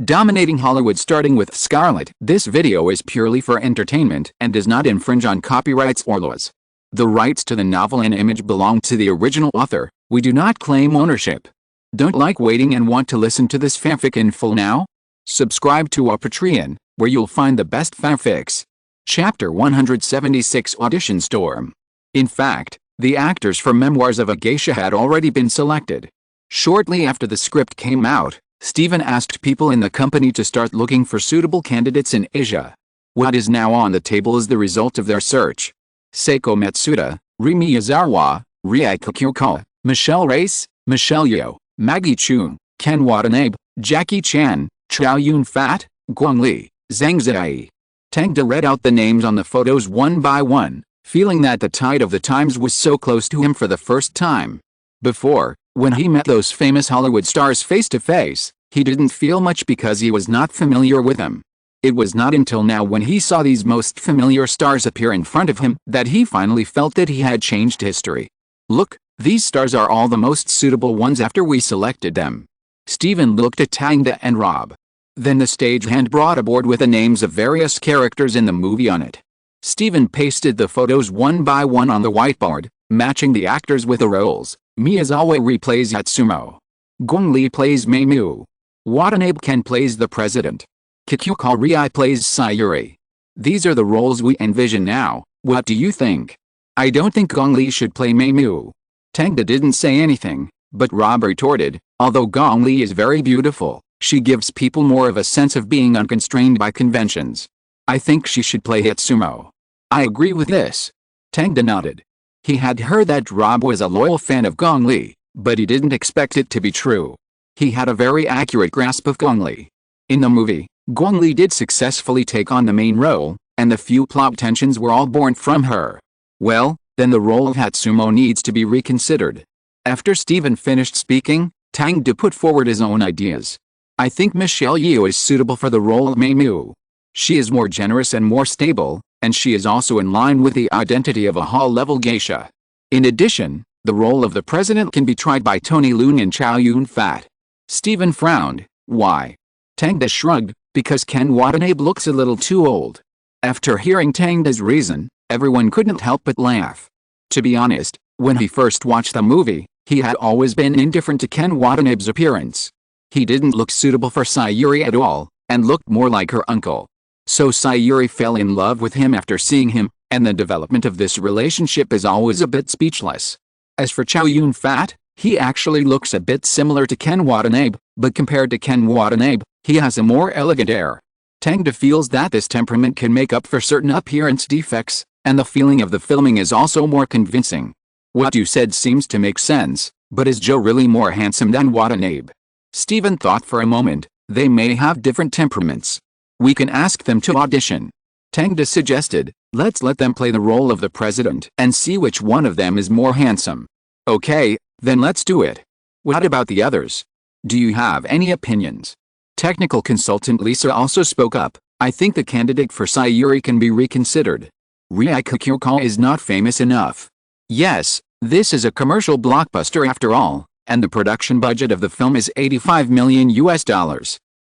dominating Hollywood starting with Scarlett. This video is purely for entertainment and does not infringe on copyrights or laws. The rights to the novel and image belong to the original author. We do not claim ownership. Don't like waiting and want to listen to this fanfic in full now? Subscribe to our Patreon, where you'll find the best fanfics. Chapter 176 Audition Storm. In fact, the actors for Memoirs of a Geisha had already been selected. Shortly after the script came out, Steven asked people in the company to start looking for suitable candidates in Asia. What is now on the table is the result of their search. Seiko Matsuda, Ri Miyazawa, Rieko Kyoko, Michelle Race, Michelle Yeoh, Maggie Cheung, Ken Watanabe, Jackie Chan, Chow Yun-fat, Gong Li, Zhang Ziyi. Tang read out the names on the photos one by one, feeling that the tide of the times was so close to him for the first time. Before, when he met those famous Hollywood stars face to face, he didn't feel much because he was not familiar with them. It was not until now when he saw these most familiar stars appear in front of him that he finally felt that he had changed history. Look, these stars are all the most suitable ones after we selected them. Steven looked at Tang and Rob. Then the stagehand brought a board with the names of various characters in the movie on it. Steven pasted the photos one by one on the whiteboard, matching the actors with the roles. Miyazawa replays Atsumo. Gong Li plays Meimu. Watanabe Ken plays the president. Kikuko Rii plays Sayuri. These are the roles we envision now. What do you think? I don't think Gong Li should play Meimu. Tang didn't say anything, but Rob retorted, although Gong Li is very beautiful, she gives people more of a sense of being unconstrained by conventions. I think she should play Atsumo. I agree with this. Tang nodded. He had heard that Rob was a loyal fan of Gong Li, but he didn't expect it to be true. He had a very accurate grasp of Gong Li. In the movie, Gong Li did successfully take on the main role, and the few plot tensions were all born from her. Well, then the role of Atsumo needs to be reconsidered. After Steven finished speaking, Tang put forward his own ideas. I think Michelle Yeoh is suitable for the role of Meimu. She is more generous and more stable, and she is also in line with the identity of a hall-level geisha. In addition, the role of the president can be tried by Tony Leung and Chow Yun-fat. Steven frowned. Why? Tang shrugged, because Ken Watanabe looks a little too old. After hearing Tang's reason, everyone couldn't help but laugh. To be honest, when he first watched the movie, he had always been indifferent to Ken Watanabe's appearance. He didn't look suitable for Sayuri at all, and looked more like her uncle. So Sayuri fell in love with him after seeing him, and the development of this relationship is always a bit speechless. As for Chow Yun-fat, he actually looks a bit similar to Ken Watanabe, but compared to Ken Watanabe, he has a more elegant air. Tang feels that this temperament can make up for certain appearance defects, and the feeling of the filming is also more convincing. What you said seems to make sense, but is Joe really more handsome than Watanabe? Steven thought for a moment. They may have different temperaments. We can ask them to audition. Tang suggested, let's let them play the role of the president and see which one of them is more handsome. Okay, then let's do it. What about the others? Do you have any opinions? Technical consultant Lisa also spoke up. I think the candidate for Sayuri can be reconsidered. Rieko Kyoko is not famous enough. Yes, this is a commercial blockbuster after all, and the production budget of the film is $85 million.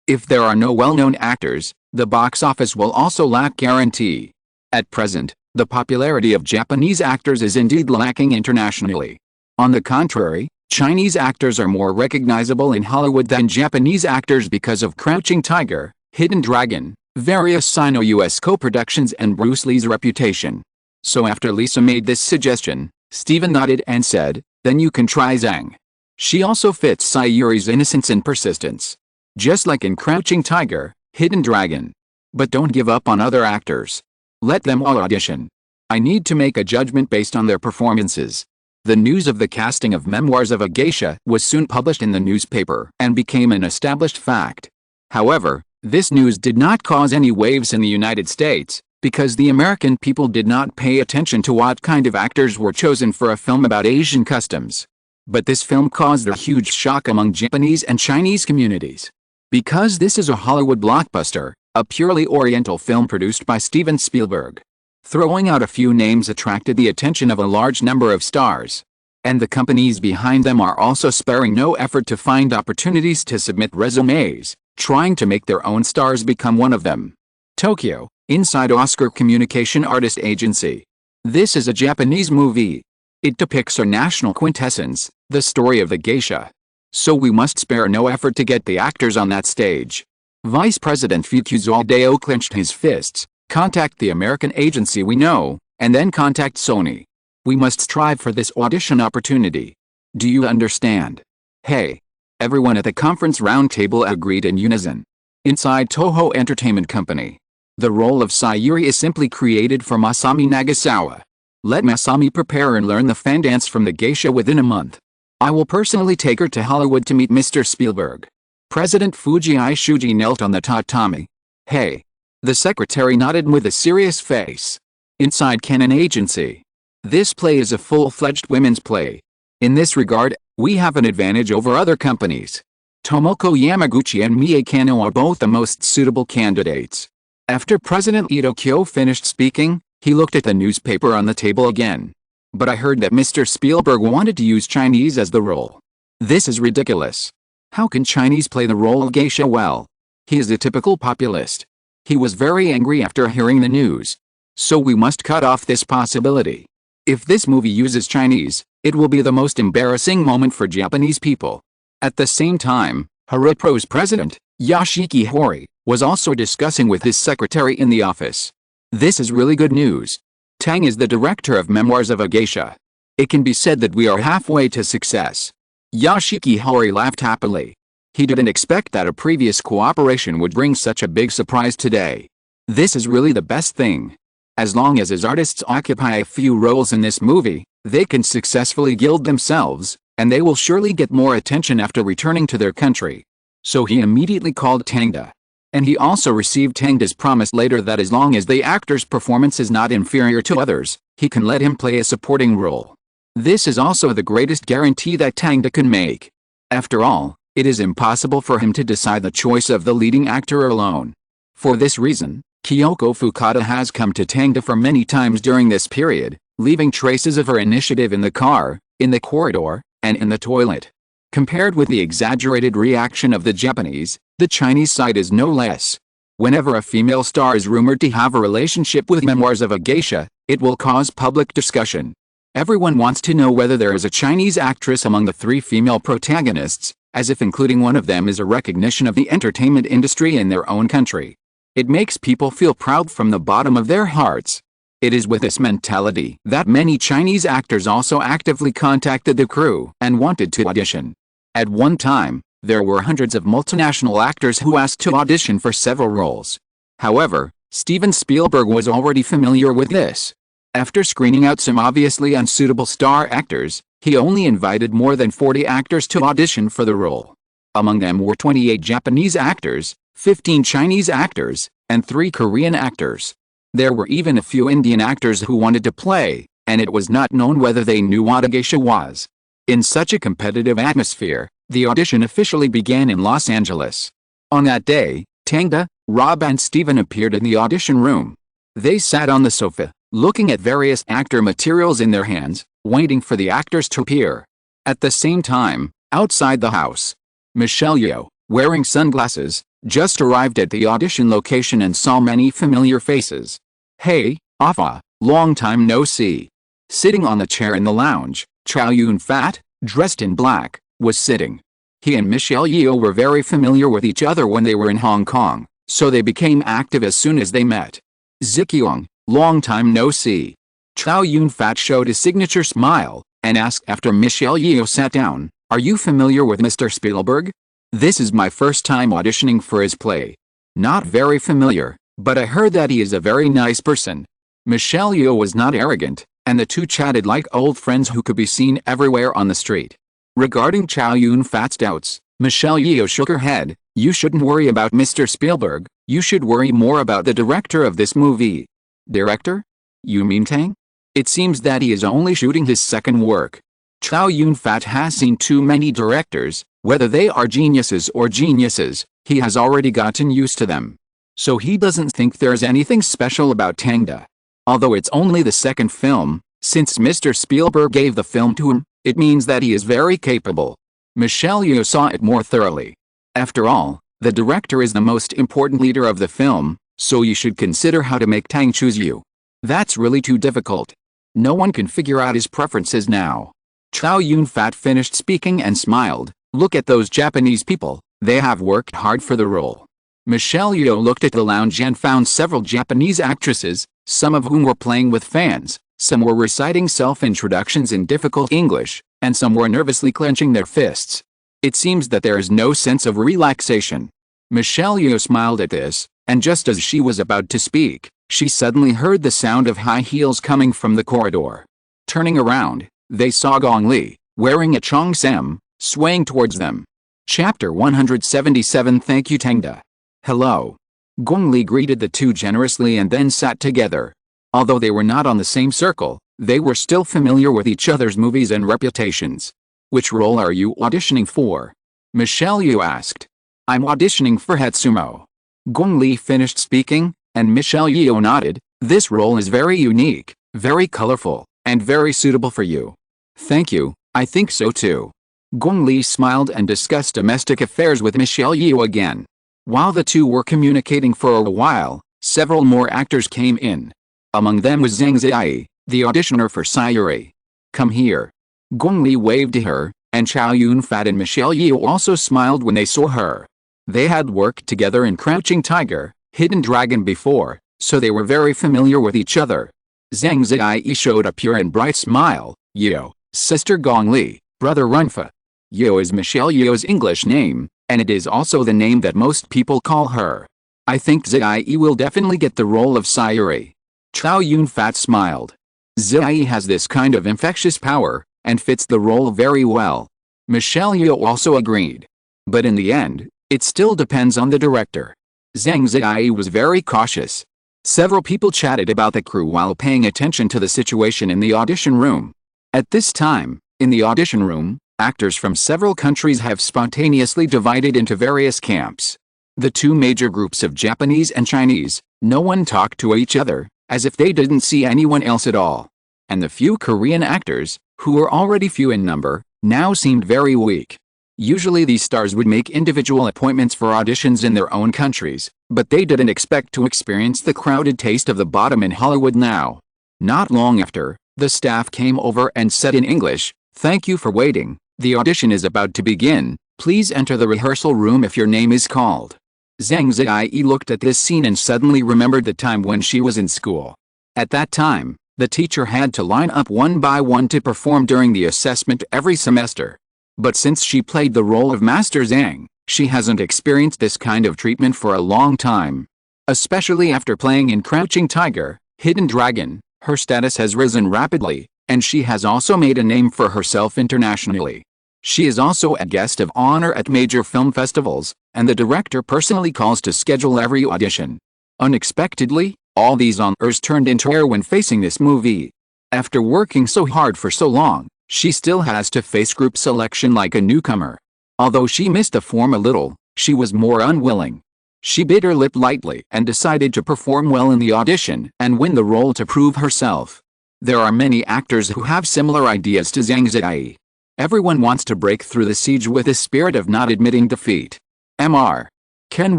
If there are no well-known actors, the box office will also lack guarantee. At present, the popularity of Japanese actors is indeed lacking internationally. On the contrary, Chinese actors are more recognizable in Hollywood than Japanese actors because of Crouching Tiger, Hidden Dragon, various Sino-US co-productions and Bruce Lee's reputation. So after Lisa made this suggestion, Steven nodded and said, then you can try Zhang. She also fits Sayuri's innocence and persistence. Just like in Crouching Tiger, Hidden Dragon. But don't give up on other actors. Let them all audition. I need to make a judgment based on their performances. The news of the casting of Memoirs of a Geisha was soon published in the newspaper and became an established fact. However, this news did not cause any waves in the United States, because the American people did not pay attention to what kind of actors were chosen for a film about Asian customs. But this film caused a huge shock among Japanese and Chinese communities. Because this is a Hollywood blockbuster, a purely Oriental film produced by Steven Spielberg. Throwing out a few names attracted the attention of a large number of stars. And the companies behind them are also sparing no effort to find opportunities to submit resumes. trying to make their own stars become one of them. Tokyo, inside Oscar Communication Artist Agency. This is a Japanese movie. It depicts our national quintessence, the story of the geisha. So we must spare no effort to get the actors on that stage. Vice President Fukuzawa clenched his fists. Contact the American agency we know, and then contact Sony. We must strive for this audition opportunity. Do you understand? Hey. Everyone at the conference roundtable agreed in unison. Inside Toho Entertainment Company. The role of Sayuri is simply created for Masami Nagasawa. Let Masami prepare and learn the fan dance from the geisha within a month. I will personally take her to Hollywood to meet Mr. Spielberg. President Fujii Shuji knelt on the tatami. Hey. The secretary nodded with a serious face. Inside Canon Agency. This play is a full-fledged women's play. In this regard, we have an advantage over other companies. Tomoko Yamaguchi and Mie Kano are both the most suitable candidates. After President Ito Kyo finished speaking, he looked at the newspaper on the table again. But I heard that Mr. Spielberg wanted to use Chinese as the role. This is ridiculous. How can Chinese play the role of geisha well? He is a typical populist. He was very angry after hearing the news. So we must cut off this possibility. If this movie uses Chinese, it will be the most embarrassing moment for Japanese people. At the same time, Haripro's president, Yoshiki Hori, was also discussing with his secretary in the office. This is really good news. Tang is the director of Memoirs of a Geisha. It can be said that we are halfway to success. Yoshiki Hori laughed happily. He didn't expect that a previous cooperation would bring such a big surprise today. This is really the best thing. As long as his artists occupy a few roles in this movie, they can successfully gild themselves, and they will surely get more attention after returning to their country. So he immediately called Tangda. And he also received Tangda's promise later that as long as the actor's performance is not inferior to others, he can let him play a supporting role. This is also the greatest guarantee that Tangda can make. After all, it is impossible for him to decide the choice of the leading actor alone. For this reason, Kyoko Fukada has come to Tangda for many times during this period, leaving traces of her initiative in the car, in the corridor, and in the toilet. Compared with the exaggerated reaction of the Japanese, the Chinese side is no less. Whenever a female star is rumored to have a relationship with Memoirs of a Geisha, it will cause public discussion. Everyone wants to know whether there is a Chinese actress among the three female protagonists, as if including one of them is a recognition of the entertainment industry in their own country. It makes people feel proud from the bottom of their hearts. It is with this mentality that many Chinese actors also actively contacted the crew and wanted to audition. At one time, there were hundreds of multinational actors who asked to audition for several roles. However, Steven Spielberg was already familiar with this. After screening out some obviously unsuitable star actors, he only invited more than 40 actors to audition for the role. Among them were 28 Japanese actors, 15 Chinese actors, and 3 Korean actors. There were even a few Indian actors who wanted to play, and it was not known whether they knew what a geisha was. In such a competitive atmosphere, the audition officially began in Los Angeles. On that day, Tangda, Rob and Steven appeared in the audition room. They sat on the sofa, looking at various actor materials in their hands, waiting for the actors to appear. At the same time, outside the house, Michelle Yeoh, wearing sunglasses, just arrived at the audition location and saw many familiar faces. Hey, Afa, long time no see. Sitting on the chair in the lounge, Chow Yun-fat, dressed in black, was sitting. He and Michelle Yeoh were very familiar with each other when they were in Hong Kong, so they became active as soon as they met. Zikyong, long time no see. Chow Yun-fat showed his signature smile, and asked after Michelle Yeoh sat down, "Are you familiar with Mr. Spielberg? This is my first time auditioning for his play. Not very familiar, but I heard that he is a very nice person." Michelle Yeoh was not arrogant, and the two chatted like old friends who could be seen everywhere on the street. Regarding Chow Yun-fat's doubts, Michelle Yeoh shook her head. "You shouldn't worry about Mr. Spielberg, you should worry more about the director of this movie." "Director? You mean Tang? It seems that he is only shooting his second work. Chow Yun-fat has seen too many directors, whether they are geniuses or geniuses, he has already gotten used to them. So he doesn't think there's anything special about Tangda. Although it's only the second film, since Mr. Spielberg gave the film to him, it means that he is very capable." Michelle Yeoh saw it more thoroughly. After all, The director is the most important leader of the film, so you should consider how to make Tang choose you. That's really too difficult. No one can figure out his preferences now. Chow Yun-fat finished speaking and smiled. Look at those Japanese people, they have worked hard for the role. Michelle Yeoh looked at the lounge and found several Japanese actresses, some of whom were playing with fans, some were reciting self-introductions in difficult English, and some were nervously clenching their fists. It seems that there is no sense of relaxation. Michelle Yeoh smiled at this, and just as she was about to speak, she suddenly heard the sound of high heels coming from the corridor. Turning around, they saw Gong Li, wearing a cheongsam, swaying towards them. Chapter 177. Thank you, Tangda. Hello. Gong Li greeted the two generously and then sat together. Although they were not on the same circle, they were still familiar with each other's movies and reputations. Which role are you auditioning for? Michelle Yeoh asked. I'm auditioning for Hetsumo. Gong Li finished speaking, and Michelle Yeoh nodded. This role is very unique, very colorful, and very suitable for you. Thank you, I think so too. Gong Li smiled and discussed domestic affairs with Michelle Yeoh again. While the two were communicating for a while, several more actors came in. Among them was Zhang Ziyi, the auditioner for Sayuri. Come here. Gong Li waved to her, and Chow Yun-fat and Michelle Yeoh also smiled when they saw her. They had worked together in Crouching Tiger, Hidden Dragon before, so they were very familiar with each other. Zhang Ziyi showed a pure and bright smile. Yeoh, sister Gong Li, brother Runfa. Yeoh is Michelle Yeoh's English name, and it is also the name that most people call her. I think Ziyi will definitely get the role of Sayuri. Chow Yun-fat smiled. Ziyi has this kind of infectious power, and fits the role very well. Michelle Yeoh also agreed. But in the end, it still depends on the director. Zhang Ziyi was very cautious. Several people chatted about the crew while paying attention to the situation in the audition room. At this time, in the audition room, actors from several countries have spontaneously divided into various camps. The two major groups of Japanese and Chinese, no one talked to each other, as if they didn't see anyone else at all. And the few Korean actors, who were already few in number, now seemed very weak. Usually these stars would make individual appointments for auditions in their own countries, but they didn't expect to experience the crowded taste of the bottom in Hollywood now. Not long after, the staff came over and said in English, "Thank you for waiting. The audition is about to begin. Please enter the rehearsal room if your name is called." Zhang Ziyi looked at this scene and suddenly remembered the time when she was in school. At that time, the teacher had to line up one by one to perform during the assessment every semester. But since she played the role of Master Zhang, she hasn't experienced this kind of treatment for a long time. Especially after playing in Crouching Tiger, Hidden Dragon, her status has risen rapidly, and she has also made a name for herself internationally. She is also a guest of honor at major film festivals, and the director personally calls to schedule every audition. Unexpectedly, all these honors turned into air when facing this movie. After working so hard for so long, she still has to face group selection like a newcomer. Although she missed the form a little, she was more unwilling. She bit her lip lightly and decided to perform well in the audition and win the role to prove herself. There are many actors who have similar ideas to Zhang Ziyi. Everyone wants to break through the siege with the spirit of not admitting defeat. Mr. Ken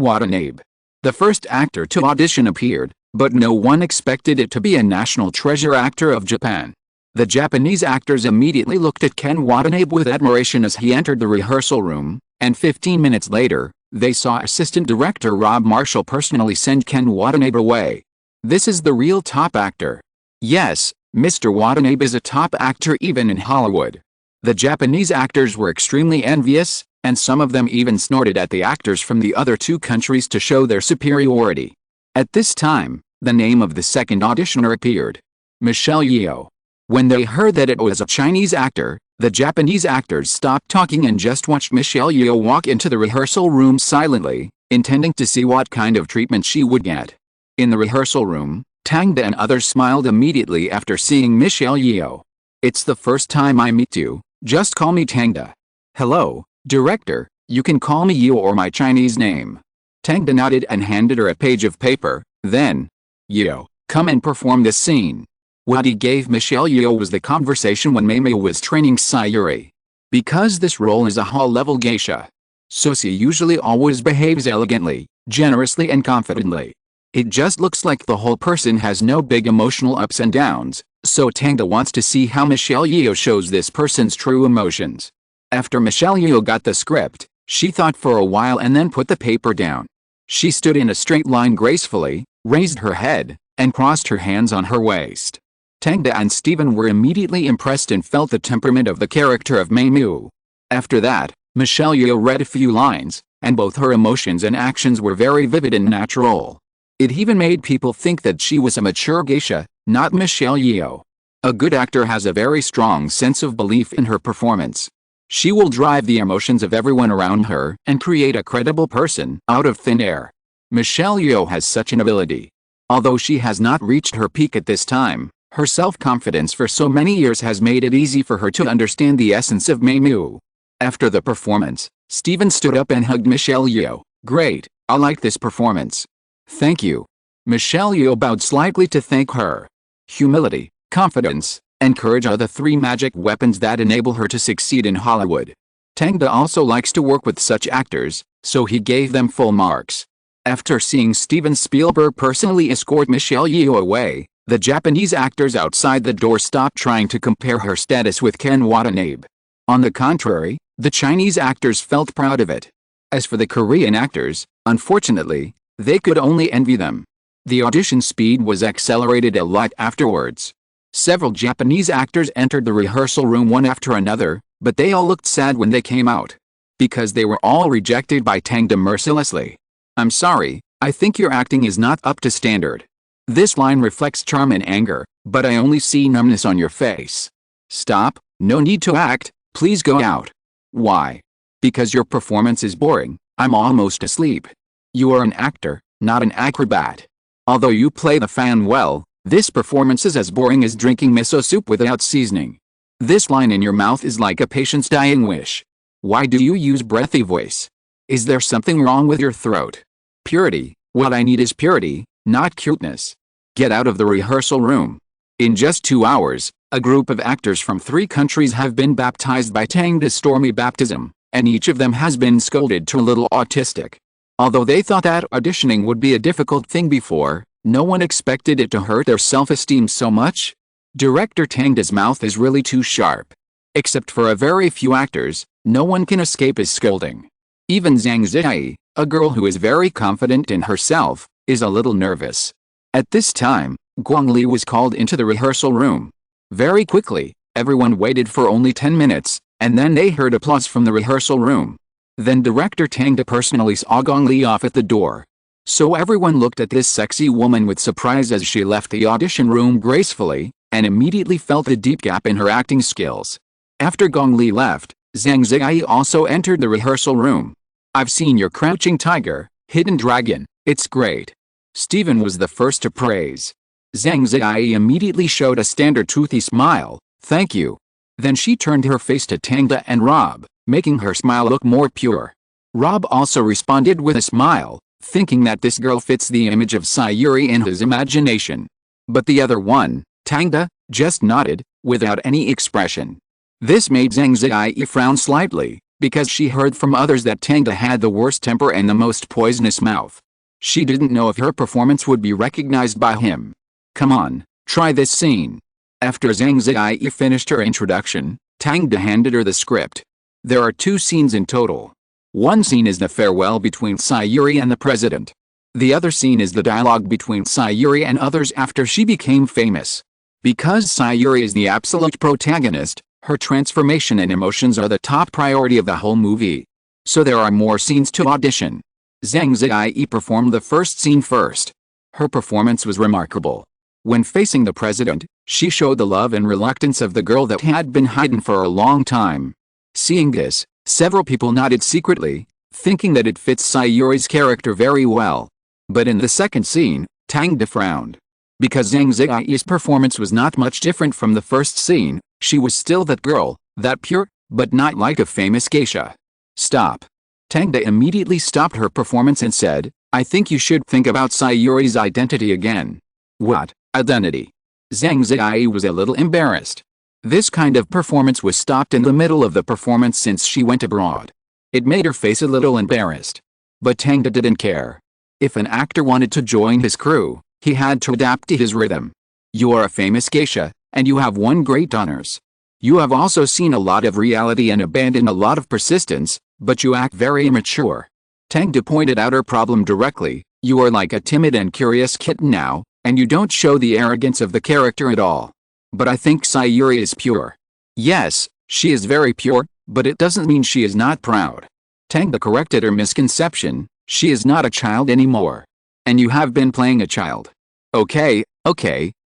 Watanabe. The first actor to audition appeared, but no one expected it to be a national treasure actor of Japan. The Japanese actors immediately looked at Ken Watanabe with admiration as he entered the rehearsal room, and 15 minutes later, they saw assistant director Rob Marshall personally send Ken Watanabe away. This is the real top actor. Yes, Mr. Watanabe is a top actor even in Hollywood. The Japanese actors were extremely envious, and some of them even snorted at the actors from the other two countries to show their superiority. At this time, the name of the second auditioner appeared. Michelle Yeoh. When they heard that it was a Chinese actor, the Japanese actors stopped talking and just watched Michelle Yeoh walk into the rehearsal room silently, intending to see what kind of treatment she would get. In the rehearsal room, Tang and others smiled immediately after seeing Michelle Yeoh. "It's the first time I meet you, just call me Tangda." "Hello, director, you can call me Yeoh or my Chinese name." Tangda nodded and handed her a page of paper, then, "Yeoh, come and perform this scene." What he gave Michelle Yeoh was the conversation when Maymay was training Sayuri. Because this role is a hall-level geisha, Sosie usually always behaves elegantly, generously and confidently. It just looks like the whole person has no big emotional ups and downs, so Tang wants to see how Michelle Yeoh shows this person's true emotions. After Michelle Yeoh got the script, she thought for a while and then put the paper down. She stood in a straight line gracefully, raised her head, and crossed her hands on her waist. Tang and Steven were immediately impressed and felt the temperament of the character of Mei Mu. After that, Michelle Yeoh read a few lines, and both her emotions and actions were very vivid and natural. It even made people think that she was a mature geisha, not Michelle Yeoh. A good actor has a very strong sense of belief in her performance. She will drive the emotions of everyone around her and create a credible person out of thin air. Michelle Yeoh has such an ability. Although she has not reached her peak at this time, her self-confidence for so many years has made it easy for her to understand the essence of Mei Mu. After the performance, Steven stood up and hugged Michelle Yeoh. "Great, I like this performance." "Thank you." Michelle Yeoh bowed slightly to thank her. Humility, confidence, and courage are the three magic weapons that enable her to succeed in Hollywood. Tang also likes to work with such actors, so he gave them full marks. After seeing Steven Spielberg personally escort Michelle Yeoh away, the Japanese actors outside the door stopped trying to compare her status with Ken Watanabe. On the contrary, the Chinese actors felt proud of it. As for the Korean actors, unfortunately, they could only envy them. The audition speed was accelerated a lot afterwards. Several Japanese actors entered the rehearsal room one after another, but they all looked sad when they came out. Because they were all rejected by Tang mercilessly. "I'm sorry, I think your acting is not up to standard." This line reflects charm and anger, but I only see numbness on your face. "Stop, no need to act, please go out." "Why?" "Because your performance is boring, I'm almost asleep." "You are an actor, not an acrobat. Although you play the fan well, this performance is as boring as drinking miso soup without seasoning. This line in your mouth is like a patient's dying wish. Why do you use breathy voice? Is there something wrong with your throat?" "Purity, what I need is purity, not cuteness. Get out of the rehearsal room." In just 2 hours, a group of actors from 3 countries have been baptized by Tang's stormy baptism, and each of them has been scolded to a little autistic. Although they thought that auditioning would be a difficult thing before, no one expected it to hurt their self-esteem so much. Director Tang's mouth is really too sharp. Except for a very few actors, no one can escape his scolding. Even Zhang Ziyi, a girl who is very confident in herself, is a little nervous. At this time, Guang Li was called into the rehearsal room. Very quickly, everyone waited for only 10 minutes, and then they heard applause from the rehearsal room. Then director Tang personally saw Guang Li off at the door. So everyone looked at this sexy woman with surprise as she left the audition room gracefully, and immediately felt a deep gap in her acting skills. After Gong Li left, Zhang Ziyi also entered the rehearsal room. "I've seen your Crouching Tiger, Hidden Dragon, it's great." Steven was the first to praise. Zhang Ziyi immediately showed a standard toothy smile, "Thank you." Then she turned her face to Tangda and Rob, making her smile look more pure. Rob also responded with a smile, thinking that this girl fits the image of Sayuri in his imagination. But the other one, Tangda, just nodded, without any expression. This made Zhang Ziyi frown slightly, because she heard from others that Tangda had the worst temper and the most poisonous mouth. She didn't know if her performance would be recognized by him. "Come on, try this scene." After Zhang Ziyi finished her introduction, Tangda handed her the script. There are 2 scenes in total. One scene is the farewell between Sayuri and the president. The other scene is the dialogue between Sayuri and others after she became famous. Because Sayuri is the absolute protagonist, her transformation and emotions are the top priority of the whole movie. So there are more scenes to audition. Zhang Ziyi performed the first scene first. Her performance was remarkable. When facing the president, she showed the love and reluctance of the girl that had been hidden for a long time. Seeing this, several people nodded secretly, thinking that it fits Sayuri's character very well. But in the second scene, Tang frowned. Because Zhang Ziyi's performance was not much different from the first scene, she was still that girl, that pure, but not like a famous geisha. "Stop." Tangda immediately stopped her performance and said, "I think you should think about Sayuri's identity again." "What identity?" Zhang Ziyi was a little embarrassed. This kind of performance was stopped in the middle of the performance since she went abroad. It made her face a little embarrassed. But Tang didn't care. If an actor wanted to join his crew, he had to adapt to his rhythm. You are a famous geisha, and you have won great honors. You have also seen a lot of reality and abandoned a lot of persistence, but you act very immature. Tang pointed out her problem directly. You are like a timid and curious kitten now, and you don't show the arrogance of the character at all. But I think Sayuri is pure. Yes, she is very pure, but it doesn't mean she is not proud. Tang corrected her misconception. She is not a child anymore. And you have been playing a child. Okay,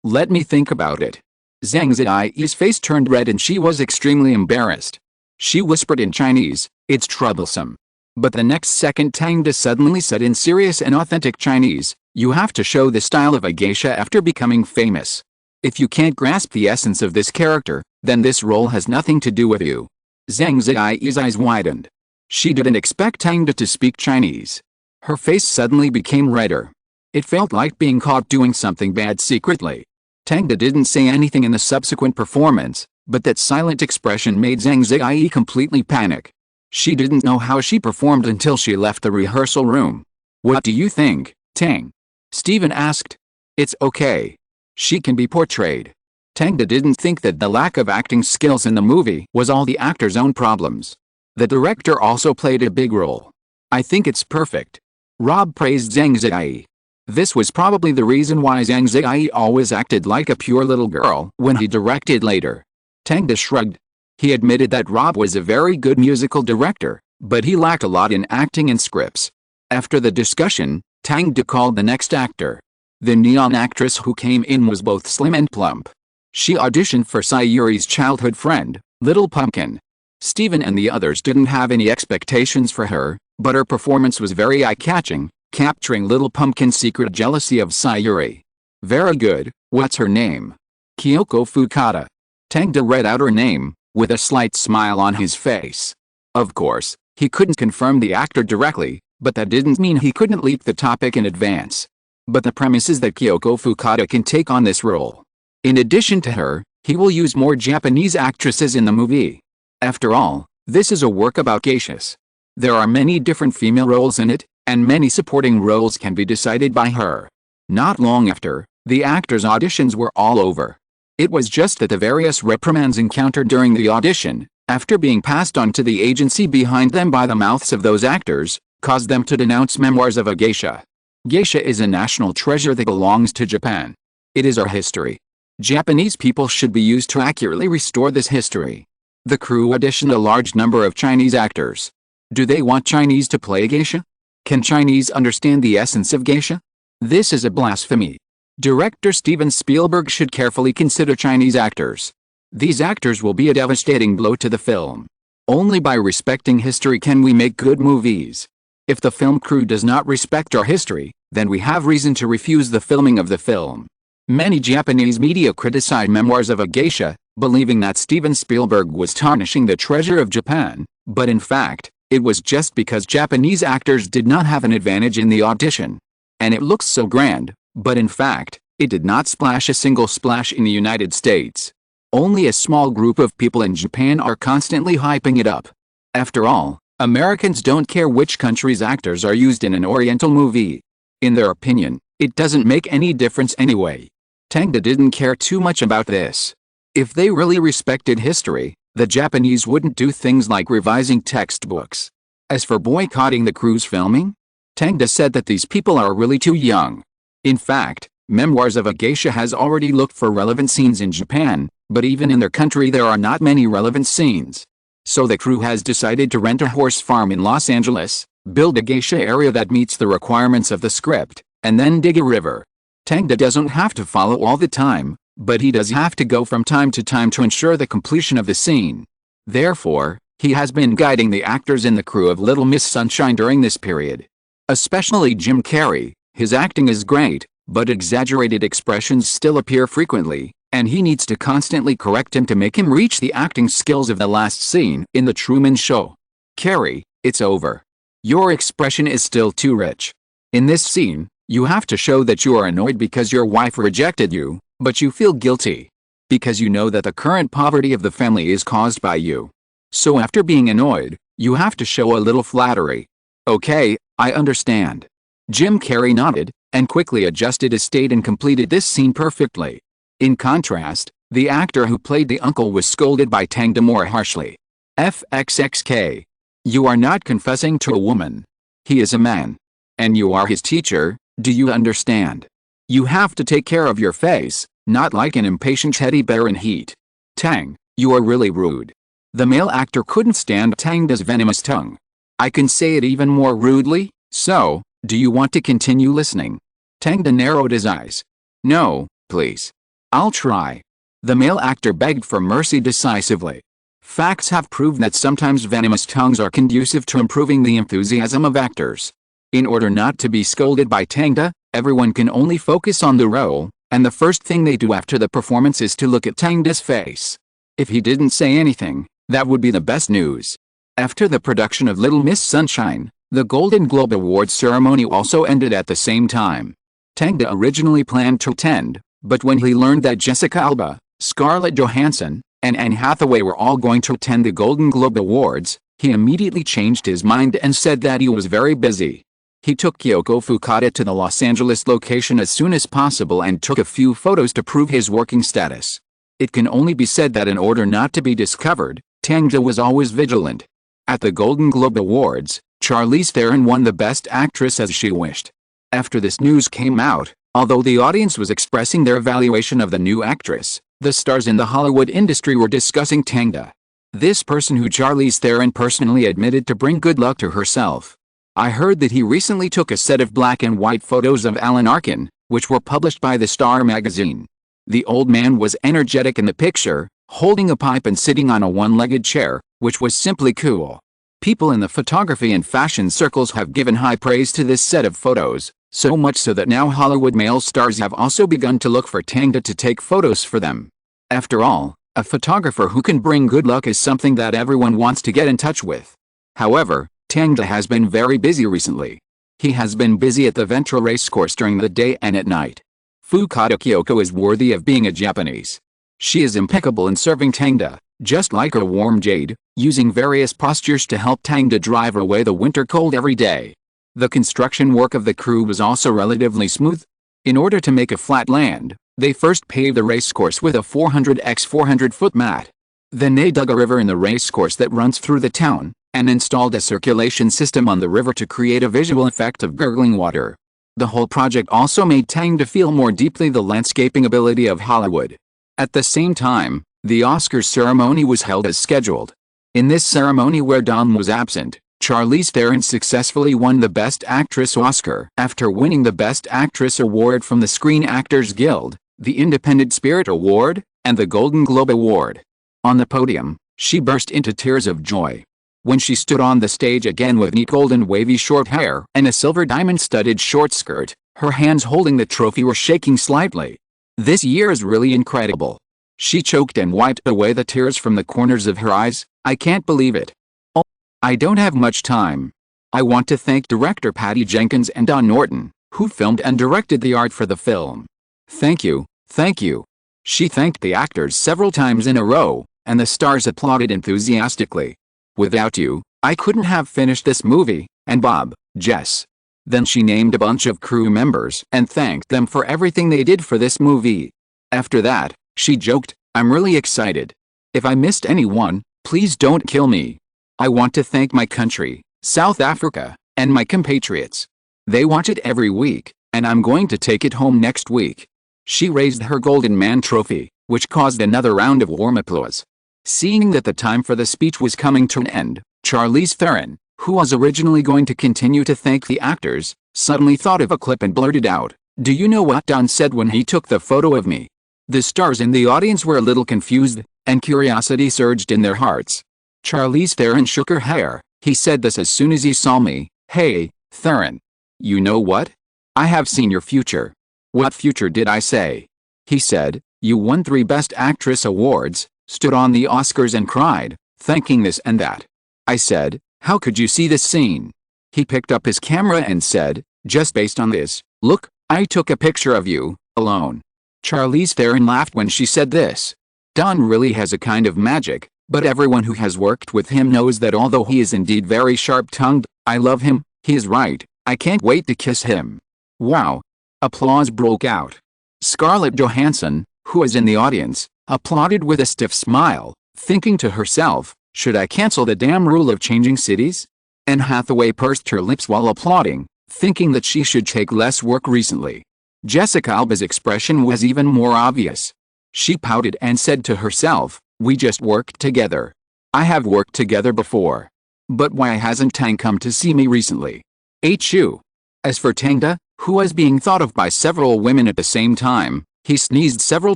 let me think about it. Zhang Ziyi's face turned red and she was extremely embarrassed. She whispered in Chinese, "It's troublesome." But the next second Tang suddenly said in serious and authentic Chinese, "You have to show the style of a geisha after becoming famous. If you can't grasp the essence of this character, then this role has nothing to do with you." Zhang Ziyi's eyes widened. She didn't expect Tang to speak Chinese. Her face suddenly became redder. It felt like being caught doing something bad secretly. Tang didn't say anything in the subsequent performance, but that silent expression made Zhang Ziyi completely panic. She didn't know how she performed until she left the rehearsal room. "What do you think, Tang?" Steven asked. "It's okay. She can be portrayed." Tang didn't think that the lack of acting skills in the movie was all the actor's own problems. The director also played a big role. "I think it's perfect." Rob praised Zhang Ziyi. This was probably the reason why Zhang Ziyi always acted like a pure little girl when he directed later. Tang shrugged. He admitted that Rob was a very good musical director, but he lacked a lot in acting and scripts. After the discussion, Tang called the next actor. The neon actress who came in was both slim and plump. She auditioned for Sayuri's childhood friend, Little Pumpkin. Steven and the others didn't have any expectations for her, but her performance was very eye-catching, capturing Little Pumpkin's secret jealousy of Sayuri. "Very good. What's her name?" "Kyoko Fukada." Tang read out her name, with a slight smile on his face. Of course, he couldn't confirm the actor directly, but that didn't mean he couldn't leak the topic in advance. But the premise is that Kyoko Fukada can take on this role. In addition to her, he will use more Japanese actresses in the movie. After all, this is a work about geishas. There are many different female roles in it, and many supporting roles can be decided by her. Not long after, the actors' auditions were all over. It was just that the various reprimands encountered during the audition, after being passed on to the agency behind them by the mouths of those actors, caused them to denounce Memoirs of a Geisha. Geisha is a national treasure that belongs to Japan. It is our history. Japanese people should be used to accurately restore this history. The crew auditioned a large number of Chinese actors. Do they want Chinese to play geisha? Can Chinese understand the essence of geisha? This is a blasphemy. Director Steven Spielberg should carefully consider Chinese actors. These actors will be a devastating blow to the film. Only by respecting history can we make good movies. If the film crew does not respect our history, then we have reason to refuse the filming of the film. Many Japanese media criticize Memoirs of a Geisha, believing that Steven Spielberg was tarnishing the treasure of Japan, but in fact, it was just because Japanese actors did not have an advantage in the audition. And it looks so grand, but in fact, it did not splash a single splash in the United States. Only a small group of people in Japan are constantly hyping it up. After all, Americans don't care which country's actors are used in an Oriental movie. In their opinion, it doesn't make any difference anyway. Tang didn't care too much about this. If they really respected history, the Japanese wouldn't do things like revising textbooks. As for boycotting the crew's filming, Tang said that these people are really too young. In fact, Memoirs of a Geisha has already looked for relevant scenes in Japan, but even in their country there are not many relevant scenes. So the crew has decided to rent a horse farm in Los Angeles, build a geisha area that meets the requirements of the script, and then dig a river. Tang doesn't have to follow all the time, but he does have to go from time to time to ensure the completion of the scene. Therefore, he has been guiding the actors in the crew of Little Miss Sunshine during this period. Especially Jim Carrey. His acting is great, but exaggerated expressions still appear frequently, and he needs to constantly correct him to make him reach the acting skills of the last scene in The Truman Show. "Carrey, it's over. Your expression is still too rich. In this scene, you have to show that you are annoyed because your wife rejected you, but you feel guilty. Because you know that the current poverty of the family is caused by you. So after being annoyed, You have to show a little flattery. Okay, I understand. Jim Carrey nodded, and quickly adjusted his state and completed this scene perfectly. In contrast, the actor who played the uncle was scolded by Tang more harshly. FXXK. You are not confessing to a woman. He is a man. And you are his teacher, do you understand? You have to take care of your face, not like an impatient teddy bear in heat. Tang, you are really rude. The male actor couldn't stand Tang's venomous tongue. I can say it even more rudely, so, do you want to continue listening? Tangda narrowed his eyes. No, please. I'll try. The male actor begged for mercy decisively. Facts have proved that sometimes venomous tongues are conducive to improving the enthusiasm of actors. In order not to be scolded by Tangda, everyone can only focus on the role, and the first thing they do after the performance is to look at Tangda's face. If he didn't say anything, that would be the best news. After the production of Little Miss Sunshine, the Golden Globe Awards ceremony also ended at the same time. Tangda originally planned to attend, but when he learned that Jessica Alba, Scarlett Johansson, and Anne Hathaway were all going to attend the Golden Globe Awards, he immediately changed his mind and said that he was very busy. He took Kyoko Fukada to the Los Angeles location as soon as possible and took a few photos to prove his working status. It can only be said that in order not to be discovered, Tangda was always vigilant. At the Golden Globe Awards, Charlize Theron won the Best Actress as she wished. After this news came out, although the audience was expressing their evaluation of the new actress, the stars in the Hollywood industry were discussing Tangda. This person who Charlize Theron personally admitted to bring good luck to herself. I heard that he recently took a set of black and white photos of Alan Arkin, which were published by the Star magazine. The old man was energetic in the picture, holding a pipe and sitting on a one-legged chair, which was simply cool. People in the photography and fashion circles have given high praise to this set of photos, so much so that now Hollywood male stars have also begun to look for Tangda to take photos for them. After all, a photographer who can bring good luck is something that everyone wants to get in touch with. However, Tangda has been very busy recently. He has been busy at the Ventura racecourse during the day and at night. Fukada Kyoko is worthy of being a Japanese. She is impeccable in serving Tangda, just like a warm jade, using various postures to help Tangda drive away the winter cold every day. The construction work of the crew was also relatively smooth. In order to make a flat land, they first paved the racecourse with a 400 x 400 foot mat. Then they dug a river in the racecourse that runs through the town, and installed a circulation system on the river to create a visual effect of gurgling water. The whole project also made Tangda feel more deeply the landscaping ability of Hollywood. At the same time, the Oscars ceremony was held as scheduled. In this ceremony where Dom was absent, Charlize Theron successfully won the Best Actress Oscar after winning the Best Actress Award from the Screen Actors Guild, the Independent Spirit Award, and the Golden Globe Award. On the podium, she burst into tears of joy. When she stood on the stage again with neat golden wavy short hair and a silver diamond-studded short skirt, her hands holding the trophy were shaking slightly. This year is really incredible. She choked and wiped away the tears from the corners of her eyes. I can't believe it. Oh, I don't have much time. I want to thank director Patty Jenkins and Don Norton, who filmed and directed the art for the film. Thank you, thank you. She thanked the actors several times in a row, and the stars applauded enthusiastically. Without you, I couldn't have finished this movie, and Bob, Jess. Then she named a bunch of crew members and thanked them for everything they did for this movie. After that, she joked, I'm really excited. If I missed anyone, please don't kill me. I want to thank my country, South Africa, and my compatriots. They watch it every week, and I'm going to take it home next week. She raised her Golden Man trophy, which caused another round of warm applause. Seeing that the time for the speech was coming to an end, Charlize Theron, who was originally going to continue to thank the actors, suddenly thought of a clip and blurted out, "Do you know what Don said when he took the photo of me?" The stars in the audience were a little confused, and curiosity surged in their hearts. Charlize Theron shook her hair. "He said this as soon as he saw me. Hey, Theron. You know what? I have seen your future." "What future did I say?" He said, "You won 3 Best Actress awards, stood on the Oscars and cried, thanking this and that." I said, "How could you see this scene?" He picked up his camera and said, "Just based on this, look, I took a picture of you, alone." Charlize Theron laughed when she said this. Don really has a kind of magic, But everyone who has worked with him knows that although he is indeed very sharp-tongued, I love him, he is right, I can't wait to kiss him. Wow. Applause broke out. Scarlett Johansson, who is in the audience, applauded with a stiff smile, thinking to herself, should I cancel the damn rule of changing cities? Anne Hathaway pursed her lips while applauding, thinking that she should take less work recently. Jessica Alba's expression was even more obvious. She pouted and said to herself, we just worked together. I have worked together before. But why hasn't Tang come to see me recently? HU. As for Tang, who was being thought of by several women at the same time, he sneezed several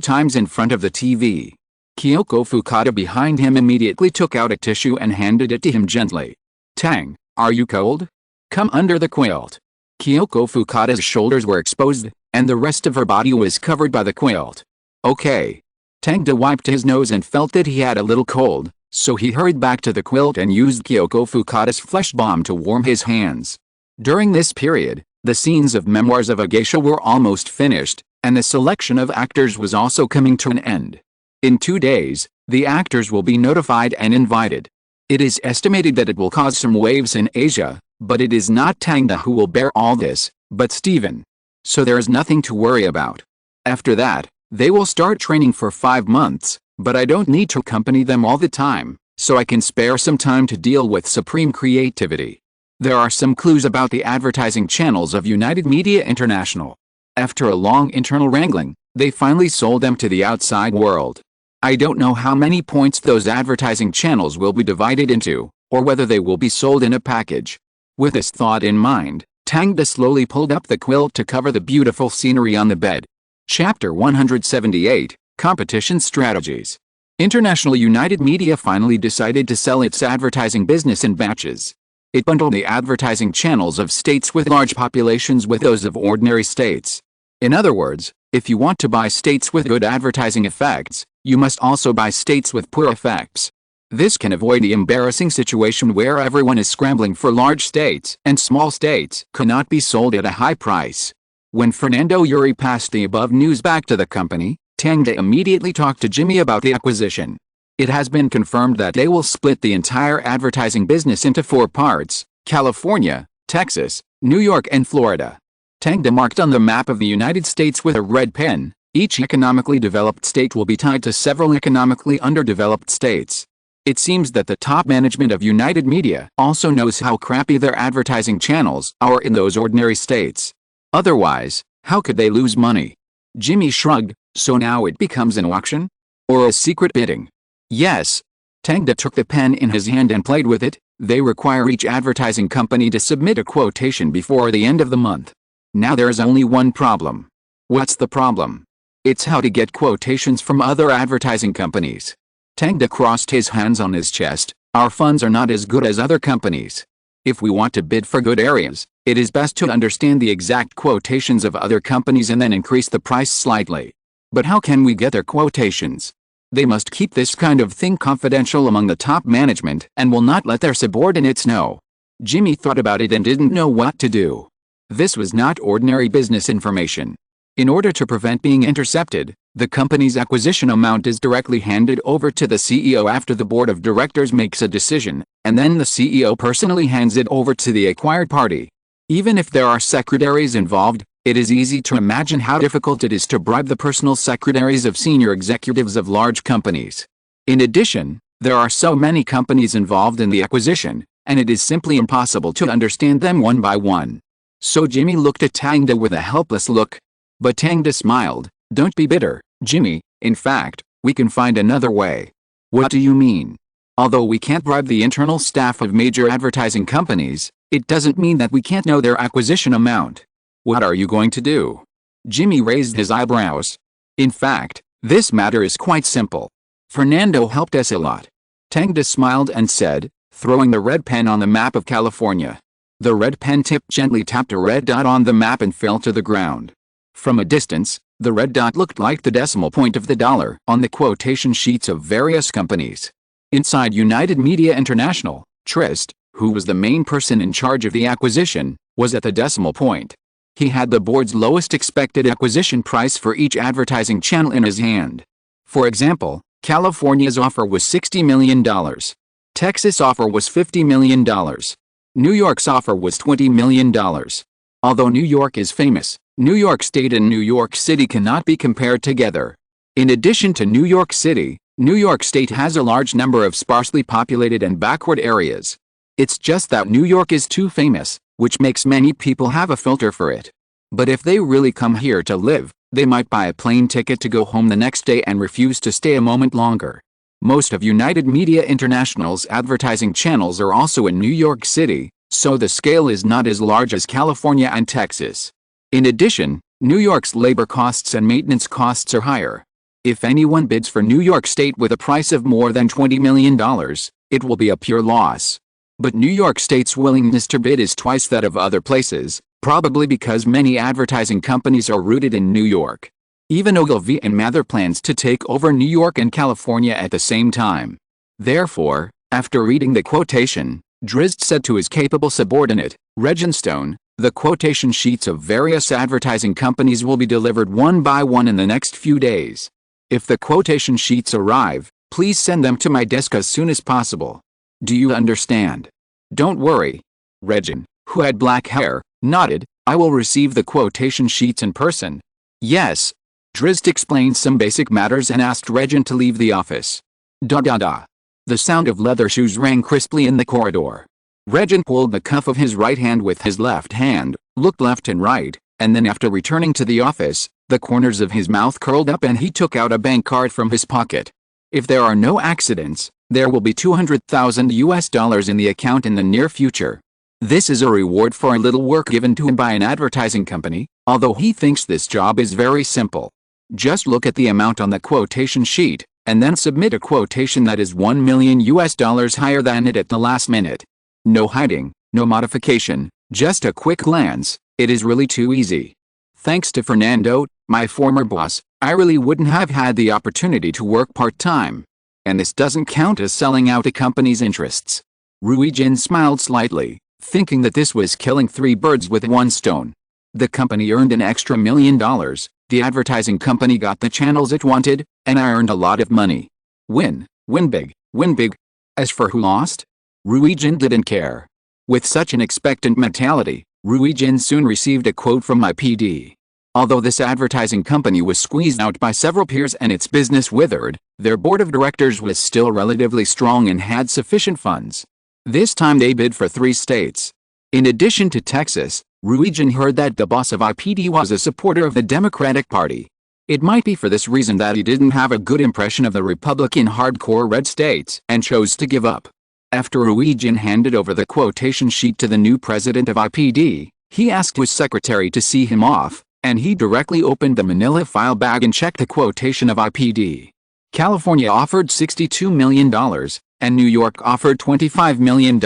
times in front of the TV. Kyoko Fukada behind him immediately took out a tissue and handed it to him gently. Tang, are you cold? Come under the quilt. Kyoko Fukada's shoulders were exposed, and the rest of her body was covered by the quilt. Okay. Tang wiped his nose and felt that he had a little cold, so he hurried back to the quilt and used Kyoko Fukada's flesh bomb to warm his hands. During this period, the scenes of Memoirs of a Geisha were almost finished, and the selection of actors was also coming to an end. In 2 days, the actors will be notified and invited. It is estimated that it will cause some waves in Asia, but it is not Tang who will bear all this, but Steven. So there is nothing to worry about. After that, they will start training for 5 months, but I don't need to accompany them all the time, so I can spare some time to deal with supreme creativity. There are some clues about the advertising channels of United Media International. After a long internal wrangling, they finally sold them to the outside world. I don't know how many points those advertising channels will be divided into, or whether they will be sold in a package. With this thought in mind, Tang slowly pulled up the quilt to cover the beautiful scenery on the bed. Chapter 178, Competition Strategies. International United Media finally decided to sell its advertising business in batches. It bundled the advertising channels of states with large populations with those of ordinary states. In other words, if you want to buy states with good advertising effects, you must also buy states with poor effects. This can avoid the embarrassing situation where everyone is scrambling for large states and small states cannot be sold at a high price. When Fernando Yuri passed the above news back to the company, Tang immediately talked to Jimmy about the acquisition. It has been confirmed that they will split the entire advertising business into 4 parts: California, Texas, New York and Florida. Tang marked on the map of the United States with a red pen. Each economically developed state will be tied to several economically underdeveloped states. It seems that the top management of United Media also knows how crappy their advertising channels are in those ordinary states. Otherwise, how could they lose money? Jimmy shrugged. So now it becomes an auction? Or a secret bidding? Yes. Tang took the pen in his hand and played with it. They require each advertising company to submit a quotation before the end of the month. Now there's only one problem. What's the problem? It's how to get quotations from other advertising companies. Tang crossed his hands on his chest. Our funds are not as good as other companies. If we want to bid for good areas, it is best to understand the exact quotations of other companies and then increase the price slightly. But how can we get their quotations? They must keep this kind of thing confidential among the top management and will not let their subordinates know. Jimmy thought about it and didn't know what to do. This was not ordinary business information. In order to prevent being intercepted, the company's acquisition amount is directly handed over to the CEO after the board of directors makes a decision, and then the CEO personally hands it over to the acquired party. Even if there are secretaries involved, it is easy to imagine how difficult it is to bribe the personal secretaries of senior executives of large companies. In addition, there are so many companies involved in the acquisition, and it is simply impossible to understand them one by one. So Jimmy looked at Tang with a helpless look. But Tang smiled. Don't be bitter, Jimmy. In fact, we can find another way. What do you mean? Although we can't bribe the internal staff of major advertising companies, it doesn't mean that we can't know their acquisition amount. What are you going to do? Jimmy raised his eyebrows. In fact, this matter is quite simple. Fernando helped us a lot. Tang smiled and said, throwing the red pen on the map of California. The red pen tip gently tapped a red dot on the map and fell to the ground. From a distance, the red dot looked like the decimal point of the dollar on the quotation sheets of various companies. Inside United Media International, Trist, who was the main person in charge of the acquisition, was at the decimal point. He had the board's lowest expected acquisition price for each advertising channel in his hand. For example, California's offer was $60 million. Texas' offer was $50 million. New York's offer was $20 million. Although New York is famous, New York State and New York City cannot be compared together. In addition to New York City, New York State has a large number of sparsely populated and backward areas. It's just that New York is too famous, which makes many people have a filter for it. But if they really come here to live, they might buy a plane ticket to go home the next day and refuse to stay a moment longer. Most of United Media International's advertising channels are also in New York City, so the scale is not as large as California and Texas. In addition, New York's labor costs and maintenance costs are higher. If anyone bids for New York State with a price of more than $20 million, it will be a pure loss. But New York State's willingness to bid is twice that of other places, probably because many advertising companies are rooted in New York. Even Ogilvy and Mather plans to take over New York and California at the same time. Therefore, after reading the quotation, Drizzt said to his capable subordinate, Regenstone, the quotation sheets of various advertising companies will be delivered one by one in the next few days. If the quotation sheets arrive, please send them to my desk as soon as possible. Do you understand? Don't worry. Regen, who had black hair, nodded. I will receive the quotation sheets in person. Yes. Drizzt explained some basic matters and asked Regen to leave the office. Da-da-da. The sound of leather shoes rang crisply in the corridor. Regen pulled the cuff of his right hand with his left hand, looked left and right, and then after returning to the office, the corners of his mouth curled up and he took out a bank card from his pocket. If there are no accidents, there will be $200,000 in the account in the near future. This is a reward for a little work given to him by an advertising company, although he thinks this job is very simple. Just look at the amount on the quotation sheet, and then submit a quotation that is $1 million higher than it at the last minute. No hiding, no modification, just a quick glance. It is really too easy. Thanks to Fernando, my former boss, I really wouldn't have had the opportunity to work part-time. And this doesn't count as selling out a company's interests. Rui-jin smiled slightly, thinking that this was killing three birds with one stone. The company earned an extra $1 million, the advertising company got the channels it wanted, and I earned a lot of money. Win, win big, win big. As for who lost? Rui-jin didn't care. With such an expectant mentality, Rui-jin soon received a quote from my PD. Although this advertising company was squeezed out by several peers and its business withered, their board of directors was still relatively strong and had sufficient funds. This time they bid for 3 states. In addition to Texas, Rui-jin heard that the boss of IPD was a supporter of the Democratic Party. It might be for this reason that he didn't have a good impression of the Republican hardcore red states and chose to give up. After Rui-jin handed over the quotation sheet to the new president of IPD, he asked his secretary to see him off, and he directly opened the manila file bag and checked the quotation of IPD. California offered $62 million, and New York offered $25 million,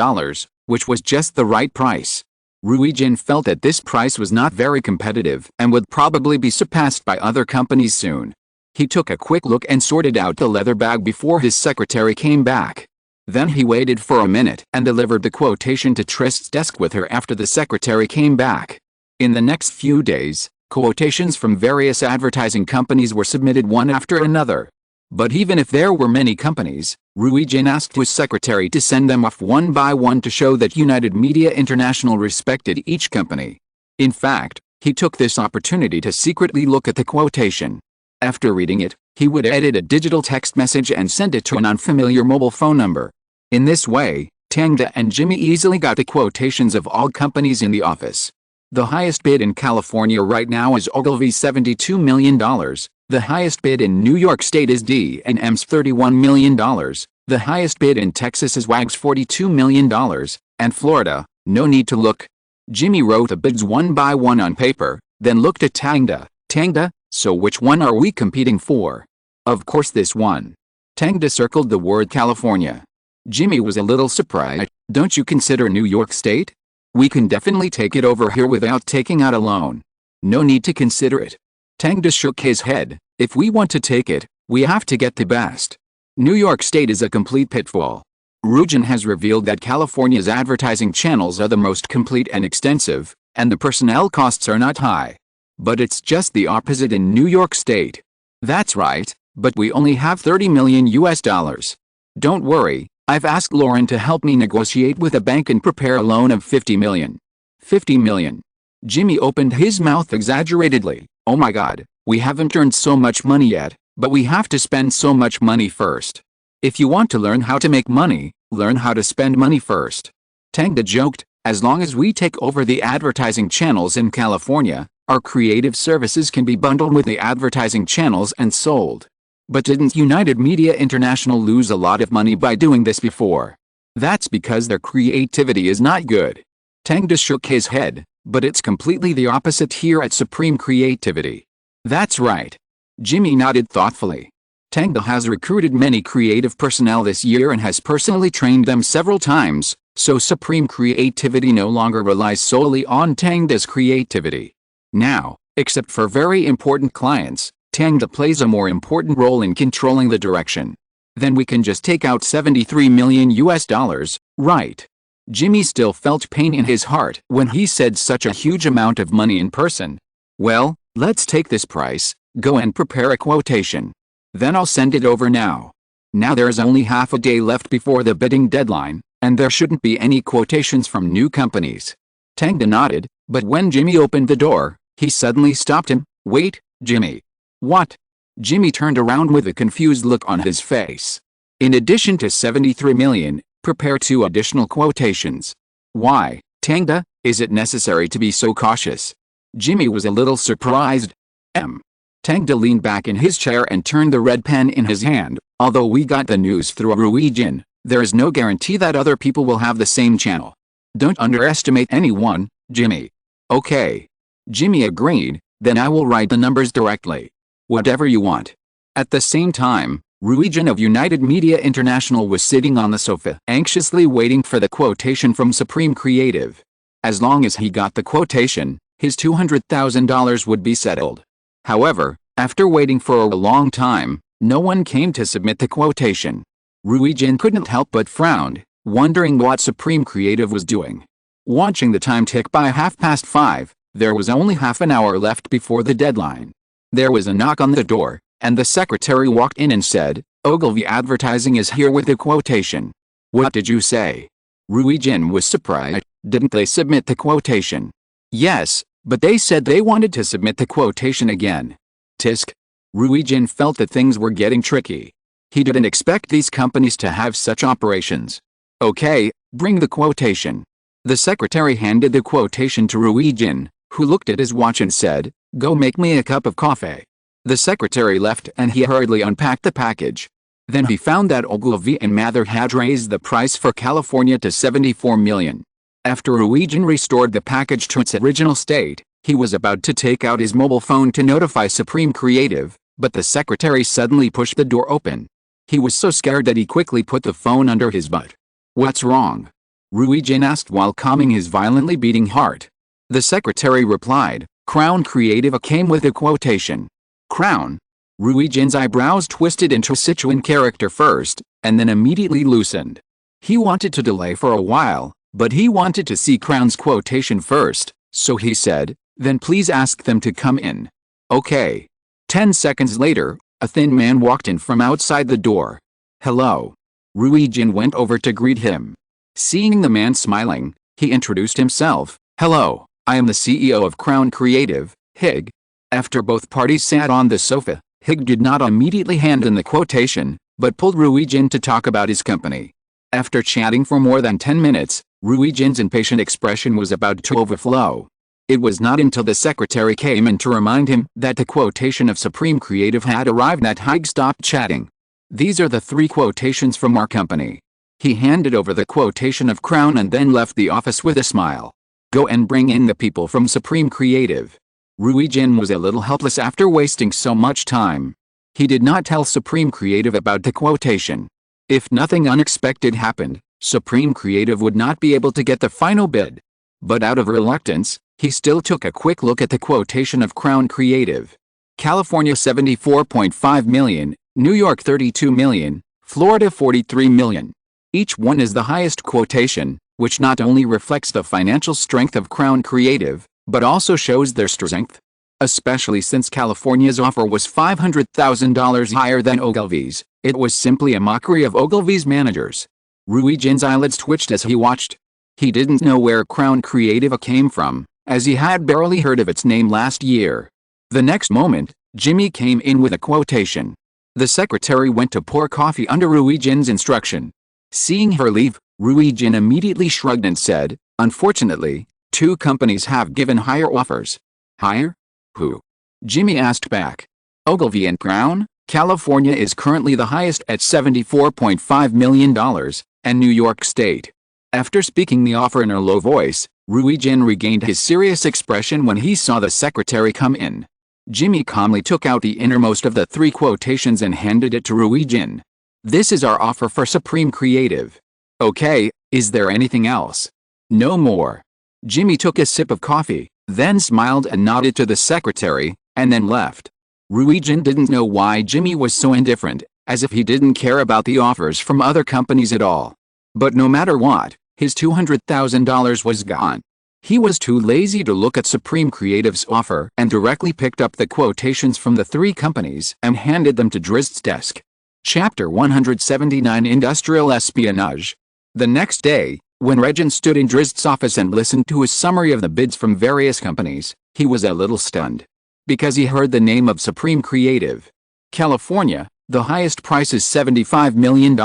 which was just the right price. Rui-jin felt that this price was not very competitive and would probably be surpassed by other companies soon. He took a quick look and sorted out the leather bag before his secretary came back. Then he waited for a minute and delivered the quotation to Trist's desk with her after the secretary came back. In the next few days, quotations from various advertising companies were submitted one after another. But even if there were many companies, Rui-jin asked his secretary to send them off one by one to show that United Media International respected each company. In fact, he took this opportunity to secretly look at the quotation. After reading it, he would edit a digital text message and send it to an unfamiliar mobile phone number. In this way, Tang and Jimmy easily got the quotations of all companies in the office. The highest bid in California right now is Ogilvy's $72 million. The highest bid in New York State is D&M's $31 million. The highest bid in Texas is WAG's $42 million. And Florida, no need to look. Jimmy wrote the bids one by one on paper, then looked at Tangda. Tangda, so which one are we competing for? Of course this one. Tangda circled the word California. Jimmy was a little surprised. Don't you consider New York State? We can definitely take it over here without taking out a loan. No need to consider it. Tangda shook his head. If we want to take it, we have to get the best. New York State is a complete pitfall. Rui-jin has revealed that California's advertising channels are the most complete and extensive, and the personnel costs are not high. But it's just the opposite in New York State. That's right, but we only have 30 million US dollars. Don't worry, I've asked Lauren to help me negotiate with a bank and prepare a loan of 50 million. 50 million. Jimmy opened his mouth exaggeratedly. Oh my god, we haven't earned so much money yet, but we have to spend so much money first. If you want to learn how to make money, learn how to spend money first. Tang joked, as long as we take over the advertising channels in California, our creative services can be bundled with the advertising channels and sold. But didn't United Media International lose a lot of money by doing this before? That's because their creativity is not good. Tang shook his head, but it's completely the opposite here at Supreme Creativity. That's right. Jimmy nodded thoughtfully. Tang has recruited many creative personnel this year and has personally trained them several times, so Supreme Creativity no longer relies solely on Tang's creativity. Now, except for very important clients, Tang plays a more important role in controlling the direction. Then we can just take out 73 million US dollars, right? Jimmy still felt pain in his heart when he said such a huge amount of money in person. Well, let's take this price, go and prepare a quotation. Then I'll send it over now. Now there's only half a day left before the bidding deadline, and there shouldn't be any quotations from new companies. Tang nodded, but when Jimmy opened the door, he suddenly stopped him. Wait, Jimmy. What? Jimmy turned around with a confused look on his face. In addition to 73 million, prepare 2 additional quotations. Why, Tang, is it necessary to be so cautious? Jimmy was a little surprised. Tang leaned back in his chair and turned the red pen in his hand. Although we got the news through Ruijin, there is no guarantee that other people will have the same channel. Don't underestimate anyone, Jimmy. Okay. Jimmy agreed, then I will write the numbers directly. Whatever you want. At the same time, Ruijin of United Media International was sitting on the sofa, anxiously waiting for the quotation from Supreme Creative. As long as he got the quotation, his $200,000 would be settled. However, after waiting for a long time, no one came to submit the quotation. Ruijin couldn't help but frown, wondering what Supreme Creative was doing. Watching the time tick by 5:30, there was only half an hour left before the deadline. There was a knock on the door, and the secretary walked in and said, Ogilvy Advertising is here with the quotation. What did you say? Ruijin was surprised. Didn't they submit the quotation? Yes, but they said they wanted to submit the quotation again. Tisk. Ruijin felt that things were getting tricky. He didn't expect these companies to have such operations. Okay, bring the quotation. The secretary handed the quotation to Ruijin, who looked at his watch and said, Go make me a cup of coffee. The secretary left and he hurriedly unpacked the package. Then he found that Ogilvy and Mather had raised the price for California to 74 million. After Ruijin restored the package to its original state, he was about to take out his mobile phone to notify Supreme Creative, but the secretary suddenly pushed the door open. He was so scared that he quickly put the phone under his butt. What's wrong? Ruijin asked while calming his violently beating heart. The secretary replied, Crown Creative came with a quotation. Crown? Ruijin's eyebrows twisted into a Sichuan character first, and then immediately loosened. He wanted to delay for a while, but he wanted to see Crown's quotation first, so he said, Then please ask them to come in. Okay. 10 seconds later, a thin man walked in from outside the door. Hello. Ruijin went over to greet him. Seeing the man smiling, he introduced himself. Hello, I am the CEO of Crown Creative, Hig. After both parties sat on the sofa, Hig did not immediately hand in the quotation, but pulled Ruijin to talk about his company. After chatting for more than 10 minutes, Ruijin's impatient expression was about to overflow. It was not until the secretary came in to remind him that the quotation of Supreme Creative had arrived that Hig stopped chatting. These are the 3 quotations from our company. He handed over the quotation of Crown and then left the office with a smile. Go and bring in the people from Supreme Creative. Ruijin was a little helpless after wasting so much time. He did not tell Supreme Creative about the quotation. If nothing unexpected happened, Supreme Creative would not be able to get the final bid. But out of reluctance, he still took a quick look at the quotation of Crown Creative. California 74.5 million, New York 32 million, Florida 43 million. Each one is the highest quotation, which not only reflects the financial strength of Crown Creative, but also shows their strength. Especially since California's offer was $500,000 higher than Ogilvy's. It was simply a mockery of Ogilvy's managers. Rui Jin's eyelids twitched as he watched. He didn't know where Crown Creative came from, as he had barely heard of its name last year. The next moment, Jimmy came in with a quotation. The secretary went to pour coffee under Rui Jin's instruction. Seeing her leave, Rui Jin immediately shrugged and said, "Unfortunately, 2 companies have given higher offers." "Higher? Who?" Jimmy asked back. "Ogilvy and Crown. California is currently the highest at $74.5 million, and New York State." After speaking the offer in a low voice, Rui Jin regained his serious expression when he saw the secretary come in. Jimmy calmly took out the innermost of the 3 quotations and handed it to Rui Jin. "This is our offer for Supreme Creative." "Okay, is there anything else?" "No more." Jimmy took a sip of coffee, then smiled and nodded to the secretary, and then left. Rui Jin didn't know why Jimmy was so indifferent, as if he didn't care about the offers from other companies at all. But no matter what, his $200,000 was gone. He was too lazy to look at Supreme Creative's offer and directly picked up the quotations from the 3 companies and handed them to Drizzt desk. Chapter 179 Industrial Espionage. The next day, when Regin stood in Drizzt's office and listened to his summary of the bids from various companies, he was a little stunned. Because he heard the name of Supreme Creative. California, the highest price is $75 million,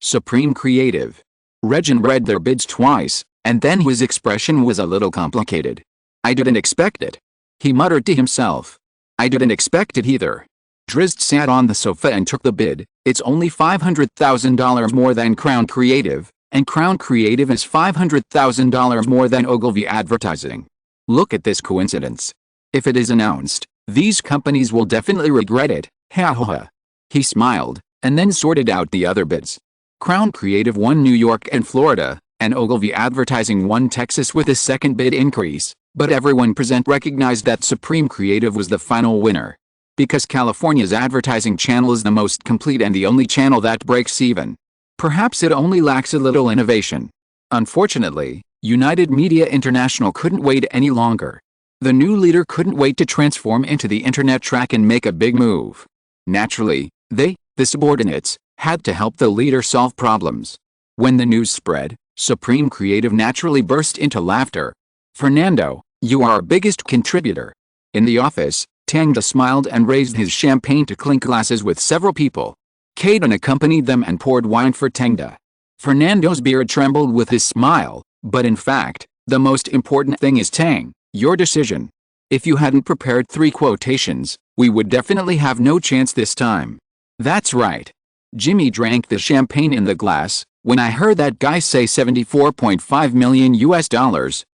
Supreme Creative. Regin read their bids twice, and then his expression was a little complicated. "I didn't expect it," he muttered to himself. "I didn't expect it either." Drizzt sat on the sofa and took the bid. "It's only $500,000 more than Crown Creative, and Crown Creative is $500,000 more than Ogilvy Advertising. Look at this coincidence. If it is announced, these companies will definitely regret it, ha ha ha." He smiled, and then sorted out the other bids. Crown Creative won New York and Florida, and Ogilvy Advertising won Texas with a second bid increase, but everyone present recognized that Supreme Creative was the final winner. Because California's advertising channel is the most complete and the only channel that breaks even. Perhaps it only lacks a little innovation. Unfortunately, United Media International couldn't wait any longer. The new leader couldn't wait to transform into the internet track and make a big move. Naturally, they, the subordinates, had to help the leader solve problems. When the news spread, Supreme Creative naturally burst into laughter. "Fernando, you are our biggest contributor." In the office, Tang smiled and raised his champagne to clink glasses with several people. Caden accompanied them and poured wine for Tang. Fernando's beard trembled with his smile, but in fact, the most important thing is Tang, your decision. If you hadn't prepared 3 quotations, we would definitely have no chance this time. That's right. Jimmy drank the champagne in the glass. "When I heard that guy say $74.5 million,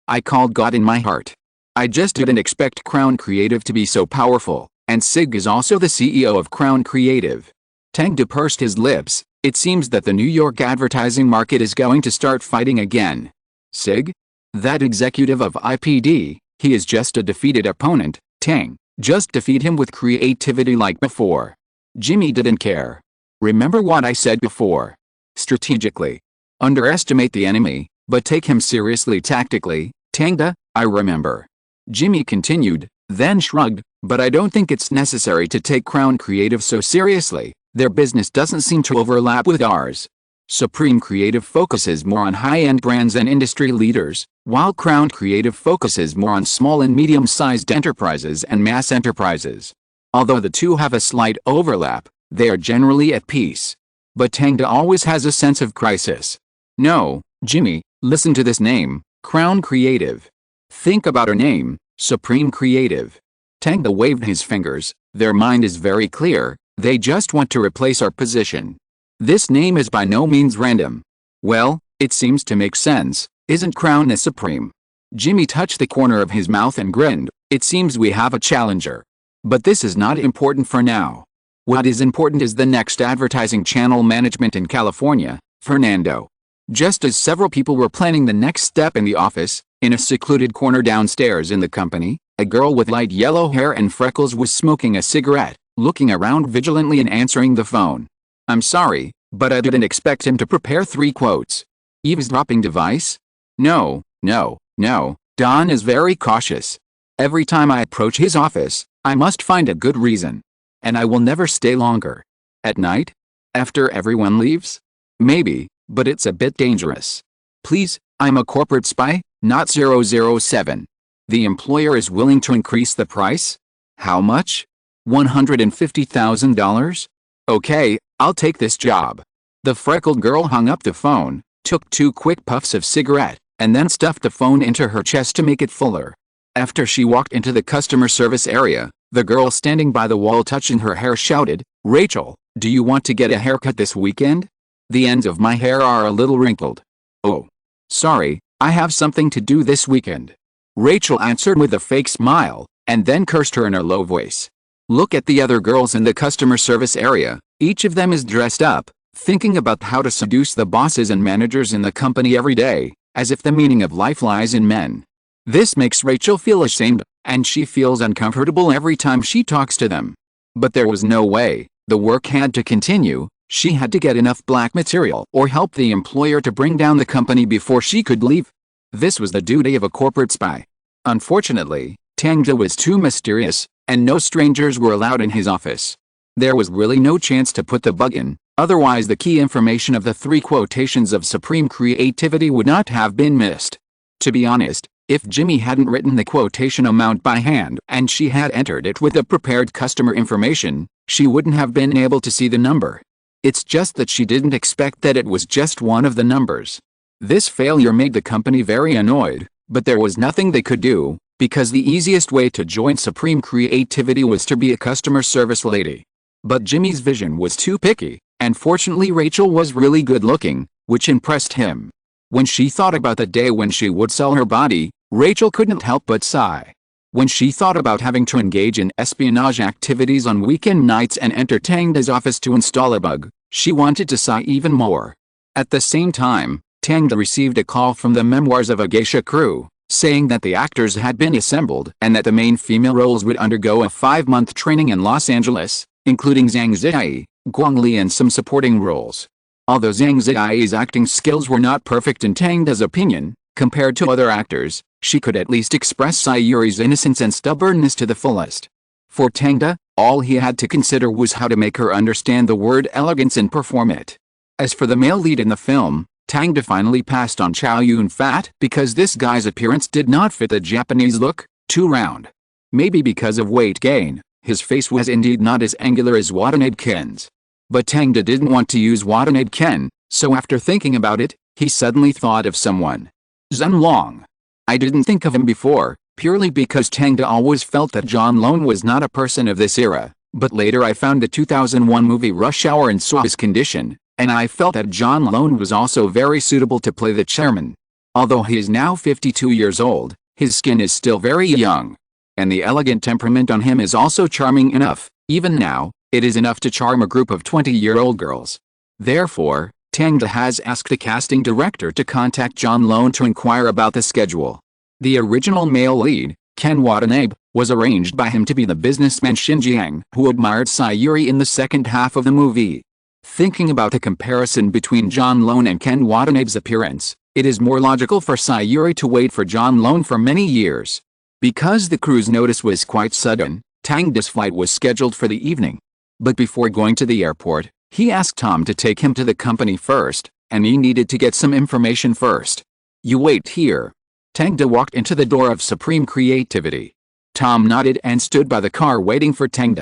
I called God in my heart. I just didn't expect Crown Creative to be so powerful, and Sig is also the CEO of Crown Creative." Tang pursed his lips. "It seems that the New York advertising market is going to start fighting again." "Sig? That executive of IPD, he is just a defeated opponent, Tang. Just defeat him with creativity like before." Jimmy didn't care. "Remember what I said before. Strategically. Underestimate the enemy, but take him seriously tactically, Tangda." "I remember." Jimmy continued, then shrugged, "But I don't think it's necessary to take Crown Creative so seriously. Their business doesn't seem to overlap with ours. Supreme Creative focuses more on high-end brands and industry leaders, while Crown Creative focuses more on small and medium-sized enterprises and mass enterprises. Although the two have a slight overlap, they are generally at peace. But Tangda always has a sense of crisis. No, Jimmy, listen to this name, Crown Creative. Think about our name, Supreme Creative." Tangda waved his fingers. "Their mind is very clear, they just want to replace our position. This name is by no means random." "Well, it seems to make sense, isn't Crown the Supreme?" Jimmy touched the corner of his mouth and grinned. "It seems we have a challenger. But this is not important for now. What is important is the next advertising channel management in California, Fernando." Just as several people were planning the next step in the office, in a secluded corner downstairs in the company, a girl with light yellow hair and freckles was smoking a cigarette, looking around vigilantly and answering the phone. "I'm sorry, but I didn't expect him to prepare 3 quotes. Eavesdropping device? No, no, no, Don is very cautious. Every time I approach his office, I must find a good reason. And I will never stay longer. At night? After everyone leaves? Maybe, but it's a bit dangerous. Please, I'm a corporate spy, not 007. The employer is willing to increase the price? How much? $150,000? Okay, I'll take this job. The freckled girl hung up the phone, took 2 quick puffs of cigarette, and then stuffed the phone into her chest to make it fuller. After she walked into the customer service area, the girl standing by the wall touching her hair shouted, "Rachel, do you want to get a haircut this weekend? The ends of my hair are a little wrinkled." "Oh. Sorry, I have something to do this weekend." Rachel answered with a fake smile, and then cursed her in a low voice. Look at the other girls in the customer service area, each of them is dressed up, thinking about how to seduce the bosses and managers in the company every day, as if the meaning of life lies in men. This makes Rachel feel ashamed, and she feels uncomfortable every time she talks to them. But there was no way, the work had to continue, she had to get enough black material or help the employer to bring down the company before she could leave. This was the duty of a corporate spy. Unfortunately, Tang was too mysterious, and no strangers were allowed in his office. There was really no chance to put the bug in, otherwise the key information of the 3 quotations of supreme creativity would not have been missed. To be honest, if Jimmy hadn't written the quotation amount by hand and she had entered it with the prepared customer information, she wouldn't have been able to see the number. It's just that she didn't expect that it was just one of the numbers. This failure made the company very annoyed, but there was nothing they could do, because the easiest way to join supreme creativity was to be a customer service lady. But Jimmy's vision was too picky, and fortunately Rachel was really good looking, which impressed him. When she thought about the day when she would sell her body, Rachel couldn't help but sigh. When she thought about having to engage in espionage activities on weekend nights and enter Tang's office to install a bug, she wanted to sigh even more. At the same time, Tang received a call from the Memoirs of a Geisha crew, saying that the actors had been assembled and that the main female roles would undergo a 5-month training in Los Angeles, including Zhang Ziyi, Guang Li and some supporting roles. Although Zhang Ziyi's acting skills were not perfect in Tang's opinion, compared to other actors, she could at least express Sayuri's innocence and stubbornness to the fullest. For Tang, all he had to consider was how to make her understand the word elegance and perform it. As for the male lead in the film, Tang finally passed on Chow Yun-fat because this guy's appearance did not fit the Japanese look, too round. Maybe because of weight gain, his face was indeed not as angular as Watanabe Ken's. But Tang didn't want to use Watanabe Ken, so after thinking about it, he suddenly thought of someone. Zhen Long. I didn't think of him before, purely because Tang always felt that John Lone was not a person of this era, but later I found the 2001 movie Rush Hour and saw his condition, and I felt that John Lone was also very suitable to play the chairman. Although he is now 52 years old, his skin is still very young. And the elegant temperament on him is also charming enough, even now, it is enough to charm a group of 20-year-old girls. Therefore, Tang has asked the casting director to contact John Lone to inquire about the schedule. The original male lead, Ken Watanabe, was arranged by him to be the businessman Shin Jiang who admired Sayuri in the second half of the movie. Thinking about the comparison between John Lone and Ken Watanabe's appearance, it is more logical for Sayuri to wait for John Lone for many years. Because the crew's notice was quite sudden, Tang's flight was scheduled for the evening. But before going to the airport, he asked Tom to take him to the company first, and he needed to get some information first. You wait here. Tang walked into the door of Supreme Creativity. Tom nodded and stood by the car waiting for Tang.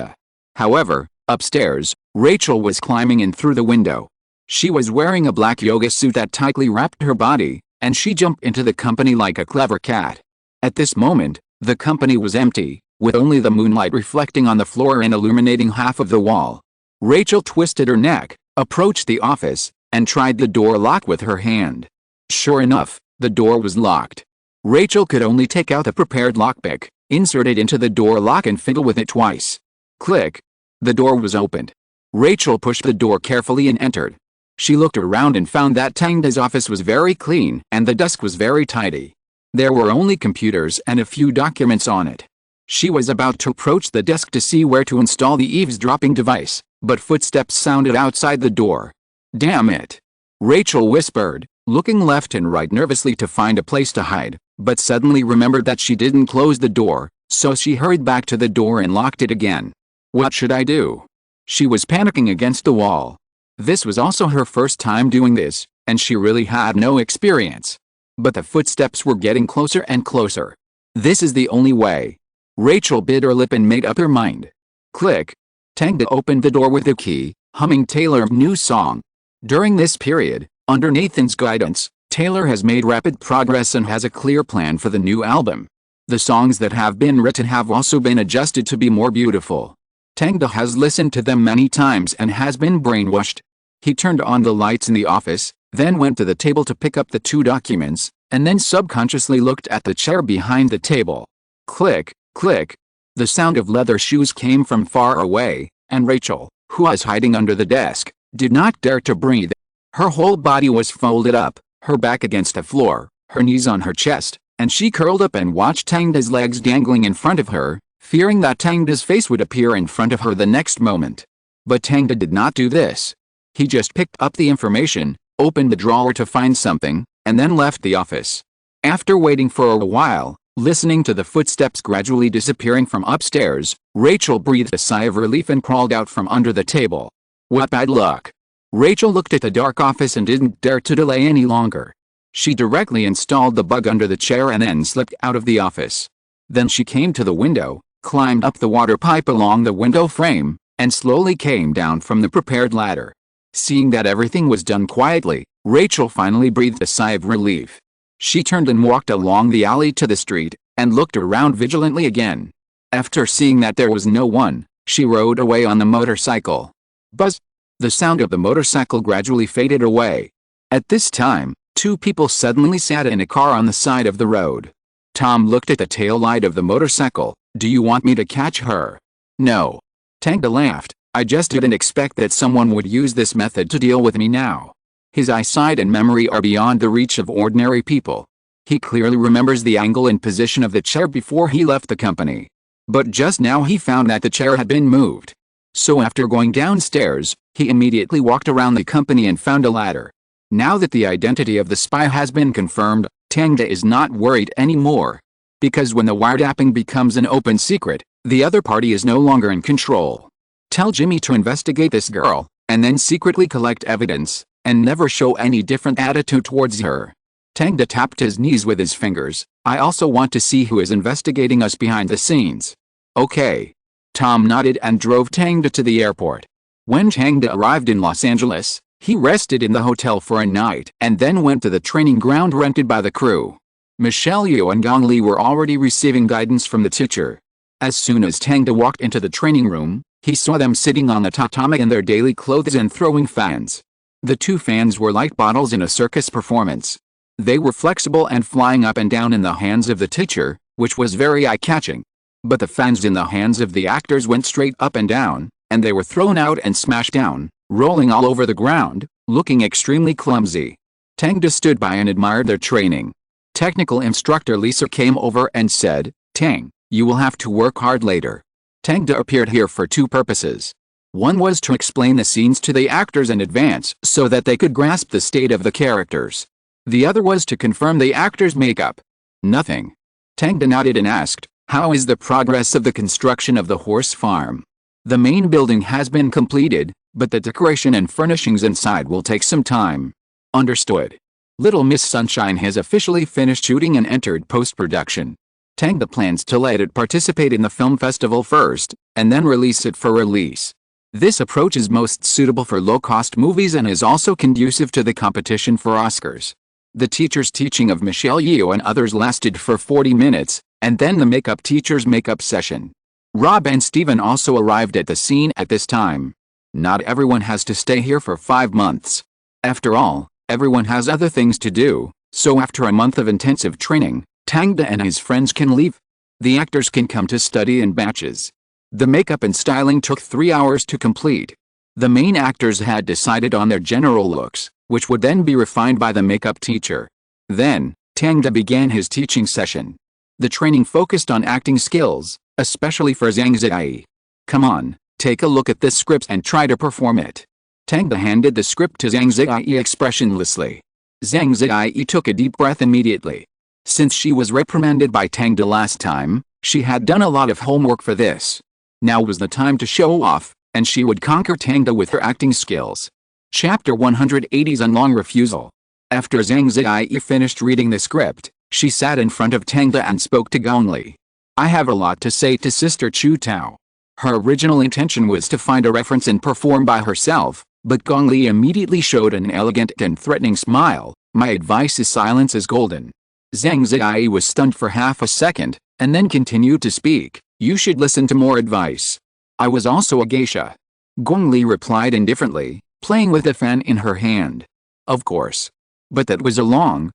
However, upstairs, Rachel was climbing in through the window. She was wearing a black yoga suit that tightly wrapped her body, and she jumped into the company like a clever cat. At this moment, the company was empty, with only the moonlight reflecting on the floor and illuminating half of the wall. Rachel twisted her neck, approached the office, and tried the door lock with her hand. Sure enough, the door was locked. Rachel could only take out the prepared lockpick, insert it into the door lock and fiddle with it twice. Click. The door was opened. Rachel pushed the door carefully and entered. She looked around and found that Tang's office was very clean and the desk was very tidy. There were only computers and a few documents on it. She was about to approach the desk to see where to install the eavesdropping device, but footsteps sounded outside the door. Damn it! Rachel whispered, looking left and right nervously to find a place to hide, but suddenly remembered that she didn't close the door, So she hurried back to the door and locked it again. What should I do? She was panicking against the wall. This was also her first time doing this, and she really had no experience. But the footsteps were getting closer and closer. This is the only way. Rachel bit her lip and made up her mind. Click. Tang opened the door with a key, humming Taylor's new song. During this period, under Nathan's guidance, Taylor has made rapid progress and has a clear plan for the new album. The songs that have been written have also been adjusted to be more beautiful. Tang has listened to them many times and has been brainwashed. He turned on the lights in the office, then went to the table to pick up the 2 documents, and then subconsciously looked at the chair behind the table. Click, click. The sound of leather shoes came from far away, and Rachel, who was hiding under the desk, did not dare to breathe. Her whole body was folded up, her back against the floor, her knees on her chest, and she curled up and watched Tangda's legs dangling in front of her, fearing that Tangda's face would appear in front of her the next moment. But Tangda did not do this. He just picked up the information, opened the drawer to find something, and then left the office. After waiting for a while, listening to the footsteps gradually disappearing from upstairs, Rachel breathed a sigh of relief and crawled out from under the table. What bad luck. Rachel looked at the dark office and didn't dare to delay any longer. She directly installed the bug under the chair and then slipped out of the office. Then she came to the window, climbed up the water pipe along the window frame, and slowly came down from the prepared ladder. Seeing that everything was done quietly, Rachel finally breathed a sigh of relief. She turned and walked along the alley to the street, and looked around vigilantly again. After seeing that there was no one, she rode away on the motorcycle. Buzz! The sound of the motorcycle gradually faded away. At this time, 2 people suddenly sat in a car on the side of the road. Tom looked at the tail light of the motorcycle. Do you want me to catch her? No. Tangda laughed. I just didn't expect that someone would use this method to deal with me now. His eyesight and memory are beyond the reach of ordinary people. He clearly remembers the angle and position of the chair before he left the company. But just now he found that the chair had been moved. So after going downstairs, he immediately walked around the company and found a ladder. Now that the identity of the spy has been confirmed, Tangda is not worried anymore. Because when the wiretapping becomes an open secret, the other party is no longer in control. Tell Jimmy to investigate this girl, and then secretly collect evidence, and never show any different attitude towards her. Tangda tapped his knees with his fingers. I also want to see who is investigating us behind the scenes. Okay. Tom nodded and drove Tangda to the airport. When Tangda arrived in Los Angeles, he rested in the hotel for a night and then went to the training ground rented by the crew. Michelle Yeoh and Gong Li were already receiving guidance from the teacher. As soon as Tangda walked into the training room, he saw them sitting on the tatami in their daily clothes and throwing fans. The 2 fans were like bottles in a circus performance. They were flexible and flying up and down in the hands of the teacher, which was very eye-catching. But the fans in the hands of the actors went straight up and down, and they were thrown out and smashed down, rolling all over the ground, looking extremely clumsy. Tangda stood by and admired their training. Technical instructor Lisa came over and said, Tang, you will have to work hard later. Tangda appeared here for 2 purposes. One was to explain the scenes to the actors in advance so that they could grasp the state of the characters. The other was to confirm the actors' makeup. Nothing. Tangda nodded and asked, how is the progress of the construction of the horse farm? The main building has been completed, but the decoration and furnishings inside will take some time. Understood. Little Miss Sunshine has officially finished shooting and entered post-production. Tangda plans to let it participate in the film festival first, and then release it for release. This approach is most suitable for low-cost movies and is also conducive to the competition for Oscars. The teacher's teaching of Michelle Yeoh and others lasted for 40 minutes, and then the makeup teacher's makeup session. Rob and Steven also arrived at the scene at this time. Not everyone has to stay here for 5 months. After all, everyone has other things to do, so after a month of intensive training, Tangda and his friends can leave. The actors can come to study in batches. The makeup and styling took 3 hours to complete. The main actors had decided on their general looks, which would then be refined by the makeup teacher. Then, Tangda began his teaching session. The training focused on acting skills, especially for Zhang Ziyi. Come on, take a look at this script and try to perform it. Tangda handed the script to Zhang Ziyi expressionlessly. Zhang Ziyi took a deep breath immediately. Since she was reprimanded by Tangda last time, She had done a lot of homework for this. Now was the time to show off, and she would conquer Tangda with her acting skills. Chapter 180's Unlong Refusal. After Zhang Ziyi finished reading the script, she sat in front of Tangda and spoke to Gongli. I have a lot to say to Sister Chu Tao. Her original intention was to find a reference and perform by herself, but Gongli immediately showed an elegant and threatening smile. My advice is silence is golden. Zhang Ziyi was stunned for half a second, and then continued to speak. You should listen to more advice. I was also a geisha. Gongli replied indifferently, playing with a fan in her hand. Of course. But that was a long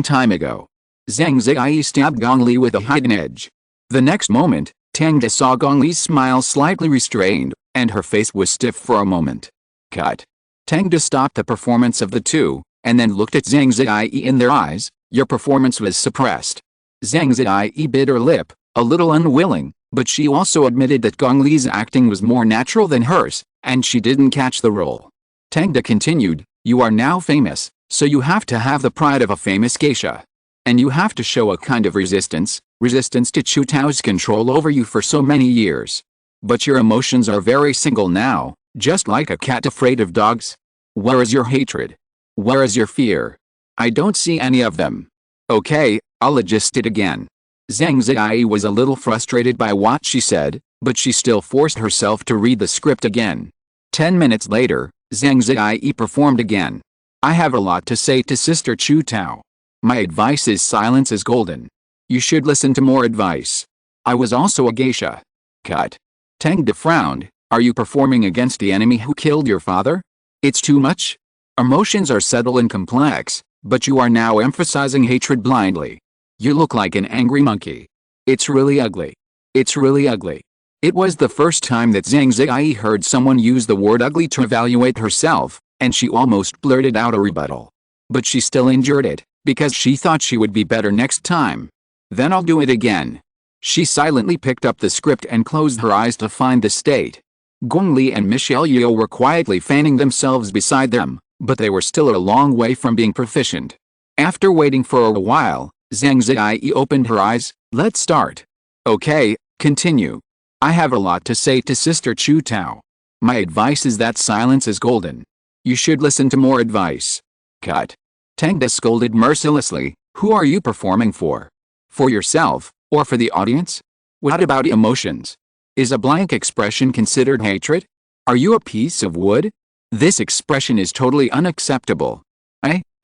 time ago. Zhang Ziyi stabbed Gongli with a hidden edge. The next moment, Tangda saw Gongli's smile slightly restrained, and her face was stiff for a moment. Cut. Tangda stopped the performance of the two, and then looked at Zhang Ziyi in their eyes. Your performance was suppressed. Zhang Ziyi bit her lip, a little unwilling, but she also admitted that Gongli's acting was more natural than hers, and she didn't catch the role. Tangda continued, you are now famous, so you have to have the pride of a famous geisha. And you have to show a kind of resistance to Chu Tao's control over you for so many years. But your emotions are very single now, just like a cat afraid of dogs. Where is your hatred? Where is your fear? I don't see any of them. Okay, I'll adjust it again. Zhang Ziyi was a little frustrated by what she said, but she still forced herself to read the script again. 10 minutes later, Zhang Ziyi performed again. I have a lot to say to Sister Chu Tao. My advice is silence is golden. You should listen to more advice. I was also a geisha. Cut. Tangda frowned. Are you performing against the enemy who killed your father? It's too much? Emotions are subtle and complex, but you are now emphasizing hatred blindly. You look like an angry monkey. It's really ugly. It's really ugly. It was the first time that Zhang Ziyi heard someone use the word ugly to evaluate herself, and she almost blurted out a rebuttal. But she still endured it, because she thought she would be better next time. Then I'll do it again. She silently picked up the script and closed her eyes to find the state. Gongli and Michelle Yeoh were quietly fanning themselves beside them, but they were still a long way from being proficient. After waiting for a while, Zhang Ziyi opened her eyes. Let's start. Okay, continue. I have a lot to say to Sister Chu Tao. My advice is that silence is golden. You should listen to more advice. Cut. Tangda scolded mercilessly. Who are you performing for? For yourself, or for the audience? What about emotions? Is a blank expression considered hatred? Are you a piece of wood? This expression is totally unacceptable.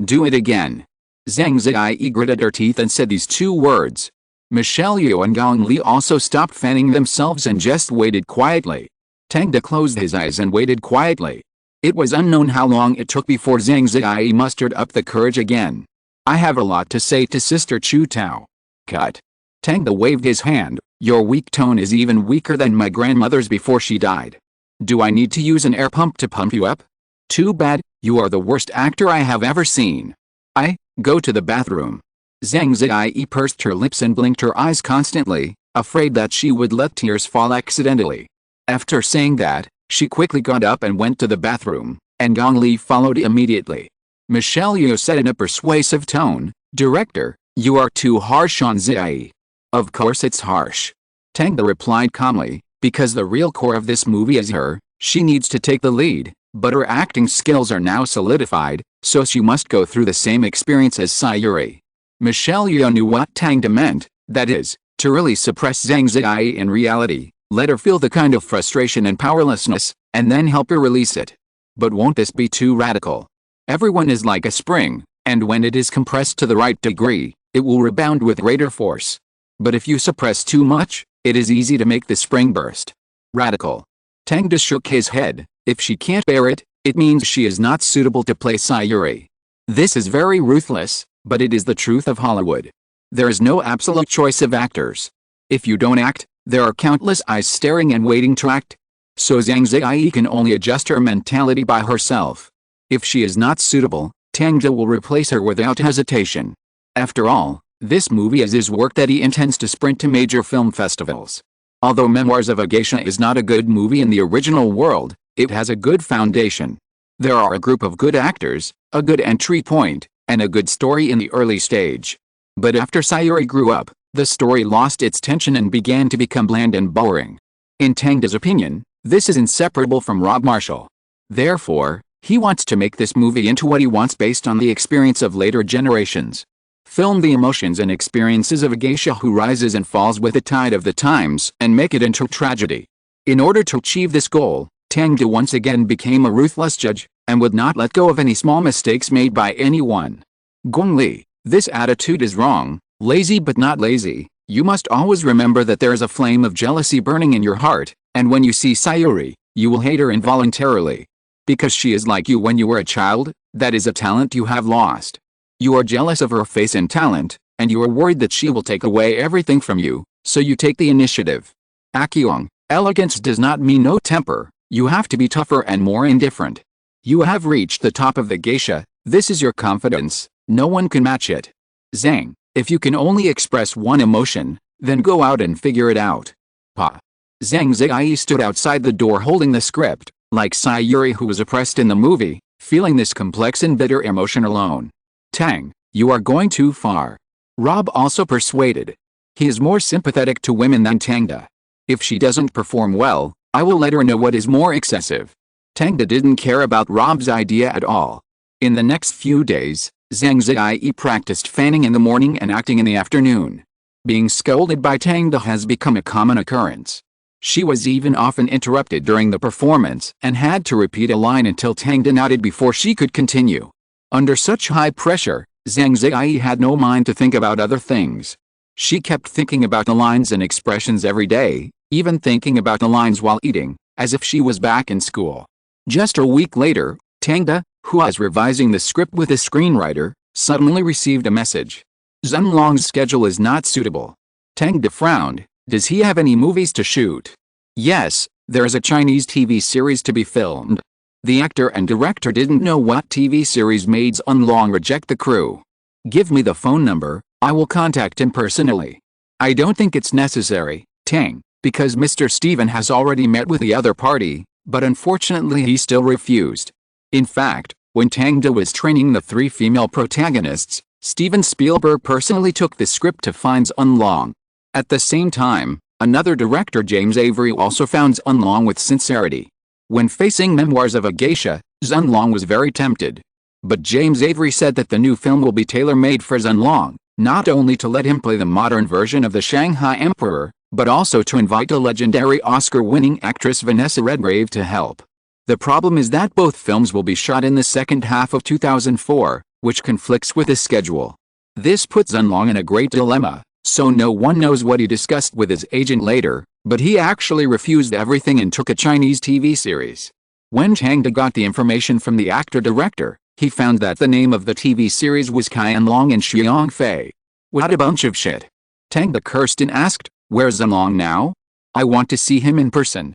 Do it again. Zhang Ziyi gritted her teeth and said these two words. Michelle Yeoh and Gongli also stopped fanning themselves and just waited quietly. Tangda closed his eyes and waited quietly. It was unknown how long it took before Zhang Ziyi mustered up the courage again. I have a lot to say to Sister Chu Tao. Cut. Tangda waved his hand. Your weak tone is even weaker than my grandmother's before she died. Do I need to use an air pump to pump you up? Too bad, you are the worst actor I have ever seen. Go to the bathroom. Zhang Ziyi pursed her lips and blinked her eyes constantly, afraid that she would let tears fall accidentally. After saying that, she quickly got up and went to the bathroom, and Gongli followed immediately. Michelle Yeoh said in a persuasive tone, Director, you are too harsh on Ziyi. Of course it's harsh. Tangda replied calmly, because the real core of this movie is her, she needs to take the lead, but her acting skills are now solidified, so she must go through the same experience as Sayuri. Michelle Yeoh knew what Tangda meant, that is, to really suppress Zhang Ziyi in reality, let her feel the kind of frustration and powerlessness, and then help her release it. But won't this be too radical? Everyone is like a spring, and when it is compressed to the right degree, it will rebound with greater force. But if you suppress too much, it is easy to make the spring burst. Radical. Tangda shook his head. If she can't bear it, it means she is not suitable to play Sayuri. This is very ruthless, but it is the truth of Hollywood. There is no absolute choice of actors. If you don't act, there are countless eyes staring and waiting to act. So Zhang Ziyi can only adjust her mentality by herself. If she is not suitable, Tangda will replace her without hesitation. After all, this movie is his work that he intends to sprint to major film festivals. Although Memoirs of a Geisha is not a good movie in the original world, it has a good foundation. There are a group of good actors, a good entry point, and a good story in the early stage. But after Sayuri grew up, The story lost its tension and began to become bland and boring. In Tang's opinion, this is inseparable from Rob Marshall. Therefore, he wants to make this movie into what he wants based on the experience of later generations. Film the emotions and experiences of a geisha who rises and falls with the tide of the times and make it into tragedy. In order to achieve this goal, Tang once again became a ruthless judge, and would not let go of any small mistakes made by anyone. Gong Li, this attitude is wrong, lazy but not lazy. You must always remember that there is a flame of jealousy burning in your heart, and when you see Sayuri, you will hate her involuntarily. Because she is like you when you were a child, that is a talent you have lost. You are jealous of her face and talent, and you are worried that she will take away everything from you, so you take the initiative. Akyong, elegance does not mean no temper, you have to be tougher and more indifferent. You have reached the top of the geisha, this is your confidence, no one can match it. Zhang, if you can only express one emotion, then go out and figure it out. Pa. Zhang Ziyi stood outside the door holding the script, like Sayuri who was oppressed in the movie, feeling this complex and bitter emotion alone. Tang, you are going too far. Rob also persuaded. He is more sympathetic to women than Tangda. If she doesn't perform well, I will let her know what is more excessive. Tangda didn't care about Rob's idea at all. In the next few days, Zhang Ziyi practiced fanning in the morning and acting in the afternoon. Being scolded by Tangda has become a common occurrence. She was even often interrupted during the performance and had to repeat a line until Tangda nodded before she could continue. Under such high pressure, Zhang Ziyi had no mind to think about other things. She kept thinking about the lines and expressions every day, even thinking about the lines while eating, as if she was back in school. Just a week later, Tangda, who was revising the script with a screenwriter, suddenly received a message. Zhenlong's schedule is not suitable. Tangda frowned. Does he have any movies to shoot? Yes, there is a Chinese TV series to be filmed. The actor and director didn't know what TV series made Zhenlong reject the crew. Give me the phone number, I will contact him personally. I don't think it's necessary, Tang, because Mr. Steven has already met with the other party, but unfortunately he still refused. In fact, when Tangda was training the 3 female protagonists, Steven Spielberg personally took the script to find Zhenlong. At the same time, another director James Avery also found Zhenlong with sincerity. When facing Memoirs of a Geisha, Zhenlong was very tempted. But James Avery said that the new film will be tailor-made for Zhenlong, not only to let him play the modern version of the Shanghai Emperor, but also to invite a legendary Oscar-winning actress Vanessa Redgrave to help. The problem is that both films will be shot in the second half of 2004, which conflicts with his schedule. This puts Zhenlong in a great dilemma, so no one knows what he discussed with his agent later, but he actually refused everything and took a Chinese TV series. When Tangda got the information from the actor-director, he found that the name of the TV series was Qianlong and Xiang Fei. What a bunch of shit. Tangda cursed and asked, where's Zhenlong now? I want to see him in person.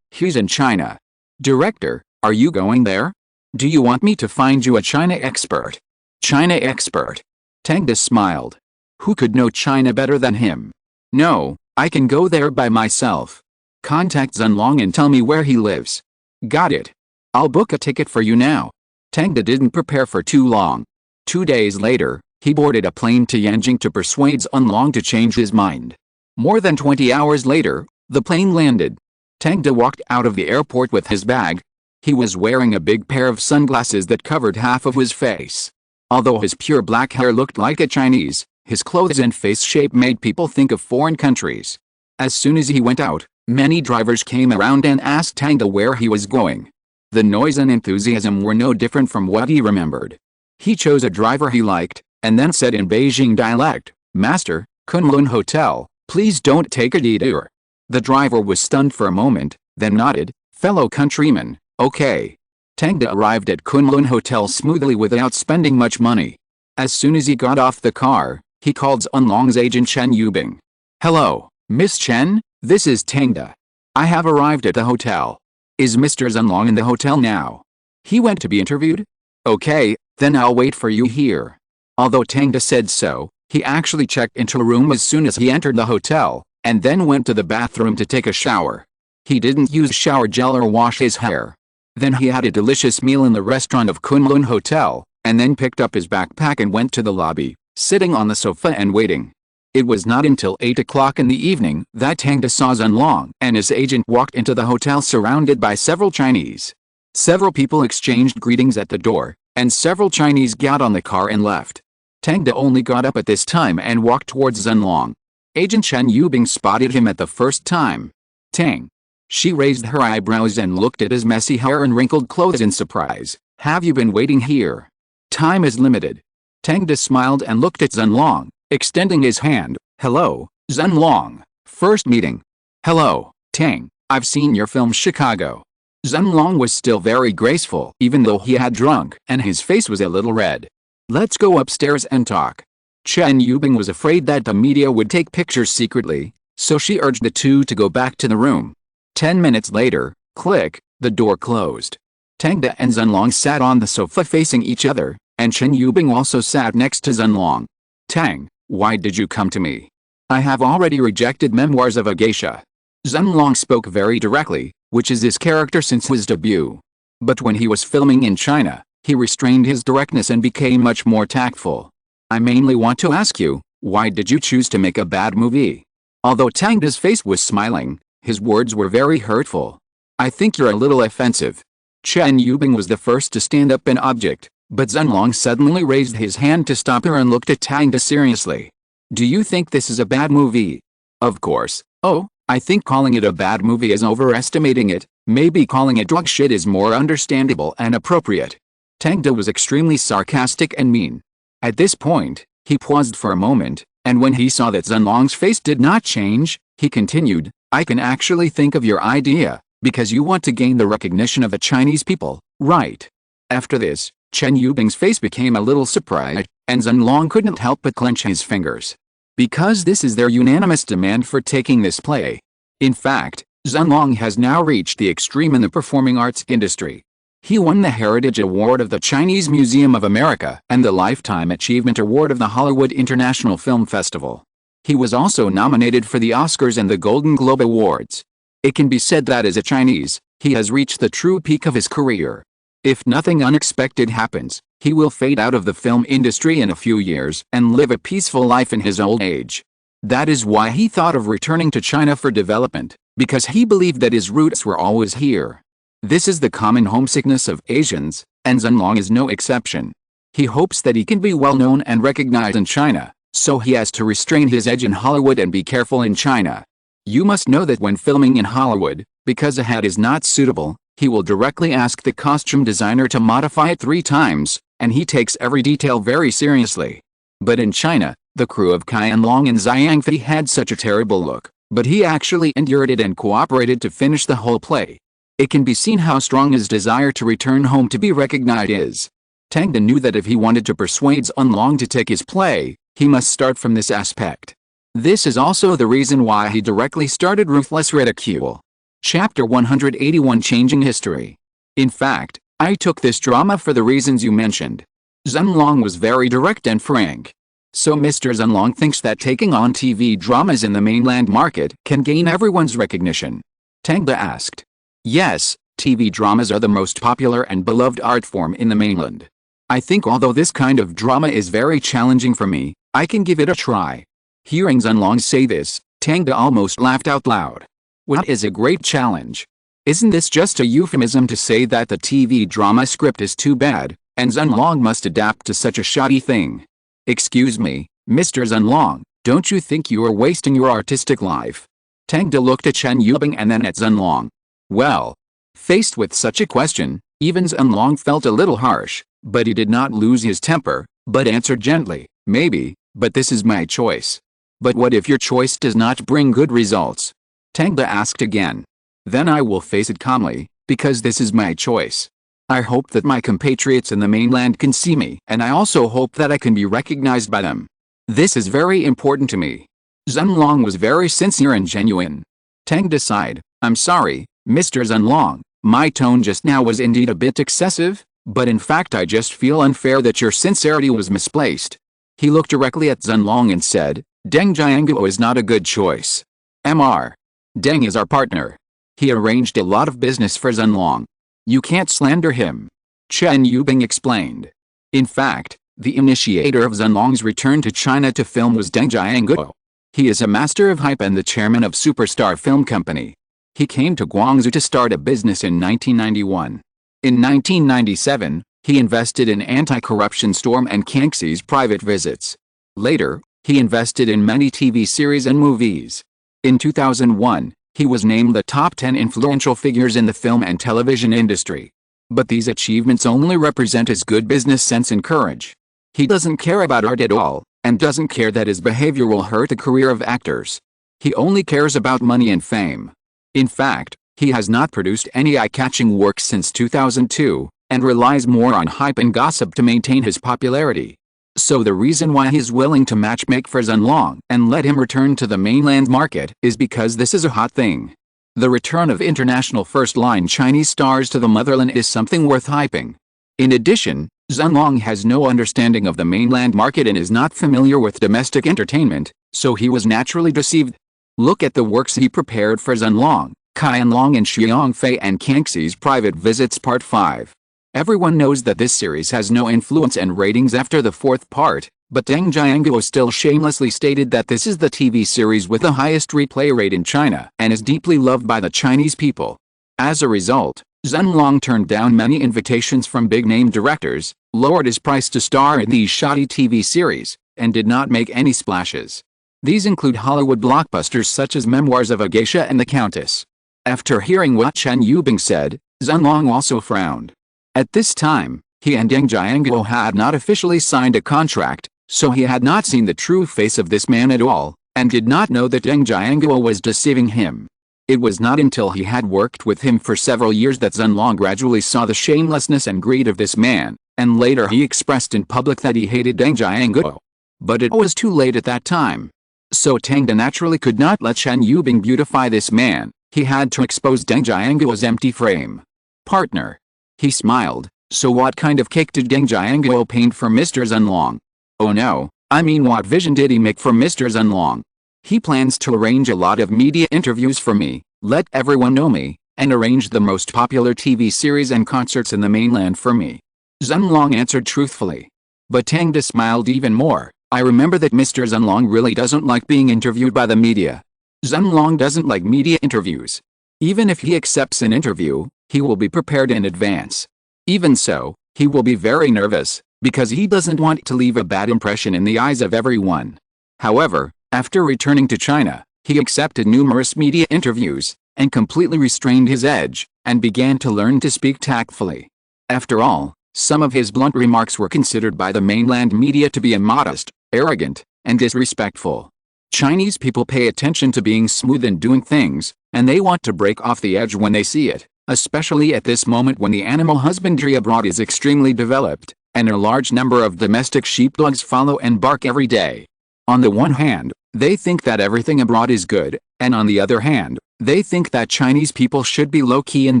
He's in China. Director, are you going there? Do you want me to find you a China expert? China expert. Tangda smiled. Who could know China better than him? No, I can go there by myself. Contact Zhenlong and tell me where he lives. Got it. I'll book a ticket for you now. Tangda didn't prepare for too long. 2 days later, he boarded a plane to Yanjing to persuade Zhenlong to change his mind. More than 20 hours later, the plane landed. Tangda walked out of the airport with his bag. He was wearing a big pair of sunglasses that covered half of his face. Although his pure black hair looked like a Chinese, his clothes and face shape made people think of foreign countries. As soon as he went out, many drivers came around and asked Tangda where he was going. The noise and enthusiasm were no different from what he remembered. He chose a driver he liked, and then said in Beijing dialect, Master, Kunlun Hotel, please don't take a detour. The driver was stunned for a moment, then nodded, fellow countryman, okay. Tangda arrived at Kunlun Hotel smoothly without spending much money. As soon as he got off the car, he called Zhenlong's agent Chen Yubing. Hello, Miss Chen, this is Tangda. I have arrived at the hotel. Is Mr. Zhenlong in the hotel now? He went to be interviewed? Okay, then I'll wait for you here. Although Tangda said so, he actually checked into a room as soon as he entered the hotel, and then went to the bathroom to take a shower. He didn't use shower gel or wash his hair. Then he had a delicious meal in the restaurant of Kunlun Hotel, and then picked up his backpack and went to the lobby, sitting on the sofa and waiting. It was not until 8 o'clock in the evening that Tang saw Zhenlong and his agent walked into the hotel surrounded by several Chinese. Several people exchanged greetings at the door, and several Chinese got on the car and left. Tang only got up at this time and walked towards Zhenlong. Agent Chen Yubing spotted him at the first time. Tang. She raised her eyebrows and looked at his messy hair and wrinkled clothes in surprise. Have you been waiting here? Time is limited. Tang smiled and looked at Zhenlong, extending his hand. Hello, Zhenlong. First meeting. Hello, Tang. I've seen your film Chicago. Zhenlong was still very graceful even though he had drunk and his face was a little red. Let's go upstairs and talk. Chen Yubing was afraid that the media would take pictures secretly, so she urged the two to go back to the room. 10 minutes later, click, the door closed. Tang and Zhenlong sat on the sofa facing each other, and Chen Yubing also sat next to Zhenlong. Tang, why did you come to me? I have already rejected Memoirs of a Geisha. Zhenlong spoke very directly, which is his character since his debut. But when he was filming in China, he restrained his directness and became much more tactful. I mainly want to ask you, why did you choose to make a bad movie? Although Tang's face was smiling, his words were very hurtful. I think you're a little offensive. Chen Yubing was the first to stand up and object, but Zhenlong suddenly raised his hand to stop her and looked at Tang seriously. Do you think this is a bad movie? Of course. Oh, I think calling it a bad movie is overestimating it. Maybe calling it dog shit is more understandable and appropriate. Tang was extremely sarcastic and mean. At this point, he paused for a moment, and when he saw that Zhenlong's face did not change, he continued, I can actually think of your idea, because you want to gain the recognition of the Chinese people, right? After this, Chen Yubing's face became a little surprised, and Zhenlong couldn't help but clench his fingers. Because this is their unanimous demand for taking this play. In fact, Zhenlong has now reached the extreme in the performing arts industry. He won the Heritage Award of the Chinese Museum of America and the Lifetime Achievement Award of the Hollywood International Film Festival. He was also nominated for the Oscars and the Golden Globe Awards. It can be said that as a Chinese, he has reached the true peak of his career. If nothing unexpected happens, he will fade out of the film industry in a few years and live a peaceful life in his old age. That is why he thought of returning to China for development, because he believed that his roots were always here. This is the common homesickness of Asians, and Zhenlong is no exception. He hopes that he can be well known and recognized in China, so he has to restrain his edge in Hollywood and be careful in China. You must know that when filming in Hollywood, because a hat is not suitable, he will directly ask the costume designer to modify it 3 times, and he takes every detail very seriously. But in China, the crew of Qianlong and Xiangfei had such a terrible look, but he actually endured it and cooperated to finish the whole play. It can be seen how strong his desire to return home to be recognized is. Tang knew that if he wanted to persuade Zhenlong to take his play, he must start from this aspect. This is also the reason why he directly started Ruthless Ridicule. Chapter 181 Changing History. In fact, I took this drama for the reasons you mentioned. Zhenlong was very direct and frank. So Mr. Zhenlong thinks that taking on TV dramas in the mainland market can gain everyone's recognition. Tang asked. Yes, TV dramas are the most popular and beloved art form in the mainland. I think although this kind of drama is very challenging for me, I can give it a try. Hearing Zhenlong say this, Tang almost laughed out loud. What is a great challenge? Isn't this just a euphemism to say that the TV drama script is too bad, and Zhenlong must adapt to such a shoddy thing? Excuse me, Mr. Zhenlong, don't you think you are wasting your artistic life? Tang looked at Chen Yubing and then at Zhenlong. Well, faced with such a question, even Zhenlong felt a little harsh, but he did not lose his temper, but answered gently, maybe, but this is my choice. But what if your choice does not bring good results? Tang asked again. Then I will face it calmly, because this is my choice. I hope that my compatriots in the mainland can see me, and I also hope that I can be recognized by them. This is very important to me. Zhenlong was very sincere and genuine. Tang sighed, I'm sorry, Mr. Zhenlong, my tone just now was indeed a bit excessive, but in fact I just feel unfair that your sincerity was misplaced. He looked directly at Zhenlong and said, Deng Jianguo is not a good choice. Mr. Deng is our partner. He arranged a lot of business for Zhenlong. You can't slander him. Chen Yubing explained. In fact, the initiator of Zhenlong's return to China to film was Deng Jianguo. He is a master of hype and the chairman of Superstar Film Company. He came to Guangzhou to start a business in 1991. In 1997, he invested in anti-corruption Storm and Kangxi's private visits. Later, he invested in many TV series and movies. In 2001, he was named the top 10 influential figures in the film and television industry. But these achievements only represent his good business sense and courage. He doesn't care about art at all, and doesn't care that his behavior will hurt the career of actors. He only cares about money and fame. In fact, he has not produced any eye-catching work since 2002, and relies more on hype and gossip to maintain his popularity. So the reason why he's willing to matchmake for Zhenlong and let him return to the mainland market is because this is a hot thing. The return of international first-line Chinese stars to the motherland is something worth hyping. In addition, Zhenlong has no understanding of the mainland market and is not familiar with domestic entertainment, so he was naturally deceived. Look at the works he prepared for Zhenlong, Qianlong and Xiangfei and Kangxi's Private Visits Part 5. Everyone knows that this series has no influence and ratings after the fourth part, but Tang Jianguo still shamelessly stated that this is the TV series with the highest replay rate in China and is deeply loved by the Chinese people. As a result, Zhenlong turned down many invitations from big-name directors, lowered his price to star in these shoddy TV series, and did not make any splashes. These include Hollywood blockbusters such as Memoirs of a Geisha and The Countess. After hearing what Chen Yubing said, Zhenlong also frowned. At this time, he and Tang Jianguo had not officially signed a contract, so he had not seen the true face of this man at all, and did not know that Tang Jianguo was deceiving him. It was not until he had worked with him for several years that Zhenlong gradually saw the shamelessness and greed of this man, and later he expressed in public that he hated Tang Jianguo. But it was too late at that time. So Tang naturally could not let Chen Yubing beautify this man. He had to expose Tang Jianguo's empty frame. Partner. He smiled. So what kind of cake did Tang Jianguo paint for Mr. Zhenlong? Oh no, I mean what vision did he make for Mr. Zhenlong? He plans to arrange a lot of media interviews for me, let everyone know me, and arrange the most popular TV series and concerts in the mainland for me. Zhenlong answered truthfully. But Tang smiled even more. I remember that Mr. Zhenlong really doesn't like being interviewed by the media. Zhenlong doesn't like media interviews. Even if he accepts an interview, he will be prepared in advance. Even so, he will be very nervous, because he doesn't want to leave a bad impression in the eyes of everyone. However, after returning to China, he accepted numerous media interviews, and completely restrained his edge, and began to learn to speak tactfully. After all, some of his blunt remarks were considered by the mainland media to be immodest, arrogant, and disrespectful. Chinese people pay attention to being smooth and doing things, and they want to break off the edge when they see it, especially at this moment when the animal husbandry abroad is extremely developed, and a large number of domestic sheepdogs follow and bark every day. On the one hand, they think that everything abroad is good, and on the other hand, they think that Chinese people should be low-key in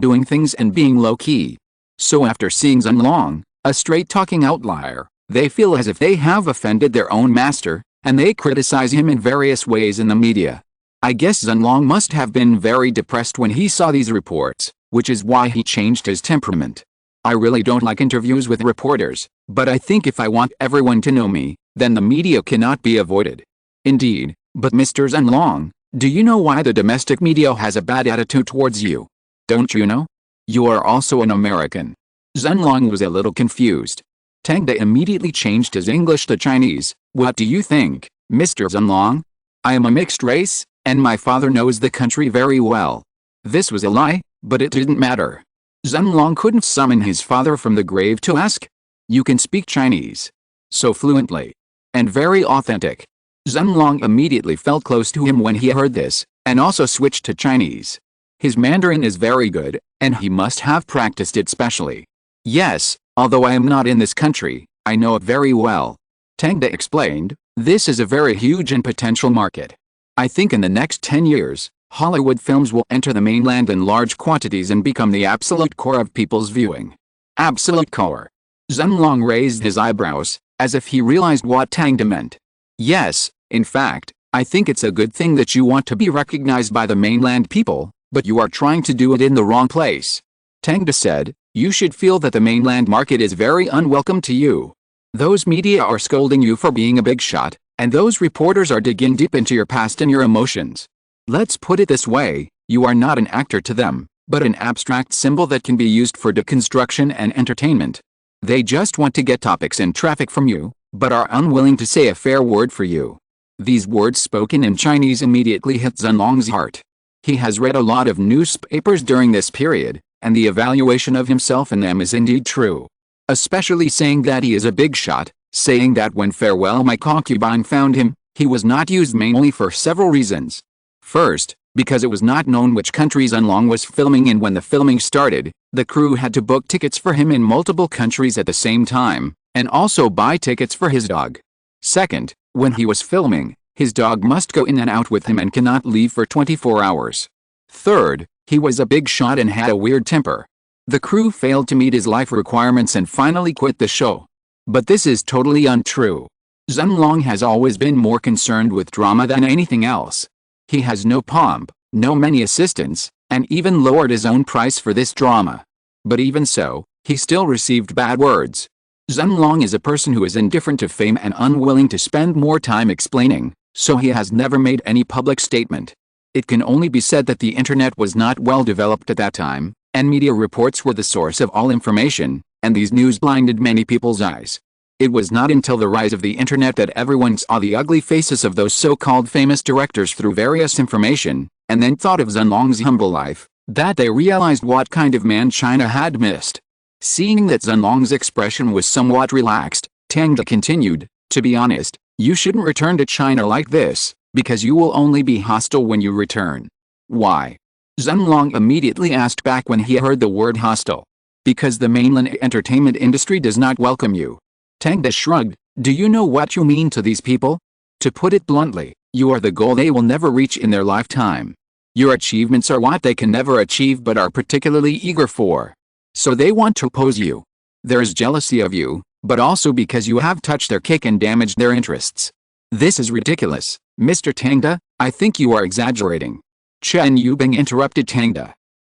doing things and being low-key. So after seeing Zhenlong, a straight-talking outlier, they feel as if they have offended their own master, and they criticize him in various ways in the media. I guess Zhenlong must have been very depressed when he saw these reports, which is why he changed his temperament. I really don't like interviews with reporters, but I think if I want everyone to know me, then the media cannot be avoided. Indeed, but Mr. Zhenlong, do you know why the domestic media has a bad attitude towards you? Don't you know? You are also an American. Zhenlong was a little confused. Tang immediately changed his English to Chinese. What do you think, Mr. Zhenlong? I am a mixed race, and my father knows the country very well. This was a lie, but it didn't matter. Zhenlong couldn't summon his father from the grave to ask. You can speak Chinese. So fluently. And very authentic. Zhenlong immediately felt close to him when he heard this, and also switched to Chinese. His Mandarin is very good, and he must have practiced it specially. Yes, although I am not in this country, I know it very well. Tang explained, this is a very huge and potential market. I think in the next 10 years, Hollywood films will enter the mainland in large quantities and become the absolute core of people's viewing. Absolute core. Zhenlong raised his eyebrows, as if he realized what Tang meant. Yes, in fact, I think it's a good thing that you want to be recognized by the mainland people, but you are trying to do it in the wrong place. Tang said, you should feel that the mainland market is very unwelcome to you. Those media are scolding you for being a big shot, And those reporters are digging deep into your past and your emotions. Let's put it this way, you are not an actor to them, but an abstract symbol that can be used for deconstruction and entertainment. They just want to get topics and traffic from you, but are unwilling to say a fair word for you. These words spoken in Chinese immediately hit Zhenlong's heart. He has read a lot of newspapers during this period, and the evaluation of himself in them is indeed true. Especially saying that he is a big shot, saying that when Farewell My Concubine found him, he was not used mainly for several reasons. First, because it was not known which countries Zhenlong was filming in when the filming started, the crew had to book tickets for him in multiple countries at the same time, and also buy tickets for his dog. Second, when he was filming, his dog must go in and out with him and cannot leave for 24 hours. Third, he was a big shot and had a weird temper. The crew failed to meet his life requirements and finally quit the show. But this is totally untrue. Zhenlong has always been more concerned with drama than anything else. He has no pomp, no many assistants, and even lowered his own price for this drama. But even so, he still received bad words. Zhenlong is a person who is indifferent to fame and unwilling to spend more time explaining, so he has never made any public statement. It can only be said that the internet was not well developed at that time, and media reports were the source of all information, and these news blinded many people's eyes. It was not until the rise of the internet that everyone saw the ugly faces of those so-called famous directors through various information, and then thought of Zhenlong's humble life, that they realized what kind of man China had missed. Seeing that Zhenlong's expression was somewhat relaxed, Tang continued, "To be honest, you shouldn't return to China like this, because you will only be hostile when you return." "Why?" Zhenlong immediately asked back when he heard the word hostile. "Because the mainland entertainment industry does not welcome you." Tang shrugged. "Do you know what you mean to these people? To put it bluntly, you are the goal they will never reach in their lifetime. Your achievements are what they can never achieve but are particularly eager for. So they want to oppose you. There is jealousy of you, but also because you have touched their cake and damaged their interests. This is ridiculous, Mr. Tang. I think you are exaggerating." Chen Yubing interrupted Tang.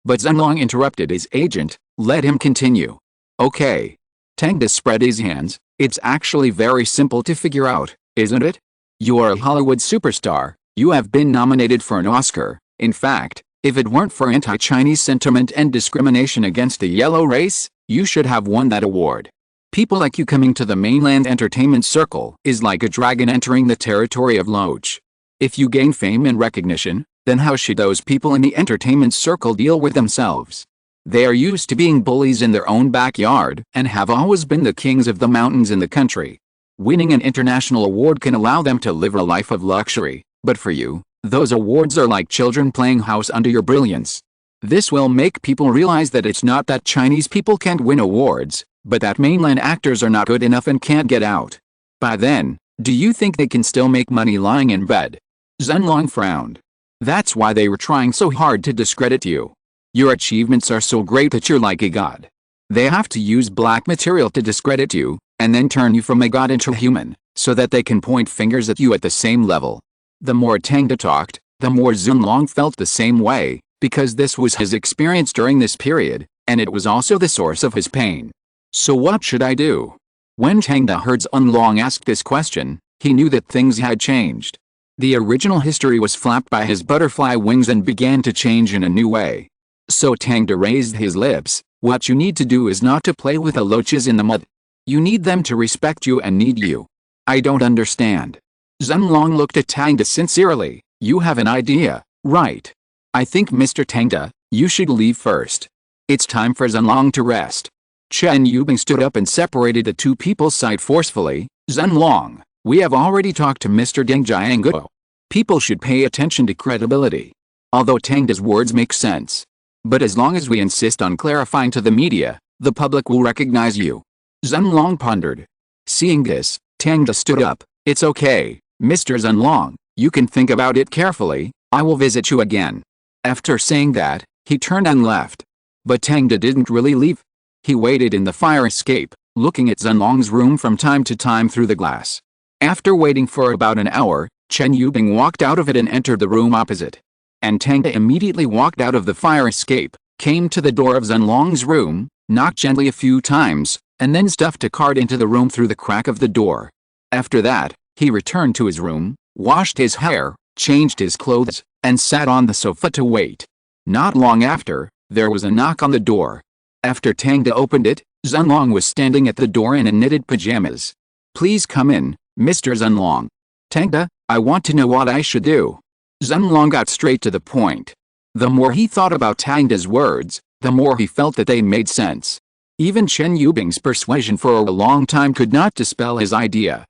But Zhenlong interrupted his agent, let him continue. "Okay." Tang spread his hands. "It's actually very simple to figure out, isn't it? You are a Hollywood superstar, you have been nominated for an Oscar. In fact, if it weren't for anti-Chinese sentiment and discrimination against the yellow race, you should have won that award. People like you coming to the mainland entertainment circle is like a dragon entering the territory of Loach. If you gain fame and recognition, then how should those people in the entertainment circle deal with themselves? They are used to being bullies in their own backyard and have always been the kings of the mountains in the country. Winning an international award can allow them to live a life of luxury, but for you, those awards are like children playing house under your brilliance. This will make people realize that it's not that Chinese people can't win awards, but that mainland actors are not good enough and can't get out. By then, do you think they can still make money lying in bed?" Zhenlong frowned. "That's why they were trying so hard to discredit you. Your achievements are so great that you're like a god. They have to use black material to discredit you, and then turn you from a god into a human, so that they can point fingers at you at the same level." The more Tang talked, the more Zhenlong felt the same way, because this was his experience during this period, and it was also the source of his pain. "So what should I do?" When Tang heard Zhenlong ask this question, he knew that things had changed. The original history was flapped by his butterfly wings and began to change in a new way. So Tang raised his lips. "What you need to do is not to play with the loaches in the mud. You need them to respect you and need you." "I don't understand." Zhenlong looked at Tang sincerely. "You have an idea, right? I think Mr. Tang, you should leave first. It's time for Zhenlong to rest." Chen Yubing stood up and separated the two people's sight forcefully. "Zhenlong, we have already talked to Mr. Deng Jianguo. People should pay attention to credibility. Although Tang's words make sense. But as long as we insist on clarifying to the media, the public will recognize you." Zhenlong pondered. Seeing this, Tang stood up. "It's okay, Mr. Zhenlong, you can think about it carefully, I will visit you again." After saying that, he turned and left. But Tang didn't really leave. He waited in the fire escape, looking at Zhenlong's room from time to time through the glass. After waiting for about an hour, Chen Yubing walked out of it and entered the room opposite. And Tang immediately walked out of the fire escape, came to the door of Zhenlong's room, knocked gently a few times, and then stuffed a card into the room through the crack of the door. After that, He returned to his room, washed his hair, changed his clothes, and sat on the sofa to wait. Not long after, there was a knock on the door. After Tang opened it, Zhenlong was standing at the door in knitted pajamas. "Please come in, Mr. Zhenlong." "Tang, I want to know what I should do." Zhenlong got straight to the point. The more he thought about Tang's words, the more he felt that they made sense. Even Chen Yubing's persuasion for a long time could not dispel his idea.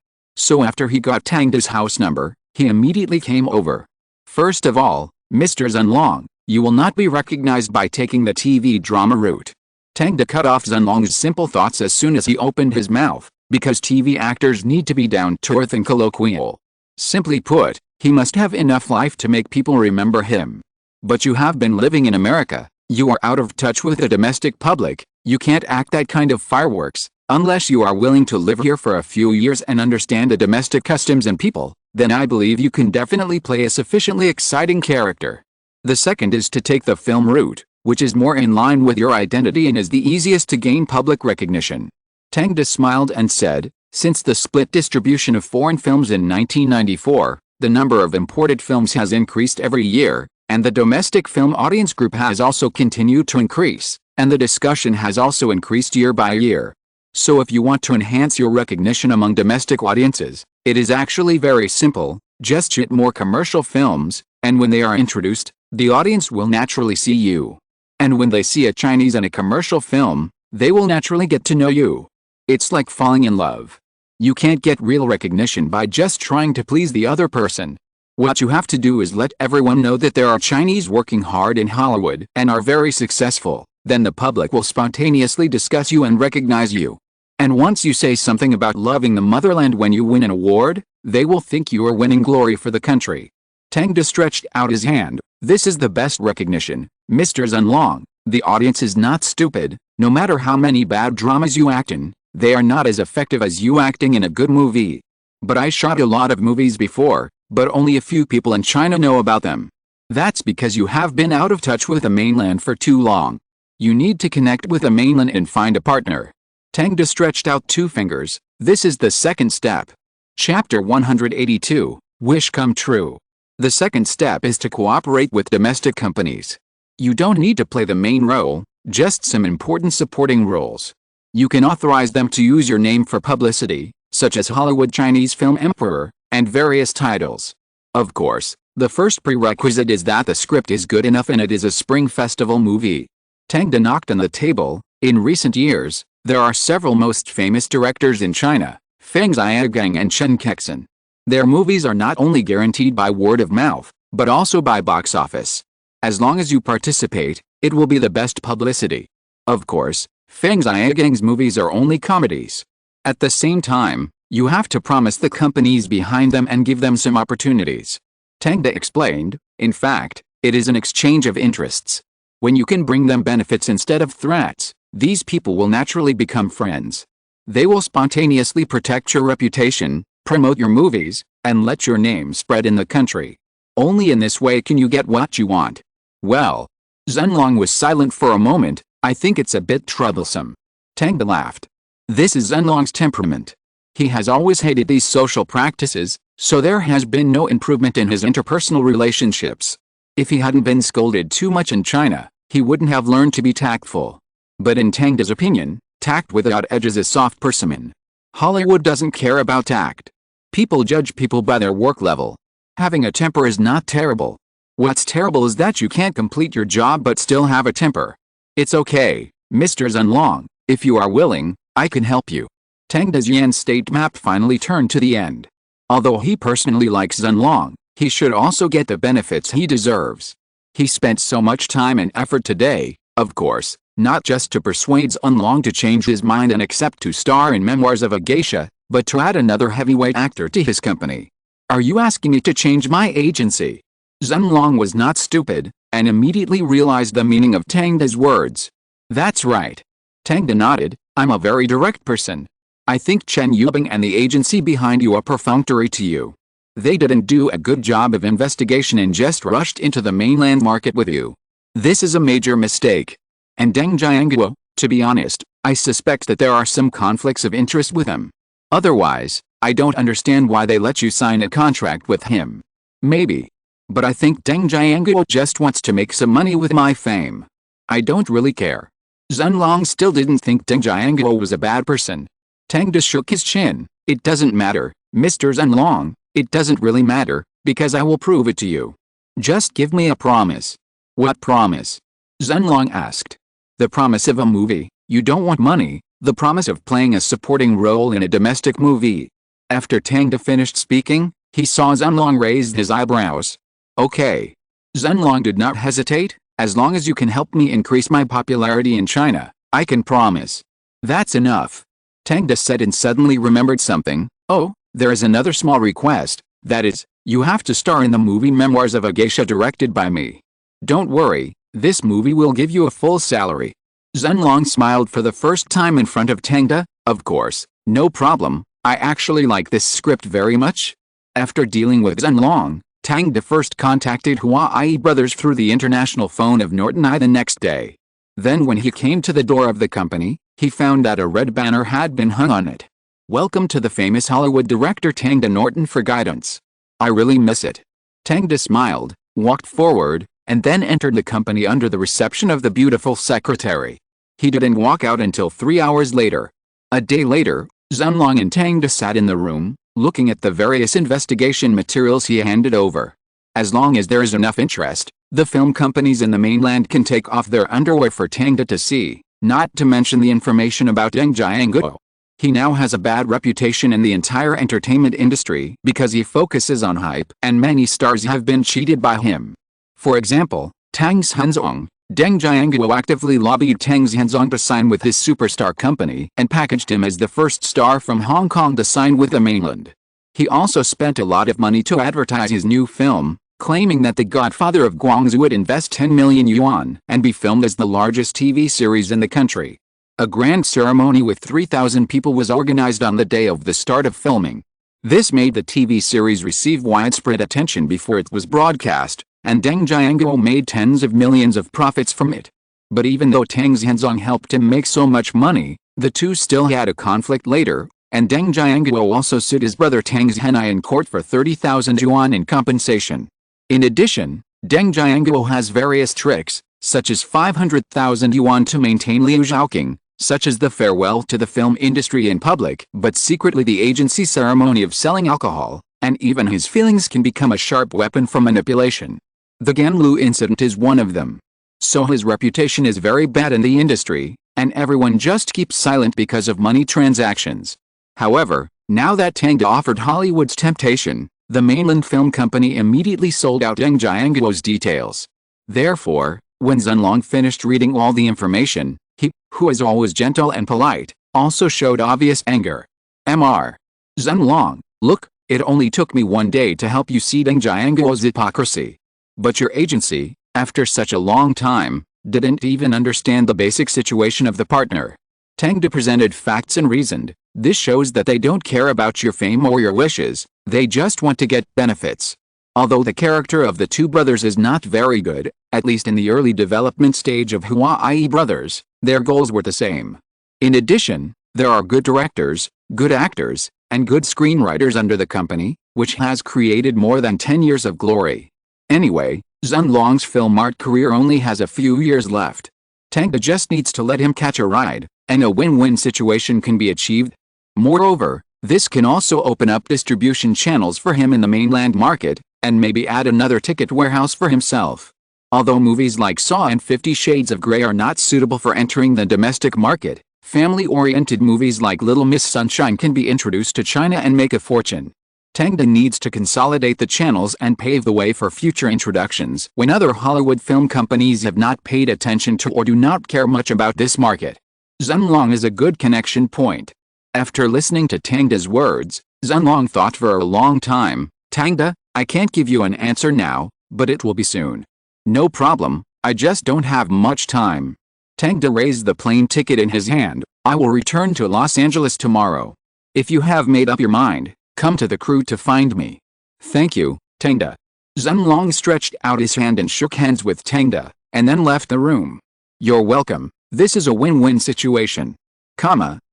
So after he got Tang's house number, he immediately came over. "First of all, Mr. Zhenlong, you will not be recognized by taking the TV drama route." Tang cut off Zhenlong's simple thoughts as soon as he opened his mouth, because TV actors need to be down-to-earth and colloquial. Simply put, he must have enough life to make people remember him. "But you have been living in America, you are out of touch with the domestic public, you can't act that kind of fireworks, unless you are willing to live here for a few years and understand the domestic customs and people, then I believe you can definitely play a sufficiently exciting character. The second is to take the film route, which is more in line with your identity and is the easiest to gain public recognition." Tang smiled and said, "Since the split distribution of foreign films in 1994, the number of imported films has increased every year, and the domestic film audience group has also continued to increase, and the discussion has also increased year by year. So if you want to enhance your recognition among domestic audiences, it is actually very simple, just shoot more commercial films, and when they are introduced, the audience will naturally see you. And when they see a Chinese in a commercial film, they will naturally get to know you. It's like falling in love. You can't get real recognition by just trying to please the other person. What you have to do is let everyone know that there are Chinese working hard in Hollywood and are very successful, then the public will spontaneously discuss you and recognize you. And once you say something about loving the motherland when you win an award, they will think you are winning glory for the country." Tang stretched out his hand. "This is the best recognition, Mr. Zhenlong. The audience is not stupid. No matter how many bad dramas you act in, they are not as effective as you acting in a good movie. But I shot a lot of movies before, but only a few people in China know about them. That's because you have been out of touch with the mainland for too long. You need to connect with the mainland and find a partner." Tang stretched out two fingers. "This is the second step." Chapter 182, Wish Come True. The second step is to cooperate with domestic companies. You don't need to play the main role, just some important supporting roles. You can authorize them to use your name for publicity, such as Hollywood Chinese Film Emperor, and various titles. Of course, the first prerequisite is that the script is good enough and it is a Spring Festival movie. Tang knocked on the table. In recent years, there are several most famous directors in China, Feng Xiaogang and Chen Kexin. Their movies are not only guaranteed by word of mouth, but also by box office. As long as you participate, it will be the best publicity. Of course, Feng Xiaogang's movies are only comedies. At the same time, you have to promise the companies behind them and give them some opportunities. Tang explained, "In fact, it is an exchange of interests. When you can bring them benefits instead of threats, these people will naturally become friends. They will spontaneously protect your reputation, promote your movies, and let your name spread in the country. Only in this way can you get what you want." "Well." Zhenlong was silent for a moment. "I think it's a bit troublesome." Tang laughed. This is Zhenlong's temperament. He has always hated these social practices, so there has been no improvement in his interpersonal relationships. If he hadn't been scolded too much in China, he wouldn't have learned to be tactful. But in Tang's opinion, tact without edge is a soft persimmon. Hollywood doesn't care about tact. People judge people by their work level. Having a temper is not terrible. What's terrible is that you can't complete your job but still have a temper. It's okay, Mr. Zhenlong, if you are willing, I can help you. Tang's Yan state map finally turned to the end. Although he personally likes Zhenlong, he should also get the benefits he deserves. He spent so much time and effort today, of course, not just to persuade Zhenlong to change his mind and accept to star in Memoirs of a Geisha, but to add another heavyweight actor to his company. Are you asking me to change my agency? Zhenlong was not stupid, and immediately realized the meaning of Tang's words. That's right. Tang nodded. I'm a very direct person. I think Chen Yubing and the agency behind you are perfunctory to you. They didn't do a good job of investigation and just rushed into the mainland market with you. This is a major mistake. And Deng Jianguo, to be honest, I suspect that there are some conflicts of interest with him. Otherwise, I don't understand why they let you sign a contract with him. Maybe. But I think Deng Jianguo just wants to make some money with my fame. I don't really care. Zhenlong still didn't think Deng Jianguo was a bad person. Tang De shook his chin. It doesn't matter, Mr. Zhenlong, it doesn't really matter, because I will prove it to you. Just give me a promise. What promise? Zhenlong asked. The promise of a movie. You don't want money, the promise of playing a supporting role in a domestic movie. After Tang De finished speaking, he saw Zhenlong raise his eyebrows. Okay. Zhenlong did not hesitate. As long as you can help me increase my popularity in China, I can promise. That's enough. Tang De said and suddenly remembered something. Oh, there is another small request, that is, you have to star in the movie Memoirs of a Geisha directed by me. Don't worry, this movie will give you a full salary. Zhenlong smiled for the first time in front of Tang De. Of course, no problem, I actually like this script very much. After dealing with Zhenlong, Tang De first contacted Huai Brothers through the international phone of Norton I the next day. Then when he came to the door of the company, he found that a red banner had been hung on it. Welcome to the famous Hollywood director Tang De Norton for guidance. I really miss it. Tang De smiled, walked forward, and then entered the company under the reception of the beautiful secretary. He didn't walk out until 3 hours later. A day later, Zhenlong and Tang De sat in the room, looking at the various investigation materials he handed over. As long as there is enough interest, the film companies in the mainland can take off their underwear for Tang De to see, not to mention the information about Deng Jianguo. He now has a bad reputation in the entire entertainment industry because he focuses on hype, and many stars have been cheated by him. For example, Tang Zhenzong, Deng Jianguo actively lobbied Tang Zhenzong to sign with his superstar company and packaged him as the first star from Hong Kong to sign with the mainland. He also spent a lot of money to advertise his new film, claiming that The Godfather of Guangzhou would invest 10 million yuan and be filmed as the largest TV series in the country. A grand ceremony with 3,000 people was organized on the day of the start of filming. This made the TV series receive widespread attention before it was broadcast, and Deng Jianguo made tens of millions of profits from it. But even though Tang Zhenzong helped him make so much money, the two still had a conflict later, and Deng Jianguo also sued his brother Tang Zhenai in court for 30,000 yuan in compensation. In addition, Deng Jianguo has various tricks, such as 500,000 yuan to maintain Liu Zhaoqing, such as the farewell to the film industry in public, but secretly the agency ceremony of selling alcohol, and even his feelings can become a sharp weapon for manipulation. The Ganlu incident is one of them. So his reputation is very bad in the industry, and everyone just keeps silent because of money transactions. However, now that Tang De offered Hollywood's temptation, the mainland film company immediately sold out Deng Jianguo's details. Therefore, when Zhenlong finished reading all the information, he, who is always gentle and polite, also showed obvious anger. Mr. Zhenlong, look, it only took me 1 day to help you see Deng Jianguo's hypocrisy. But your agency, after such a long time, didn't even understand the basic situation of the partner. Tang De presented facts and reasoned. This shows that they don't care about your fame or your wishes, they just want to get benefits. Although the character of the two brothers is not very good, at least in the early development stage of Huai Brothers, their goals were the same. In addition, there are good directors, good actors, and good screenwriters under the company, which has created more than 10 years of glory. Anyway, Zhenlong's film art career only has a few years left. Tang De just needs to let him catch a ride, and a win-win situation can be achieved. Moreover, this can also open up distribution channels for him in the mainland market, and maybe add another ticket warehouse for himself. Although movies like Saw and 50 Shades of Grey are not suitable for entering the domestic market, family-oriented movies like Little Miss Sunshine can be introduced to China and make a fortune. Tang De needs to consolidate the channels and pave the way for future introductions when other Hollywood film companies have not paid attention to or do not care much about this market. Zhenlong is a good connection point. After listening to Tang De's words, Zhenlong thought for a long time. Tang De, I can't give you an answer now, but it will be soon. No problem, I just don't have much time. Tang De raised the plane ticket in his hand. I will return to Los Angeles tomorrow. If you have made up your mind, come to the crew to find me. Thank you, Tang De. Zhenlong stretched out his hand and shook hands with Tang De, and then left the room. You're welcome, this is a win-win situation.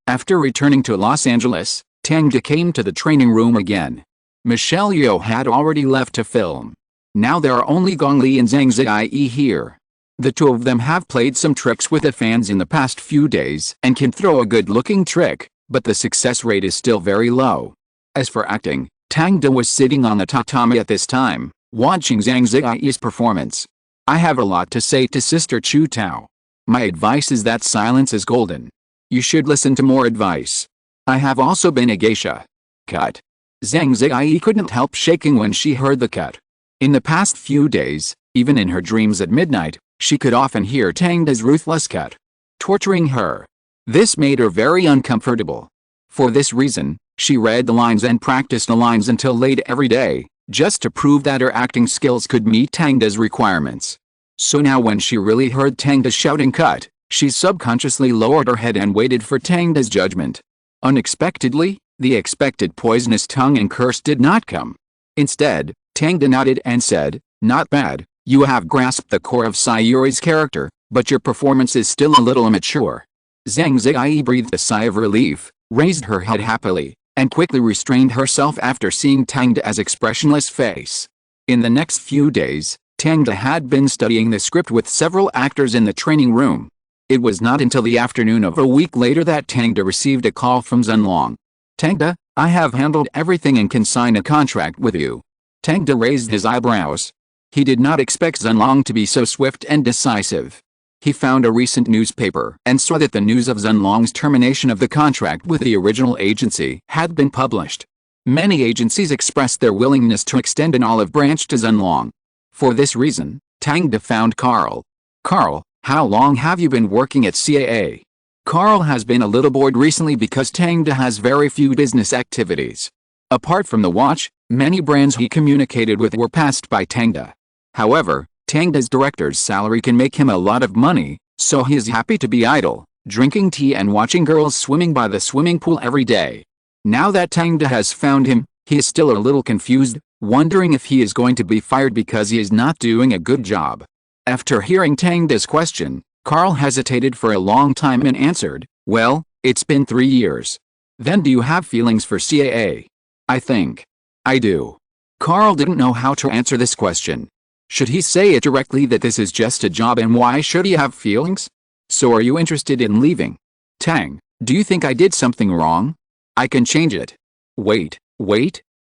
After returning to Los Angeles, Tang De came to the training room again. Michelle Yeoh had already left to film. Now there are only Gong Li and Zhang Ziyi here. The two of them have played some tricks with the fans in the past few days and can throw a good-looking trick, but the success rate is still very low. As for acting, Tang De was sitting on the tatami at this time, watching Zhang Ziyi's performance. I have a lot to say to Sister Chu Tao. My advice is that silence is golden. You should listen to more advice. I have also been a geisha. Cut. Zhang Ziyi couldn't help shaking when she heard the cut. In the past few days, even in her dreams at midnight, she could often hear Tang De's ruthless cut, torturing her. This made her very uncomfortable. For this reason, she read the lines and practiced the lines until late every day, just to prove that her acting skills could meet Tang De's requirements. So now when she really heard Tang De shouting cut, she subconsciously lowered her head and waited for Tang De's judgment. Unexpectedly, the expected poisonous tongue and curse did not come. Instead, Tang De nodded and said, "Not bad, you have grasped the core of Sayuri's character, but your performance is still a little immature." Zhang Ziyi breathed a sigh of relief, raised her head happily, and quickly restrained herself after seeing Tang De's expressionless face. In the next few days, Tang De had been studying the script with several actors in the training room. It was not until the afternoon of a week later that Tang De received a call from Zhenlong. "Tang De, I have handled everything and can sign a contract with you." Tang De raised his eyebrows. He did not expect Zhenlong to be so swift and decisive. He found a recent newspaper and saw that the news of Zhenlong's termination of the contract with the original agency had been published. Many agencies expressed their willingness to extend an olive branch to Zhenlong. For this reason, Tang De found Carl. "Carl, how long have you been working at CAA?" Carl has been a little bored recently because Tang De has very few business activities. Apart from the watch, many brands he communicated with were passed by Tang De. However, Tang De's director's salary can make him a lot of money, so he is happy to be idle, drinking tea and watching girls swimming by the swimming pool every day. Now that Tang De has found him, he is still a little confused, wondering if he is going to be fired because he is not doing a good job. After hearing Tang De's question, Carl hesitated for a long time and answered, "Well, it's been 3 years." "Then do you have feelings for CAA?" "I think I do." Carl didn't know how to answer this question. Should he say it directly that this is just a job and why should he have feelings? "So are you interested in leaving?" "Tang, do you think I did something wrong? I can change it." Wait,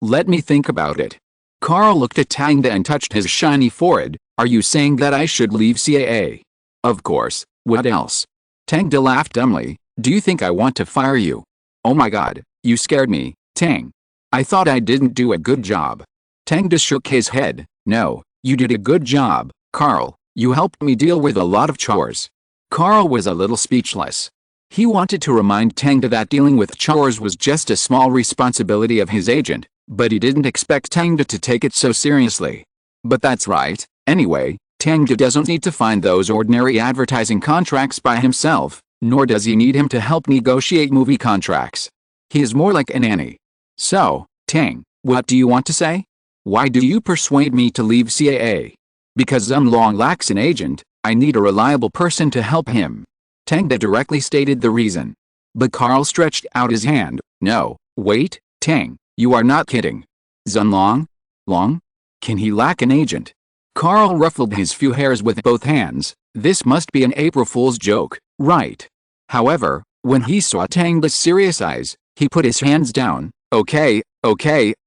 let me think about it." Carl looked at Tang De and touched his shiny forehead. "Are you saying that I should leave CAA?" "Of course, what else?" Tang De laughed dumbly. "Do you think I want to fire you?" "Oh my god, you scared me, Tang. I thought I didn't do a good job." Tang De shook his head. "No, you did a good job, Carl. You helped me deal with a lot of chores." Carl was a little speechless. He wanted to remind Tang De that dealing with chores was just a small responsibility of his agent, but he didn't expect Tang De to take it so seriously. "But that's right. Anyway, Tang De doesn't need to find those ordinary advertising contracts by himself, nor does he need him to help negotiate movie contracts. He is more like a nanny. So, Tang, what do you want to say? Why do you persuade me to leave CAA?" "Because Zhenlong lacks an agent, I need a reliable person to help him." Tang De directly stated the reason. But Carl stretched out his hand. "No, wait, Tang, you are not kidding. Zhenlong? Long? Can he lack an agent?" Carl ruffled his few hairs with both hands. This must be an April Fool's joke, right? However, when he saw Tang De's serious eyes, he put his hands down. Okay,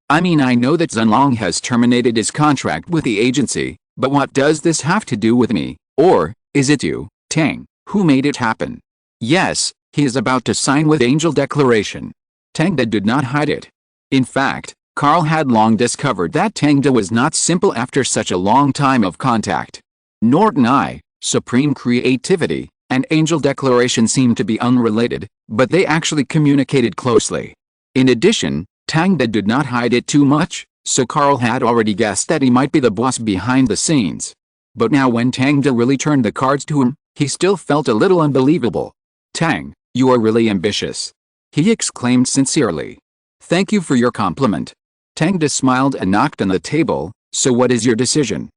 I mean I know that Zhenlong has terminated his contract with the agency, but what does this have to do with me? Or, is it you, Tang, who made it happen?" "Yes, he is about to sign with Angel Declaration." Tang De did not hide it. In fact, Carl had long discovered that Tang De was not simple after such a long time of contact. Norton I, Supreme Creativity, and Angel Declaration seemed to be unrelated, but they actually communicated closely. In addition, Tang De did not hide it too much, so Carl had already guessed that he might be the boss behind the scenes. But now when Tang De really turned the cards to him, he still felt a little unbelievable. "Tang, you are really ambitious," he exclaimed sincerely. "Thank you for your compliment." Tang De smiled and knocked on the table. "So what is your decision?"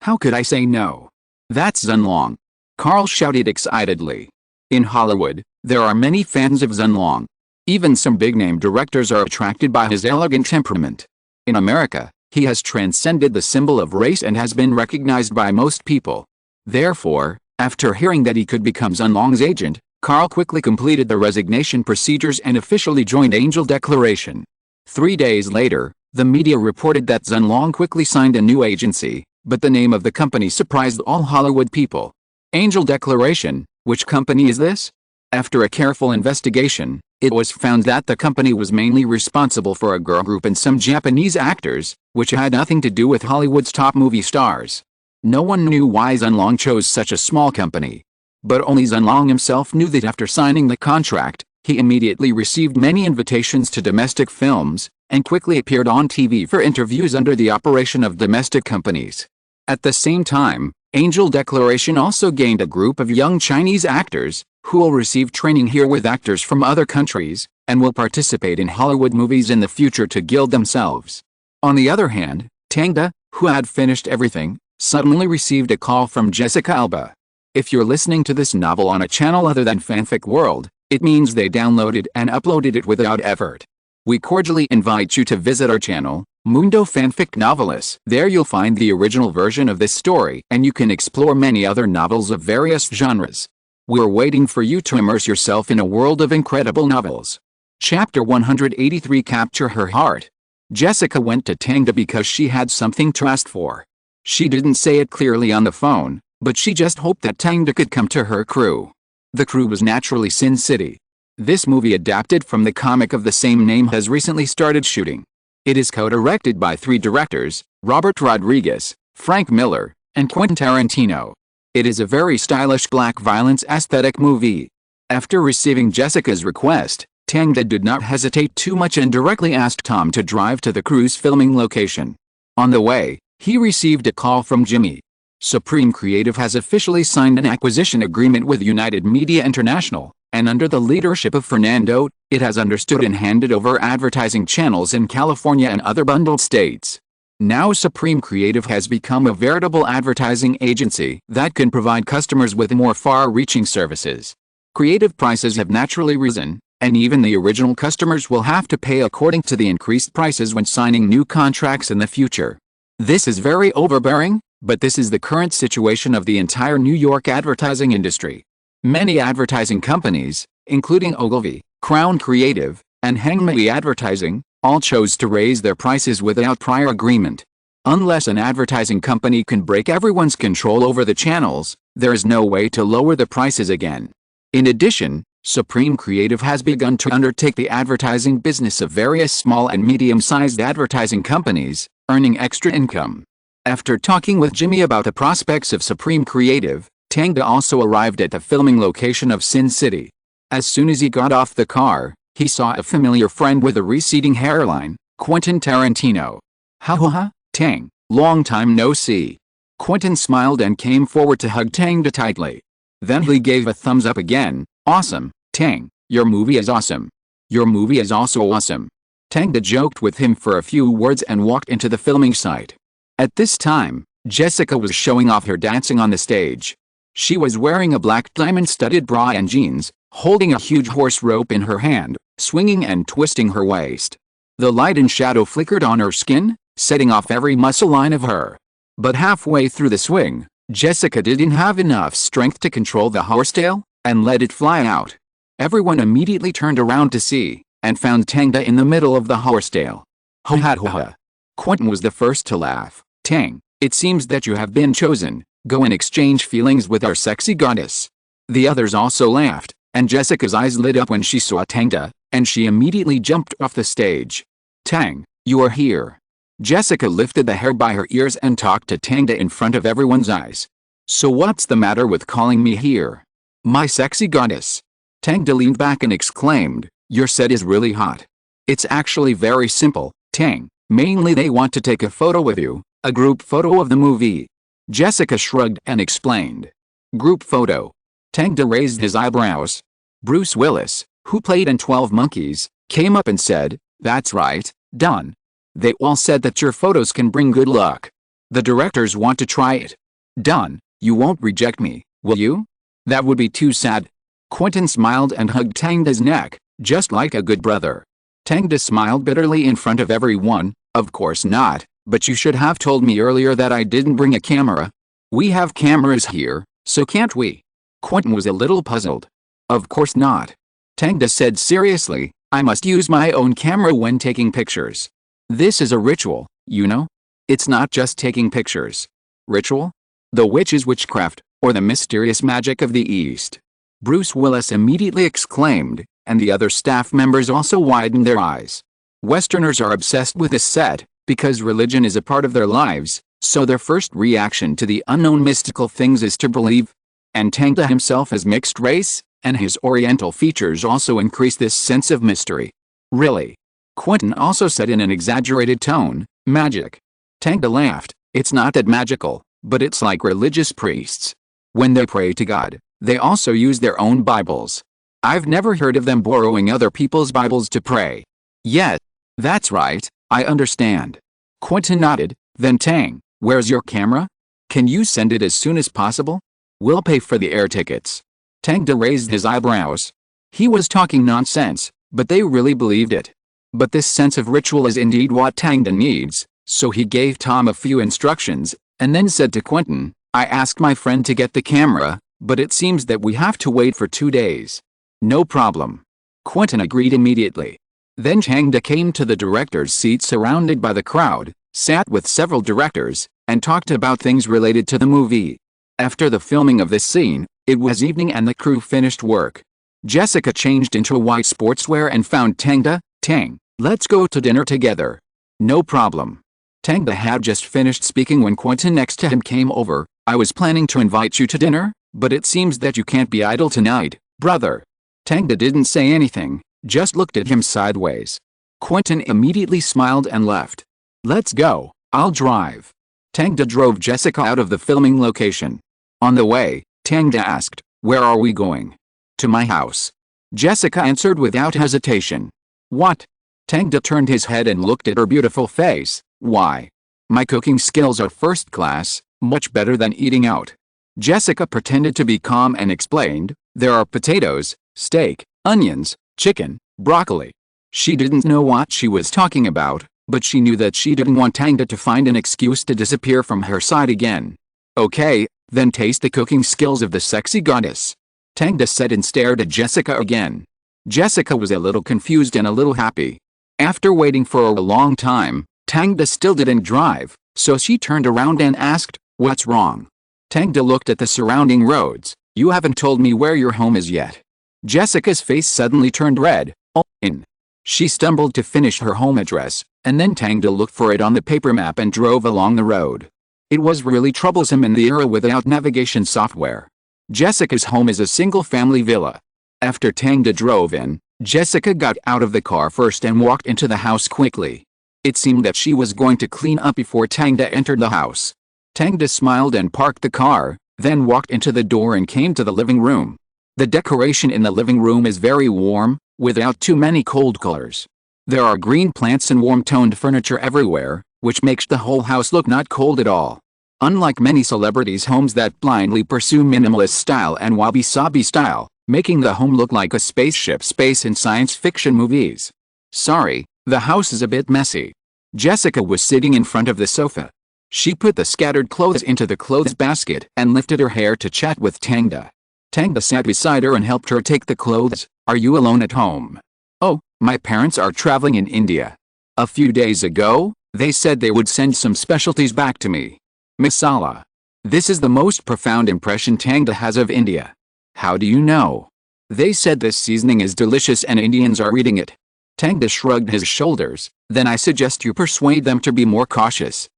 How could I say no? That's Zhenlong," Carl shouted excitedly. "In Hollywood, there are many fans of Zhenlong. Even some big-name directors are attracted by his elegant temperament. In America, he has transcended the symbol of race and has been recognized by most people. Therefore, after hearing that he could become Zhenlong's agent, Carl quickly completed the resignation procedures and officially joined Angel Declaration. 3 days later, the media reported that Zhenlong quickly signed a new agency, but the name of the company surprised all Hollywood people. Angel Declaration, which company is this? After a careful investigation, it was found that the company was mainly responsible for a girl group and some Japanese actors, which had nothing to do with Hollywood's top movie stars. No one knew why Zhenlong chose such a small company. But only Zhenlong himself knew that after signing the contract, he immediately received many invitations to domestic films, and quickly appeared on TV for interviews under the operation of domestic companies. At the same time, Angel Declaration also gained a group of young Chinese actors, who will receive training here with actors from other countries, and will participate in Hollywood movies in the future to gild themselves. On the other hand, Tang, who had finished everything, suddenly received a call from Jessica Alba. If you're listening to this novel on a channel other than Fanfic World, it means they downloaded and uploaded it without effort. We cordially invite you to visit our channel, Mundo Fanfic Novelis. There you'll find the original version of this story and you can explore many other novels of various genres. We're waiting for you to immerse yourself in a world of incredible novels. Chapter 183 Capture Her Heart. Jessica went to Tang because she had something to ask for. She didn't say it clearly on the phone, but she just hoped that Tang could come to her crew. The crew was naturally Sin City. This movie, adapted from the comic of the same name, has recently started shooting. It is co-directed by 3 directors, Robert Rodriguez, Frank Miller, and Quentin Tarantino. It is a very stylish black violence aesthetic movie. After receiving Jessica's request, Tang did not hesitate too much and directly asked Tom to drive to the crew's filming location. On the way, he received a call from Jimmy. Supreme Creative has officially signed an acquisition agreement with United Media International, and under the leadership of Fernando, it has understood and handed over advertising channels in California and other bundled states. Now Supreme Creative has become a veritable advertising agency that can provide customers with more far-reaching services. Creative prices have naturally risen, and even the original customers will have to pay according to the increased prices when signing new contracts in the future. This is very overbearing, but this is the current situation of the entire New York advertising industry. Many advertising companies, including Ogilvy, Crown Creative, and Hangmei Advertising, all chose to raise their prices without prior agreement. Unless an advertising company can break everyone's control over the channels, there is no way to lower the prices again. In addition, Supreme Creative has begun to undertake the advertising business of various small and medium-sized advertising companies, earning extra income. After talking with Jimmy about the prospects of Supreme Creative, Tang also arrived at the filming location of Sin City. As soon as he got off the car, he saw a familiar friend with a receding hairline, Quentin Tarantino. Ha, Tang, long time no see. Quentin smiled and came forward to hug Tang tightly. Then he gave a thumbs up again. Awesome, Tang, your movie is awesome. Your movie is also awesome. Tang joked with him for a few words and walked into the filming site. At this time, Jessica was showing off her dancing on the stage. She was wearing a black diamond-studded bra and jeans, holding a huge horse rope in her hand, swinging and twisting her waist. The light and shadow flickered on her skin, setting off every muscle line of her. But halfway through the swing, Jessica didn't have enough strength to control the horsetail, and let it fly out. Everyone immediately turned around to see, and found Tang in the middle of the horsetail. Ha. Quentin was the first to laugh. Tang, it seems that you have been chosen. Go and exchange feelings with our sexy goddess. The others also laughed, and Jessica's eyes lit up when she saw Tang, and she immediately jumped off the stage. Tang, you are here. Jessica lifted the hair by her ears and talked to Tang in front of everyone's eyes. So what's the matter with calling me here? My sexy goddess. Tang leaned back and exclaimed, your set is really hot. It's actually very simple, Tang. Mainly they want to take a photo with you, a group photo of the movie. Jessica shrugged and explained. Group photo. Tang raised his eyebrows. Bruce Willis, who played in 12 Monkeys, came up and said, that's right, done. They all said that your photos can bring good luck. The directors want to try it. Done. You won't reject me, will you? That would be too sad. Quentin smiled and hugged Tang's neck. Just like a good brother. Tangda smiled bitterly in front of everyone. Of course not, but you should have told me earlier that I didn't bring a camera. We have cameras here, so can't we? Quentin was a little puzzled. Of course not. Tangda said seriously, I must use my own camera when taking pictures. This is a ritual, you know? It's not just taking pictures. Ritual? The witch is witchcraft, or the mysterious magic of the East. Bruce Willis immediately exclaimed, and the other staff members also widened their eyes. Westerners are obsessed with this set, because religion is a part of their lives, so their first reaction to the unknown mystical things is to believe. And Tangda himself is mixed race, and his oriental features also increase this sense of mystery. Really? Quentin also said in an exaggerated tone, magic. Tangda laughed, it's not that magical, but it's like religious priests. When they pray to God, they also use their own Bibles. I've never heard of them borrowing other people's Bibles to pray. Yet. That's right, I understand. Quentin nodded, then Tang, where's your camera? Can you send it as soon as possible? We'll pay for the air tickets. Tangda raised his eyebrows. He was talking nonsense, but they really believed it. But this sense of ritual is indeed what Tangda needs, so he gave Tom a few instructions, and then said to Quentin, I asked my friend to get the camera, but it seems that we have to wait for 2 days. No problem. Quentin agreed immediately. Then Tangda came to the director's seat surrounded by the crowd, sat with several directors, and talked about things related to the movie. After the filming of this scene, it was evening and the crew finished work. Jessica changed into white sportswear and found Tangda. Tang, let's go to dinner together. No problem. Tangda had just finished speaking when Quentin next to him came over. I was planning to invite you to dinner, but it seems that you can't be idle tonight, brother. Tangda didn't say anything, just looked at him sideways. Quentin immediately smiled and left. Let's go, I'll drive. Tangda drove Jessica out of the filming location. On the way, Tangda asked, where are we going? To my house. Jessica answered without hesitation. What? Tangda turned his head and looked at her beautiful face. Why? My cooking skills are first class, much better than eating out. Jessica pretended to be calm and explained, there are potatoes, steak, onions, chicken, broccoli. She didn't know what she was talking about, but she knew that she didn't want Tangda to find an excuse to disappear from her side again. Okay, then taste the cooking skills of the sexy goddess. Tangda said and stared at Jessica again. Jessica was a little confused and a little happy. After waiting for a long time, Tangda still didn't drive, so she turned around and asked, what's wrong? Tangda looked at the surrounding roads. You haven't told me where your home is yet. Jessica's face suddenly turned red. Oh, in. She stumbled to finish her home address, and then Tangda looked for it on the paper map and drove along the road. It was really troublesome in the era without navigation software. Jessica's home is a single-family villa. After Tangda drove in, Jessica got out of the car first and walked into the house quickly. It seemed that she was going to clean up before Tangda entered the house. Tangda smiled and parked the car, then walked into the door and came to the living room. The decoration in the living room is very warm, without too many cold colors. There are green plants and warm-toned furniture everywhere, which makes the whole house look not cold at all. Unlike many celebrities' homes that blindly pursue minimalist style and wabi-sabi style, making the home look like a spaceship space in science fiction movies. Sorry, the house is a bit messy. Jessica was sitting in front of the sofa. She put the scattered clothes into the clothes basket and lifted her hair to chat with Tangda. Tangda sat beside her and helped her take the clothes. Are you alone at home? Oh, my parents are traveling in India. A few days ago, they said they would send some specialties back to me. Masala. This is the most profound impression Tangda has of India. How do you know? They said this seasoning is delicious and Indians are eating it. Tangda shrugged his shoulders. Then I suggest you persuade them to be more cautious.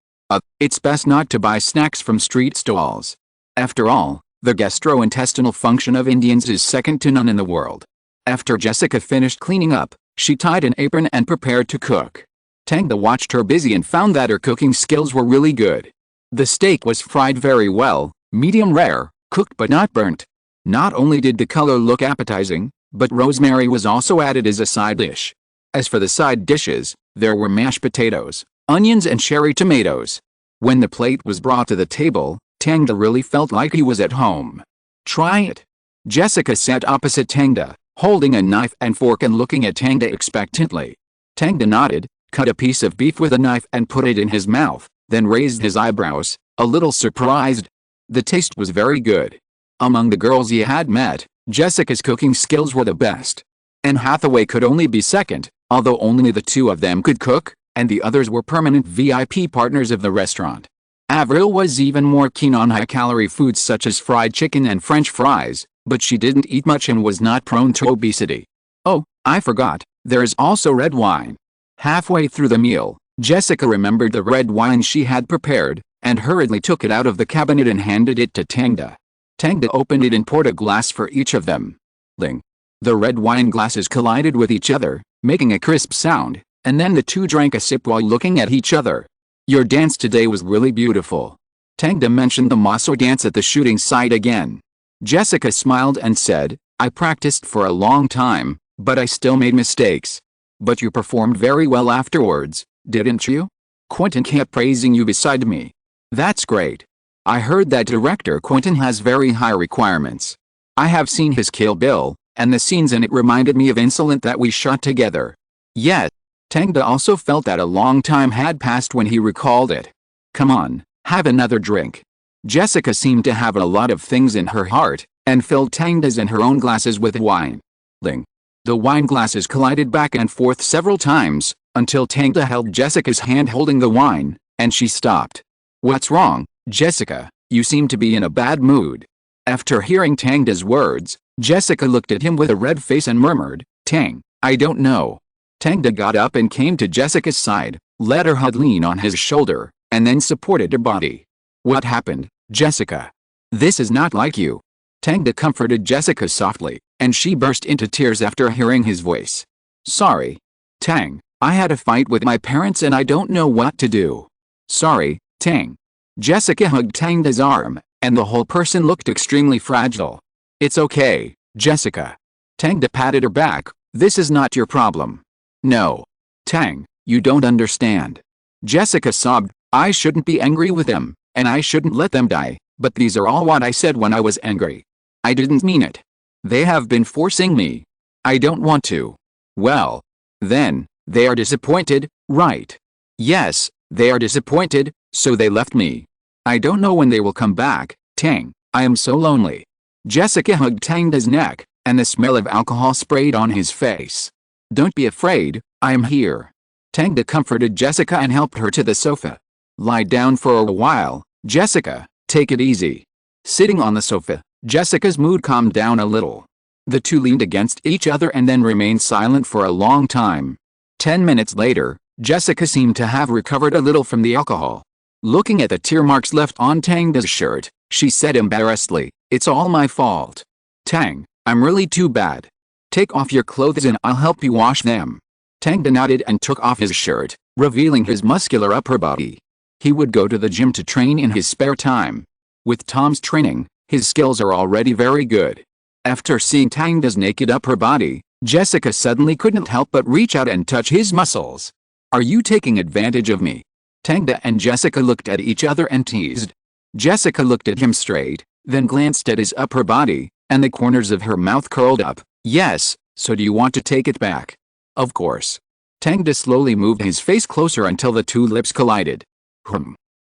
It's best not to buy snacks from street stalls. After all, the gastrointestinal function of Indians is second to none in the world. After Jessica finished cleaning up, she tied an apron and prepared to cook. Tangda watched her busy and found that her cooking skills were really good. The steak was fried very well, medium rare, cooked but not burnt. Not only did the color look appetizing, but rosemary was also added as a side dish. As for the side dishes, there were mashed potatoes, onions and cherry tomatoes. When the plate was brought to the table, Tangda really felt like he was at home. Try it. Jessica sat opposite Tangda, holding a knife and fork and looking at Tangda expectantly. Tangda nodded, cut a piece of beef with a knife and put it in his mouth, then raised his eyebrows, a little surprised. The taste was very good. Among the girls he had met, Jessica's cooking skills were the best. Anne Hathaway could only be second, although only the two of them could cook, and the others were permanent VIP partners of the restaurant. Avril was even more keen on high-calorie foods such as fried chicken and French fries, but she didn't eat much and was not prone to obesity. Oh, I forgot, there is also red wine. Halfway through the meal, Jessica remembered the red wine she had prepared, and hurriedly took it out of the cabinet and handed it to Tangda. Tangda opened it and poured a glass for each of them. Ling. The red wine glasses collided with each other, making a crisp sound, and then the two drank a sip while looking at each other. Your dance today was really beautiful. Tangda mentioned the Maso dance at the shooting site again. Jessica smiled and said, I practiced for a long time, but I still made mistakes. But you performed very well afterwards, didn't you? Quentin kept praising you beside me. That's great. I heard that director Quentin has very high requirements. I have seen his Kill Bill, and the scenes in it reminded me of Insolent that we shot together. Yet, Tangda also felt that a long time had passed when he recalled it. Come on, have another drink. Jessica seemed to have a lot of things in her heart, and filled Tangda's and her own glasses with wine. Ling. The wine glasses collided back and forth several times, until Tangda held Jessica's hand holding the wine, and she stopped. What's wrong, Jessica? You seem to be in a bad mood. After hearing Tangda's words, Jessica looked at him with a red face and murmured, Tang, I don't know. Tangda got up and came to Jessica's side, let her head lean on his shoulder, and then supported her body. What happened, Jessica? This is not like you. Tangda comforted Jessica softly, and she burst into tears after hearing his voice. Sorry. Tang, I had a fight with my parents and I don't know what to do. Sorry, Tang. Jessica hugged Tangda's arm, and the whole person looked extremely fragile. It's okay, Jessica. Tangda patted her back, this is not your problem. No. Tang, you don't understand. Jessica sobbed, I shouldn't be angry with them, and I shouldn't let them die, but these are all what I said when I was angry. I didn't mean it. They have been forcing me. I don't want to. Well. Then, they are disappointed, right? Yes, they are disappointed, so they left me. I don't know when they will come back, Tang, I am so lonely. Jessica hugged Tangda's neck, and the smell of alcohol sprayed on his face. Don't be afraid, I am here. Tangda comforted Jessica and helped her to the sofa. Lie down for a while, Jessica, take it easy. Sitting on the sofa, Jessica's mood calmed down a little. The two leaned against each other and then remained silent for a long time. 10 minutes later, Jessica seemed to have recovered a little from the alcohol. Looking at the tear marks left on Tangda's shirt, she said embarrassedly, it's all my fault. Tang, I'm really too bad. Take off your clothes and I'll help you wash them. Tangda nodded and took off his shirt, revealing his muscular upper body. He would go to the gym to train in his spare time. With Tom's training, his skills are already very good. After seeing Tangda's naked upper body, Jessica suddenly couldn't help but reach out and touch his muscles. Are you taking advantage of me? Tangda and Jessica looked at each other and teased. Jessica looked at him straight, then glanced at his upper body, and the corners of her mouth curled up. Yes, so do you want to take it back? Of course. Tangda slowly moved his face closer until the two lips collided.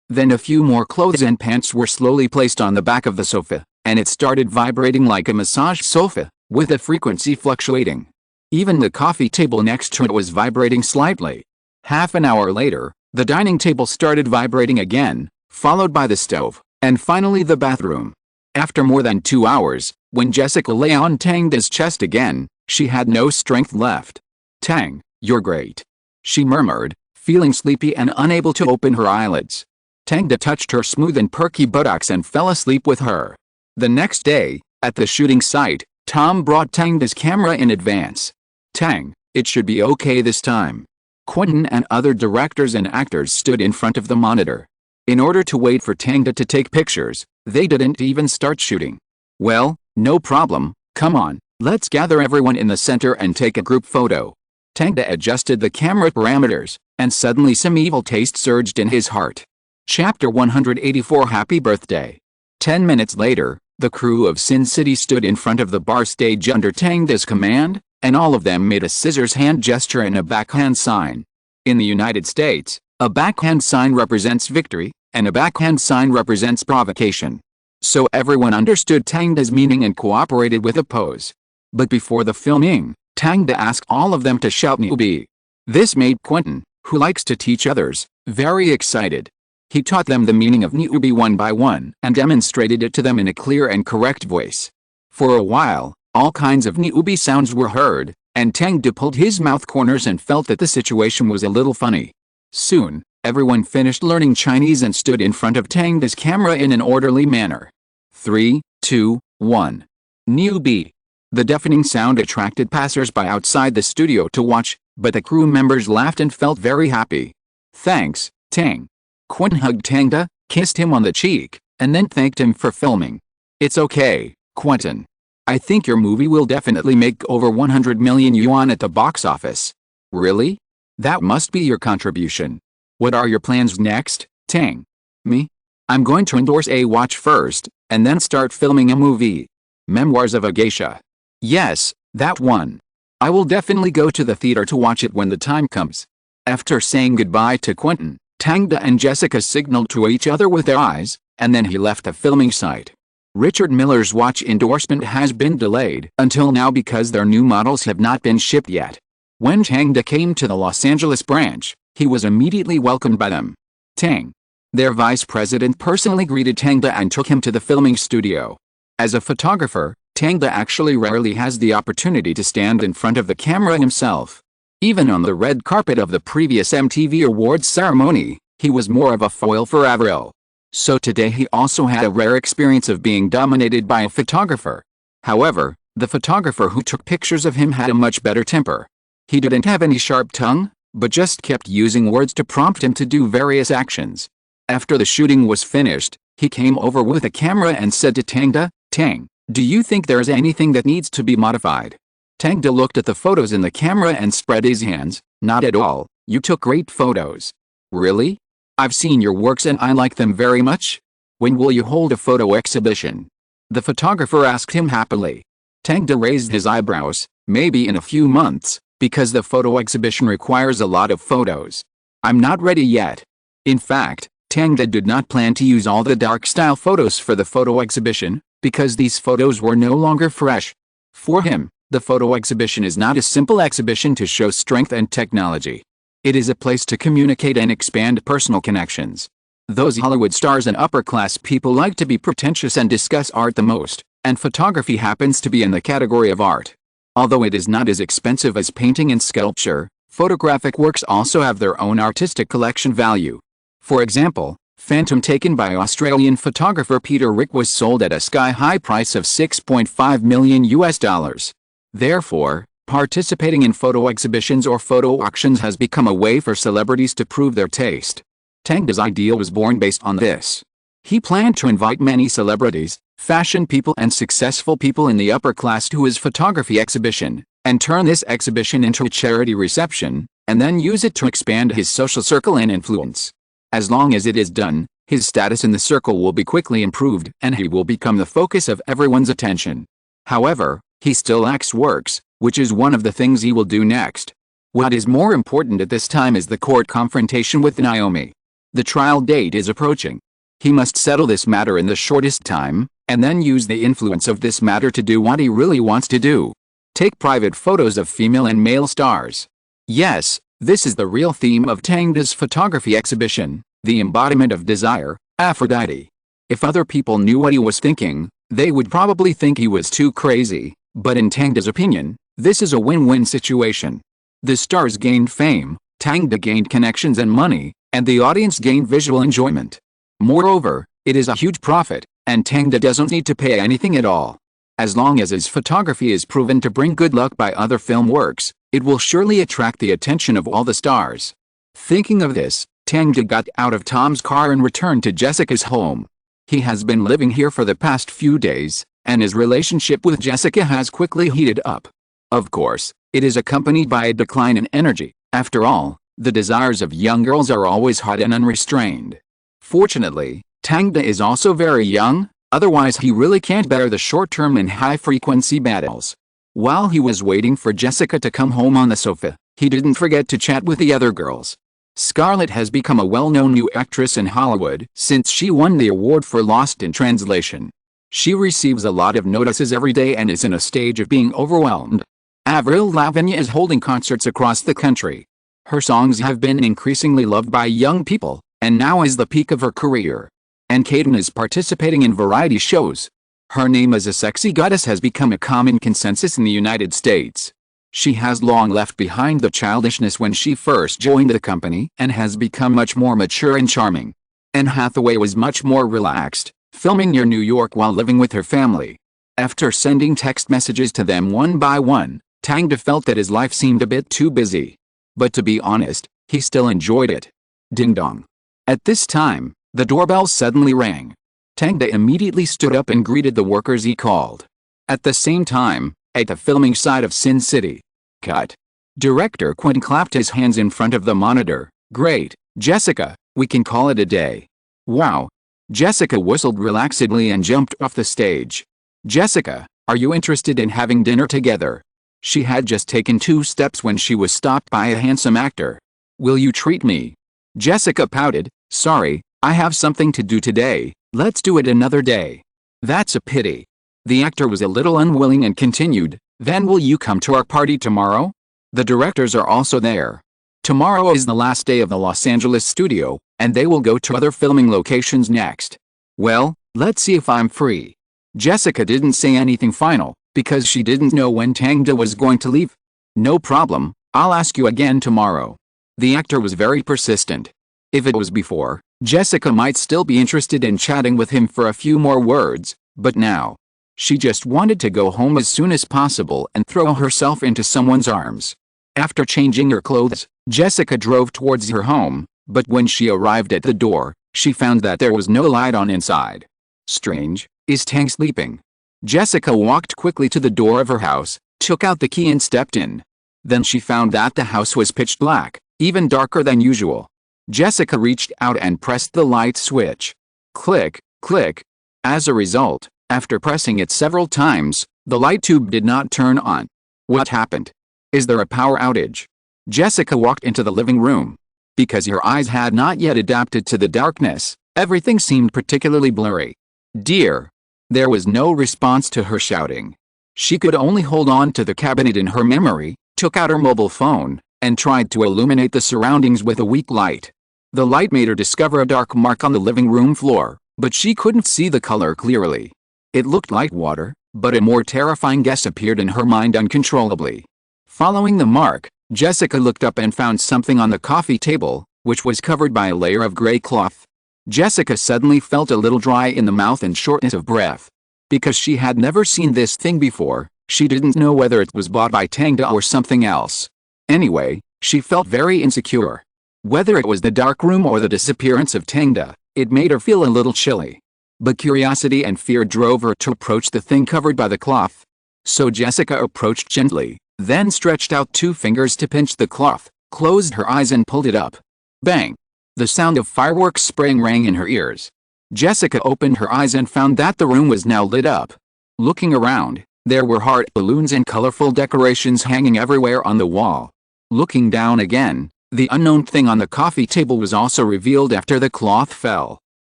Then a few more clothes and pants were slowly placed on the back of the sofa, and it started vibrating like a massage sofa, with the frequency fluctuating. Even the coffee table next to it was vibrating slightly. Half an hour later, the dining table started vibrating again, followed by the stove, and finally the bathroom. After more than 2 hours, when Jessica lay on Tangda's chest again, she had no strength left. Tang, you're great. She murmured, feeling sleepy and unable to open her eyelids. Tangda touched her smooth and perky buttocks and fell asleep with her. The next day, at the shooting site, Tom brought Tangda's camera in advance. Tang, it should be okay this time. Quentin and other directors and actors stood in front of the monitor. In order to wait for Tangda to take pictures, they didn't even start shooting. Well, no problem, come on, let's gather everyone in the center and take a group photo. Tangda adjusted the camera parameters, and suddenly some evil taste surged in his heart. Chapter 184 Happy Birthday. 10 minutes later, The crew of Sin City stood in front of the bar stage under Tangda's command, and all of them made a scissors hand gesture and a backhand sign. In the United States, a backhand sign represents victory, and a backhand sign represents provocation. So everyone understood Tangda's meaning and cooperated with a pose. But before the filming, Tangda asked all of them to shout "newbie." This made Quentin, who likes to teach others, very excited. He taught them the meaning of newbie one by one and demonstrated it to them in a clear and correct voice. For a while, all kinds of newbie sounds were heard, and Tangda pulled his mouth corners and felt that the situation was a little funny. Soon, everyone finished learning Chinese and stood in front of Tangda's camera in an orderly manner. 3, 2, 1. Newbie. The deafening sound attracted passers-by outside the studio to watch, but the crew members laughed and felt very happy. Thanks, Tang. Quentin hugged Tangda, kissed him on the cheek, and then thanked him for filming. It's okay, Quentin. I think your movie will definitely make over 100 million yuan at the box office. Really? That must be your contribution. What are your plans next, Tang? Me? I'm going to endorse a watch first, and then start filming a movie. Memoirs of a Geisha. Yes, that one. I will definitely go to the theater to watch it when the time comes. After saying goodbye to Quentin, Tangda and Jessica signaled to each other with their eyes, and then he left the filming site. Richard Miller's watch endorsement has been delayed until now because their new models have not been shipped yet. When Tangda came to the Los Angeles branch, he was immediately welcomed by them. Tang. Their vice president personally greeted Tangda and took him to the filming studio. As a photographer, Tangda actually rarely has the opportunity to stand in front of the camera himself. Even on the red carpet of the previous MTV Awards ceremony, he was more of a foil for Avril. So today he also had a rare experience of being dominated by a photographer. However, the photographer who took pictures of him had a much better temper. He didn't have any sharp tongue, but just kept using words to prompt him to do various actions. After the shooting was finished, he came over with a camera and said to Tangda, Tang, do you think there is anything that needs to be modified? Tangda looked at the photos in the camera and spread his hands. Not at all, you took great photos. Really? I've seen your works and I like them very much. When will you hold a photo exhibition? The photographer asked him happily. Tangda raised his eyebrows. Maybe in a few months, because the photo exhibition requires a lot of photos. I'm not ready yet. In fact, Tangda did not plan to use all the dark style photos for the photo exhibition, because these photos were no longer fresh. For him, the photo exhibition is not a simple exhibition to show strength and technology. It is a place to communicate and expand personal connections. Those Hollywood stars and upper-class people like to be pretentious and discuss art the most, and photography happens to be in the category of art. Although it is not as expensive as painting and sculpture, photographic works also have their own artistic collection value. For example, Phantom taken by Australian photographer Peter Rick was sold at a sky-high price of $6.5 million US. Therefore, participating in photo exhibitions or photo auctions has become a way for celebrities to prove their taste. Tangda's idea was born based on this. He planned to invite many celebrities, fashion people and successful people in the upper class to his photography exhibition, and turn this exhibition into a charity reception, and then use it to expand his social circle and influence. As long as it is done, his status in the circle will be quickly improved and he will become the focus of everyone's attention. However, he still lacks works, which is one of the things he will do next. What is more important at this time is the court confrontation with Naomi. The trial date is approaching. He must settle this matter in the shortest time, and then use the influence of this matter to do what he really wants to do. Take private photos of female and male stars. Yes, this is the real theme of Tangda's photography exhibition, the embodiment of desire, Aphrodite. If other people knew what he was thinking, they would probably think he was too crazy, but in Tangda's opinion, this is a win-win situation. The stars gained fame, Tangda gained connections and money, and the audience gained visual enjoyment. Moreover, it is a huge profit, and Tangda doesn't need to pay anything at all. As long as his photography is proven to bring good luck by other film works, it will surely attract the attention of all the stars. Thinking of this, Tangda got out of Tom's car and returned to Jessica's home. He has been living here for the past few days, and his relationship with Jessica has quickly heated up. Of course, it is accompanied by a decline in energy. After all, the desires of young girls are always hot and unrestrained. Fortunately, Tangda is also very young, Otherwise he really can't bear the short-term and high-frequency battles. While he was waiting for Jessica to come home on the sofa, he didn't forget to chat with the other girls. Scarlett has become a well-known new actress in Hollywood since she won the award for Lost in Translation. She receives a lot of notices every day and is in a stage of being overwhelmed. Avril Lavigne is holding concerts across the country. Her songs have been increasingly loved by young people, and now is the peak of her career. And Kaden is participating in variety shows. Her name as a sexy goddess has become a common consensus in the United States. She has long left behind the childishness when she first joined the company and has become much more mature and charming. Anne Hathaway was much more relaxed, filming near New York while living with her family. After sending text messages to them one by one, Tang felt that his life seemed a bit too busy. But to be honest, he still enjoyed it. Ding dong. At this time, the doorbell suddenly rang. Tang immediately stood up and greeted the workers he called. At the same time, at the filming site of Sin City. Cut. Director Quinn clapped his hands in front of the monitor. Great, Jessica, we can call it a day. Wow. Jessica whistled relaxedly and jumped off the stage. Jessica, are you interested in having dinner together? She had just taken 2 steps when she was stopped by a handsome actor. Will you treat me? Jessica pouted. Sorry, I have something to do today. Let's do it another day. That's a pity. The actor was a little unwilling and continued, then will you come to our party tomorrow? The directors are also there. Tomorrow is the last day of the Los Angeles studio, and they will go to other filming locations next. Well, let's see if I'm free. Jessica didn't say anything final, because she didn't know when Tang was going to leave. No problem, I'll ask you again tomorrow. The actor was very persistent. If it was before, Jessica might still be interested in chatting with him for a few more words, but now, she just wanted to go home as soon as possible and throw herself into someone's arms. After changing her clothes, Jessica drove towards her home, but when she arrived at the door, she found that there was no light on inside. Strange, is Tang sleeping? Jessica walked quickly to the door of her house, took out the key and stepped in. Then she found that the house was pitch black, even darker than usual. Jessica reached out and pressed the light switch. Click, click. As a result, after pressing it several times, the light tube did not turn on. What happened? Is there a power outage? Jessica walked into the living room. Because her eyes had not yet adapted to the darkness, everything seemed particularly blurry. Dear. There was no response to her shouting. She could only hold on to the cabinet in her memory, took out her mobile phone, and tried to illuminate the surroundings with a weak light. The light made her discover a dark mark on the living room floor, but she couldn't see the color clearly. It looked like water, but a more terrifying guess appeared in her mind uncontrollably. Following the mark, Jessica looked up and found something on the coffee table, which was covered by a layer of gray cloth. Jessica suddenly felt a little dry in the mouth and shortness of breath. Because she had never seen this thing before, she didn't know whether it was bought by Tang or something else. Anyway, she felt very insecure. Whether it was the dark room or the disappearance of Tang, it made her feel a little chilly. But curiosity and fear drove her to approach the thing covered by the cloth. So Jessica approached gently, then stretched out 2 fingers to pinch the cloth, closed her eyes and pulled it up. Bang! The sound of fireworks spraying rang in her ears. Jessica opened her eyes and found that the room was now lit up. Looking around, there were heart balloons and colorful decorations hanging everywhere on the wall. Looking down again, the unknown thing on the coffee table was also revealed after the cloth fell.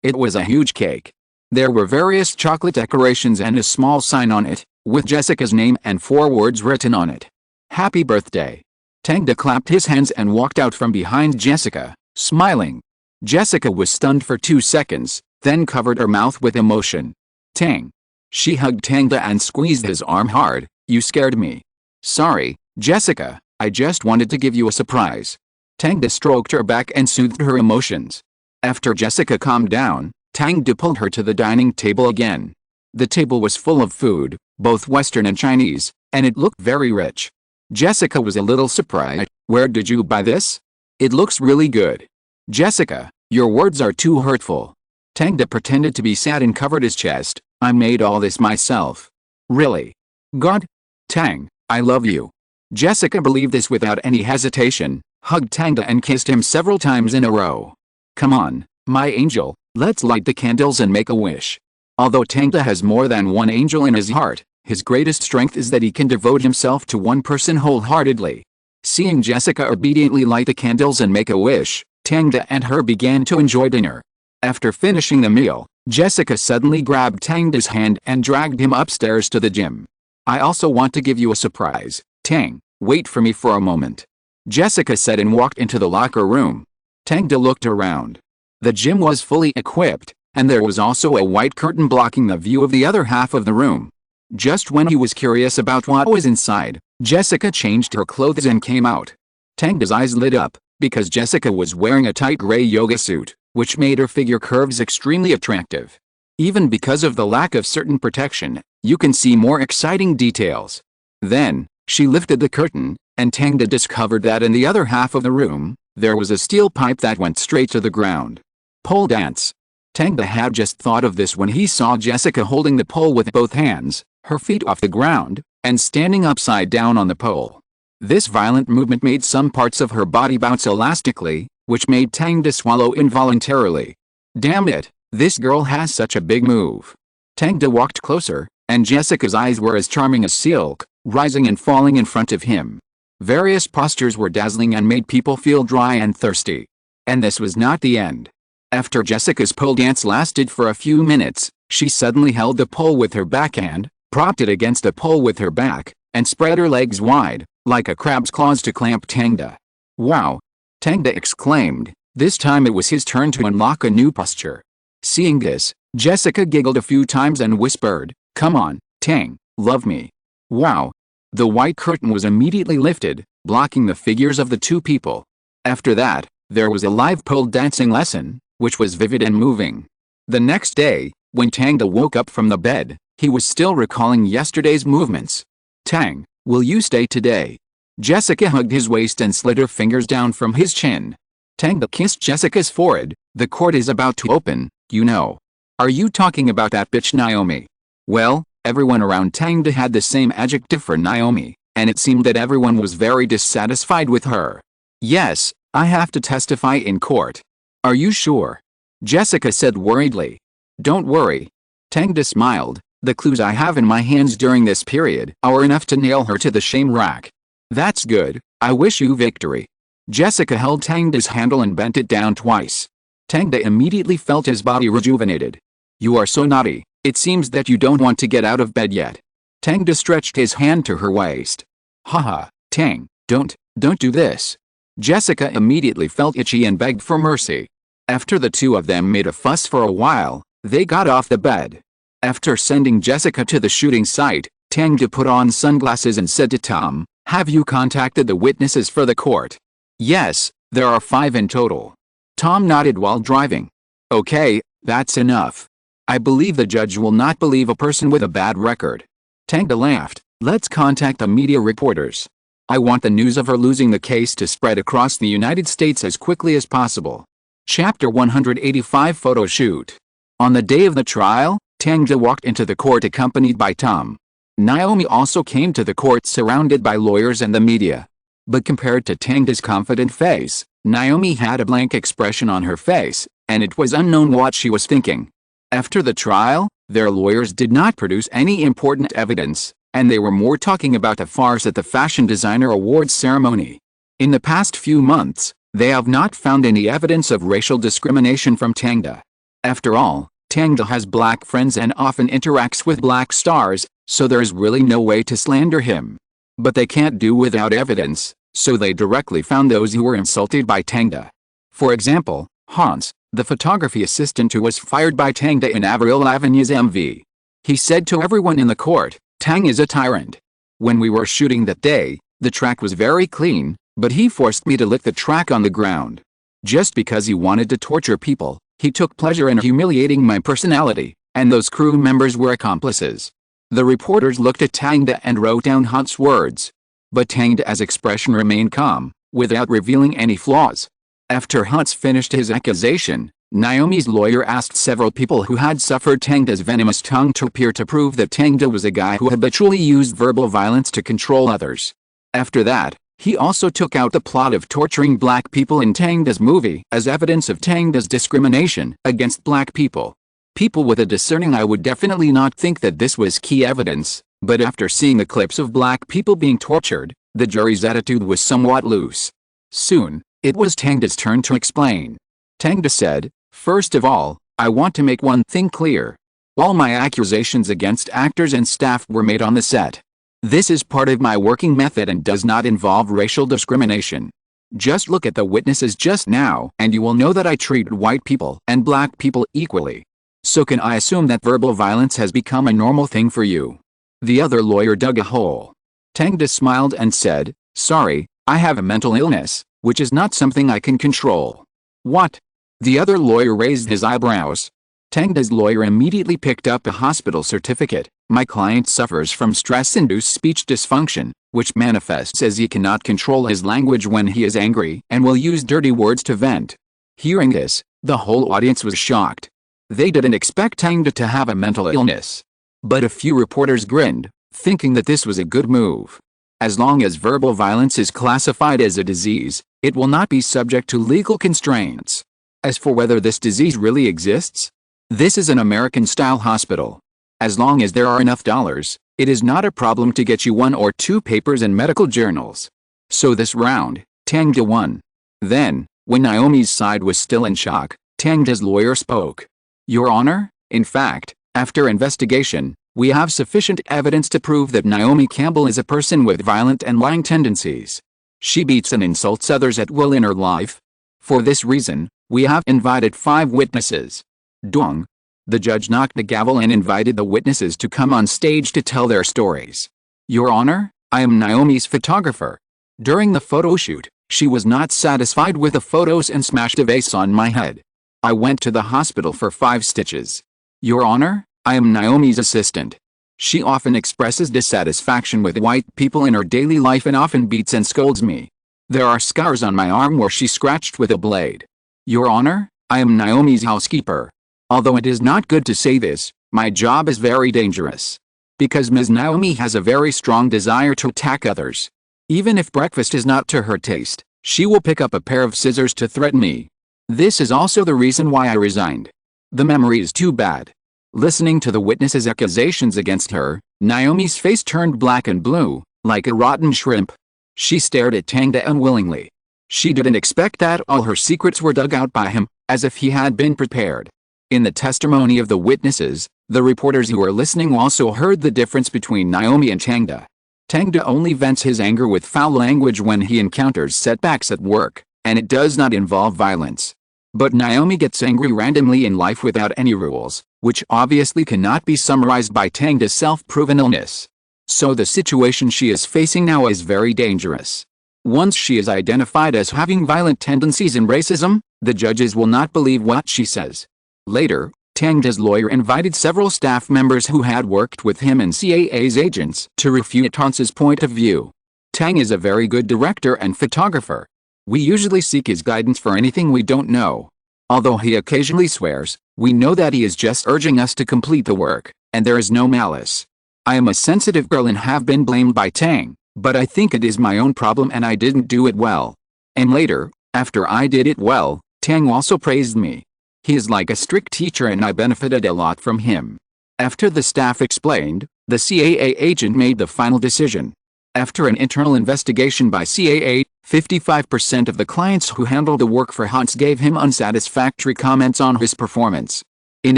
It was a huge cake. There were various chocolate decorations and a small sign on it, with Jessica's name and 4 words written on it. Happy birthday. Tang clapped his hands and walked out from behind Jessica, smiling. Jessica was stunned for 2 seconds, then covered her mouth with emotion. Tang. She hugged Tang and squeezed his arm hard. You scared me. Sorry, Jessica, I just wanted to give you a surprise. Tang stroked her back and soothed her emotions. After Jessica calmed down, Tang pulled her to the dining table again. The table was full of food, both Western and Chinese, and it looked very rich. Jessica was a little surprised. Where did you buy this? It looks really good. Jessica, your words are too hurtful. Tang pretended to be sad and covered his chest. I made all this myself. Really? God? Tang, I love you. Jessica believed this without any hesitation, hugged Tang and kissed him several times in a row. Come on, my angel, let's light the candles and make a wish. Although Tangda has more than one angel in his heart, his greatest strength is that he can devote himself to one person wholeheartedly. Seeing Jessica obediently light the candles and make a wish, Tangda and her began to enjoy dinner. After finishing the meal, Jessica suddenly grabbed Tangda's hand and dragged him upstairs to the gym. "I also want to give you a surprise, Tang. Wait for me for a moment," Jessica said and walked into the locker room. Tangda looked around. The gym was fully equipped, and there was also a white curtain blocking the view of the other half of the room. Just when he was curious about what was inside, Jessica changed her clothes and came out. Tangda's eyes lit up, because Jessica was wearing a tight gray yoga suit, which made her figure curves extremely attractive. Even because of the lack of certain protection, you can see more exciting details. Then, she lifted the curtain, and Tangda discovered that in the other half of the room, there was a steel pipe that went straight to the ground. Pole dance. Tangda had just thought of this when he saw Jessica holding the pole with both hands, her feet off the ground, and standing upside down on the pole. This violent movement made some parts of her body bounce elastically, which made Tangda swallow involuntarily. Damn it, this girl has such a big move. Tangda walked closer, and Jessica's eyes were as charming as silk, rising and falling in front of him. Various postures were dazzling and made people feel dry and thirsty. And this was not the end. After Jessica's pole dance lasted for a few minutes, she suddenly held the pole with her backhand, propped it against the pole with her back, and spread her legs wide, like a crab's claws to clamp Tangda. "Wow!" Tangda exclaimed. This time it was his turn to unlock a new posture. Seeing this, Jessica giggled a few times and whispered, "Come on, Tang, love me." Wow! The white curtain was immediately lifted, blocking the figures of the two people. After that, there was a live pole dancing lesson, which was vivid and moving. The next day, when Tangda woke up from the bed, he was still recalling yesterday's movements. "Tang, will you stay today?" Jessica hugged his waist and slid her fingers down from his chin. Tangda kissed Jessica's forehead. "The court is about to open, you know. Are you talking about that bitch Naomi?" Well, everyone around Tangda had the same adjective for Naomi, and it seemed that everyone was very dissatisfied with her. "Yes, I have to testify in court." "Are you sure?" Jessica said worriedly. "Don't worry." Tangda smiled. "The clues I have in my hands during this period are enough to nail her to the shame rack." "That's good, I wish you victory." Jessica held Tangda's handle and bent it down twice. Tangda immediately felt his body rejuvenated. "You are so naughty, it seems that you don't want to get out of bed yet." Tangda stretched his hand to her waist. "Haha, Tang, don't do this." Jessica immediately felt itchy and begged for mercy. After the two of them made a fuss for a while, they got off the bed. After sending Jessica to the shooting site, Tangda put on sunglasses and said to Tom, "Have you contacted the witnesses for the court?" "Yes, there are 5 in total." Tom nodded while driving. "Okay, that's enough. I believe the judge will not believe a person with a bad record." Tangda laughed. "Let's contact the media reporters. I want the news of her losing the case to spread across the United States as quickly as possible." Chapter 185 Photo Shoot. On the day of the trial, Tangda walked into the court accompanied by Tom. Naomi also came to the court surrounded by lawyers and the media. But compared to Tangda's confident face, Naomi had a blank expression on her face, and it was unknown what she was thinking. After the trial, their lawyers did not produce any important evidence, and they were more talking about the farce at the Fashion Designer Awards ceremony. In the past few months, they have not found any evidence of racial discrimination from Tangda. After all, Tangda has black friends and often interacts with black stars, so there's really no way to slander him. But they can't do without evidence, so they directly found those who were insulted by Tangda. For example, Hans, the photography assistant who was fired by Tangda in Avril Lavigne's MV. He said to everyone in the court, "Tang is a tyrant. When we were shooting that day, the track was very clean, but he forced me to lick the track on the ground. Just because he wanted to torture people, he took pleasure in humiliating my personality, and those crew members were accomplices." The reporters looked at Tangda and wrote down Hunt's words. But Tangda's expression remained calm, without revealing any flaws. After Hunt finished his accusation, Naomi's lawyer asked several people who had suffered Tangda's venomous tongue to appear to prove that Tangda was a guy who habitually used verbal violence to control others. After that, he also took out the plot of torturing black people in Tangda's movie as evidence of Tangda's discrimination against black people. People with a discerning eye would definitely not think that this was key evidence, but after seeing the clips of black people being tortured, the jury's attitude was somewhat loose. Soon, it was Tangda's turn to explain. Tangda said, "First of all, I want to make one thing clear. All my accusations against actors and staff were made on the set. This is part of my working method and does not involve racial discrimination. Just look at the witnesses just now and you will know that I treat white people and black people equally. So can I assume that verbal violence has become a normal thing for you?" The other lawyer dug a hole. Tangda smiled and said, "Sorry, I have a mental illness, which is not something I can control." "What?" The other lawyer raised his eyebrows. Tangda's lawyer immediately picked up a hospital certificate. "My client suffers from stress-induced speech dysfunction, which manifests as he cannot control his language when he is angry and will use dirty words to vent." Hearing this, the whole audience was shocked. They didn't expect Tangda to have a mental illness. But a few reporters grinned, thinking that this was a good move. As long as verbal violence is classified as a disease, it will not be subject to legal constraints. As for whether this disease really exists, this is an American-style hospital. As long as there are enough dollars, it is not a problem to get you 1 or 2 papers in medical journals. So this round, Tangda won. Then, when Naomi's side was still in shock, Tangda's lawyer spoke. "Your Honor, in fact, after investigation, we have sufficient evidence to prove that Naomi Campbell is a person with violent and lying tendencies. She beats and insults others at will in her life. For this reason, we have invited 5 witnesses." Dong. The judge knocked the gavel and invited the witnesses to come on stage to tell their stories. "Your Honor, I am Naomi's photographer. During the photo shoot, she was not satisfied with the photos and smashed a vase on my head. I went to the hospital for 5 stitches. Your Honor, I am Naomi's assistant. She often expresses dissatisfaction with white people in her daily life and often beats and scolds me. There are scars on my arm where she scratched with a blade. Your Honor, I am Naomi's housekeeper. Although it is not good to say this, my job is very dangerous. Because Ms. Naomi has a very strong desire to attack others. Even if breakfast is not to her taste, she will pick up a pair of scissors to threaten me. This is also the reason why I resigned. The memory is too bad." Listening to the witnesses' accusations against her, Naomi's face turned black and blue, like a rotten shrimp. She stared at Tangda unwillingly. She didn't expect that all her secrets were dug out by him, as if he had been prepared. In the testimony of the witnesses, the reporters who were listening also heard the difference between Naomi and Tangda. Tangda only vents his anger with foul language when he encounters setbacks at work, and it does not involve violence. But Naomi gets angry randomly in life without any rules, which obviously cannot be summarized by Tangda's self-proven illness. So the situation she is facing now is very dangerous. Once she is identified as having violent tendencies and racism, the judges will not believe what she says. Later, Tangda's lawyer invited several staff members who had worked with him and CAA's agents to refute Hans's point of view. Tang is a very good director and photographer. We usually seek his guidance for anything we don't know. Although he occasionally swears, we know that he is just urging us to complete the work, and there is no malice. I am a sensitive girl and have been blamed by Tang, but I think it is my own problem and I didn't do it well. And later, after I did it well, Tang also praised me. He is like a strict teacher and I benefited a lot from him. After the staff explained, the CAA agent made the final decision. After an internal investigation by CAA, 55% of the clients who handled the work for Hans gave him unsatisfactory comments on his performance. In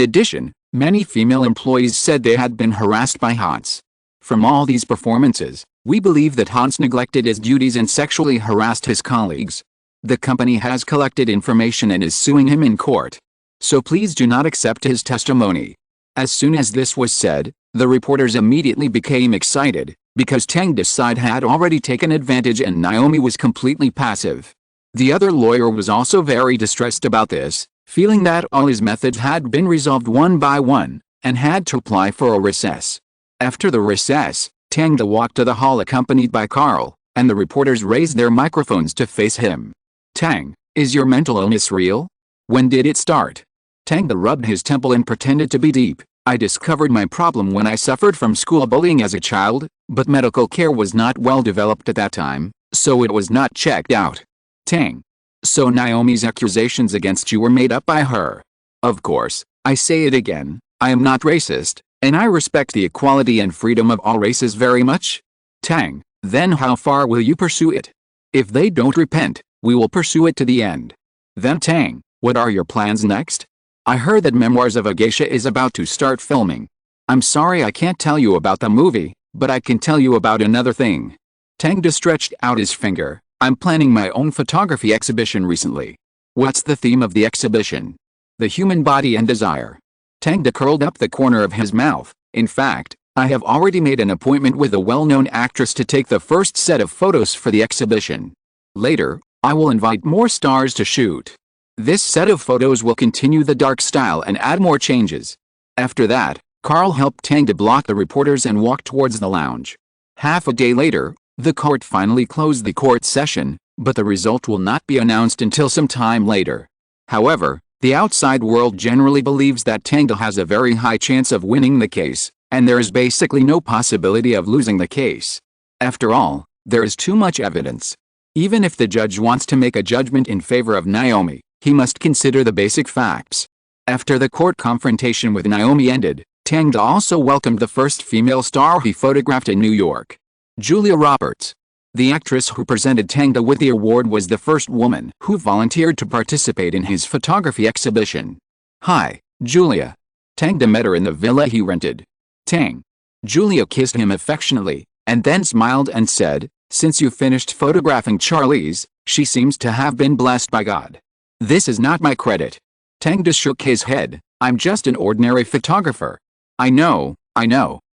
addition, many female employees said they had been harassed by Hans. From all these performances, we believe that Hans neglected his duties and sexually harassed his colleagues. The company has collected information and is suing him in court. So please do not accept his testimony. As soon as this was said, the reporters immediately became excited, because Tangda's side had already taken advantage and Naomi was completely passive. The other lawyer was also very distressed about this, feeling that all his methods had been resolved one by one, and had to apply for a recess. After the recess, Tangda walked to the hall accompanied by Carl, and the reporters raised their microphones to face him. "Tang, is your mental illness real? When did it start?" Tangda rubbed his temple and pretended to be deep. "I discovered my problem when I suffered from school bullying as a child, but medical care was not well developed at that time, so it was not checked out." Tang. "So Naomi's accusations against you were made up by her?" "Of course, I say it again, I am not racist, and I respect the equality and freedom of all races very much. Tang, then how far will you pursue it? If they don't repent, we will pursue it to the end. Then Tang, what are your plans next? I heard that Memoirs of a Geisha is about to start filming. I'm sorry I can't tell you about the movie, but I can tell you about another thing. Tang stretched out his finger. I'm planning my own photography exhibition recently. What's the theme of the exhibition? The human body and desire. Tang curled up the corner of his mouth. In fact, I have already made an appointment with a well-known actress to take the first set of photos for the exhibition. Later, I will invite more stars to shoot. This set of photos will continue the dark style and add more changes. After that, Carl helped Tang to block the reporters and walk towards the lounge. Half a day later, the court finally closed the court session, but the result will not be announced until some time later. However, the outside world generally believes that Tang has a very high chance of winning the case, and there is basically no possibility of losing the case. After all, there is too much evidence. Even if the judge wants to make a judgment in favor of Naomi, he must consider the basic facts. After the court confrontation with Naomi ended, Tang also welcomed the first female star he photographed in New York. Julia Roberts. The actress who presented Tang with the award was the first woman who volunteered to participate in his photography exhibition. Hi, Julia. Tang met her in the villa he rented. Tang. Julia kissed him affectionately, and then smiled and said, "Since you finished photographing Charlize, she seems to have been blessed by God." This is not my credit. Tang shook his head. I'm just an ordinary photographer. I know,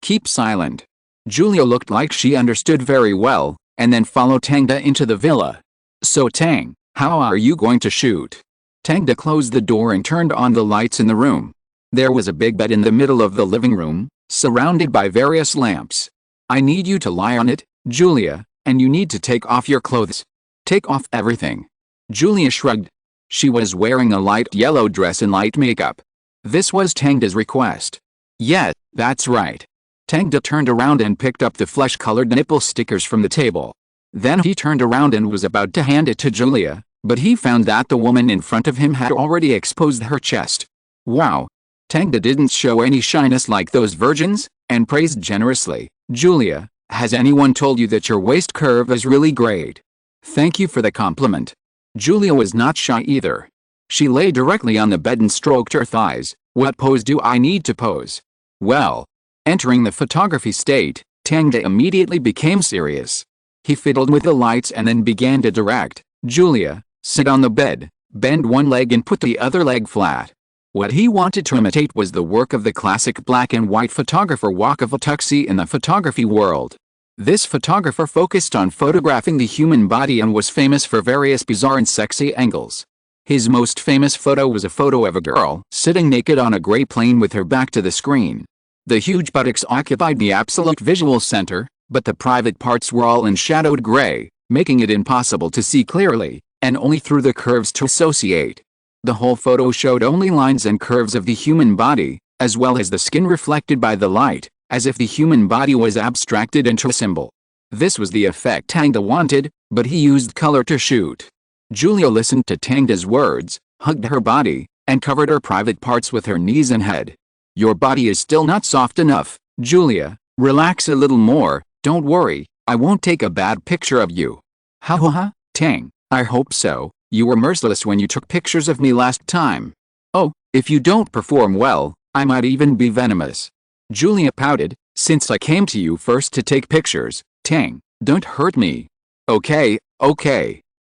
keep silent. Julia looked like she understood very well, and then followed Tang into the villa. So Tang, how are you going to shoot? Tang closed the door and turned on the lights in the room. There was a big bed in the middle of the living room, surrounded by various lamps. I need you to lie on it, Julia, and you need to take off your clothes. Take off everything. Julia shrugged. She was wearing a light yellow dress and light makeup. This was Tang's request. Yeah, that's right. Tang turned around and picked up the flesh-colored nipple stickers from the table. Then he turned around and was about to hand it to Julia, but he found that the woman in front of him had already exposed her chest. Wow. Tang didn't show any shyness like those virgins, and praised generously. Julia, has anyone told you that your waist curve is really great? Thank you for the compliment. Julia was not shy either. She lay directly on the bed and stroked her thighs. What pose do I need to pose? Well, entering the photography state, Tang immediately became serious. He fiddled with the lights and then began to direct. Julia, sit on the bed, bend one leg and put the other leg flat. What he wanted to imitate was the work of the classic black and white photographer Waka Fatuxi in the photography world. This photographer focused on photographing the human body and was famous for various bizarre and sexy angles. His most famous photo was a photo of a girl sitting naked on a gray plane with her back to the screen. The huge buttocks occupied the absolute visual center, but the private parts were all in shadowed gray, making it impossible to see clearly, and only through the curves to associate. The whole photo showed only lines and curves of the human body, as well as the skin reflected by the light, as if the human body was abstracted into a symbol. This was the effect Tang wanted, but he used color to shoot. Julia listened to Tang's words, hugged her body, and covered her private parts with her knees and head. Your body is still not soft enough, Julia. Relax a little more, don't worry, I won't take a bad picture of you. Ha ha ha, Tang, I hope so, you were merciless when you took pictures of me last time. Oh, if you don't perform well, I might even be venomous. Julia pouted, since I came to you first to take pictures, Tang, don't hurt me. Okay.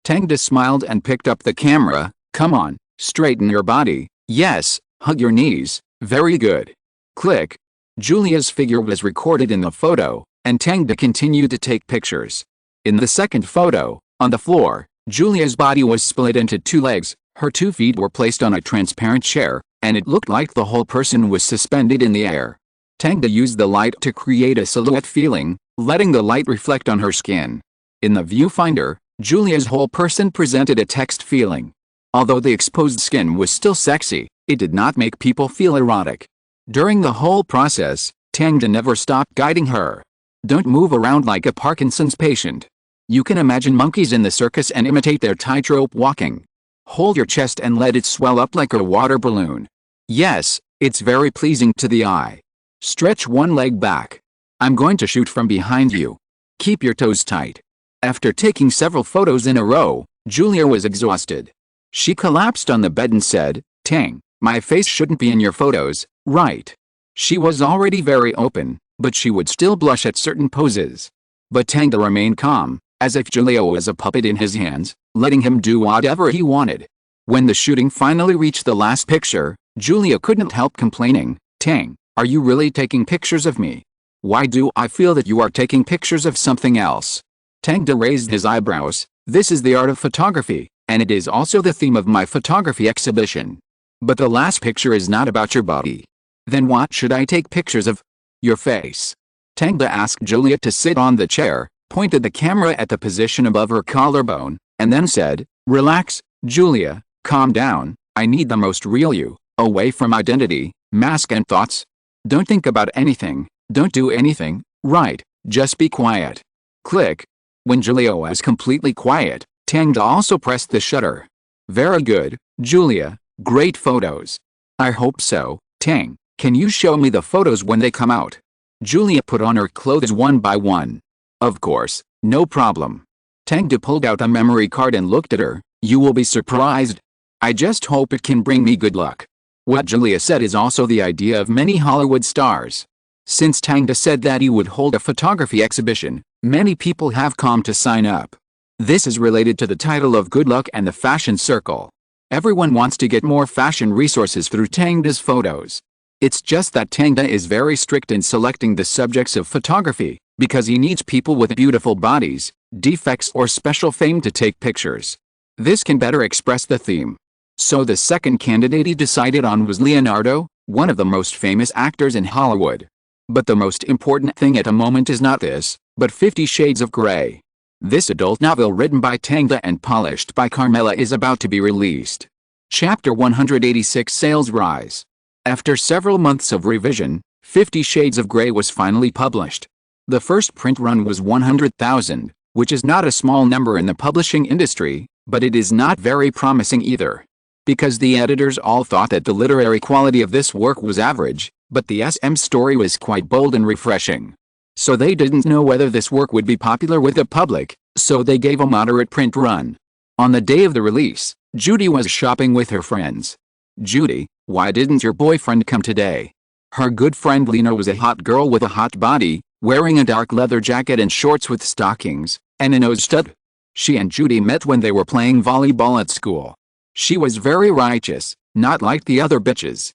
Tang smiled and picked up the camera. Come on, straighten your body. Yes, hug your knees. Very good. Click. Julia's figure was recorded in the photo, and Tang continued to take pictures. In the second photo, on the floor, Julia's body was split into two legs, her 2 feet were placed on a transparent chair, and it looked like the whole person was suspended in the air. Tang used the light to create a silhouette feeling, letting the light reflect on her skin. In the viewfinder, Julia's whole person presented a text feeling. Although the exposed skin was still sexy, it did not make people feel erotic. During the whole process, Tang never stopped guiding her. Don't move around like a Parkinson's patient. You can imagine monkeys in the circus and imitate their tightrope walking. Hold your chest and let it swell up like a water balloon. Yes, it's very pleasing to the eye. Stretch one leg back. I'm going to shoot from behind you. Keep your toes tight. After taking several photos in a row, Julia was exhausted. She collapsed on the bed and said, "Tang, my face shouldn't be in your photos, right?" She was already very open, but she would still blush at certain poses. But Tang remained calm, as if Julia was a puppet in his hands, letting him do whatever he wanted. When the shooting finally reached the last picture, Julia couldn't help complaining, "Tang, are you really taking pictures of me? Why do I feel that you are taking pictures of something else?" Tang raised his eyebrows. "This is the art of photography, and it is also the theme of my photography exhibition. But the last picture is not about your body. Then what should I take pictures of? Your face." Tang asked Julia to sit on the chair, pointed the camera at the position above her collarbone, and then said, "Relax, Julia, calm down, I need the most real you, away from identity, mask and thoughts. Don't think about anything, don't do anything, right, just be quiet." Click. When Julia was completely quiet, Tang also pressed the shutter. "Very good, Julia, great photos. I hope so, Tang, can you show me the photos when they come out?" Julia put on her clothes one by one. "Of course, no problem." Tang pulled out a memory card and looked at her. "You will be surprised. I just hope it can bring me good luck." What Julia said is also the idea of many Hollywood stars. Since Tang said that he would hold a photography exhibition, many people have come to sign up. This is related to the title of Good Luck and the Fashion Circle. Everyone wants to get more fashion resources through Tang's photos. It's just that Tang is very strict in selecting the subjects of photography, because he needs people with beautiful bodies, defects or special fame to take pictures. This can better express the theme. So the second candidate he decided on was Leonardo, one of the most famous actors in Hollywood. But the most important thing at the moment is not this, but 50 Shades of Grey. This adult novel written by Tang and polished by Carmela is about to be released. Chapter 186 Sales Rise. After several months of revision, 50 Shades of Grey was finally published. The first print run was 100,000, which is not a small number in the publishing industry, but it is not very promising either. Because the editors all thought that the literary quality of this work was average, but the SM story was quite bold and refreshing. So they didn't know whether this work would be popular with the public, so they gave a moderate print run. On the day of the release, Judy was shopping with her friends. "Judy, why didn't your boyfriend come today?" Her good friend Lena was a hot girl with a hot body, wearing a dark leather jacket and shorts with stockings, and a nose stud. She and Judy met when they were playing volleyball at school. She was very righteous, not like the other bitches.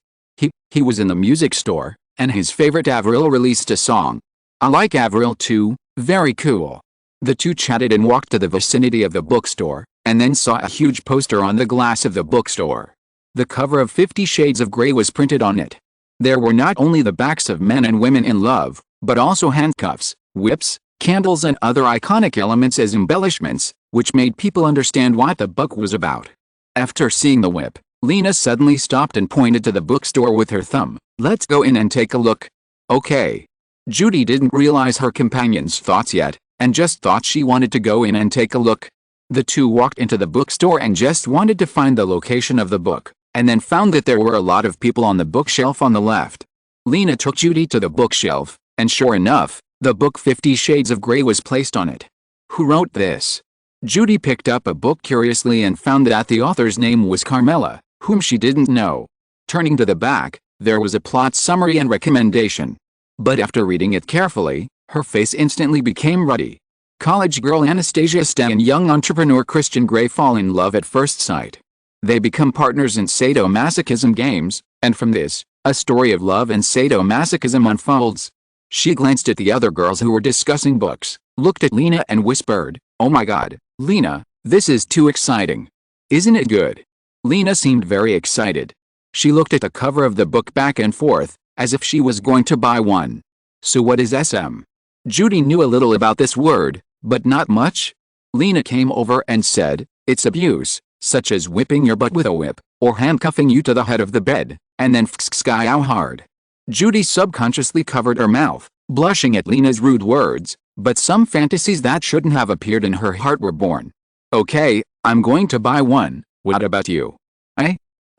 He was in the music store, and his favorite Avril released a song. "I like Avril too, very cool." The two chatted and walked to the vicinity of the bookstore, and then saw a huge poster on the glass of the bookstore. The cover of 50 Shades of Grey was printed on it. There were not only the backs of men and women in love, but also handcuffs, whips, candles and other iconic elements as embellishments, which made people understand what the book was about. After seeing the whip, Lena suddenly stopped and pointed to the bookstore with her thumb. "Let's go in and take a look." "Okay." Judy didn't realize her companion's thoughts yet, and just thought she wanted to go in and take a look. The two walked into the bookstore and just wanted to find the location of the book, and then found that there were a lot of people on the bookshelf on the left. Lena took Judy to the bookshelf, and sure enough, the book 50 Shades of Grey was placed on it. "Who wrote this?" Judy picked up a book curiously and found that the author's name was Carmela, whom she didn't know. Turning to the back, there was a plot summary and recommendation. But after reading it carefully, her face instantly became ruddy. College girl Anastasia Stay and young entrepreneur Christian Grey fall in love at first sight. They become partners in sadomasochism games, and from this, a story of love and sadomasochism unfolds. She glanced at the other girls who were discussing books, looked at Lena and whispered, "Oh my god, Lena, this is too exciting. Isn't it good?" Lena seemed very excited. She looked at the cover of the book back and forth, as if she was going to buy one. "So what is SM?" Judy knew a little about this word, but not much. Lena came over and said, "It's abuse, such as whipping your butt with a whip, or handcuffing you to the head of the bed, and then sky out hard." Judy subconsciously covered her mouth, blushing at Lena's rude words, but some fantasies that shouldn't have appeared in her heart were born. "Okay, I'm going to buy one, what about you?"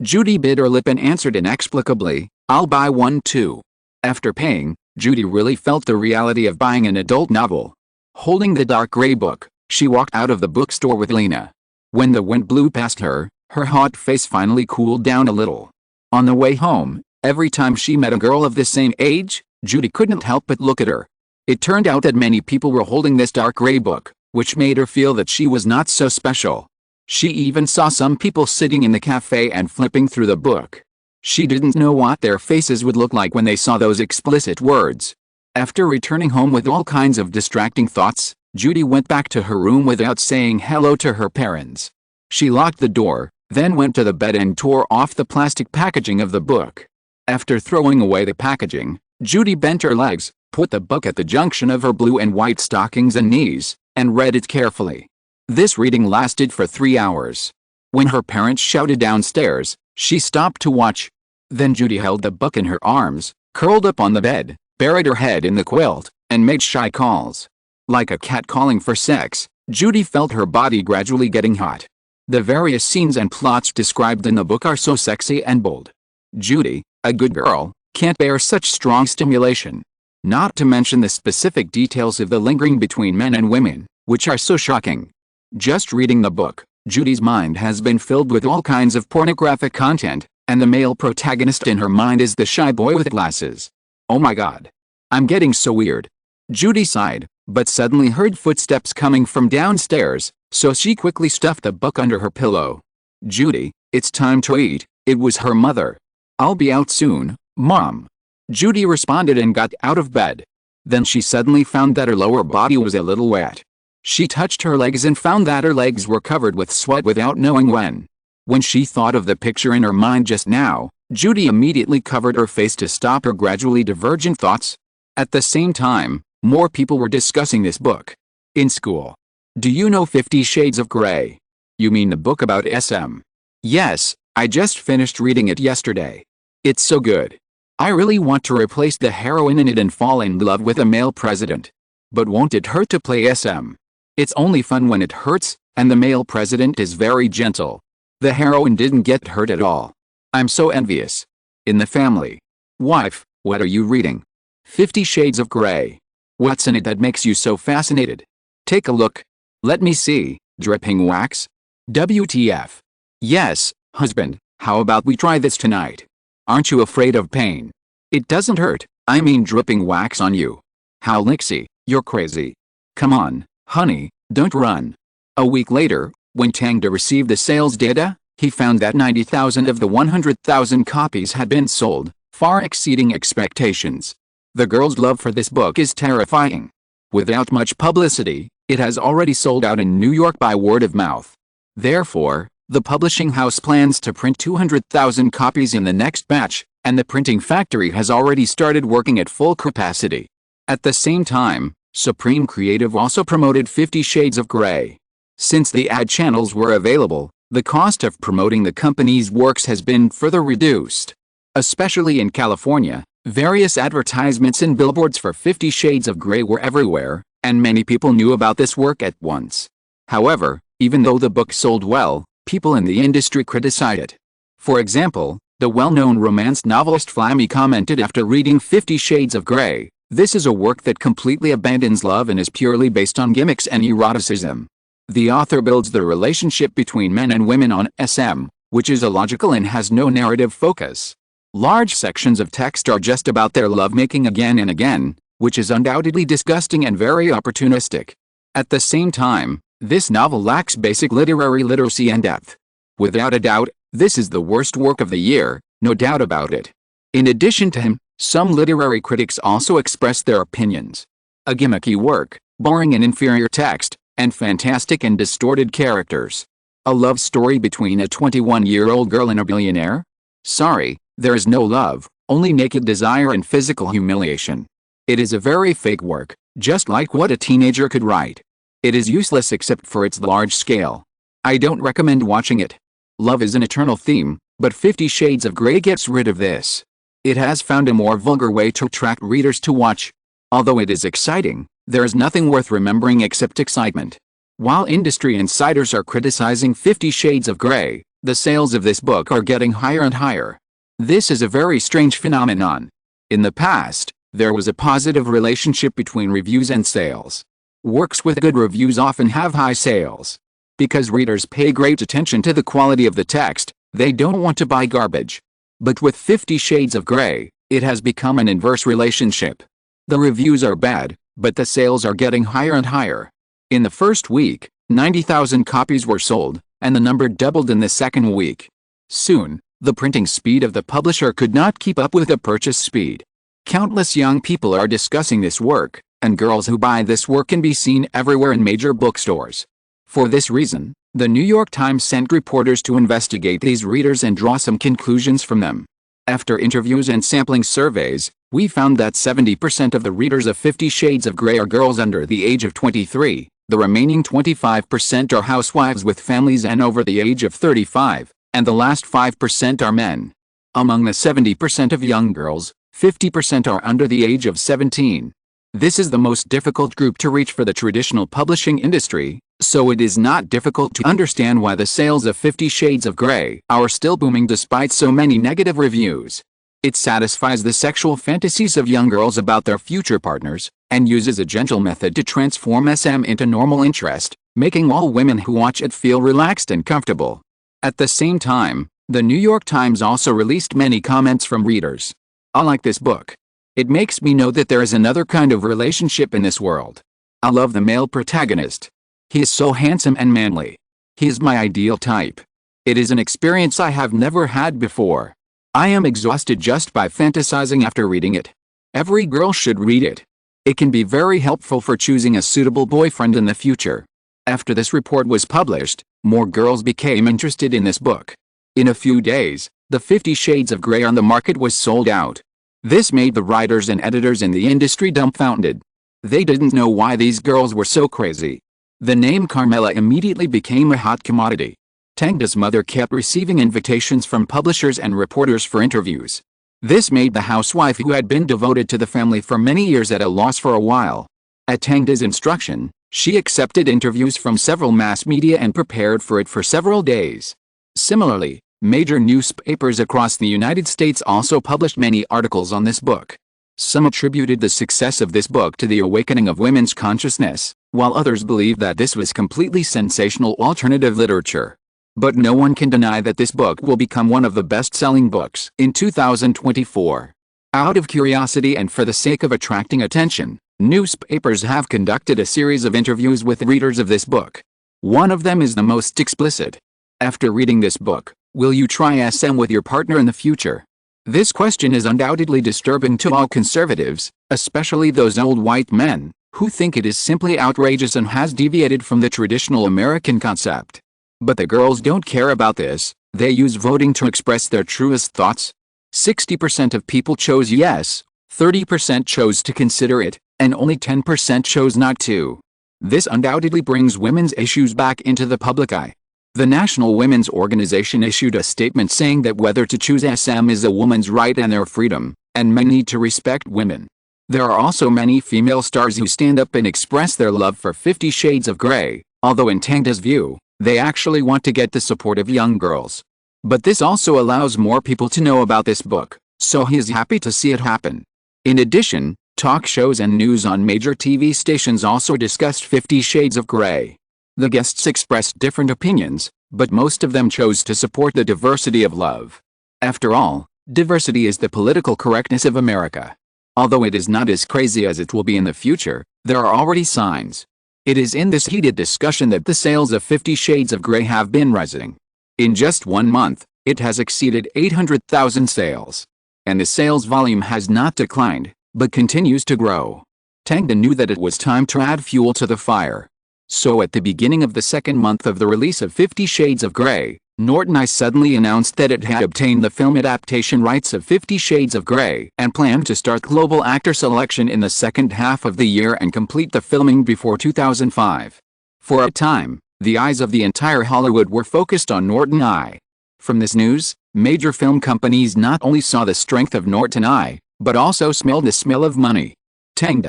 Judy bit her lip and answered inexplicably, "I'll buy one too." After paying, Judy really felt the reality of buying an adult novel. Holding the dark gray book, she walked out of the bookstore with Lena. When the wind blew past her, her hot face finally cooled down a little. On the way home, every time she met a girl of the same age, Judy couldn't help but look at her. It turned out that many people were holding this dark gray book, which made her feel that she was not so special. She even saw some people sitting in the cafe and flipping through the book. She didn't know what their faces would look like when they saw those explicit words. After returning home with all kinds of distracting thoughts, Judy went back to her room without saying hello to her parents. She locked the door, then went to the bed and tore off the plastic packaging of the book. After throwing away the packaging, Judy bent her legs, put the book at the junction of her blue and white stockings and knees, and read it carefully. This reading lasted for 3 hours. When her parents shouted downstairs, she stopped to watch. Then Judy held the book in her arms, curled up on the bed, buried her head in the quilt, and made shy calls. Like a cat calling for sex, Judy felt her body gradually getting hot. The various scenes and plots described in the book are so sexy and bold. Judy, a good girl, can't bear such strong stimulation. Not to mention the specific details of the lingering between men and women, which are so shocking. Just reading the book, Judy's mind has been filled with all kinds of pornographic content, and the male protagonist in her mind is the shy boy with glasses. Oh my god. I'm getting so weird. Judy sighed, but suddenly heard footsteps coming from downstairs, so she quickly stuffed the book under her pillow. "Judy, it's time to eat," it was her mother. "I'll be out soon, Mom." Judy responded and got out of bed. Then she suddenly found that her lower body was a little wet. She touched her legs and found that her legs were covered with sweat without knowing when. When she thought of the picture in her mind just now, Judy immediately covered her face to stop her gradually divergent thoughts. At the same time, more people were discussing this book. In school. "Do you know 50 Shades of Grey?" "You mean the book about SM?" "Yes, I just finished reading it yesterday. It's so good. I really want to replace the heroine in it and fall in love with a male president. But won't it hurt to play SM? It's only fun when it hurts, and the male president is very gentle. The heroine didn't get hurt at all. I'm so envious." In the family. "Wife, what are you reading?" 50 Shades of Grey. "What's in it that makes you so fascinated?" "Take a look." "Let me see, dripping wax?" "WTF. Yes, husband, how about we try this tonight? Aren't you afraid of pain?" "It doesn't hurt, I mean dripping wax on you." "How Lixie, you're crazy. Come on, honey, don't run." A week later, when Tang received the sales data, he found that 90,000 of the 100,000 copies had been sold, far exceeding expectations. The girl's love for this book is terrifying. Without much publicity, it has already sold out in New York by word of mouth. Therefore, the publishing house plans to print 200,000 copies in the next batch, and the printing factory has already started working at full capacity. At the same time, Supreme Creative also promoted 50 Shades of Grey. Since the ad channels were available, the cost of promoting the company's works has been further reduced. Especially in California, various advertisements and billboards for 50 Shades of Grey were everywhere, and many people knew about this work at once. However, even though the book sold well, people in the industry criticized it. For example, the well-known romance novelist Flammy commented after reading 50 Shades of Grey, "This is a work that completely abandons love and is purely based on gimmicks and eroticism." The author builds the relationship between men and women on SM, which is illogical and has no narrative focus. Large sections of text are just about their lovemaking again and again, which is undoubtedly disgusting and very opportunistic. At the same time, this novel lacks basic literary literacy and depth. Without a doubt, this is the worst work of the year, no doubt about it. In addition to him, some literary critics also expressed their opinions. A gimmicky work, boring and inferior text, and fantastic and distorted characters. A love story between a 21-year-old girl and a billionaire? Sorry, there is no love, only naked desire and physical humiliation. It is a very fake work, just like what a teenager could write. It is useless except for its large scale. I don't recommend watching it. Love is an eternal theme, but 50 Shades of Grey gets rid of this. It has found a more vulgar way to attract readers to watch. Although it is exciting, there is nothing worth remembering except excitement. While industry insiders are criticizing 50 Shades of Grey, The sales of this book are getting higher and higher. This is a very strange phenomenon. In the past, there was a positive relationship between reviews and sales. Works with good reviews often have high sales. Because readers pay great attention to the quality of the text, they don't want to buy garbage. But with 50 Shades of Grey, it has become an inverse relationship. The reviews are bad, but the sales are getting higher and higher. In the first week, 90,000 copies were sold, and the number doubled in the second week. Soon, the printing speed of the publisher could not keep up with the purchase speed. Countless young people are discussing this work, and girls who buy this work can be seen everywhere in major bookstores. For this reason, the New York Times sent reporters to investigate these readers and draw some conclusions from them. After interviews and sampling surveys, we found that 70% of the readers of 50 Shades of Grey are girls under the age of 23, the remaining 25% are housewives with families and over the age of 35, and the last 5% are men. Among the 70% of young girls, 50% are under the age of 17. This is the most difficult group to reach for the traditional publishing industry, so it is not difficult to understand why the sales of 50 Shades of Grey are still booming despite so many negative reviews. It satisfies the sexual fantasies of young girls about their future partners, and uses a gentle method to transform SM into normal interest, making all women who watch it feel relaxed and comfortable. At the same time, the New York Times also released many comments from readers. I like this book. It makes me know that there is another kind of relationship in this world. I love the male protagonist. He is so handsome and manly. He is my ideal type. It is an experience I have never had before. I am exhausted just by fantasizing after reading it. Every girl should read it. It can be very helpful for choosing a suitable boyfriend in the future. After this report was published, more girls became interested in this book. In a few days, the 50 Shades of Grey on the market was sold out. This made the writers and editors in the industry dumbfounded. They didn't know why these girls were so crazy. The name Carmela immediately became a hot commodity. Tang's mother kept receiving invitations from publishers and reporters for interviews. This made the housewife who had been devoted to the family for many years at a loss for a while. At Tang's instruction, she accepted interviews from several mass media and prepared for it for several days. Similarly, major newspapers across the United States also published many articles on this book. Some attributed the success of this book to the awakening of women's consciousness, while others believed that this was completely sensational alternative literature. But no one can deny that this book will become one of the best-selling books in 2024. Out of curiosity and for the sake of attracting attention, newspapers have conducted a series of interviews with readers of this book. One of them is the most explicit. After reading this book, will you try SM with your partner in the future? This question is undoubtedly disturbing to all conservatives, especially those old white men, who think it is simply outrageous and has deviated from the traditional American concept. But the girls don't care about this. They use voting to express their truest thoughts. 60% of people chose yes, 30% chose to consider it, and only 10% chose not to. This undoubtedly brings women's issues back into the public eye. The National Women's Organization issued a statement saying that whether to choose SM is a woman's right and their freedom, and men need to respect women. There are also many female stars who stand up and express their love for 50 Shades of Grey, although in Tang's view, they actually want to get the support of young girls. But this also allows more people to know about this book, so he is happy to see it happen. In addition, talk shows and news on major TV stations also discussed 50 Shades of Grey. The guests expressed different opinions, but most of them chose to support the diversity of love. After all, diversity is the political correctness of America. Although it is not as crazy as it will be in the future, there are already signs. It is in this heated discussion that the sales of 50 Shades of Grey have been rising. In just 1 month, it has exceeded 800,000 sales. And the sales volume has not declined, but continues to grow. Tang knew that it was time to add fuel to the fire. So at the beginning of the second month of the release of 50 Shades of Grey, Norton I suddenly announced that it had obtained the film adaptation rights of 50 Shades of Grey and planned to start global actor selection in the second half of the year and complete the filming before 2005. For a time, the eyes of the entire Hollywood were focused on Norton I. From this news, major film companies not only saw the strength of Norton I, but also smelled the smell of money. Tang,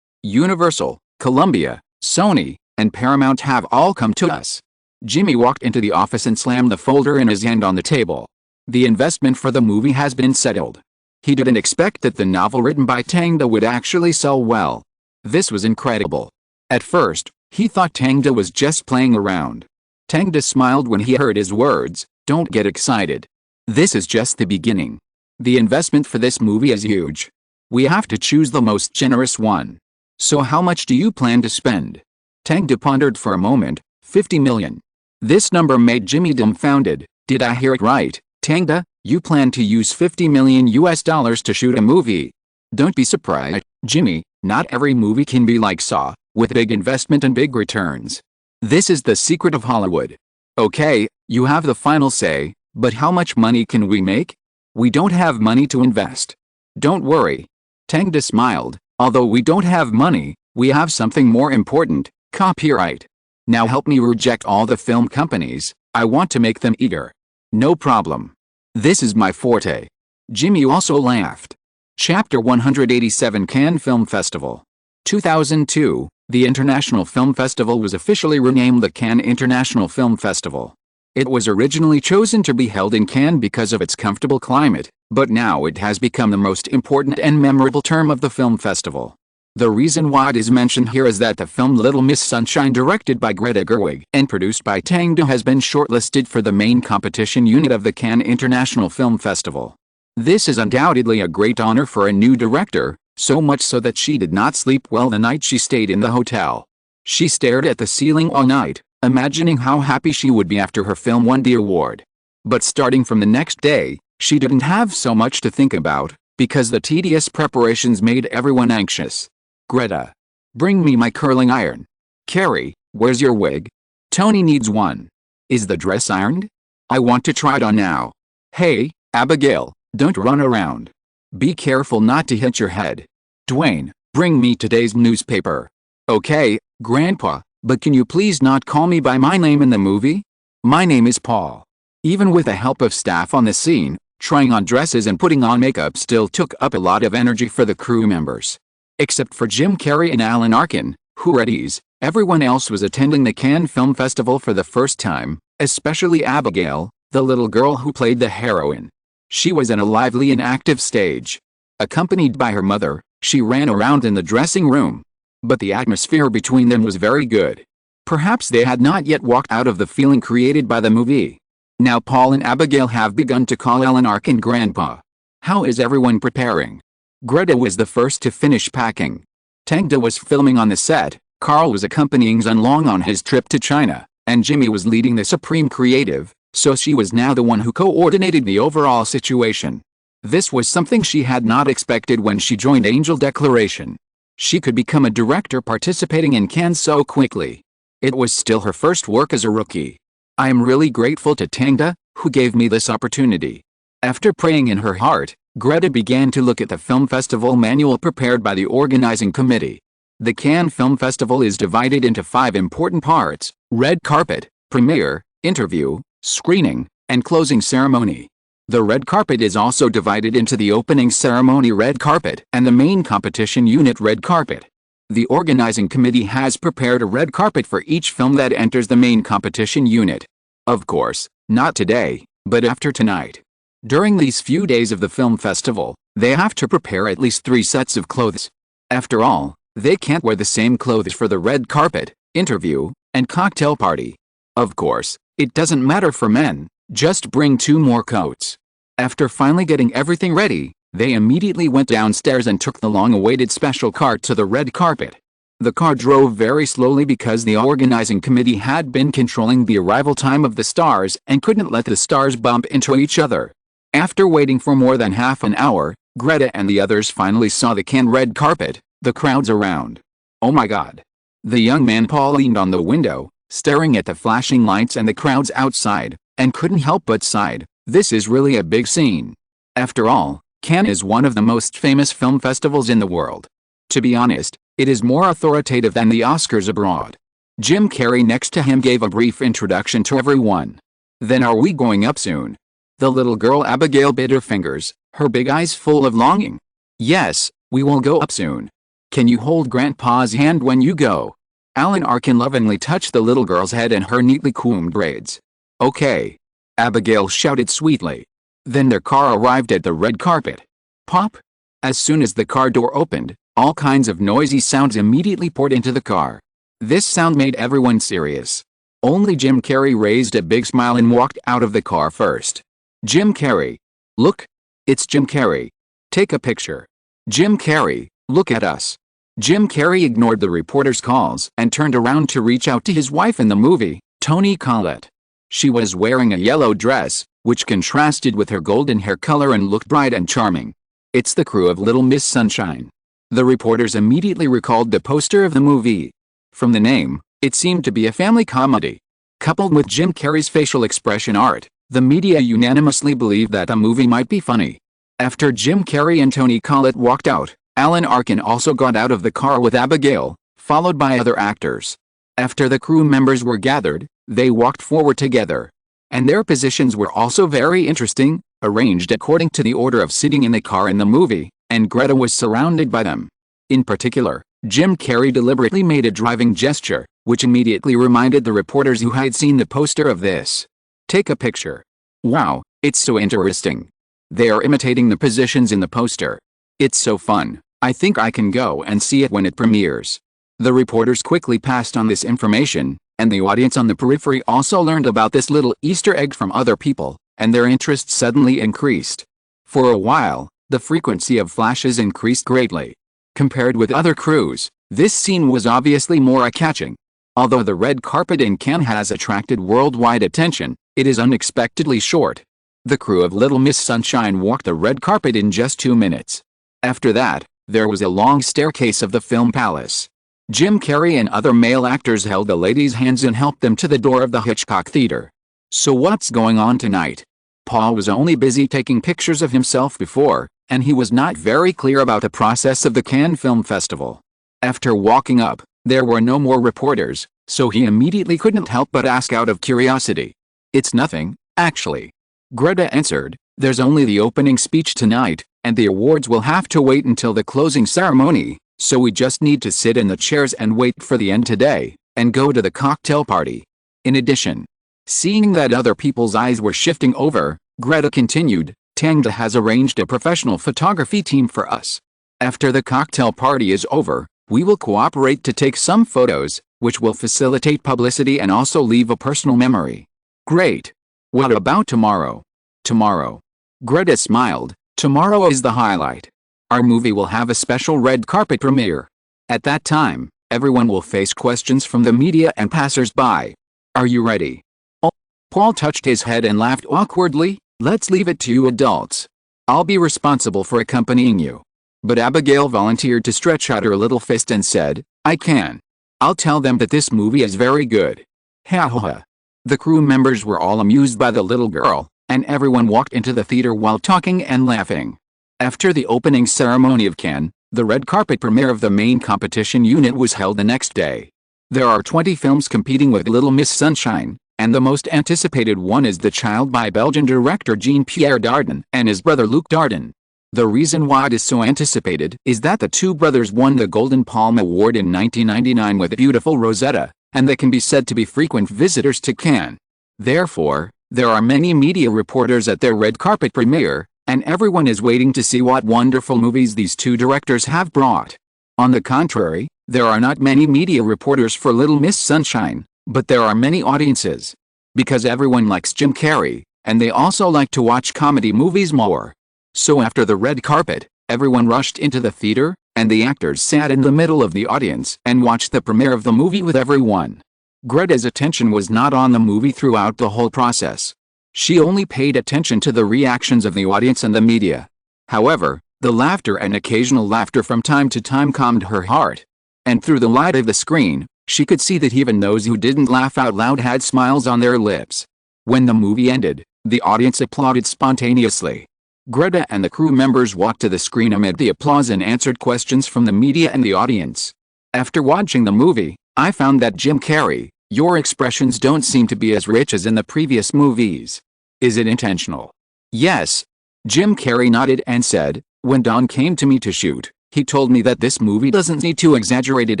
Universal, Columbia, Sony, and Paramount have all come to us. Jimmy walked into the office and slammed the folder in his hand on the table. The investment for the movie has been settled. He didn't expect that the novel written by Tang would actually sell well. This was incredible. At first, he thought Tang was just playing around. Tang smiled when he heard his words. Don't get excited. This is just the beginning. The investment for this movie is huge. We have to choose the most generous one. So how much do you plan to spend? Tang pondered for a moment. 50 million. This number made Jimmy dumbfounded. Did I hear it right, Tang? You plan to use $50 million to shoot a movie? Don't be surprised, Jimmy. Not every movie can be like Saw, with big investment and big returns. This is the secret of Hollywood. Okay, you have the final say, but how much money can we make? We don't have money to invest. Don't worry. Tang smiled. Although we don't have money, we have something more important, copyright. Now help me reject all the film companies. I want to make them eager. No problem. This is my forte. Jimmy also laughed. Chapter 187 Cannes Film Festival. 2002, the International Film Festival was officially renamed the Cannes International Film Festival. It was originally chosen to be held in Cannes because of its comfortable climate, but now it has become the most important and memorable term of the film festival. The reason why it is mentioned here is that the film Little Miss Sunshine, directed by Greta Gerwig and produced by Tang, has been shortlisted for the main competition unit of the Cannes International Film Festival. This is undoubtedly a great honor for a new director, so much so that she did not sleep well the night she stayed in the hotel. She stared at the ceiling all night, imagining how happy she would be after her film won the award. But starting from the next day, she didn't have so much to think about, because the tedious preparations made everyone anxious. Greta. Bring me my curling iron. Carrie, where's your wig? Tony needs one. Is the dress ironed? I want to try it on now. Hey, Abigail, don't run around. Be careful not to hit your head. Dwayne, bring me today's newspaper. Okay, Grandpa, but can you please not call me by my name in the movie? My name is Paul. Even with the help of staff on the scene, trying on dresses and putting on makeup still took up a lot of energy for the crew members. Except for Jim Carrey and Alan Arkin, who were at ease, everyone else was attending the Cannes Film Festival for the first time, especially Abigail, the little girl who played the heroine. She was in a lively and active stage. Accompanied by her mother, she ran around in the dressing room. But the atmosphere between them was very good. Perhaps they had not yet walked out of the feeling created by the movie. Now Paul and Abigail have begun to call Alan Arkin Grandpa. How is everyone preparing? Greta was the first to finish packing. Tang was filming on the set, Carl was accompanying Zhen Long on his trip to China, and Jimmy was leading the supreme creative, so she was now the one who coordinated the overall situation. This was something she had not expected when she joined Angel Declaration. She could become a director participating in Cannes so quickly. It was still her first work as a rookie. I am really grateful to Tang, who gave me this opportunity. After praying in her heart, Greta began to look at the film festival manual prepared by the organizing committee. The Cannes Film Festival is divided into 5 important parts: red carpet, premiere, interview, screening, and closing ceremony. The red carpet is also divided into the opening ceremony red carpet and the main competition unit red carpet. The organizing committee has prepared a red carpet for each film that enters the main competition unit. Of course, not today, but after tonight. During these few days of the film festival, they have to prepare at least 3 sets of clothes. After all, they can't wear the same clothes for the red carpet, interview, and cocktail party. Of course, it doesn't matter for men, just bring 2 more coats. After finally getting everything ready, they immediately went downstairs and took the long-awaited special car to the red carpet. The car drove very slowly because the organizing committee had been controlling the arrival time of the stars and couldn't let the stars bump into each other. After waiting for more than half an hour, Greta and the others finally saw the Cannes red carpet, the crowds around. Oh my God. The young man Paul leaned on the window, staring at the flashing lights and the crowds outside, and couldn't help but sighed. This is really a big scene. After all, Cannes is one of the most famous film festivals in the world. To be honest, it is more authoritative than the Oscars abroad. Jim Carrey next to him gave a brief introduction to everyone. Then are we going up soon? The little girl Abigail bit her fingers, her big eyes full of longing. Yes, we will go up soon. Can you hold Grandpa's hand when you go? Alan Arkin lovingly touched the little girl's head and her neatly combed braids. "Okay," Abigail shouted sweetly. Then their car arrived at the red carpet. Pop! As soon as the car door opened, all kinds of noisy sounds immediately poured into the car. This sound made everyone serious. Only Jim Carrey raised a big smile and walked out of the car first. Jim Carrey. "Look! It's Jim Carrey. Take a picture. Jim Carrey, look at us." Jim Carrey ignored the reporter's calls and turned around to reach out to his wife in the movie, Toni Collette. She was wearing a yellow dress, which contrasted with her golden hair color and looked bright and charming. "It's the crew of Little Miss Sunshine." The reporters immediately recalled the poster of the movie. From the name, it seemed to be a family comedy. Coupled with Jim Carrey's facial expression art, the media unanimously believed that the movie might be funny. After Jim Carrey and Toni Collette walked out, Alan Arkin also got out of the car with Abigail, followed by other actors. After the crew members were gathered, they walked forward together. And their positions were also very interesting, arranged according to the order of sitting in the car in the movie, and Greta was surrounded by them. In particular, Jim Carrey deliberately made a driving gesture, which immediately reminded the reporters who had seen the poster of this. "Take a picture. Wow, it's so interesting. They are imitating the positions in the poster. It's so fun. I think I can go and see it when it premieres." The reporters quickly passed on this information, and the audience on the periphery also learned about this little Easter egg from other people, and their interest suddenly increased. For a while, the frequency of flashes increased greatly. Compared with other crews, this scene was obviously more eye-catching. Although the red carpet in Cannes has attracted worldwide attention, it is unexpectedly short. The crew of Little Miss Sunshine walked the red carpet in just 2 minutes. After that, there was a long staircase of the film palace. Jim Carrey and other male actors held the ladies' hands and helped them to the door of the Hitchcock Theater. "So what's going on tonight?" Paul was only busy taking pictures of himself before, and he was not very clear about the process of the Cannes Film Festival. After walking up, there were no more reporters, so he immediately couldn't help but ask out of curiosity. "It's nothing, actually," Greta answered. "There's only the opening speech tonight, and the awards will have to wait until the closing ceremony, so we just need to sit in the chairs and wait for the end today, and go to the cocktail party." In addition, seeing that other people's eyes were shifting over, Greta continued, "Tang has arranged a professional photography team for us. After the cocktail party is over, we will cooperate to take some photos, which will facilitate publicity and also leave a personal memory." "Great. What about tomorrow?" "Tomorrow?" Greta smiled. "Tomorrow is the highlight. Our movie will have a special red carpet premiere. At that time, everyone will face questions from the media and passers-by. Are you ready?" Oh, Paul touched his head and laughed awkwardly. "Let's leave it to you adults. I'll be responsible for accompanying you." But Abigail volunteered to stretch out her little fist and said, "I can. I'll tell them that this movie is very good." Ha ha ha. The crew members were all amused by the little girl, and everyone walked into the theater while talking and laughing. After the opening ceremony of Cannes, the red carpet premiere of the main competition unit was held the next day. There are 20 films competing with Little Miss Sunshine, and the most anticipated one is The Child by Belgian director Jean-Pierre Dardenne and his brother Luc Dardenne. The reason why it is so anticipated is that the two brothers won the Golden Palm Award in 1999 with Beautiful Rosetta, and they can be said to be frequent visitors to Cannes. Therefore, there are many media reporters at their red carpet premiere, and everyone is waiting to see what wonderful movies these two directors have brought. On the contrary, there are not many media reporters for Little Miss Sunshine, but there are many audiences. Because everyone likes Jim Carrey, and they also like to watch comedy movies more. So after the red carpet, everyone rushed into the theater, and the actors sat in the middle of the audience and watched the premiere of the movie with everyone. Greta's attention was not on the movie throughout the whole process. She only paid attention to the reactions of the audience and the media. However, the laughter and occasional laughter from time to time calmed her heart. And through the light of the screen, she could see that even those who didn't laugh out loud had smiles on their lips. When the movie ended, the audience applauded spontaneously. Greta and the crew members walked to the screen amid the applause and answered questions from the media and the audience. "After watching the movie, I found that Jim Carrey, your expressions don't seem to be as rich as in the previous movies. Is it intentional?" "Yes." Jim Carrey nodded and said, "When Don came to me to shoot, He told me that this movie doesn't need too exaggerated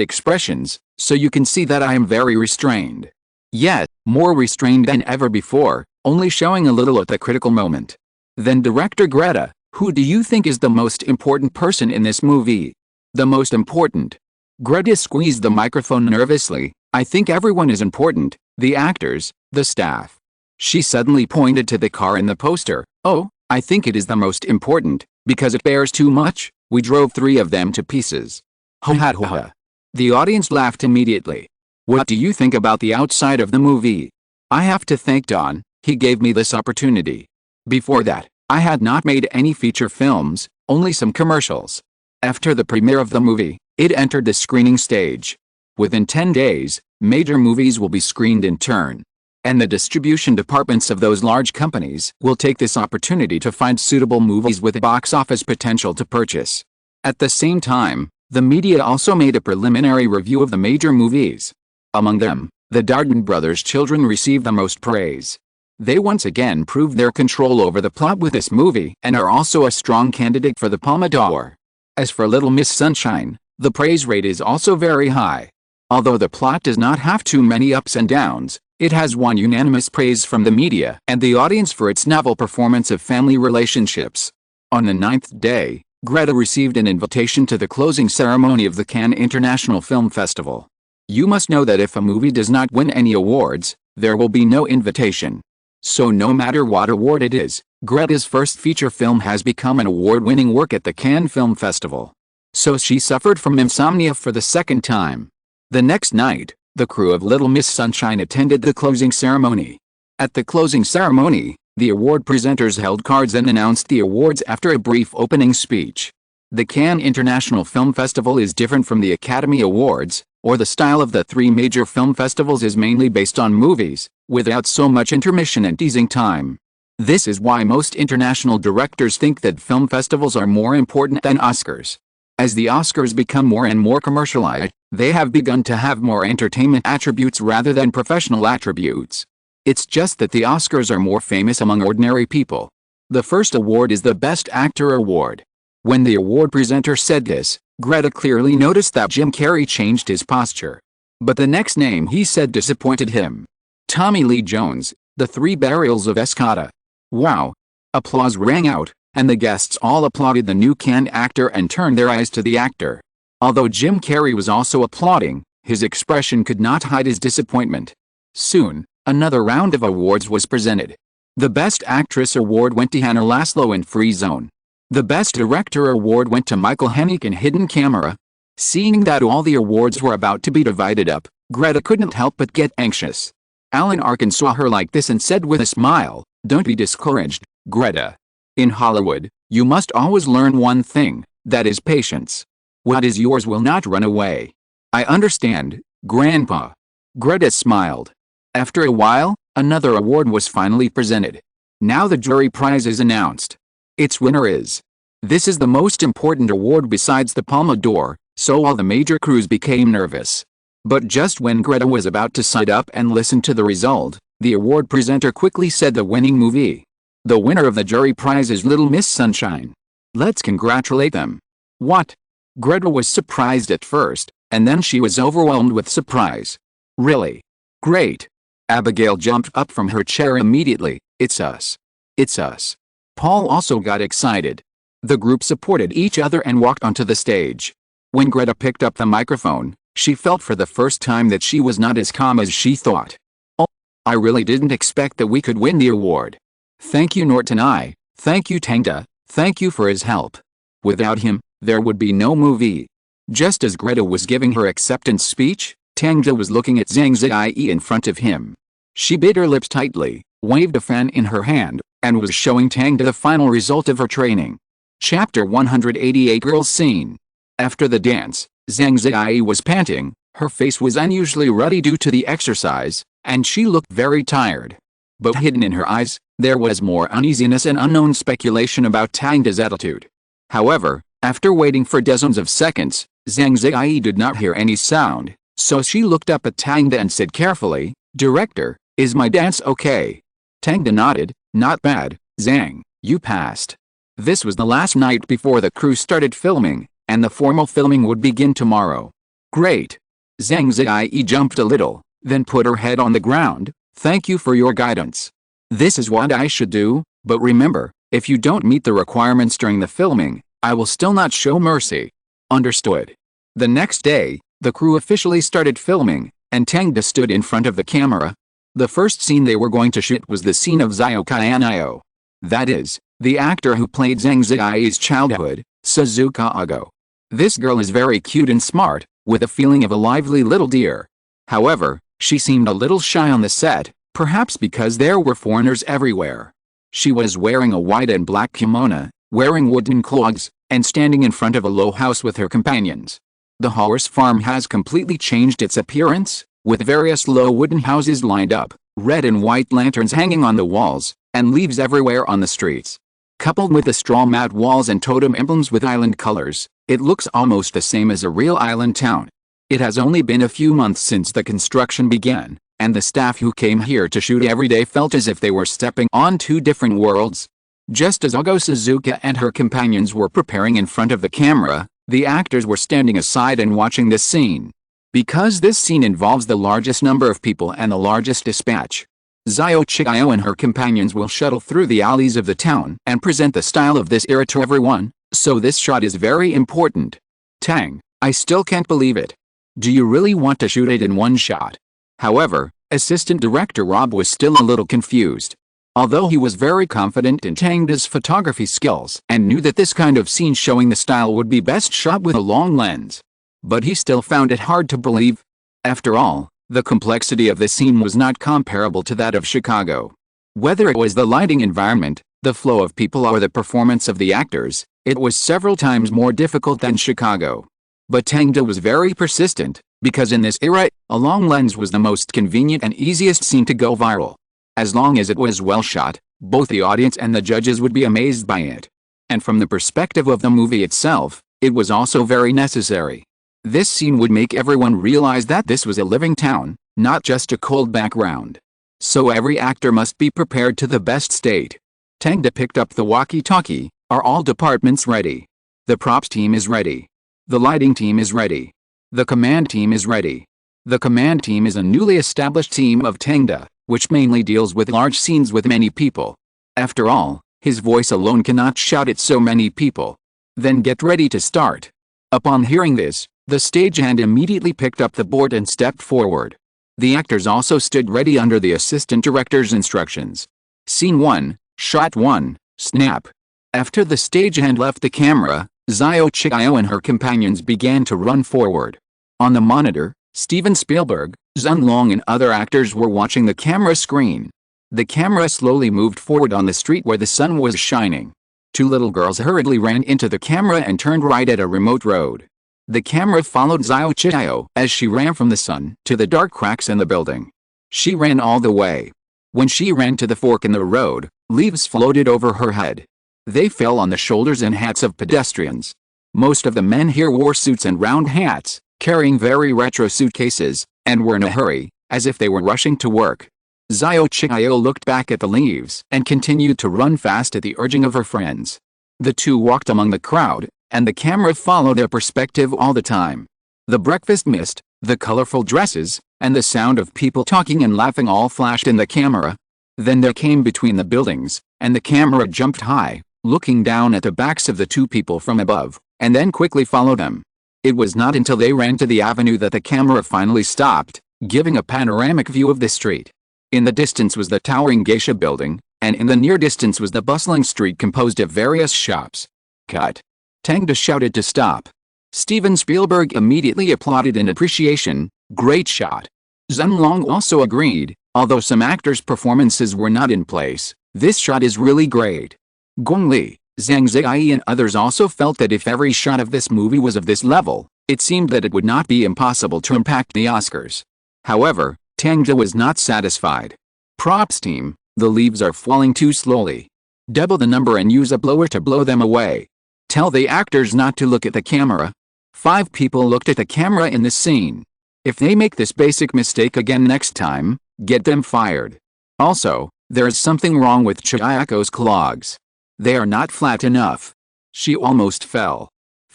expressions, so you can see that I am very restrained. Yet, more restrained than ever before, only showing a little at the critical moment. Then director Greta, who do you think is the most important person in this movie? The most important. Greta squeezed the microphone nervously. I think everyone is important, the actors, the staff. She suddenly pointed to the car in the poster. Oh, I think it is the most important, because it bears too much. We drove 3 of them to pieces. Ha ha ha ha. The audience laughed immediately. What do you think about the outside of the movie? I have to thank Don, he gave me this opportunity. Before that, I had not made any feature films, only some commercials. After the premiere of the movie, it entered the screening stage. Within 10 days, major movies will be screened in turn. And the distribution departments of those large companies will take this opportunity to find suitable movies with box office potential to purchase. At the same time, the media also made a preliminary review of the major movies. Among them, the Darden brothers' children received the most praise. They once again proved their control over the plot with this movie and are also a strong candidate for the Palme d'Or. As for Little Miss Sunshine, the praise rate is also very high. Although the plot does not have too many ups and downs, it has won unanimous praise from the media and the audience for its novel performance of family relationships. On the 9th day, Greta received an invitation to the closing ceremony of the Cannes International Film Festival. You must know that if a movie does not win any awards, there will be no invitation. So no matter what award it is, Greta's first feature film has become an award-winning work at the Cannes Film Festival. So she suffered from insomnia for the second time. The next night, the crew of Little Miss Sunshine attended the closing ceremony. At the closing ceremony, the award presenters held cards and announced the awards after a brief opening speech. The Cannes International Film Festival is different from the Academy Awards, or the style of the 3 major film festivals is mainly based on movies, without so much intermission and teasing time. This is why most international directors think that film festivals are more important than Oscars. As the Oscars become more and more commercialized, they have begun to have more entertainment attributes rather than professional attributes. It's just that the Oscars are more famous among ordinary people. The first award is the Best Actor award. When the award presenter said this, Greta clearly noticed that Jim Carrey changed his posture. But the next name he said disappointed him. Tommy Lee Jones, The 3 Burials of Escada. Wow! Applause rang out, and the guests all applauded the new Cannes actor and turned their eyes to the actor. Although Jim Carrey was also applauding, his expression could not hide his disappointment. Soon, another round of awards was presented. The Best Actress award went to Hannah Laszlo in Free Zone. The Best Director award went to Michael Haneke in Hidden Camera. Seeing that all the awards were about to be divided up, Greta couldn't help but get anxious. Alan Arkin saw her like this and said with a smile, "Don't be discouraged, Greta. In Hollywood, you must always learn one thing, that is patience. What is yours will not run away." "I understand, Grandpa." Greta smiled. After a while, another award was finally presented. Now the jury prize is announced. Its winner is. This is the most important award besides the Palme d'Or, so all the major crews became nervous. But just when Greta was about to sit up and listen to the result, the award presenter quickly said the winning movie. The winner of the jury prize is Little Miss Sunshine. Let's congratulate them. What? Greta was surprised at first, and then she was overwhelmed with surprise. Really? Great. Abigail jumped up from her chair immediately. It's us. It's us. Paul also got excited. The group supported each other and walked onto the stage. When Greta picked up the microphone, she felt for the first time that she was not as calm as she thought. "Oh, I really didn't expect that we could win the award. Thank you Norton I, thank you Tangda, thank you for his help. Without him, there would be no movie." Just as Greta was giving her acceptance speech, Tangda was looking at Zhang Ziyi in front of him. She bit her lips tightly, waved a fan in her hand, and was showing Tangda the final result of her training. Chapter 188 Girls Scene. After the dance, Zhang Ziyi was panting, her face was unusually ruddy due to the exercise, and she looked very tired. But hidden in her eyes, there was more uneasiness and unknown speculation about Tangda's attitude. However, after waiting for dozens of seconds, Zhang Ziyi did not hear any sound, so she looked up at Tangda and said carefully, "Director, is my dance okay?" Tangda nodded. "Not bad, Zhang, you passed." This was the last night before the crew started filming, and the formal filming would begin tomorrow. Great. Zhang Ziyi jumped a little, then put her head on the ground. Thank you for your guidance. This is what I should do, but remember, if you don't meet the requirements during the filming, I will still not show mercy. Understood. The next day, the crew officially started filming, and Tang stood in front of the camera. The first scene they were going to shoot was the scene of Xiao Qianyo. That is, the actor who played Zhang Ziyi's childhood, Suzuka Ago. This girl is very cute and smart, with a feeling of a lively little deer. However, she seemed a little shy on the set, perhaps because there were foreigners everywhere. She was wearing a white and black kimono, wearing wooden clogs, and standing in front of a low house with her companions. The horse farm has completely changed its appearance, with various low wooden houses lined up, red and white lanterns hanging on the walls, and leaves everywhere on the streets. Coupled with the straw mat walls and totem emblems with island colors, it looks almost the same as a real island town. It has only been a few months since the construction began, and the staff who came here to shoot every day felt as if they were stepping on two different worlds. Just as Ogo Suzuka and her companions were preparing in front of the camera, the actors were standing aside and watching this scene. Because this scene involves the largest number of people and the largest dispatch, Xiao Qianyo and her companions will shuttle through the alleys of the town and present the style of this era to everyone, so this shot is very important. Tang, I still can't believe it. Do you really want to shoot it in one shot? However, Assistant Director Rob was still a little confused. Although he was very confident in Tang's photography skills and knew that this kind of scene showing the style would be best shot with a long lens. But he still found it hard to believe. After all, the complexity of the scene was not comparable to that of Chicago. Whether it was the lighting environment, the flow of people or the performance of the actors, it was several times more difficult than Chicago. But Tang was very persistent, because in this era, a long lens was the most convenient and easiest scene to go viral. As long as it was well shot, both the audience and the judges would be amazed by it. And from the perspective of the movie itself, it was also very necessary. This scene would make everyone realize that this was a living town, not just a cold background. So every actor must be prepared to the best state. Tang picked up the walkie-talkie. Are all departments ready? The props team is ready. The lighting team is ready. The command team is ready. The command team is a newly established team of Tang, which mainly deals with large scenes with many people. After all, his voice alone cannot shout at so many people. Then get ready to start. Upon hearing this, the stagehand immediately picked up the board and stepped forward. The actors also stood ready under the assistant director's instructions. Scene 1, Shot 1, Snap. After the stagehand left the camera, Xiao Qianyo and her companions began to run forward. On the monitor, Steven Spielberg, Zhang Long and other actors were watching the camera screen. The camera slowly moved forward on the street where the sun was shining. Two little girls hurriedly ran into the camera and turned right at a remote road. The camera followed Xiao Qianyo as she ran from the sun to the dark cracks in the building. She ran all the way. When she ran to the fork in the road, leaves floated over her head. They fell on the shoulders and hats of pedestrians. Most of the men here wore suits and round hats, carrying very retro suitcases, and were in a hurry, as if they were rushing to work. Xiao Qianyo looked back at the leaves and continued to run fast at the urging of her friends. The two walked among the crowd, and the camera followed their perspective all the time. The breakfast mist, the colorful dresses, and the sound of people talking and laughing all flashed in the camera. Then they came between the buildings, and the camera jumped high, looking down at the backs of the two people from above, and then quickly followed them. It was not until they ran to the avenue that the camera finally stopped, giving a panoramic view of the street. In the distance was the towering geisha building, and in the near distance was the bustling street composed of various shops. Cut. Tang shouted to stop. Steven Spielberg immediately applauded in appreciation. Great shot. Zhang Long also agreed, although some actors' performances were not in place. This shot is really great. Gong Li, Zhang Ziyi and others also felt that if every shot of this movie was of this level, it seemed that it would not be impossible to impact the Oscars. However, Tang was not satisfied. Props team, the leaves are falling too slowly. Double the number and use a blower to blow them away. Tell the actors not to look at the camera. 5 people looked at the camera in this scene. If they make this basic mistake again next time, get them fired. Also, there is something wrong with Chiyako's clogs. They are not flat enough. She almost fell.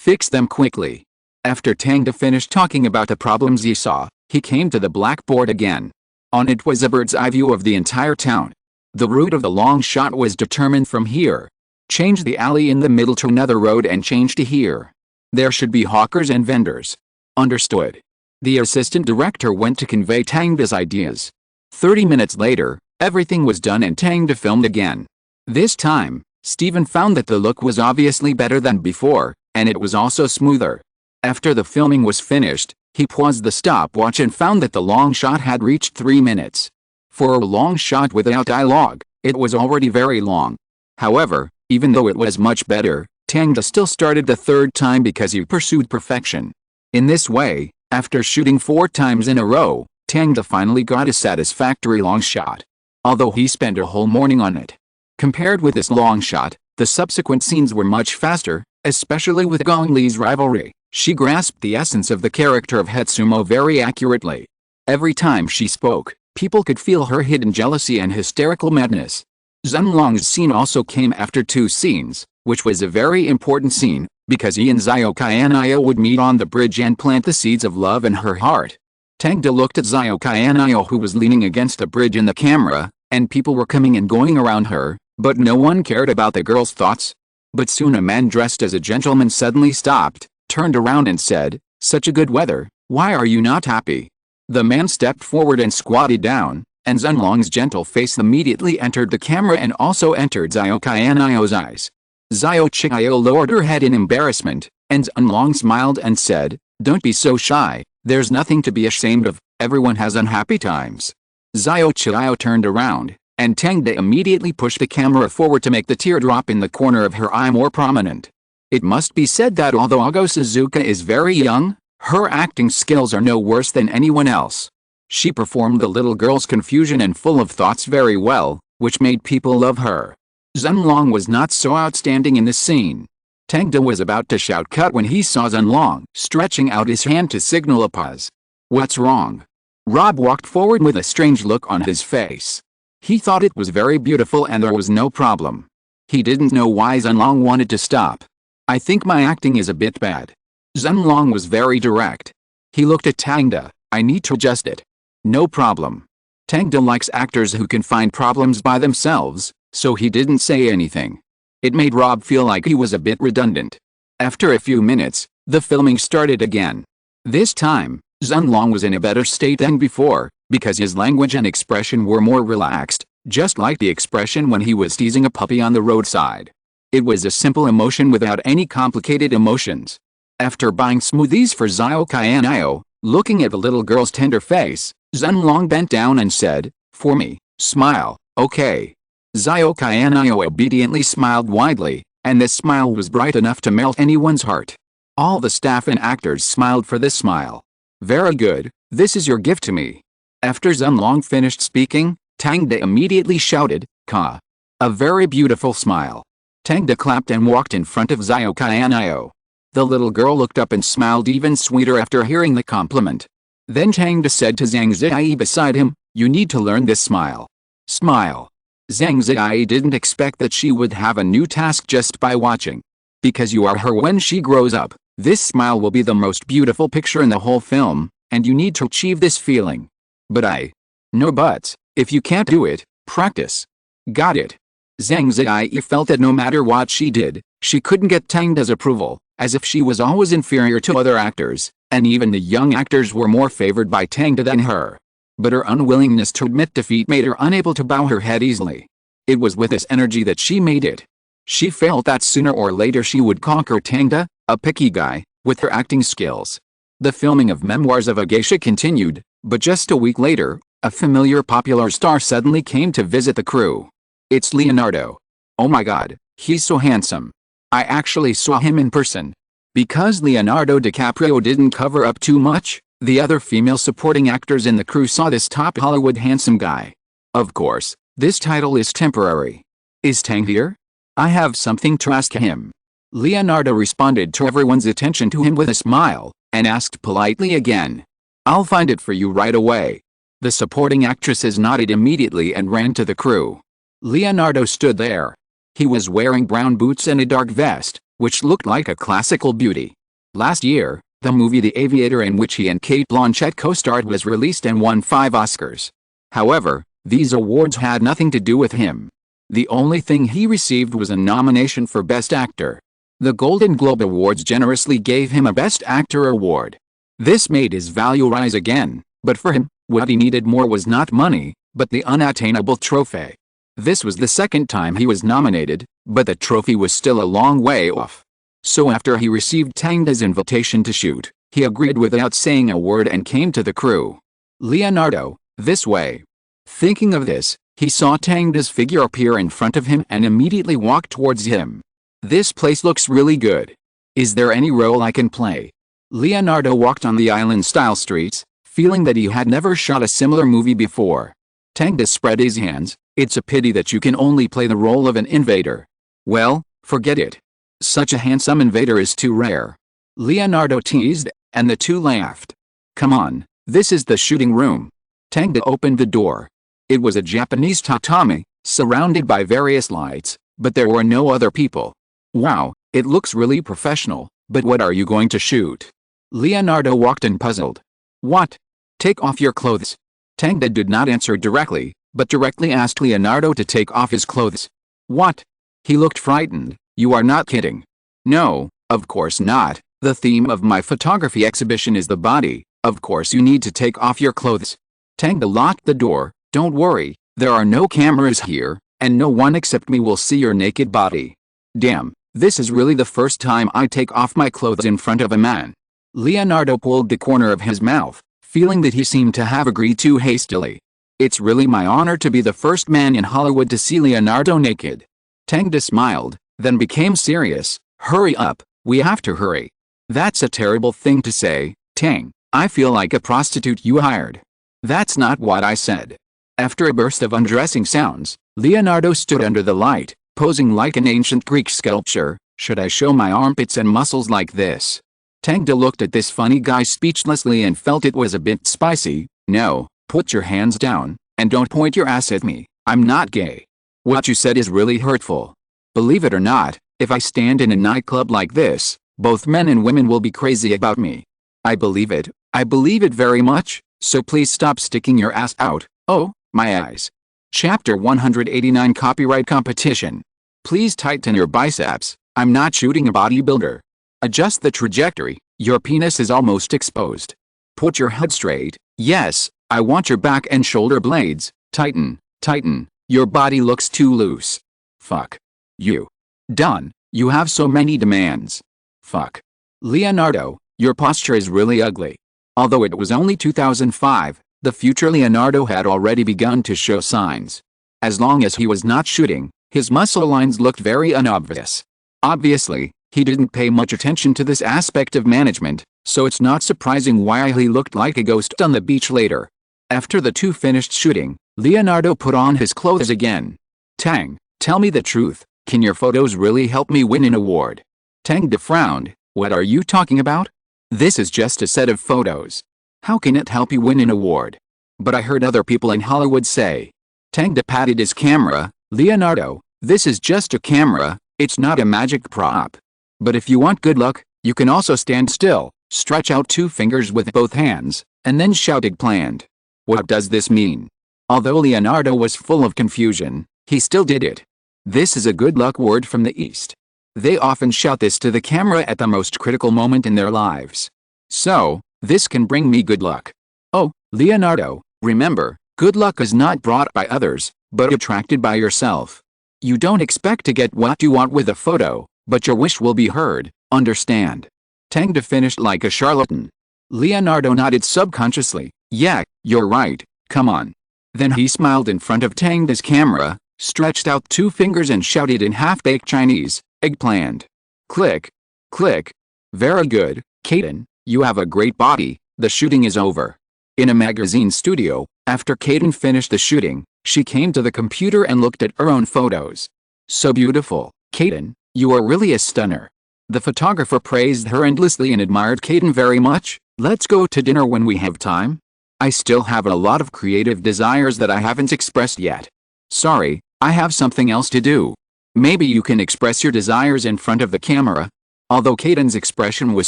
Fix them quickly. After Tang finished talking about the problems he saw, he came to the blackboard again. On it was a bird's eye view of the entire town. The route of the long shot was determined from here. Change the alley in the middle to another road and change to here. There should be hawkers and vendors. Understood. The assistant director went to convey Tang's ideas. 30 minutes later, everything was done and Tang filmed again. This time, Steven found that the look was obviously better than before, and it was also smoother. After the filming was finished, he paused the stopwatch and found that the long shot had reached 3 minutes. For a long shot without dialogue, it was already very long. However, even though it was much better, Tang still started the third time because he pursued perfection. In this way, after shooting 4 times in a row, Tang finally got a satisfactory long shot. Although he spent a whole morning on it. Compared with this long shot, the subsequent scenes were much faster, especially with Gong Li's rivalry. She grasped the essence of the character of Hetsumo very accurately. Every time she spoke, people could feel her hidden jealousy and hysterical madness. Zhenlong's scene also came after 2 scenes, which was a very important scene, because he and Xiao Qian'io would meet on the bridge and plant the seeds of love in her heart. Tang looked at Xiao Qian'io, who was leaning against the bridge in the camera, and people were coming and going around her, but no one cared about the girl's thoughts. But soon a man dressed as a gentleman suddenly stopped, turned around and said, "Such a good weather, why are you not happy?" The man stepped forward and squatted down, and Zhenlong's gentle face immediately entered the camera and also entered Xiao Qian'io's eyes. Xiao Qian'io lowered her head in embarrassment, and Zhenlong smiled and said, "Don't be so shy, there's nothing to be ashamed of, everyone has unhappy times." Xiao Qian'io turned around, and Tang immediately pushed the camera forward to make the teardrop in the corner of her eye more prominent. It must be said that although Ago Suzuka is very young, her acting skills are no worse than anyone else. She performed the little girl's confusion and full of thoughts very well, which made people love her. Zhenlong was not so outstanding in this scene. Tang was about to shout cut when he saw Zhenlong stretching out his hand to signal a pause. "What's wrong?" Rob walked forward with a strange look on his face. He thought it was very beautiful and there was no problem. He didn't know why Zhenlong wanted to stop. "I think my acting is a bit bad." Zhenlong was very direct. He looked at Tang. "I need to adjust it." "No problem." Tang likes actors who can find problems by themselves, so he didn't say anything. It made Rob feel like he was a bit redundant. After a few minutes, the filming started again. This time, Zhenlong was in a better state than before, because his language and expression were more relaxed, just like the expression when he was teasing a puppy on the roadside. It was a simple emotion without any complicated emotions. After buying smoothies for Xiao Qian'io, looking at the little girl's tender face, Zhenlong bent down and said, "For me, smile, okay?" Xiao Qian'io obediently smiled widely, and this smile was bright enough to melt anyone's heart. All the staff and actors smiled for this smile. "Very good, this is your gift to me." After Zhenlong finished speaking, Tang immediately shouted, "Ka!" A very beautiful smile. Tang clapped and walked in front of Xiao Qian'io. The little girl looked up and smiled even sweeter after hearing the compliment. Then Tang said to Zhang Ziyi beside him, "You need to learn this smile." Smile. Zhang Ziyi didn't expect that she would have a new task just by watching. Because you are her when she grows up, this smile will be the most beautiful picture in the whole film, and you need to achieve this feeling. "But No buts, if you can't do it, practice." "Got it." Zhang Ziyi felt that no matter what she did, she couldn't get Tang's approval, as if she was always inferior to other actors, and even the young actors were more favored by Tang than her. But her unwillingness to admit defeat made her unable to bow her head easily. It was with this energy that she made it. She felt that sooner or later she would conquer Tang, a picky guy, with her acting skills. The filming of Memoirs of a Geisha continued, but just a week later, a familiar popular star suddenly came to visit the crew. It's Leonardo. Oh my god, he's so handsome. I actually saw him in person. Because Leonardo DiCaprio didn't cover up too much, the other female supporting actors in the crew saw this top Hollywood handsome guy. Of course, this title is temporary. Is Tang here? I have something to ask him. Leonardo responded to everyone's attention to him with a smile, and asked politely again. I'll find it for you right away. The supporting actresses nodded immediately and ran to the crew. Leonardo stood there. He was wearing brown boots and a dark vest, which looked like a classical beauty. Last year, the movie The Aviator, in which he and Cate Blanchett co-starred, was released and won 5 Oscars. However, these awards had nothing to do with him. The only thing he received was a nomination for Best Actor. The Golden Globe Awards generously gave him a Best Actor award. This made his value rise again, but for him, what he needed more was not money, but the unattainable trophy. This was the second time he was nominated, but the trophy was still a long way off. So after he received Tang's invitation to shoot, he agreed without saying a word and came to the crew. Leonardo, this way. Thinking of this, he saw Tang's figure appear in front of him and immediately walked towards him. This place looks really good. Is there any role I can play? Leonardo walked on the island-style streets, feeling that he had never shot a similar movie before. Tang spread his hands. It's a pity that you can only play the role of an invader. Well, forget it. Such a handsome invader is too rare. Leonardo teased, and the two laughed. Come on, this is the shooting room. Tang opened the door. It was a Japanese tatami, surrounded by various lights, but there were no other people. Wow, it looks really professional, but what are you going to shoot? Leonardo walked in puzzled. What? Take off your clothes. Tang did not answer directly, but directly asked Leonardo to take off his clothes. What? He looked frightened. You are not kidding. No, of course not. The theme of my photography exhibition is the body. Of course you need to take off your clothes. Tang locked the door. Don't worry, there are no cameras here, and no one except me will see your naked body. Damn, this is really the first time I take off my clothes in front of a man. Leonardo pulled the corner of his mouth, feeling that he seemed to have agreed too hastily. It's really my honor to be the first man in Hollywood to see Leonardo naked. Tang smiled, then became serious. Hurry up, we have to hurry. That's a terrible thing to say, Tang. I feel like a prostitute you hired. That's not what I said. After a burst of undressing sounds, Leonardo stood under the light, posing like an ancient Greek sculpture. Should I show my armpits and muscles like this? Tang looked at this funny guy speechlessly and felt it was a bit spicy. No, put your hands down, and don't point your ass at me. I'm not gay. What you said is really hurtful. Believe it or not, if I stand in a nightclub like this, both men and women will be crazy about me. I believe it very much, so please stop sticking your ass out. Oh, my eyes. Chapter 189 Copyright Competition. Please tighten your biceps. I'm not shooting a bodybuilder. Adjust the trajectory. Your penis is almost exposed. Put your head straight. Yes, I want your back and shoulder blades. Tighten, tighten. Your body looks too loose. Fuck. You. Done. You have so many demands. Fuck. Leonardo, your posture is really ugly. Although it was only 2005, the future Leonardo had already begun to show signs. As long as he was not shooting, his muscle lines looked very unobvious. Obviously, he didn't pay much attention to this aspect of management, so it's not surprising why he looked like a ghost on the beach later. After the two finished shooting, Leonardo put on his clothes again. Tang, tell me the truth, can your photos really help me win an award? Tang frowned. What are you talking about? This is just a set of photos. How can it help you win an award? But I heard other people in Hollywood say. Tang patted his camera. Leonardo, this is just a camera, it's not a magic prop. But if you want good luck, you can also stand still, stretch out 2 fingers with both hands, and then shout eggplant. What does this mean? Although Leonardo was full of confusion, he still did it. This is a good luck word from the East. They often shout this to the camera at the most critical moment in their lives. So, this can bring me good luck. Oh, Leonardo, remember, good luck is not brought by others, but attracted by yourself. You don't expect to get what you want with a photo, but your wish will be heard, understand? Tang finished like a charlatan. Leonardo nodded subconsciously. Yeah, you're right, come on. Then he smiled in front of Tang's camera, stretched out 2 fingers and shouted in half-baked Chinese, eggplant. Click. Click. Very good, Caden, you have a great body. The shooting is over. In a magazine studio, after Caden finished the shooting, she came to the computer and looked at her own photos. So beautiful, Caden, you are really a stunner. The photographer praised her endlessly and admired Caden very much. Let's go to dinner when we have time. I still have a lot of creative desires that I haven't expressed yet. Sorry, I have something else to do. Maybe you can express your desires in front of the camera. Although Caden's expression was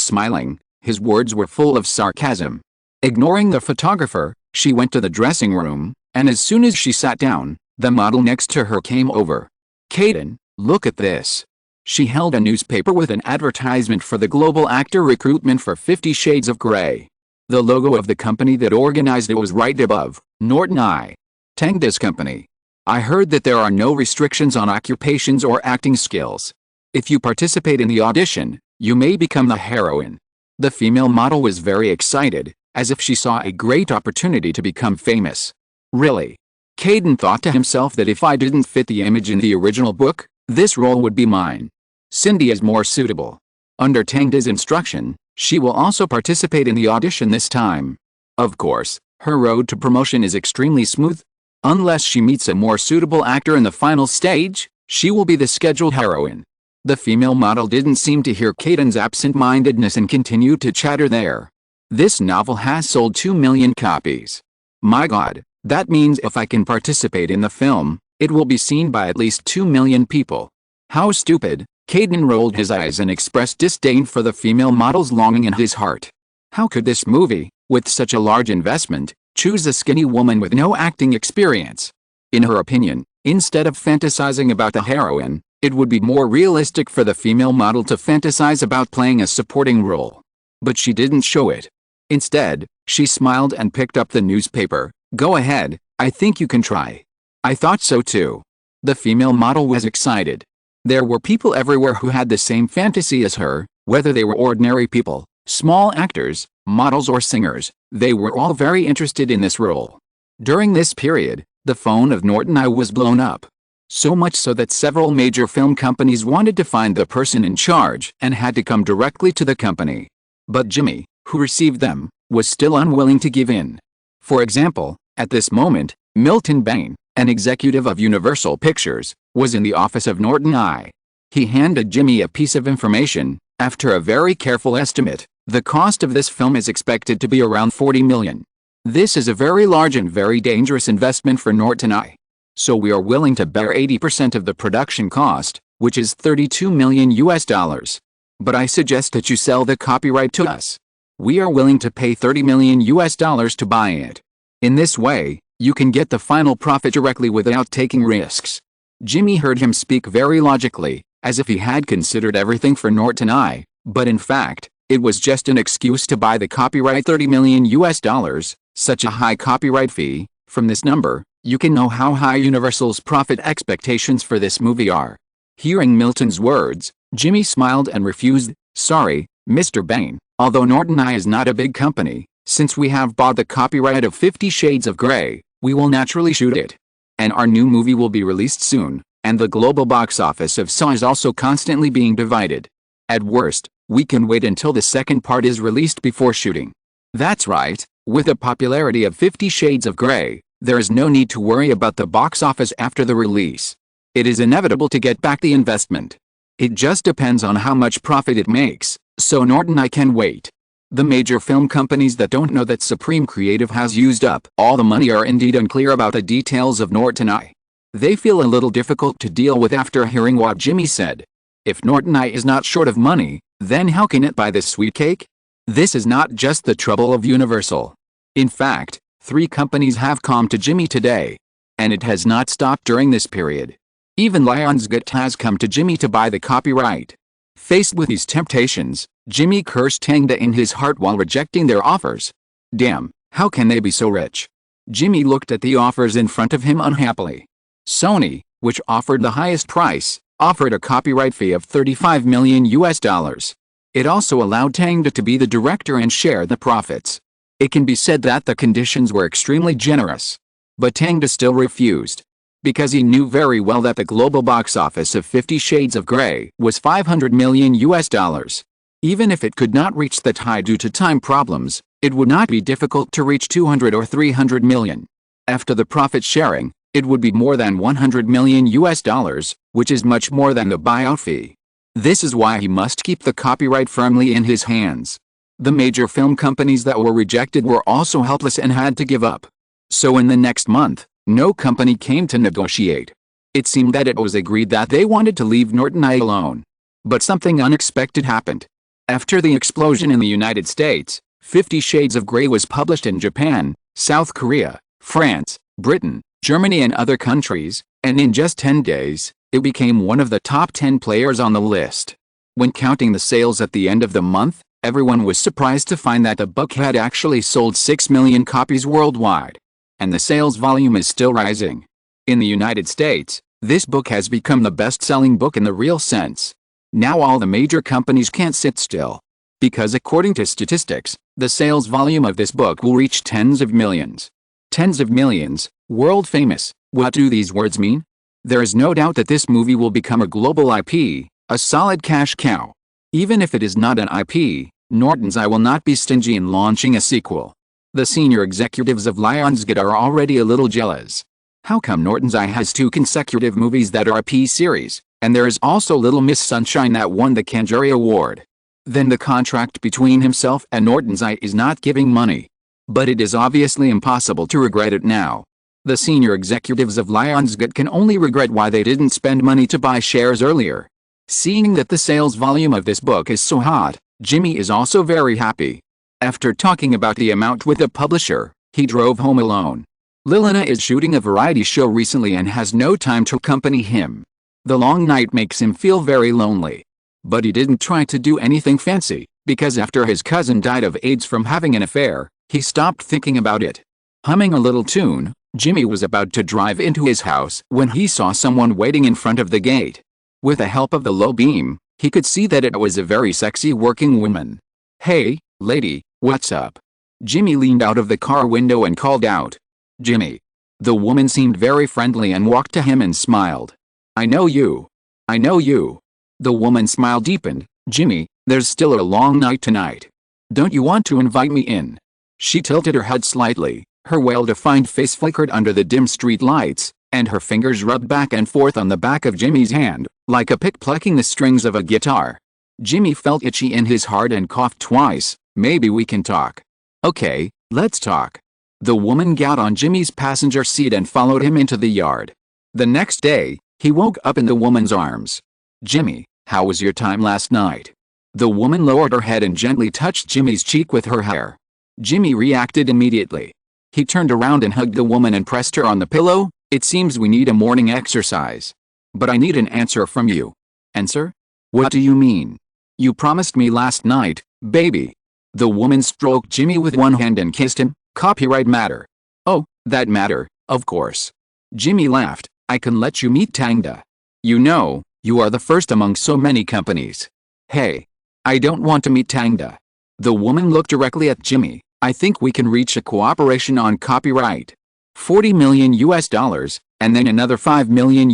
smiling, his words were full of sarcasm. Ignoring the photographer, she went to the dressing room, and as soon as she sat down, the model next to her came over. "Caden, look at this." She held a newspaper with an advertisement for the global actor recruitment for 50 Shades of Grey. The logo of the company that organized it was right above, Norton I. Tang's company. "I heard that there are no restrictions on occupations or acting skills. If you participate in the audition, you may become the heroine." The female model was very excited, as if she saw a great opportunity to become famous. Really? Caden thought to himself that if I didn't fit the image in the original book, this role would be mine. Cindy is more suitable. Under Tang's instruction, she will also participate in the audition this time. Of course, her road to promotion is extremely smooth. Unless she meets a more suitable actor in the final stage, she will be the scheduled heroine. The female model didn't seem to hear Caden's absent-mindedness and continued to chatter there. "This novel has sold 2 million copies. My God, that means if I can participate in the film, it will be seen by at least 2 million people. How stupid." Caden rolled his eyes and expressed disdain for the female model's longing in his heart. How could this movie, with such a large investment, choose a skinny woman with no acting experience? In her opinion, instead of fantasizing about the heroine, it would be more realistic for the female model to fantasize about playing a supporting role. But she didn't show it. Instead, she smiled and picked up the newspaper. "Go ahead, I think you can try." "I thought so too." The female model was excited. There were people everywhere who had the same fantasy as her, whether they were ordinary people, small actors, models or singers. They were all very interested in this role. During this period, the phone of Norton I was blown up. So much so that several major film companies wanted to find the person in charge and had to come directly to the company. But Jimmy, who received them, was still unwilling to give in. For example, at this moment, Milton Bain, an executive of Universal Pictures, was in the office of Norton I. He handed Jimmy a piece of information. "After a very careful estimate, the cost of this film is expected to be around 40 million. This is a very large and very dangerous investment for Norton I. So we are willing to bear 80% of the production cost, which is $32 million US. But I suggest that you sell the copyright to us. We are willing to pay $30 million US to buy it. In this way, you can get the final profit directly without taking risks." Jimmy heard him speak very logically, as if he had considered everything for Norton I, but in fact, it was just an excuse to buy the copyright $30 million US, such a high copyright fee. From this number, you can know how high Universal's profit expectations for this movie are. Hearing Milton's words, Jimmy smiled and refused. "Sorry, Mr. Bain, although Norton I is not a big company, since we have bought the copyright of 50 Shades of Grey, we will naturally shoot it. And our new movie will be released soon, and the global box office of Saw is also constantly being divided. At worst, we can wait until the second part is released before shooting." That's right, with the popularity of 50 Shades of Grey, there is no need to worry about the box office after the release. It is inevitable to get back the investment. It just depends on how much profit it makes, so Norton I can wait. The major film companies that don't know that Supreme Creative has used up all the money are indeed unclear about the details of Norton I. They feel a little difficult to deal with after hearing what Jimmy said. If Norton I is not short of money, then how can it buy this sweet cake? This is not just the trouble of Universal. In fact, 3 companies have come to Jimmy today. And it has not stopped during this period. Even Lionsgate has come to Jimmy to buy the copyright. Faced with these temptations, Jimmy cursed Tang in his heart while rejecting their offers. Damn, how can they be so rich? Jimmy looked at the offers in front of him unhappily. Sony, which offered the highest price, offered a copyright fee of $35 million US. It also allowed Tang to be the director and share the profits. It can be said that the conditions were extremely generous. But Tang still refused. Because he knew very well that the global box office of 50 Shades of Grey was $500 million US. Even if it could not reach that high due to time problems, it would not be difficult to reach 200 or 300 million. After the profit sharing, it would be more than $100 million US, which is much more than the buyout fee. This is why he must keep the copyright firmly in his hands. The major film companies that were rejected were also helpless and had to give up. So in the next month, no company came to negotiate. It seemed that it was agreed that they wanted to leave Norton I alone. But something unexpected happened. After the explosion in the United States, 50 Shades of Grey was published in Japan, South Korea, France, Britain, Germany and other countries, and in just 10 days, it became one of the top 10 players on the list. When counting the sales at the end of the month, everyone was surprised to find that the book had actually sold 6 million copies worldwide. And the sales volume is still rising. In the United States, this book has become the best-selling book in the real sense. Now all the major companies can't sit still. Because according to statistics, the sales volume of this book will reach tens of millions. Tens of millions, world famous. What do these words mean? There is no doubt that this movie will become a global IP, a solid cash cow. Even if it is not an IP, Norton's Eye will not be stingy in launching a sequel. The senior executives of Lionsgate are already a little jealous. How come Norton's Eye has 2 consecutive movies that are IP series, and there is also Little Miss Sunshine that won the Cannes Jury Award? Then the contract between himself and Norton's Eye is not giving money. But it is obviously impossible to regret it now. The senior executives of Lionsgate can only regret why they didn't spend money to buy shares earlier. Seeing that the sales volume of this book is so hot, Jimmy is also very happy. After talking about the amount with the publisher, he drove home alone. Lilina is shooting a variety show recently and has no time to accompany him. The long night makes him feel very lonely. But he didn't try to do anything fancy, because after his cousin died of AIDS from having an affair, he stopped thinking about it. Humming a little tune, Jimmy was about to drive into his house when he saw someone waiting in front of the gate. With the help of the low beam, he could see that it was a very sexy working woman. "Hey, lady, what's up?" Jimmy leaned out of the car window and called out. "Jimmy." The woman seemed very friendly and walked to him and smiled. "I know you. I know you." The woman's smile deepened. "Jimmy, there's still a long night tonight. Don't you want to invite me in?" She tilted her head slightly, her well-defined face flickered under the dim street lights, and her fingers rubbed back and forth on the back of Jimmy's hand, like a pick plucking the strings of a guitar. Jimmy felt itchy in his heart and coughed twice. "Maybe we can talk." "Okay, let's talk." The woman got on Jimmy's passenger seat and followed him into the yard. The next day, he woke up in the woman's arms. "Jimmy, how was your time last night?" The woman lowered her head and gently touched Jimmy's cheek with her hair. Jimmy reacted immediately. He turned around and hugged the woman and pressed her on the pillow. "It seems we need a morning exercise. But I need an answer from you." "Answer? What do you mean?" "You promised me last night, baby." The woman stroked Jimmy with one hand and kissed him. "Copyright matter." "Oh, that matter, of course." Jimmy laughed. "I can let you meet Tangda. You know, you are the first among so many companies." "Hey. I don't want to meet Tangda." The woman looked directly at Jimmy. "I think we can reach a cooperation on copyright. $40 million, and then another $5 million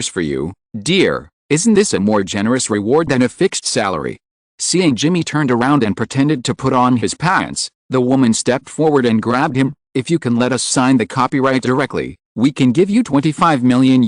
for you, dear. Isn't this a more generous reward than a fixed salary?" Seeing Jimmy turned around and pretended to put on his pants, the woman stepped forward and grabbed him. "If you can let us sign the copyright directly, we can give you $25 million.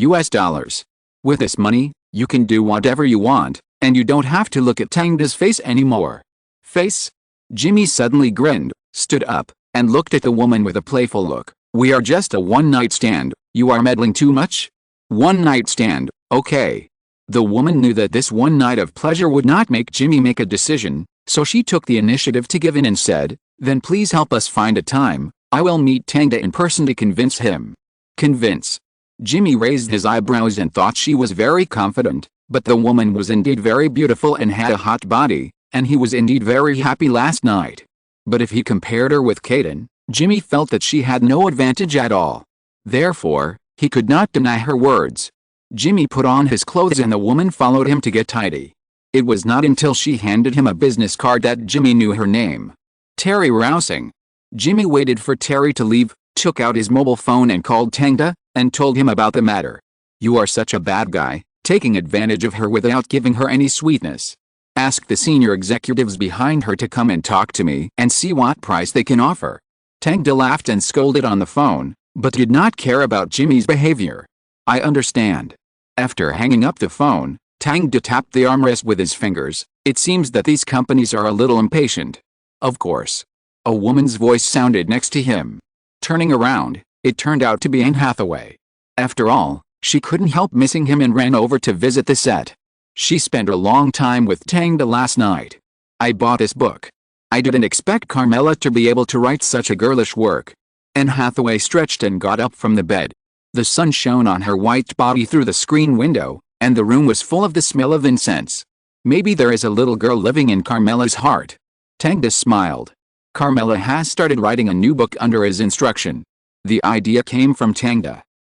With this money, you can do whatever you want, and you don't have to look at Tangda's face anymore." "Face?" Jimmy suddenly grinned, stood up, and looked at the woman with a playful look. "We are just a one-night stand. You are meddling too much." "One-night stand, okay." The woman knew that this one night of pleasure would not make Jimmy make a decision, so she took the initiative to give in and said, "Then please help us find a time. I will meet Tangda in person to convince him." "Convince?" Jimmy raised his eyebrows and thought she was very confident, but the woman was indeed very beautiful and had a hot body, and he was indeed very happy last night. But if he compared her with Kaden, Jimmy felt that she had no advantage at all. Therefore, he could not deny her words. Jimmy put on his clothes and the woman followed him to get tidy. It was not until she handed him a business card that Jimmy knew her name. Terry Rousing. Jimmy waited for Terry to leave, took out his mobile phone and called Tangda, and told him about the matter. "You are such a bad guy, taking advantage of her without giving her any sweetness. Ask the senior executives behind her to come and talk to me and see what price they can offer." Tangda laughed and scolded on the phone, but did not care about Jimmy's behavior. "I understand." After hanging up the phone, Tangda tapped the armrest with his fingers. "It seems that these companies are a little impatient." "Of course." A woman's voice sounded next to him. Turning around, it turned out to be Anne Hathaway. "After all, She couldn't help missing him and ran over to visit the set. She spent a long time with Tang last night. I bought his book. I didn't expect Carmela to be able to write such a girlish work. Anne Hathaway stretched and got up from the bed. The sun shone on her white body through the screen window, and the room was full of the smell of incense. Maybe there is a little girl living in Carmela's heart. Tang smiled. Carmela has started writing a new book under his instruction. The idea came from Tang.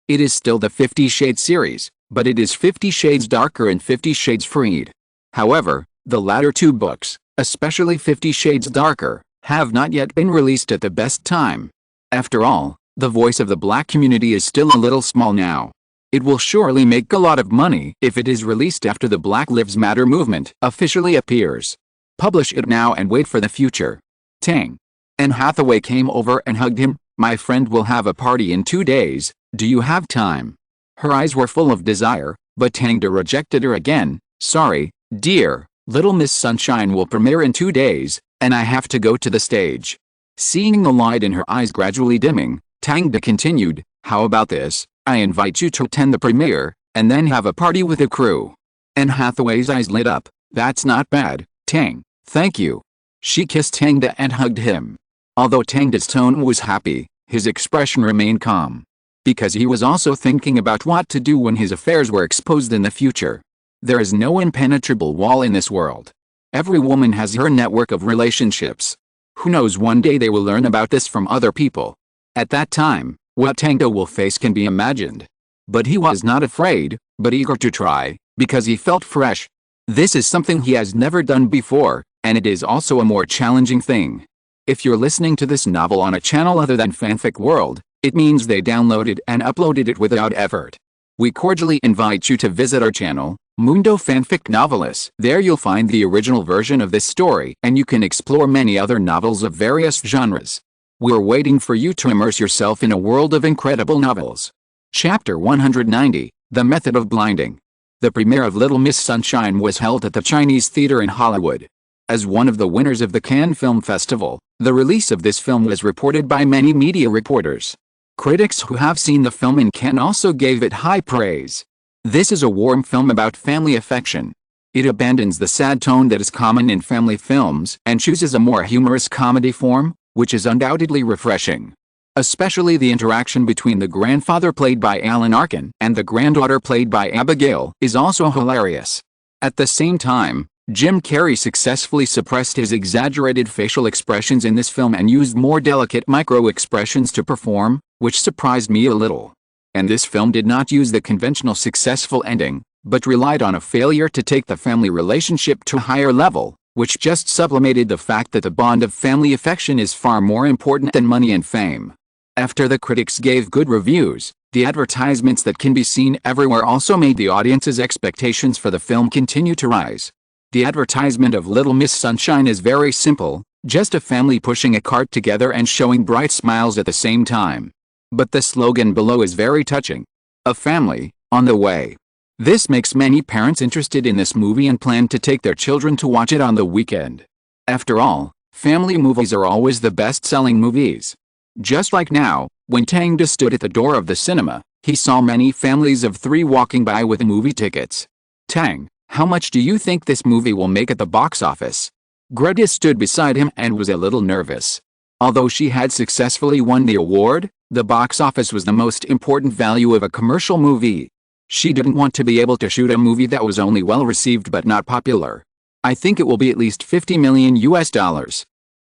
It is still the 50 Shades series, but it is 50 Shades Darker and 50 Shades Freed. However, the latter two books, especially 50 Shades Darker, have not yet been released at the best time. After all, the voice of the black community is still a little small now. It will surely make a lot of money if it is released after the Black Lives Matter movement officially appears. Publish it now and wait for the future. Tang. Anne Hathaway came over and hugged him. My friend will have a party in 2 days, do you have time? Her eyes were full of desire, but Tang rejected her again. Sorry, dear, Little Miss Sunshine will premiere in 2 days, and I have to go to the stage. Seeing the light in her eyes gradually dimming, Tang continued, how about this, I invite you to attend the premiere, and then have a party with the crew. Anne Hathaway's eyes lit up. That's not bad, Tang, thank you. She kissed Tang and hugged him. Although Tang's tone was happy, his expression remained calm. Because he was also thinking about what to do when his affairs were exposed in the future. There is no impenetrable wall in this world. Every woman has her network of relationships. Who knows, one day they will learn about this from other people. At that time, what Tang will face can be imagined. But he was not afraid, but eager to try, because he felt fresh. This is something he has never done before, and it is also a more challenging thing. If you're listening to this novel on a channel other than Fanfic World, it means they downloaded and uploaded it without effort. We cordially invite you to visit our channel, Mundo Fanfic Novelis. There you'll find the original version of this story, and you can explore many other novels of various genres. We're waiting for you to immerse yourself in a world of incredible novels. Chapter 190, The Method of Blinding. The premiere of Little Miss Sunshine was held at the Chinese Theater in Hollywood. As one of the winners of the Cannes Film Festival, the release of this film was reported by many media reporters. Critics who have seen the film in Cannes also gave it high praise. This is a warm film about family affection. It abandons the sad tone that is common in family films and chooses a more humorous comedy form, which is undoubtedly refreshing. Especially the interaction between the grandfather played by Alan Arkin and the granddaughter played by Abigail is also hilarious. At the same time, Jim Carrey successfully suppressed his exaggerated facial expressions in this film and used more delicate micro-expressions to perform, which surprised me a little. And this film did not use the conventional successful ending, but relied on a failure to take the family relationship to a higher level, which just sublimated the fact that the bond of family affection is far more important than money and fame. After the critics gave good reviews, the advertisements that can be seen everywhere also made the audience's expectations for the film continue to rise. The advertisement of Little Miss Sunshine is very simple, just a family pushing a cart together and showing bright smiles at the same time. But the slogan below is very touching. A family, on the way. This makes many parents interested in this movie and plan to take their children to watch it on the weekend. After all, family movies are always the best-selling movies. Just like now, when Tang stood at the door of the cinema, he saw many families of 3 walking by with movie tickets. Tang, how much do you think this movie will make at the box office? Greta stood beside him and was a little nervous. Although she had successfully won the award, the box office was the most important value of a commercial movie. She didn't want to be able to shoot a movie that was only well received but not popular. I think it will be at least $50 million.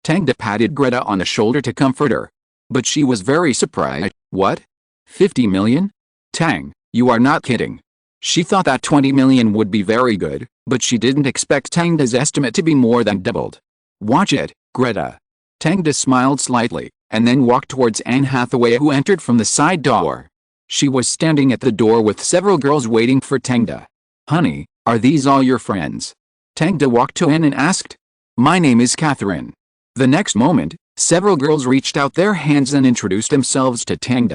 Tang patted Greta on the shoulder to comfort her. But she was very surprised. What? 50 million? Tang, you are not kidding. She thought that 20 million would be very good, but she didn't expect Tang's estimate to be more than doubled. Watch it, Greta. Tang smiled slightly, and then walked towards Anne Hathaway, who entered from the side door. She was standing at the door with several girls waiting for Tang. Honey, are these all your friends? Tang walked to Anne and asked. My name is Catherine. The next moment, several girls reached out their hands and introduced themselves to Tang.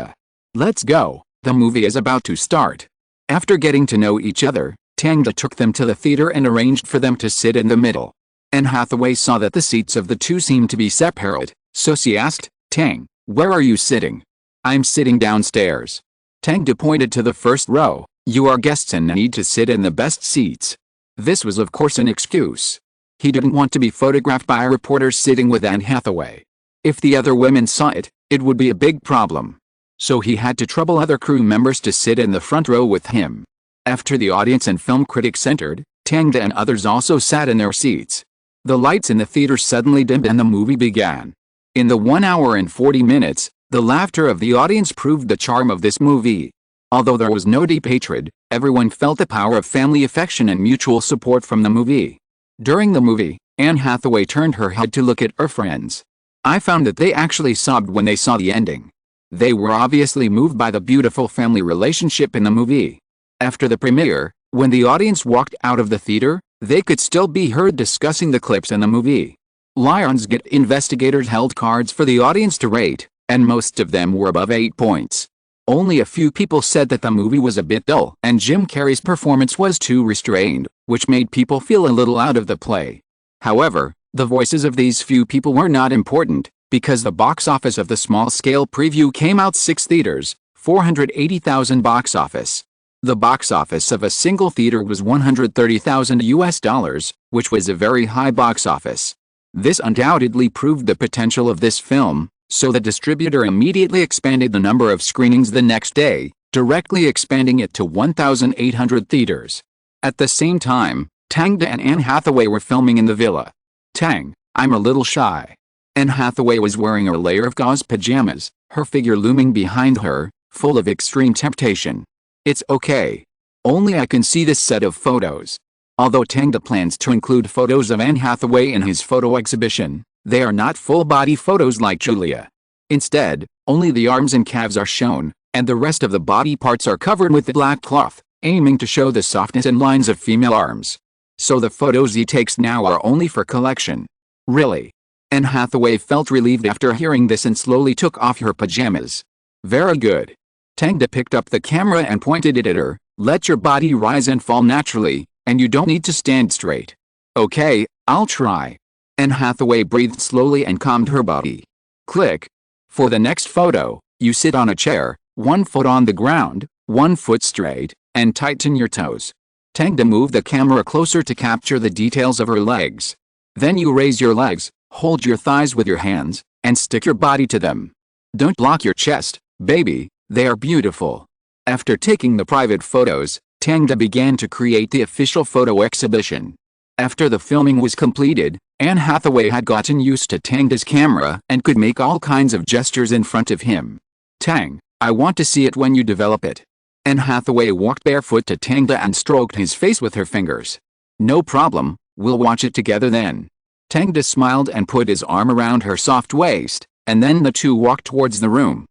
Let's go, the movie is about to start. After getting to know each other, Tang took them to the theater and arranged for them to sit in the middle. Anne Hathaway saw that the seats of the two seemed to be separate, so she asked, Tang, where are you sitting? I'm sitting downstairs. Tang pointed to the first row. "You are guests and need to sit in the best seats." This was of course an excuse. He didn't want to be photographed by a reporter sitting with Anne Hathaway. If the other women saw it, it would be a big problem. So he had to trouble other crew members to sit in the front row with him. After the audience and film critics entered, Tang and others also sat in their seats. The lights in the theater suddenly dimmed and the movie began. In the 1 hour and 40 minutes, the laughter of the audience proved the charm of this movie. Although there was no deep hatred, everyone felt the power of family affection and mutual support from the movie. During the movie, Anne Hathaway turned her head to look at her friends. I found that they actually sobbed when they saw the ending. They were obviously moved by the beautiful family relationship in the movie. After the premiere, when the audience walked out of the theater, they could still be heard discussing the clips in the movie. Lionsgate investigators held cards for the audience to rate, and most of them were above 8 points. Only a few people said that the movie was a bit dull and Jim Carrey's performance was too restrained, which made people feel a little out of the play. However, the voices of these few people were not important, because the box office of the small-scale preview came out 6 theaters, 480,000 box office. The box office of a single theater was $130,000, which was a very high box office. This undoubtedly proved the potential of this film, so the distributor immediately expanded the number of screenings the next day, directly expanding it to 1,800 theaters. At the same time, Tang and Anne Hathaway were filming in the villa. Tang, "I'm a little shy." Anne Hathaway was wearing a layer of gauze pajamas, her figure looming behind her, full of extreme temptation. "It's okay. Only I can see this set of photos." Although Tang plans to include photos of Anne Hathaway in his photo exhibition, they are not full-body photos like Julia. Instead, only the arms and calves are shown, and the rest of the body parts are covered with black cloth, aiming to show the softness and lines of female arms. So the photos he takes now are only for collection. Really? Anne Hathaway felt relieved after hearing this and slowly took off her pajamas. "Very good." Tang picked up the camera and pointed it at her. "Let your body rise and fall naturally, and you don't need to stand straight." "Okay, I'll try." Anne Hathaway breathed slowly and calmed her body. Click. For the next photo, you sit on a chair, 1 foot on the ground, 1 foot straight, and tighten your toes. Tang moved the camera closer to capture the details of her legs. Then you raise your legs, hold your thighs with your hands, and stick your body to them. Don't block your chest, baby, they are beautiful. After taking the private photos, Tang began to create the official photo exhibition. After the filming was completed, Anne Hathaway had gotten used to Tang's camera and could make all kinds of gestures in front of him. "Tang, I want to see it when you develop it." Anne Hathaway walked barefoot to Tang and stroked his face with her fingers. "No problem, we'll watch it together then." Tang smiled and put his arm around her soft waist, and then the two walked towards the room.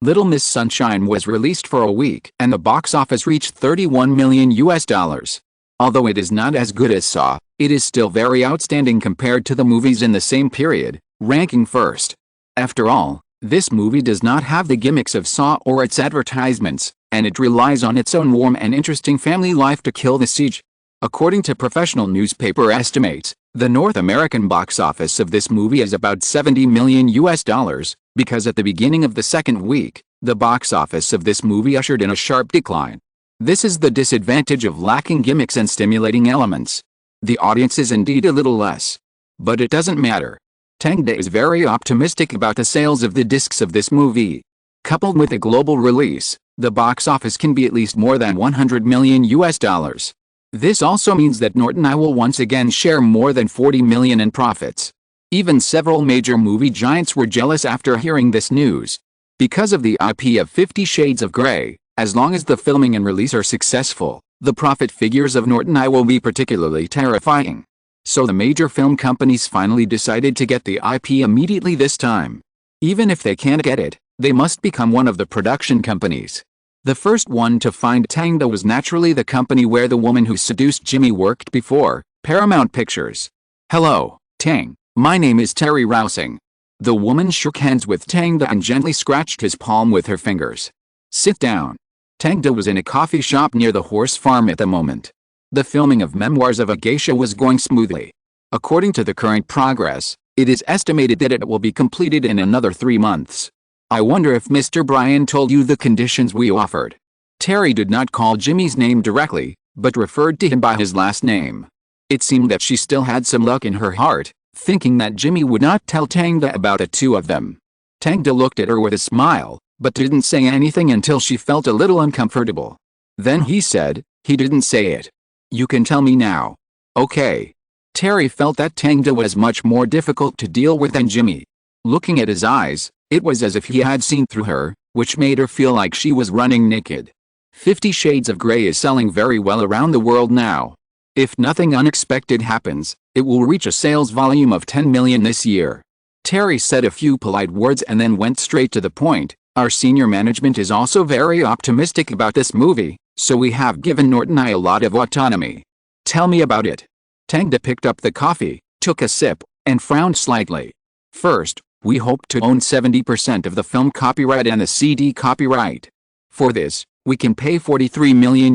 Little Miss Sunshine was released for a week and the box office reached $31 million. Although it is not as good as Saw, it is still very outstanding compared to the movies in the same period, ranking first. After all, this movie does not have the gimmicks of Saw or its advertisements, and it relies on its own warm and interesting family life to kill the siege. According to professional newspaper estimates, the North American box office of this movie is about $70 million, because at the beginning of the second week, the box office of this movie ushered in a sharp decline. This is the disadvantage of lacking gimmicks and stimulating elements. The audience is indeed a little less. But it doesn't matter. Tang is very optimistic about the sales of the discs of this movie. Coupled with a global release, the box office can be at least more than $100 million. This also means that Norton I will once again share more than $40 million in profits. Even several major movie giants were jealous after hearing this news. Because of the IP of 50 Shades of Grey, as long as the filming and release are successful, the profit figures of Norton I will be particularly terrifying. So the major film companies finally decided to get the IP immediately this time. Even if they can't get it, they must become one of the production companies. The first one to find Tang was naturally the company where the woman who seduced Jimmy worked before, Paramount Pictures. "Hello, Tang, my name is Terry Rousing." The woman shook hands with Tang and gently scratched his palm with her fingers. "Sit down." Tang was in a coffee shop near the horse farm at the moment. The filming of Memoirs of a Geisha was going smoothly. According to the current progress, it is estimated that it will be completed in another 3 months. I wonder if Mr. Bryan told you the conditions we offered. Terry did not call Jimmy's name directly, but referred to him by his last name. It seemed that she still had some luck in her heart, thinking that Jimmy would not tell Tangda about the two of them. Tangda looked at her with a smile, but didn't say anything until she felt a little uncomfortable. Then he said, "He didn't say it. You can tell me now." "Okay." Terry felt that Tangda was much more difficult to deal with than Jimmy. Looking at his eyes, it was as if he had seen through her, which made her feel like she was running naked. 50 Shades of Grey is selling very well around the world now. If nothing unexpected happens, it will reach a sales volume of 10 million this year. Terry said a few polite words and then went straight to the point. Our senior management is also very optimistic about this movie, so we have given Norton I a lot of autonomy. Tell me about it. Tangda picked up the coffee, took a sip, and frowned slightly. First, we hope to own 70% of the film copyright and the CD copyright. For this, we can pay $43 million.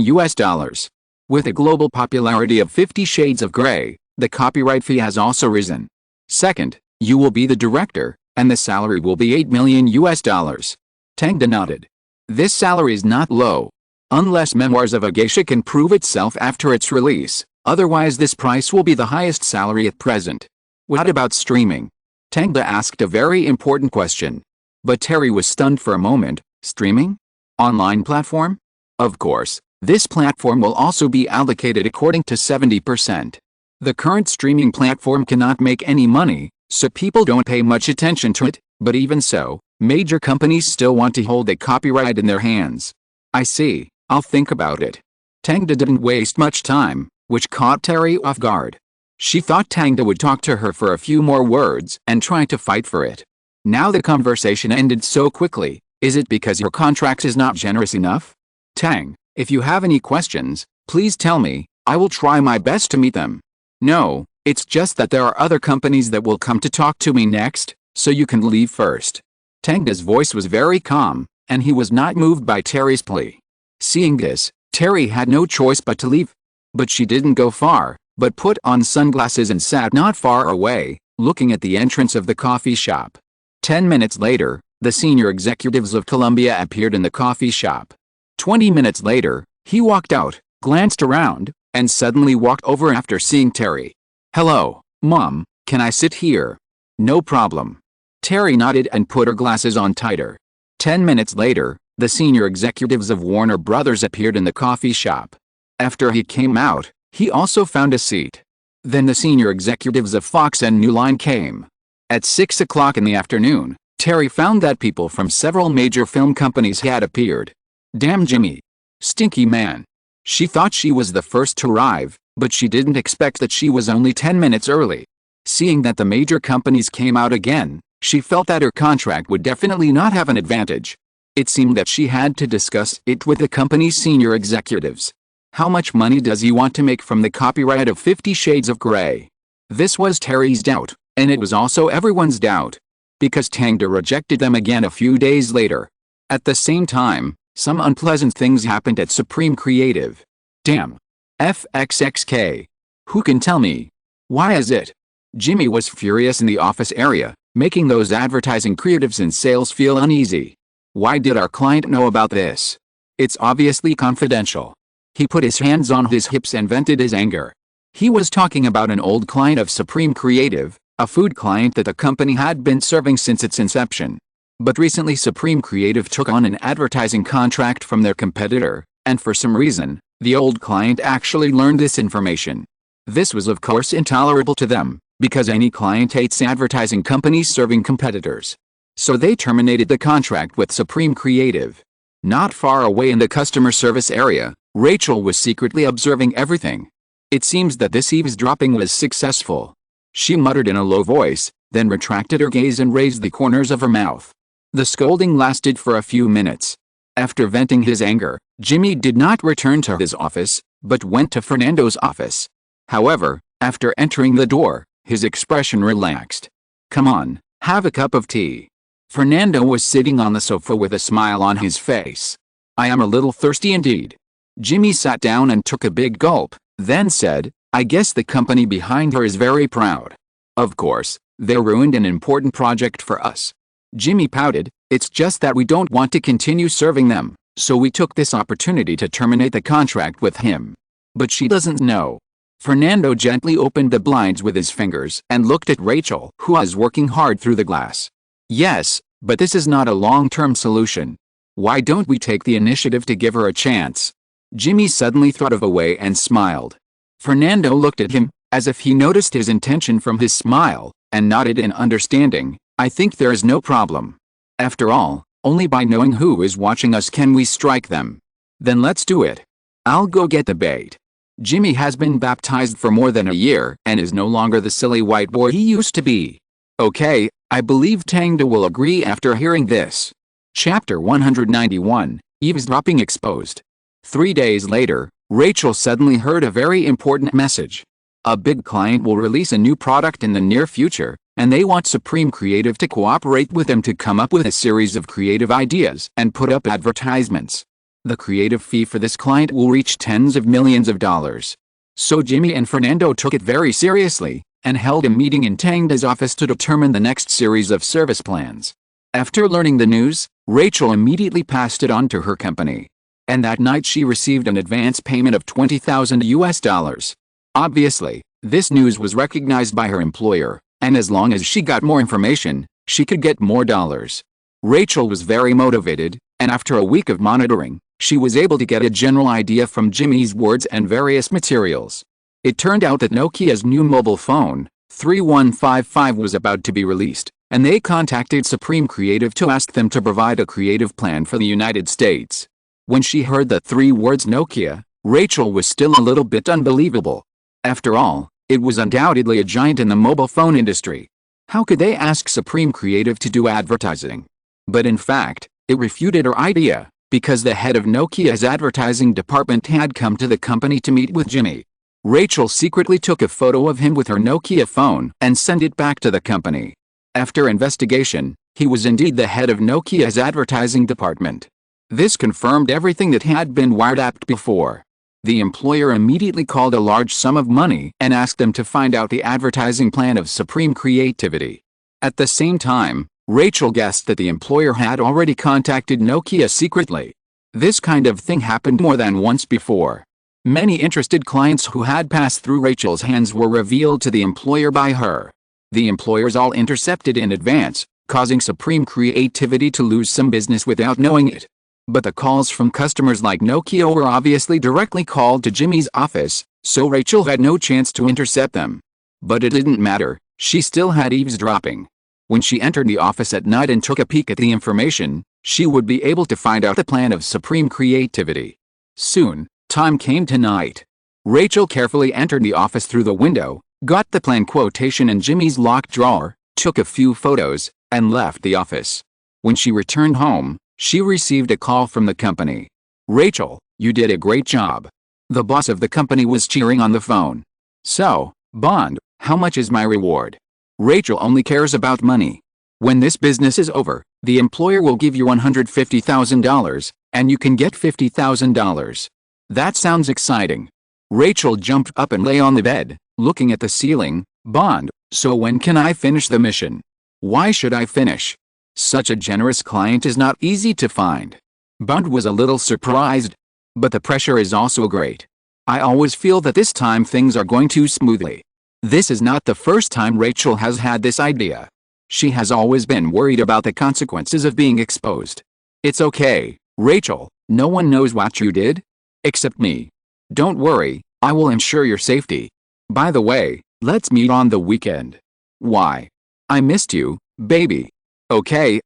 With a global popularity of 50 Shades of Grey, the copyright fee has also risen. Second, you will be the director, and the salary will be $8 million. Tangda nodded. This salary is not low. Unless Memoirs of a Geisha can prove itself after its release, otherwise this price will be the highest salary at present. What about streaming? Tangda asked a very important question. But Terry was stunned for a moment. Streaming? Online platform? Of course, this platform will also be allocated according to 70%. The current streaming platform cannot make any money, so people don't pay much attention to it, but even so, major companies still want to hold the copyright in their hands. I see, I'll think about it. Tangda didn't waste much time, which caught Terry off guard. She thought Tangda would talk to her for a few more words and try to fight for it. Now the conversation ended so quickly. Is it because your contract is not generous enough? Tang, if you have any questions, please tell me, I will try my best to meet them. No, it's just that there are other companies that will come to talk to me next, so you can leave first. Tangda's voice was very calm, and he was not moved by Terry's plea. Seeing this, Terry had no choice but to leave. But she didn't go far, but put on sunglasses and sat not far away, looking at the entrance of the coffee shop. 10 minutes later, the senior executives of Columbia appeared in the coffee shop. 20 minutes later, he walked out, glanced around, and suddenly walked over after seeing Terry. "Hello, Mom, can I sit here?" "No problem." Terry nodded and put her glasses on tighter. 10 minutes later, the senior executives of Warner Brothers appeared in the coffee shop. After he came out, he also found a seat. Then the senior executives of Fox and New Line came. At 6 o'clock in the afternoon, Terry found that people from several major film companies had appeared. Damn Jimmy. Stinky man. She thought she was the first to arrive, but she didn't expect that she was only 10 minutes early. Seeing that the major companies came out again, she felt that her contract would definitely not have an advantage. It seemed that she had to discuss it with the company's senior executives. How much money does he want to make from the copyright of 50 Shades of Grey? This was Terry's doubt, and it was also everyone's doubt. Because Tangda rejected them again a few days later. At the same time, some unpleasant things happened at Supreme Creative. Damn. FXXK. Who can tell me? Why is it? Jimmy was furious in the office area, making those advertising creatives and sales feel uneasy. Why did our client know about this? It's obviously confidential. He put his hands on his hips and vented his anger. He was talking about an old client of Supreme Creative, a food client that the company had been serving since its inception. But recently Supreme Creative took on an advertising contract from their competitor, and for some reason, the old client actually learned this information. This was of course intolerable to them, because any client hates advertising companies serving competitors. So they terminated the contract with Supreme Creative. Not far away in the customer service area, Rachel was secretly observing everything. It seems that this eavesdropping was successful. She muttered in a low voice, then retracted her gaze and raised the corners of her mouth. The scolding lasted for a few minutes. After venting his anger, Jimmy did not return to his office, but went to Fernando's office. However, after entering the door, his expression relaxed. "Come on, have a cup of tea." Fernando was sitting on the sofa with a smile on his face. "I am a little thirsty indeed." Jimmy sat down and took a big gulp, then said, "I guess the company behind her is very proud. Of course, they ruined an important project for us." Jimmy pouted, "It's just that we don't want to continue serving them, so we took this opportunity to terminate the contract with him." But she doesn't know. Fernando gently opened the blinds with his fingers and looked at Rachel, who was working hard through the glass. "Yes, but this is not a long-term solution. Why don't we take the initiative to give her a chance?" Jimmy suddenly thought of a way and smiled. Fernando looked at him, as if he noticed his intention from his smile, and nodded in understanding. "I think there is no problem. After all, only by knowing who is watching us can we strike them. Then let's do it. I'll go get the bait." Jimmy has been baptized for more than a year and is no longer the silly white boy he used to be. Okay, I believe Tang will agree after hearing this. Chapter 191, Eavesdropping Exposed. 3 days later, Rachel suddenly heard a very important message. A big client will release a new product in the near future, and they want Supreme Creative to cooperate with them to come up with a series of creative ideas and put up advertisements. The creative fee for this client will reach tens of millions of dollars. So Jimmy and Fernando took it very seriously, and held a meeting in Tang's office to determine the next series of service plans. After learning the news, Rachel immediately passed it on to her company. And that night she received an advance payment of $20,000. Obviously, this news was recognized by her employer, and as long as she got more information, she could get more dollars. Rachel was very motivated, and after a week of monitoring, she was able to get a general idea from Jimmy's words and various materials. It turned out that Nokia's new mobile phone, 3155, was about to be released, and they contacted Supreme Creative to ask them to provide a creative plan for the United States. When she heard the 3 words Nokia, Rachel was still a little bit unbelievable. After all, it was undoubtedly a giant in the mobile phone industry. How could they ask Supreme Creative to do advertising? But in fact, it refuted her idea, because the head of Nokia's advertising department had come to the company to meet with Jimmy. Rachel secretly took a photo of him with her Nokia phone and sent it back to the company. After investigation, he was indeed the head of Nokia's advertising department. This confirmed everything that had been wiretapped before. The employer immediately called a large sum of money and asked them to find out the advertising plan of Supreme Creativity. At the same time, Rachel guessed that the employer had already contacted Nokia secretly. This kind of thing happened more than once before. Many interested clients who had passed through Rachel's hands were revealed to the employer by her. The employers all intercepted in advance, causing Supreme Creativity to lose some business without knowing it. But the calls from customers like Nokia were obviously directly called to Jimmy's office, so Rachel had no chance to intercept them. But it didn't matter, she still had eavesdropping. When she entered the office at night and took a peek at the information, she would be able to find out the plan of Supreme Creativity. Soon, time came to night. Rachel carefully entered the office through the window, got the plan quotation in Jimmy's locked drawer, took a few photos, and left the office. When she returned home, she received a call from the company. "Rachel, you did a great job." The boss of the company was cheering on the phone. "So, Bond, how much is my reward?" Rachel only cares about money. "When this business is over, the employer will give you $150,000, and you can get $50,000. That sounds exciting." Rachel jumped up and lay on the bed, looking at the ceiling. "Bond, so when can I finish the mission?" "Why should I finish? Such a generous client is not easy to find." Bond was a little surprised. "But the pressure is also great. I always feel that this time things are going too smoothly." This is not the first time Rachel has had this idea. She has always been worried about the consequences of being exposed. "It's okay, Rachel, no one knows what you did. Except me. Don't worry, I will ensure your safety. By the way, let's meet on the weekend." "Why? I missed you, baby." Okay.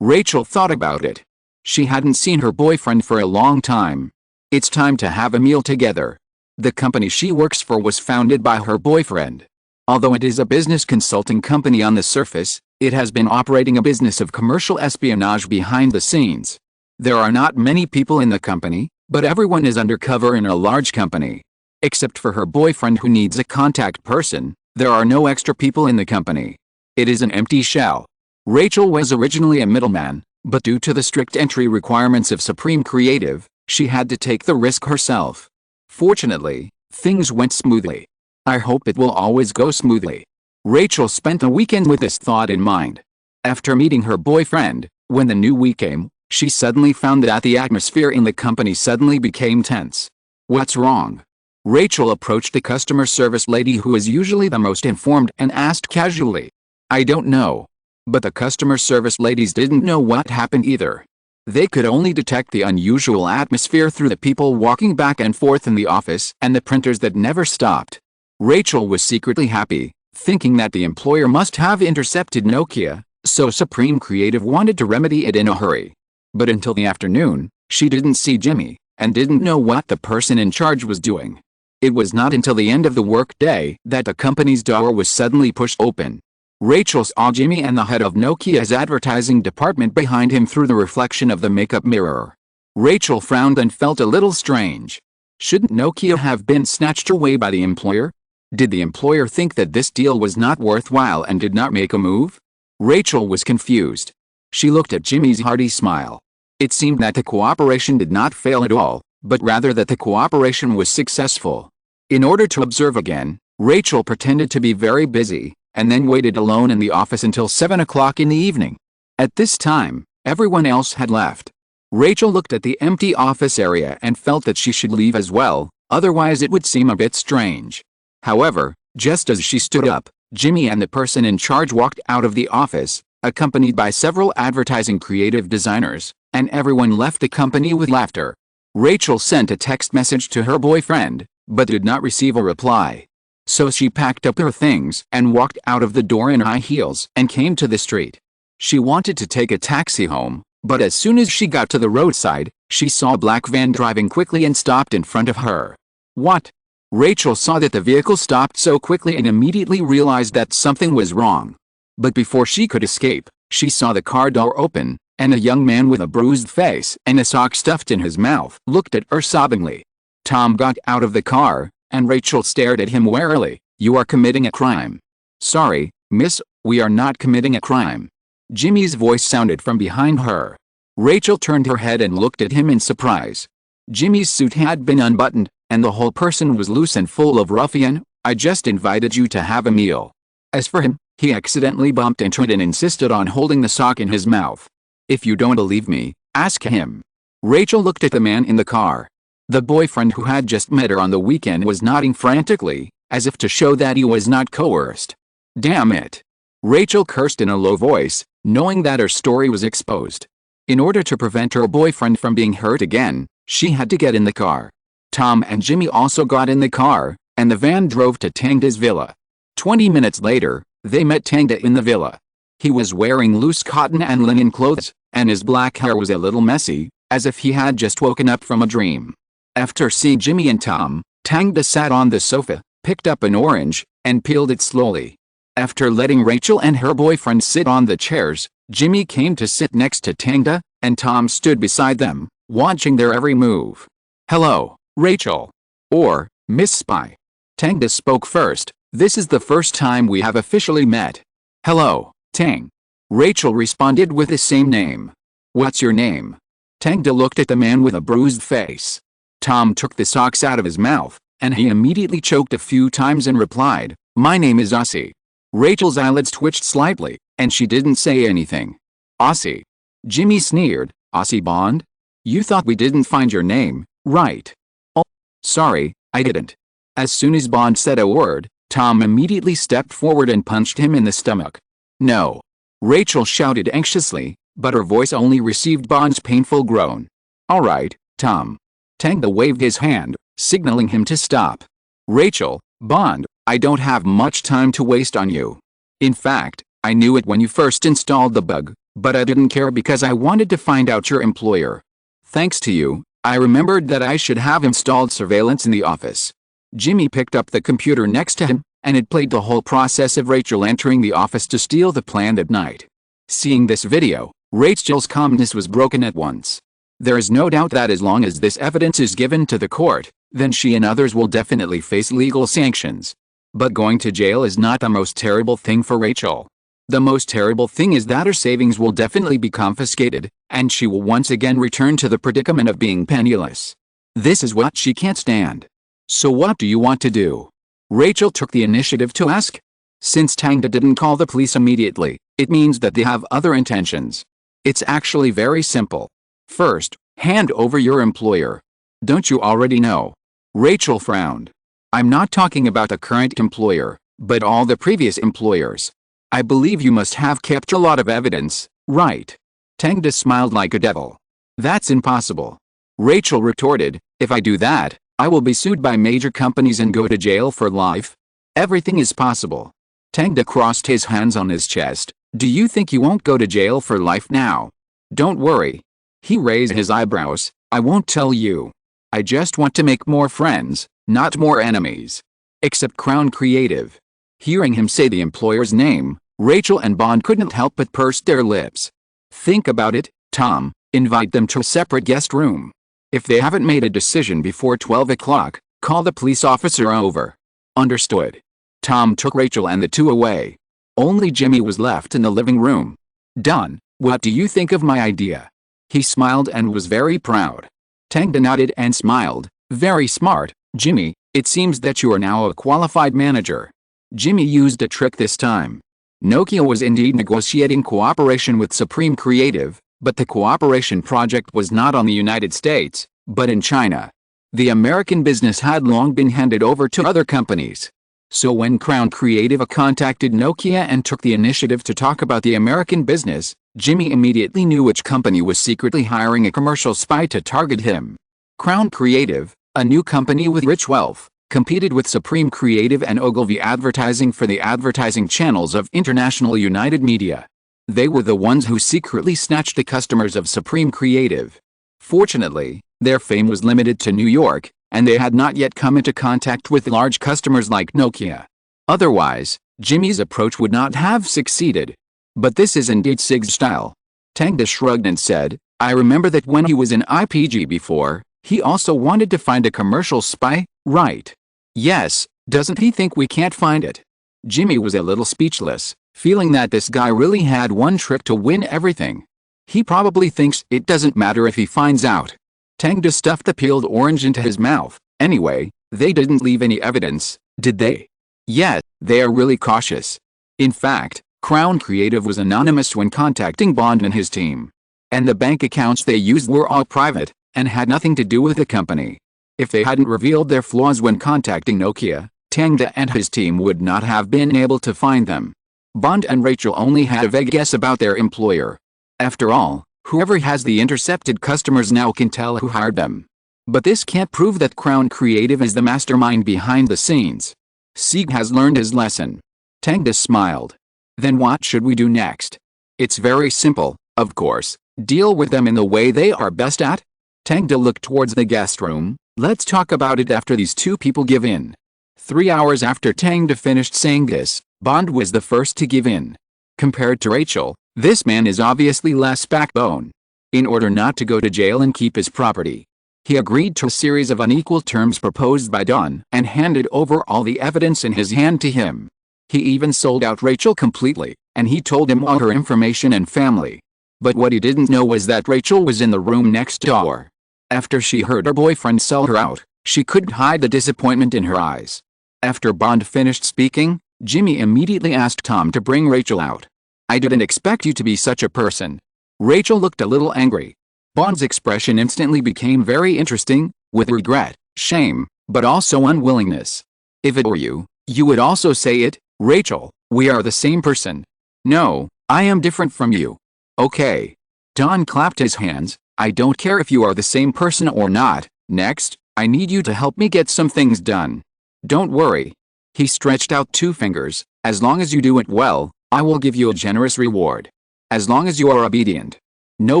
Rachel thought about it. She hadn't seen her boyfriend for a long time. It's time to have a meal together. The company she works for was founded by her boyfriend. Although it is a business consulting company on the surface, it has been operating a business of commercial espionage behind the scenes. There are not many people in the company, but everyone is undercover in a large company. Except for her boyfriend who needs a contact person, there are no extra people in the company. It is an empty shell. Rachel was originally a middleman, but due to the strict entry requirements of Supreme Creative, she had to take the risk herself. Fortunately, things went smoothly. I hope it will always go smoothly. Rachel spent the weekend with this thought in mind. After meeting her boyfriend, when the new week came, she suddenly found that the atmosphere in the company suddenly became tense. What's wrong? Rachel approached the customer service lady, who is usually the most informed, and asked casually. I don't know. But the customer service ladies didn't know what happened either. They could only detect the unusual atmosphere through the people walking back and forth in the office and the printers that never stopped. Rachel was secretly happy, thinking that the employer must have intercepted Nokia, so Supreme Creative wanted to remedy it in a hurry. But until the afternoon, she didn't see Jimmy, and didn't know what the person in charge was doing. It was not until the end of the workday that the company's door was suddenly pushed open. Rachel saw Jimmy and the head of Nokia's advertising department behind him through the reflection of the makeup mirror. Rachel frowned and felt a little strange. Shouldn't Nokia have been snatched away by the employer? Did the employer think that this deal was not worthwhile and did not make a move? Rachel was confused. She looked at Jimmy's hearty smile. It seemed that the cooperation did not fail at all, but rather that the cooperation was successful. In order to observe again, Rachel pretended to be very busy, and then waited alone in the office until 7 o'clock in the evening. At this time, everyone else had left. Rachel looked at the empty office area and felt that she should leave as well, otherwise it would seem a bit strange. However, just as she stood up, Jimmy and the person in charge walked out of the office, accompanied by several advertising creative designers, and everyone left the company with laughter. Rachel sent a text message to her boyfriend, but did not receive a reply. So she packed up her things and walked out of the door in high heels and came to the street. She wanted to take a taxi home, but as soon as she got to the roadside, she saw a black van driving quickly and stopped in front of her. What? Rachel saw that the vehicle stopped so quickly and immediately realized that something was wrong. But before she could escape, she saw the car door open, and a young man with a bruised face and a sock stuffed in his mouth looked at her sobbingly. Tom got out of the car, and Rachel stared at him warily. You are committing a crime. Sorry, miss, we are not committing a crime. Jimmy's voice sounded from behind her. Rachel turned her head and looked at him in surprise. Jimmy's suit had been unbuttoned, and the whole person was loose and full of ruffian. I just invited you to have a meal. As for him, he accidentally bumped into it and insisted on holding the sock in his mouth. If you don't believe me, ask him. Rachel looked at the man in the car. The boyfriend who had just met her on the weekend was nodding frantically, as if to show that he was not coerced. Damn it! Rachel cursed in a low voice, knowing that her story was exposed. In order to prevent her boyfriend from being hurt again, she had to get in the car. Tom and Jimmy also got in the car, and the van drove to Tangda's villa. 20 minutes later, they met Tangda in the villa. He was wearing loose cotton and linen clothes, and his black hair was a little messy, as if he had just woken up from a dream. After seeing Jimmy and Tom, Tangda sat on the sofa, picked up an orange, and peeled it slowly. After letting Rachel and her boyfriend sit on the chairs, Jimmy came to sit next to Tangda, and Tom stood beside them, watching their every move. Hello, Rachel. Or, Miss Spy. Tangda spoke first. This is the first time we have officially met. Hello, Tang. Rachel responded with the same name. What's your name? Tangda looked at the man with a bruised face. Tom took the socks out of his mouth, and he immediately choked a few times and replied, My name is Aussie. Rachel's eyelids twitched slightly, and she didn't say anything. Aussie. Jimmy sneered. Aussie Bond? You thought we didn't find your name, right? Oh, sorry, I didn't. As soon as Bond said a word, Tom immediately stepped forward and punched him in the stomach. No. Rachel shouted anxiously, but her voice only received Bond's painful groan. All right, Tom. Tangda waved his hand, signaling him to stop. Rachel, Bond, I don't have much time to waste on you. In fact, I knew it when you first installed the bug, but I didn't care because I wanted to find out your employer. Thanks to you, I remembered that I should have installed surveillance in the office. Jimmy picked up the computer next to him, and it played the whole process of Rachel entering the office to steal the plan that night. Seeing this video, Rachel's calmness was broken at once. There is no doubt that as long as this evidence is given to the court, then she and others will definitely face legal sanctions. But going to jail is not the most terrible thing for Rachel. The most terrible thing is that her savings will definitely be confiscated, and she will once again return to the predicament of being penniless. This is what she can't stand. So what do you want to do? Rachel took the initiative to ask. Since Tangda didn't call the police immediately, it means that they have other intentions. It's actually very simple. First, hand over your employer. Don't you already know? Rachel frowned. I'm not talking about the current employer, but all the previous employers. I believe you must have kept a lot of evidence, right? Tangda smiled like a devil. That's impossible. Rachel retorted, if I do that, I will be sued by major companies and go to jail for life. Everything is possible. Tangda crossed his hands on his chest. Do you think you won't go to jail for life now? Don't worry. He raised his eyebrows. I won't tell you. I just want to make more friends, not more enemies. Except Crown Creative. Hearing him say the employer's name, Rachel and Bond couldn't help but purse their lips. Think about it, Tom. Invite them to a separate guest room. If they haven't made a decision before 12 o'clock, call the police officer over. Understood. Tom took Rachel and the two away. Only Jimmy was left in the living room. Done. What do you think of my idea? He smiled and was very proud. Tangda nodded and smiled. Very smart, Jimmy. It seems that you are now a qualified manager. Jimmy used a trick this time. Nokia was indeed negotiating cooperation with Supreme Creative, but the cooperation project was not on the United States, but in China. The American business had long been handed over to other companies. So when Crown Creative contacted Nokia and took the initiative to talk about the American business, Jimmy immediately knew which company was secretly hiring a commercial spy to target him. Crown Creative, a new company with rich wealth, competed with Supreme Creative and Ogilvy Advertising for the advertising channels of International United Media. They were the ones who secretly snatched the customers of Supreme Creative. Fortunately, their fame was limited to New York, and they had not yet come into contact with large customers like Nokia. Otherwise, Jimmy's approach would not have succeeded. But this is indeed Sig's style. Tangda shrugged and said, I remember that when he was in IPG before, he also wanted to find a commercial spy, right? Yes, doesn't he think we can't find it? Jimmy was a little speechless, feeling that this guy really had one trick to win everything. He probably thinks it doesn't matter if he finds out. Tangda stuffed the peeled orange into his mouth. Anyway, they didn't leave any evidence, did they? Yes, they are really cautious. In fact, Crown Creative was anonymous when contacting Bond and his team. And the bank accounts they used were all private, and had nothing to do with the company. If they hadn't revealed their flaws when contacting Nokia, Tangda and his team would not have been able to find them. Bond and Rachel only had a vague guess about their employer. After all, whoever has the intercepted customers now can tell who hired them. But this can't prove that Crown Creative is the mastermind behind the scenes. Sig has learned his lesson. Tangda smiled. Then what should we do next? It's very simple, of course. Deal with them in the way they are best at. Tangda looked towards the guest room. Let's talk about it after these two people give in. 3 hours after Tangda finished saying this, Bond was the first to give in. Compared to Rachel, this man is obviously less backbone. In order not to go to jail and keep his property, he agreed to a series of unequal terms proposed by Don and handed over all the evidence in his hand to him. He even sold out Rachel completely, and he told him all her information and family. But what he didn't know was that Rachel was in the room next door. After she heard her boyfriend sell her out, she couldn't hide the disappointment in her eyes. After Bond finished speaking, Jimmy immediately asked Tom to bring Rachel out. I didn't expect you to be such a person. Rachel looked a little angry. Bond's expression instantly became very interesting, with regret, shame, but also unwillingness. If it were you, you would also say it, Rachel, we are the same person. No, I am different from you. Okay. Don clapped his hands. I don't care if you are the same person or not. Next, I need you to help me get some things done. Don't worry. He stretched out 2 fingers. As long as you do it well, I will give you a generous reward. As long as you are obedient. No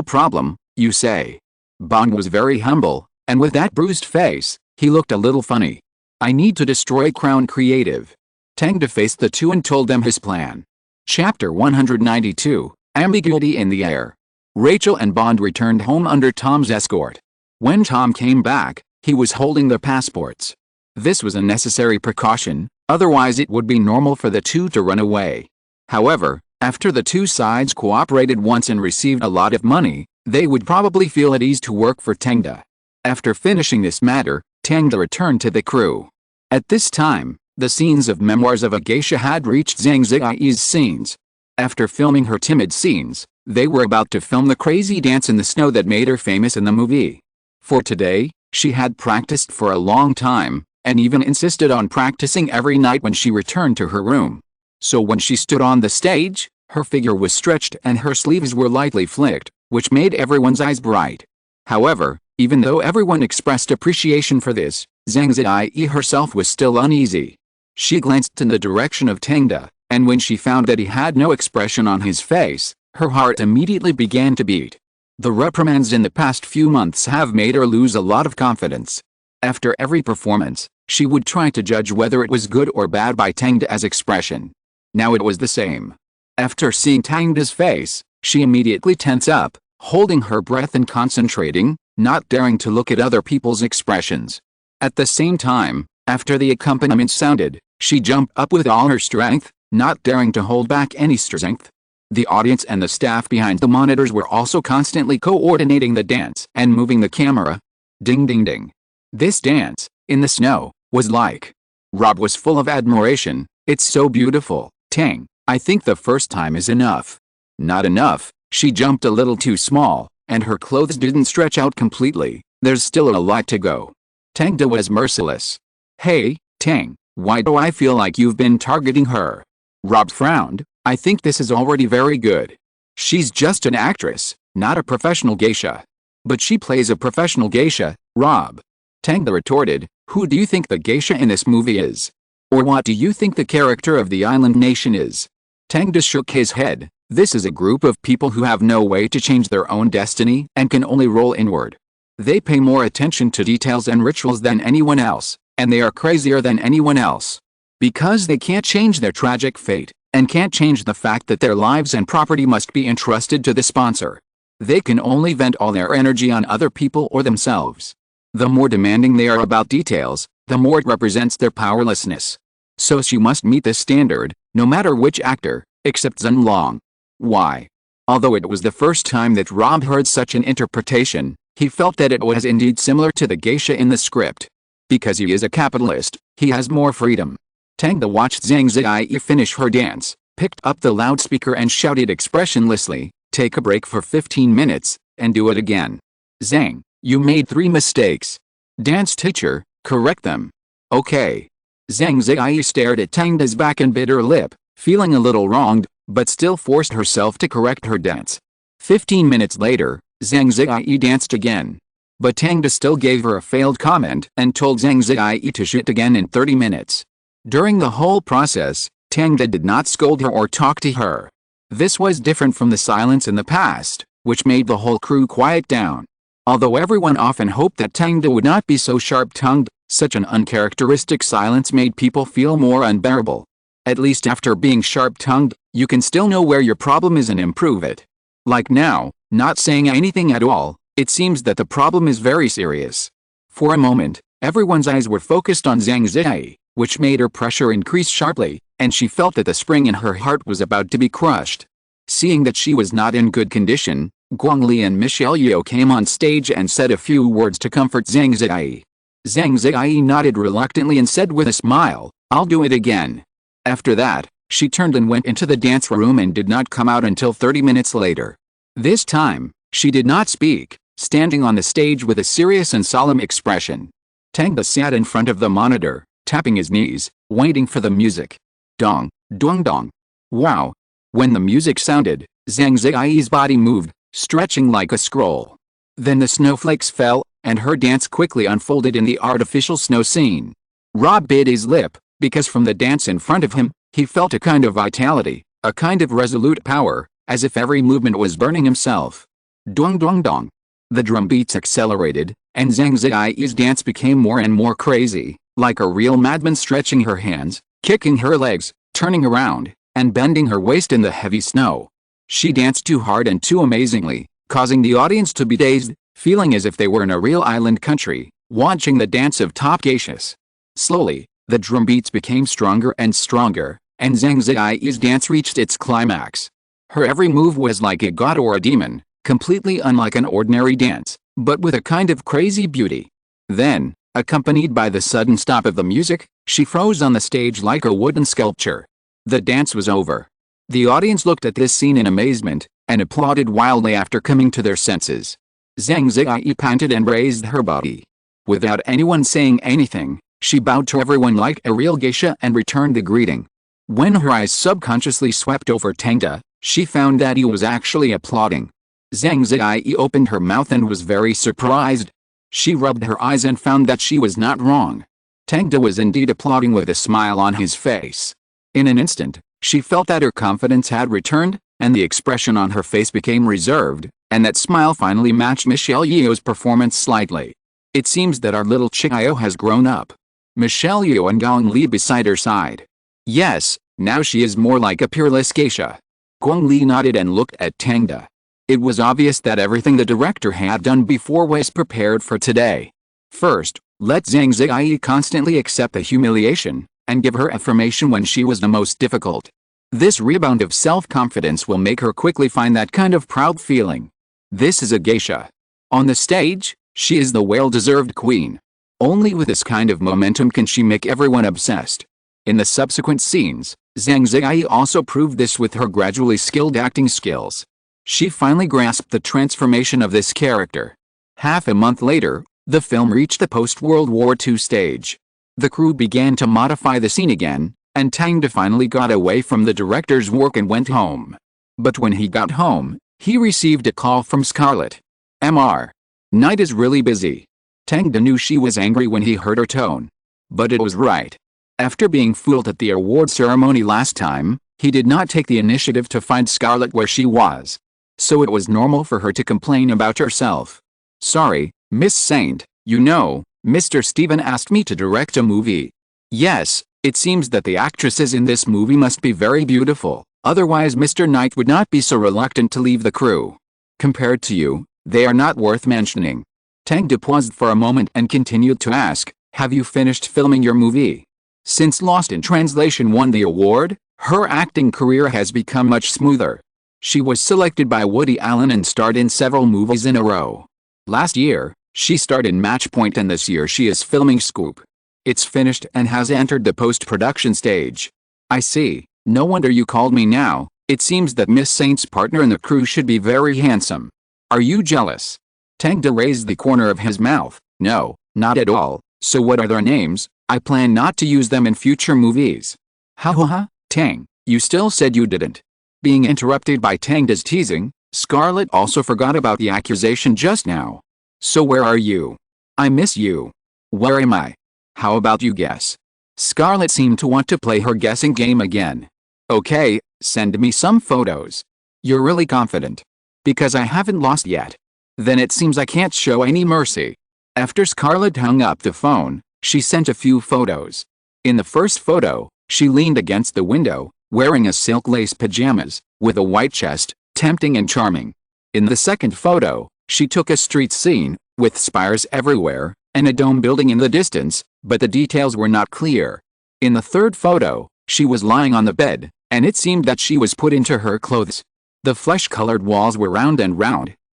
problem, you say. Bond was very humble, and with that bruised face, he looked a little funny. I need to destroy Crown Creative. Tangda faced the two and told them his plan. Chapter 192, Ambiguity in the Air. Rachel and Bond returned home under Tom's escort. When Tom came back, he was holding their passports. This was a necessary precaution, otherwise it would be normal for the two to run away. However, after the two sides cooperated once and received a lot of money, they would probably feel at ease to work for Tangda. After finishing this matter, Tangda returned to the crew. At this time, The scenes of Memoirs of a Geisha had reached Zhang Ziyi's scenes. After filming her timid scenes, they were about to film the crazy dance in the snow that made her famous in the movie. For today, she had practiced for a long time, and even insisted on practicing every night when she returned to her room. So when she stood on the stage, her figure was stretched and her sleeves were lightly flicked, which made everyone's eyes bright. However, even though everyone expressed appreciation for this, Zhang Ziyi herself was still uneasy. She glanced in the direction of Tang, and when she found that he had no expression on his face, her heart immediately began to beat. The reprimands in the past few months have made her lose a lot of confidence. After every performance, she would try to judge whether it was good or bad by Tang's expression. Now it was the same. After seeing Tang's face, she immediately tensed up, holding her breath and concentrating, not daring to look at other people's expressions. At the same time, after the accompaniment sounded, she jumped up with all her strength, not daring to hold back any strength. The audience and the staff behind the monitors were also constantly coordinating the dance and moving the camera. Ding ding ding. This dance, in the snow, was like. Rob was full of admiration. It's so beautiful, Tang. I think the first time is enough. Not enough. She jumped a little too small, and her clothes didn't stretch out completely. There's still a lot to go. Tang was merciless. Hey, Tang, why do I feel like you've been targeting her? Rob frowned. I think this is already very good. She's just an actress, not a professional geisha. But she plays a professional geisha, Rob. Tang retorted, who do you think the geisha in this movie is? Or what do you think the character of the island nation is? Tang shook his head. This is a group of people who have no way to change their own destiny and can only roll inward. They pay more attention to details and rituals than anyone else, and they are crazier than anyone else. Because they can't change their tragic fate, and can't change the fact that their lives and property must be entrusted to the sponsor. They can only vent all their energy on other people or themselves. The more demanding they are about details, the more it represents their powerlessness. So she must meet this standard, no matter which actor, except Zhen Long. Why? Although it was the first time that Rob heard such an interpretation, he felt that it was indeed similar to the geisha in the script. Because he is a capitalist, he has more freedom. Tang watched Zhang Ziyi finish her dance, picked up the loudspeaker and shouted expressionlessly, take a break for 15 minutes, and do it again. Zhang, you made 3 mistakes. Dance teacher, correct them. Okay. Zhang Ziyi stared at Tang's back and bit her lip, feeling a little wronged, but still forced herself to correct her dance. 15 minutes later, Zhang Ziyi danced again. But Tang still gave her a failed comment and told Zhang Ziyi to shoot again in 30 minutes. During the whole process, Tang did not scold her or talk to her. This was different from the silence in the past, which made the whole crew quiet down. Although everyone often hoped that Tang would not be so sharp-tongued, such an uncharacteristic silence made people feel more unbearable. At least after being sharp-tongued, you can still know where your problem is and improve it. Like now, not saying anything at all, it seems that the problem is very serious. For a moment, everyone's eyes were focused on Zhang Ziyi, which made her pressure increase sharply, and she felt that the spring in her heart was about to be crushed. Seeing that she was not in good condition, Guangli and Michelle Yeoh came on stage and said a few words to comfort Zhang Ziyi. Zhang Ziyi nodded reluctantly and said with a smile, I'll do it again. After that, she turned and went into the dance room and did not come out until 30 minutes later. This time, she did not speak, standing on the stage with a serious and solemn expression. Tang sat in front of the monitor, tapping his knees, waiting for the music. Dong, dong dong. Wow. When the music sounded, Zhang Ziyi's body moved, stretching like a scroll. Then the snowflakes fell, and her dance quickly unfolded in the artificial snow scene. Rob bit his lip, because from the dance in front of him, he felt a kind of vitality, a kind of resolute power, as if every movement was burning himself. Dong dong dong. The drum beats accelerated, and Zhang Ziyi's dance became more and more crazy, like a real madman, stretching her hands, kicking her legs, turning around, and bending her waist in the heavy snow. She danced too hard and too amazingly, causing the audience to be dazed, feeling as if they were in a real island country, watching the dance of top geishas. Slowly, the drum beats became stronger and stronger, and Zhang Ziyi's dance reached its climax. Her every move was like a god or a demon, completely unlike an ordinary dance, but with a kind of crazy beauty. Then, accompanied by the sudden stop of the music, She froze on the stage like a wooden sculpture. The dance was over. The audience looked at this scene in amazement, and applauded wildly after coming to their senses. Zhang Ziyi panted and raised her body. Without anyone saying anything, she bowed to everyone like a real geisha and returned the greeting. When her eyes subconsciously swept over Tangda, she found that he was actually applauding. Zhang Ziyi opened her mouth and was very surprised. She rubbed her eyes and found that she was not wrong. Tangda was indeed applauding with a smile on his face. In an instant, she felt that her confidence had returned, and the expression on her face became reserved, and that smile finally matched Michelle Yeoh's performance slightly. It seems that our little Chiyo has grown up. Michelle Yeoh and Gong Li beside her side. Yes, now she is more like a peerless geisha. Gong Li nodded and looked at Tangda. It was obvious that everything the director had done before was prepared for today. First, let Zhang Ziyi constantly accept the humiliation, and give her affirmation when she was the most difficult. This rebound of self-confidence will make her quickly find that kind of proud feeling. This is a geisha. On the stage, she is the well-deserved queen. Only with this kind of momentum can she make everyone obsessed. In the subsequent scenes, Zhang Ziyi also proved this with her gradually skilled acting skills. She finally grasped the transformation of this character. Half a month later, the film reached the post-World War II stage. The crew began to modify the scene again, and Tang finally got away from the director's work and went home. But when he got home, he received a call from Scarlett. Mr. Knight is really busy. Tang knew she was angry when he heard her tone. But it was right. After being fooled at the award ceremony last time, he did not take the initiative to find Scarlett where she was. So it was normal for her to complain about herself. Sorry, Miss Saint, you know, Mr. Steven asked me to direct a movie. Yes, it seems that the actresses in this movie must be very beautiful, otherwise Mr. Knight would not be so reluctant to leave the crew. Compared to you, they are not worth mentioning. Tang paused for a moment and continued to ask, have you finished filming your movie? Since Lost in Translation won the award, her acting career has become much smoother. She was selected by Woody Allen and starred in several movies in a row. Last year, she starred in Matchpoint, and this year she is filming Scoop. It's finished and has entered the post-production stage. I see, no wonder you called me now. It seems that Miss Saint's partner in the crew should be very handsome. Are you jealous? Tangda raised the corner of his mouth. No, not at all. So what are their names? I plan not to use them in future movies. Ha ha ha, Tang, you still said you didn't. Being interrupted by Tangda's teasing, Scarlett also forgot about the accusation just now. So where are you? I miss you. Where am I? How about you guess? Scarlett seemed to want to play her guessing game again. Okay, send me some photos. You're really confident. Because I haven't lost yet. Then it seems I can't show any mercy. After Scarlett hung up the phone, she sent a few photos. In the first photo, she leaned against the window, wearing a silk lace pajamas, with a white chest, tempting and charming. In the second photo, she took a street scene, with spires everywhere, and a dome building in the distance, but the details were not clear. In the third photo, she was lying on the bed, and it seemed that she was put into her clothes. The flesh-colored walls were round,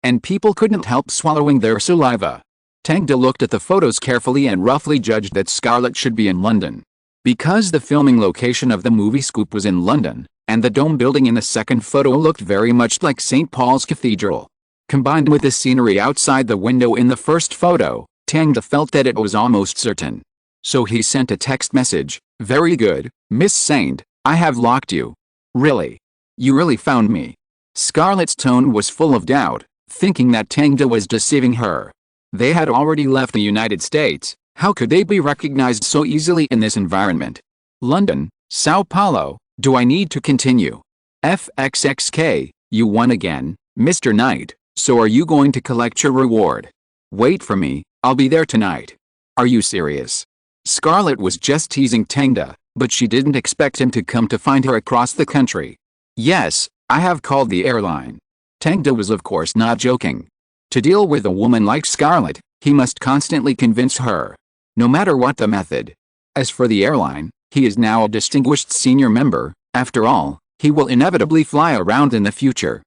and people couldn't help swallowing their saliva. Tangda looked at the photos carefully and roughly judged that Scarlett should be in London. Because the filming location of the movie Scoop was in London, and the dome building in the second photo looked very much like St. Paul's Cathedral. Combined with the scenery outside the window in the first photo, Tangda felt that it was almost certain. So he sent a text message, very good, Miss Saint, I have locked you. Really? You really found me? Scarlett's tone was full of doubt, thinking that Tangda was deceiving her. They had already left the United States. How could they be recognized so easily in this environment? London, Sao Paulo, do I need to continue? FXXK, you won again, Mr. Knight, so are you going to collect your reward? Wait for me, I'll be there tonight. Are you serious? Scarlett was just teasing Tangda, but she didn't expect him to come to find her across the country. Yes, I have called the airline. Tangda was of course not joking. To deal with a woman like Scarlett, he must constantly convince her. No matter what the method. As for the airline, he is now a distinguished senior member. After all, he will inevitably fly around in the future.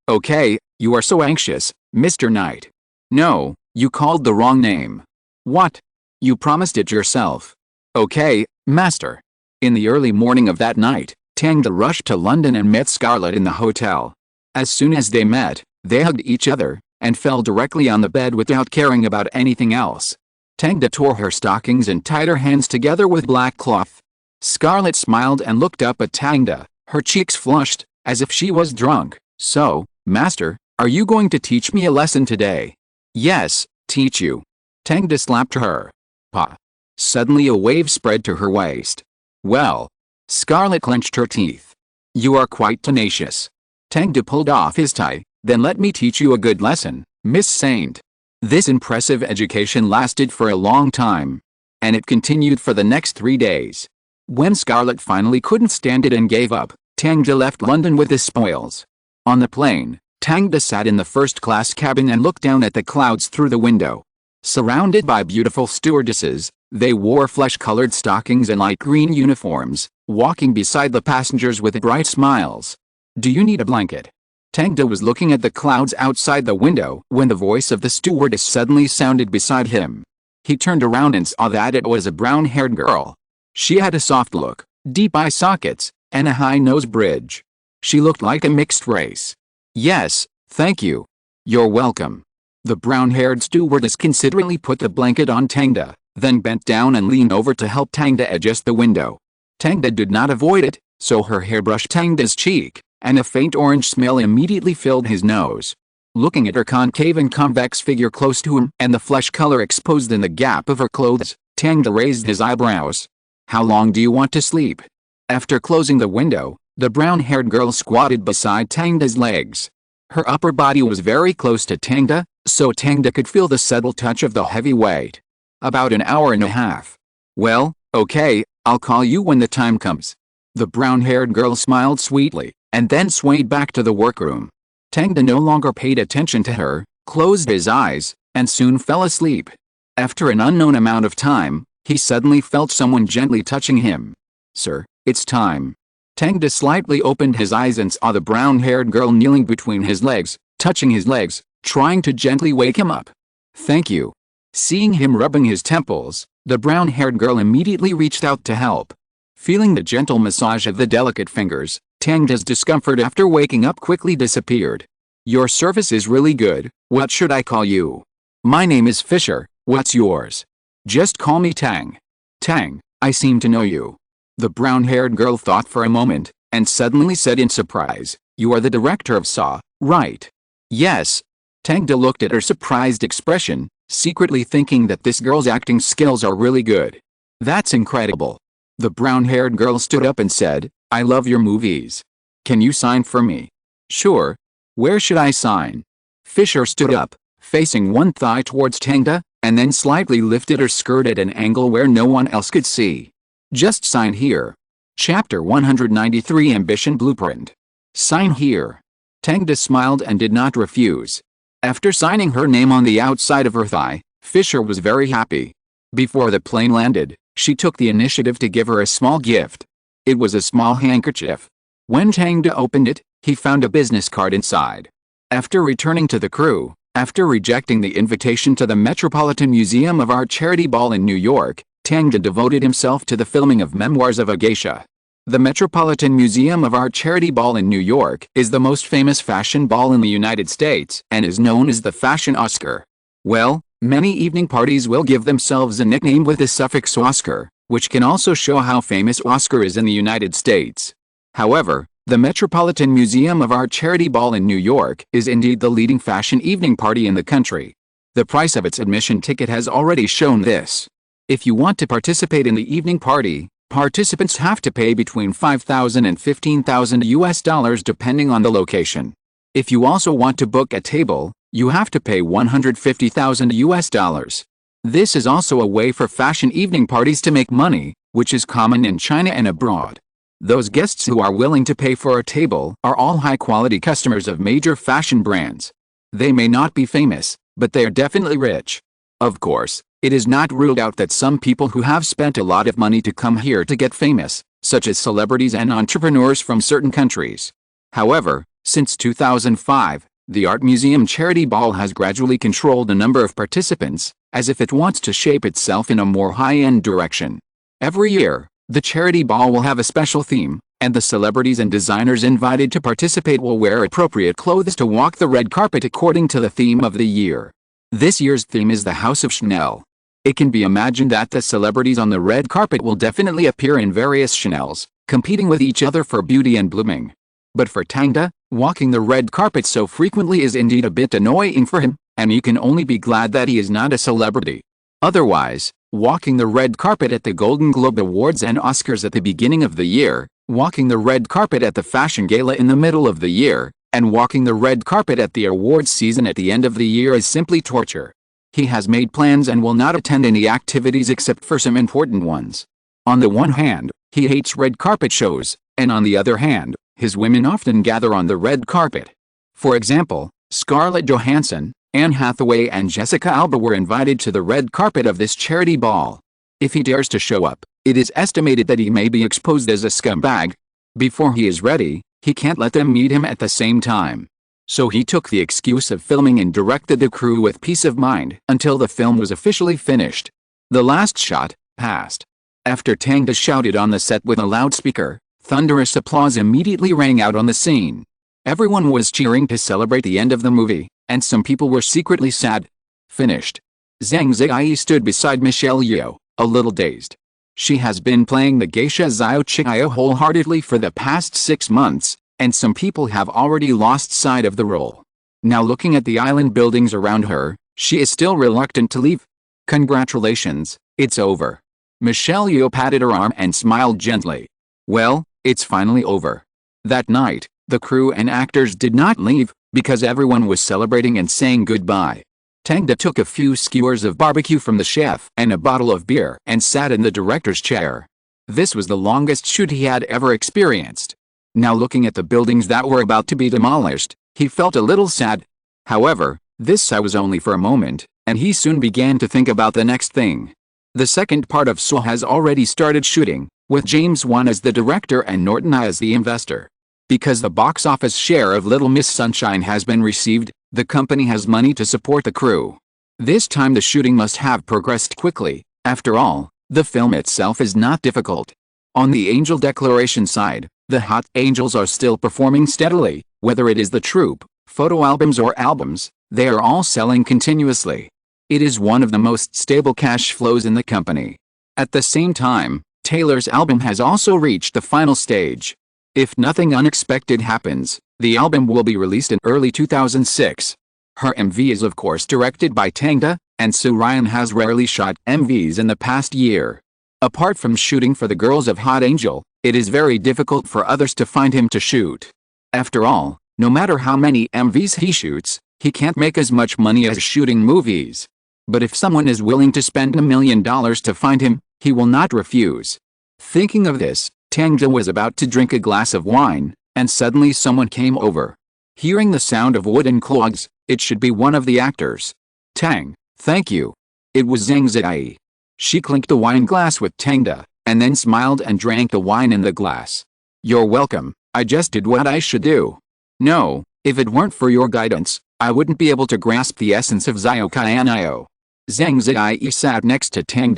Okay, you are so anxious, Mr. Knight. No, you called the wrong name. What? You promised it yourself. Okay, master. In the early morning of that night, Tang rushed to London and met Scarlett in the hotel. As soon as they met, they hugged each other, and fell directly on the bed without caring about anything else. Tang tore her stockings and tied her hands together with black cloth. Scarlett smiled and looked up at Tang, her cheeks flushed, as if she was drunk. So, master, are you going to teach me a lesson today? Yes, teach you. Tang slapped her. Pa. Suddenly a wave spread to her waist. Well. Scarlett clenched her teeth. You are quite tenacious. Tang pulled off his tie. Then let me teach you a good lesson, Miss Saint. This impressive education lasted for a long time. And it continued for the next 3 days. When Scarlett finally couldn't stand it and gave up, Tang left London with the spoils. On the plane, Tang sat in the first-class cabin and looked down at the clouds through the window. Surrounded by beautiful stewardesses, they wore flesh-colored stockings and light green uniforms, walking beside the passengers with bright smiles. Do you need a blanket? Tang was looking at the clouds outside the window when the voice of the stewardess suddenly sounded beside him. He turned around and saw that it was a brown-haired girl. She had a soft look, deep eye sockets, and a high nose bridge. She looked like a mixed race. Yes, thank you. You're welcome. The brown-haired stewardess considerately put the blanket on Tang, then bent down and leaned over to help Tang adjust the window. Tang did not avoid it, so her hair brushed Tang's cheek, and a faint orange smell immediately filled his nose. Looking at her concave and convex figure close to him and the flesh color exposed in the gap of her clothes, Tang raised his eyebrows. How long do you want to sleep? After closing the window, the brown-haired girl squatted beside Tang's legs. Her upper body was very close to Tang, so Tang could feel the subtle touch of the heavy weight. About an hour and a half. Well, okay, I'll call you when the time comes. The brown-haired girl smiled sweetly, and then swayed back to the workroom. Tang no longer paid attention to her, closed his eyes, and soon fell asleep. After an unknown amount of time, he suddenly felt someone gently touching him. Sir, it's time. Tang slightly opened his eyes and saw the brown-haired girl kneeling between his legs, touching his legs, trying to gently wake him up. Thank you. Seeing him rubbing his temples, the brown-haired girl immediately reached out to help. Feeling the gentle massage of the delicate fingers, Tang's discomfort after waking up quickly disappeared. Your service is really good. What should I call you? My name is Fisher. What's yours? Just call me Tang. Tang, I seem to know you. The brown-haired girl thought for a moment, and suddenly said in surprise, You are the director of Saw, right? Yes. Tang looked at her surprised expression, secretly thinking that this girl's acting skills are really good. That's incredible. The brown-haired girl stood up and said, I love your movies. Can you sign for me? Sure. Where should I sign? Fisher stood up, facing one thigh towards Tang, and then slightly lifted her skirt at an angle where no one else could see. Just sign here. Chapter 193 Ambition Blueprint. Sign here. Tang smiled and did not refuse. After signing her name on the outside of her thigh, Fisher was very happy. Before the plane landed, she took the initiative to give her a small gift. It was a small handkerchief. When Tang opened it, he found a business card inside. After returning to the crew, after rejecting the invitation to the Metropolitan Museum of Art charity ball in New York, Tang devoted himself to the filming of Memoirs of a Geisha. The Metropolitan Museum of Art charity ball in New York is the most famous fashion ball in the United States and is known as the Fashion Oscar. Well, many evening parties will give themselves a nickname with the suffix Oscar, which can also show how famous Oscar is in the United States. However, the Metropolitan Museum of Art charity ball in New York is indeed the leading fashion evening party in the country. The price of its admission ticket has already shown this. If you want to participate in the evening party, participants have to pay between $5,000 and $15,000 depending on the location. If you also want to book a table, you have to pay $150,000. This is also a way for fashion evening parties to make money, which is common in China and abroad. Those guests who are willing to pay for a table are all high-quality customers of major fashion brands. They may not be famous, but they are definitely rich. Of course, it is not ruled out that some people who have spent a lot of money to come here to get famous, such as celebrities and entrepreneurs from certain countries. However, since 2005, the Art Museum Charity Ball has gradually controlled the number of participants, as if it wants to shape itself in a more high-end direction. Every year, the charity ball will have a special theme, and the celebrities and designers invited to participate will wear appropriate clothes to walk the red carpet according to the theme of the year. This year's theme is the House of Chanel. It can be imagined that the celebrities on the red carpet will definitely appear in various Chanels, competing with each other for beauty and blooming. But for Tang, walking the red carpet so frequently is indeed a bit annoying for him, and you can only be glad that he is not a celebrity. Otherwise, walking the red carpet at the Golden Globe Awards and Oscars at the beginning of the year, walking the red carpet at the Fashion Gala in the middle of the year, and walking the red carpet at the awards season at the end of the year is simply torture. He has made plans and will not attend any activities except for some important ones. On the one hand, he hates red carpet shows, and on the other hand, his women often gather on the red carpet. For example, Scarlett Johansson, Anne Hathaway and Jessica Alba were invited to the red carpet of this charity ball. If he dares to show up, it is estimated that he may be exposed as a scumbag. Before he is ready, he can't let them meet him at the same time. So he took the excuse of filming and directed the crew with peace of mind until the film was officially finished. The last shot passed. After Tang shouted on the set with a loudspeaker, thunderous applause immediately rang out on the scene. Everyone was cheering to celebrate the end of the movie, and some people were secretly sad. Finished. Zhang Ziyi stood beside Michelle Yeoh, a little dazed. She has been playing the geisha Xiao Qiao wholeheartedly for the past 6 months, and some people have already lost sight of the role. Now looking at the island buildings around her, she is still reluctant to leave. Congratulations, it's over. Michelle Yeoh patted her arm and smiled gently. Well, it's finally over. That night, the crew and actors did not leave, because everyone was celebrating and saying goodbye. Tang took a few skewers of barbecue from the chef and a bottle of beer and sat in the director's chair. This was the longest shoot he had ever experienced. Now looking at the buildings that were about to be demolished, he felt a little sad. However, this sigh was only for a moment, and he soon began to think about the next thing. The second part of Saw has already started shooting, with James Wan as the director and Norton as the investor. Because the box office share of Little Miss Sunshine has been received, the company has money to support the crew. This time the shooting must have progressed quickly. After all, the film itself is not difficult. On the Angel Declaration side, the Hot Angels are still performing steadily. Whether it is the troupe, photo albums or albums, they are all selling continuously. It is one of the most stable cash flows in the company. At the same time, Taylor's album has also reached the final stage. If nothing unexpected happens, the album will be released in early 2006. Her MV is of course directed by Tang, and so Ryan has rarely shot MVs in the past year. Apart from shooting for the girls of Hot Angel, it is very difficult for others to find him to shoot. After all, no matter how many MVs he shoots, he can't make as much money as shooting movies. But if someone is willing to spend $1 million to find him, he will not refuse. Thinking of this, Tang was about to drink a glass of wine, and suddenly someone came over. Hearing the sound of wooden clogs, it should be one of the actors. Tang, thank you. It was Zhang Ziyi. She clinked the wine glass with Tang, and then smiled and drank the wine in the glass. You're welcome, I just did what I should do. No, if it weren't for your guidance, I wouldn't be able to grasp the essence of Xiao Qiao. Zhang Ziyi sat next to Tang.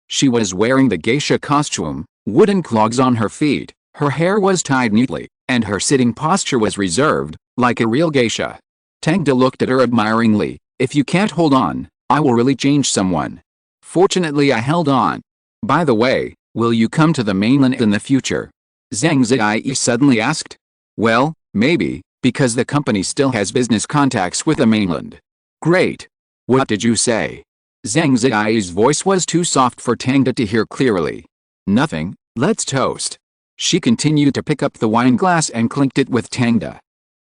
She was wearing the geisha costume, wooden clogs on her feet, her hair was tied neatly, and her sitting posture was reserved, like a real geisha. Tang looked at her admiringly. If you can't hold on, I will really change someone. Fortunately I held on. By the way, will you come to the mainland in the future? Zhang Ziyi suddenly asked. Well, maybe, because the company still has business contacts with the mainland. Great. What did you say? Zhang Ziyi's voice was too soft for Tang to hear clearly. Nothing, let's toast. She continued to pick up the wine glass and clinked it with Tang.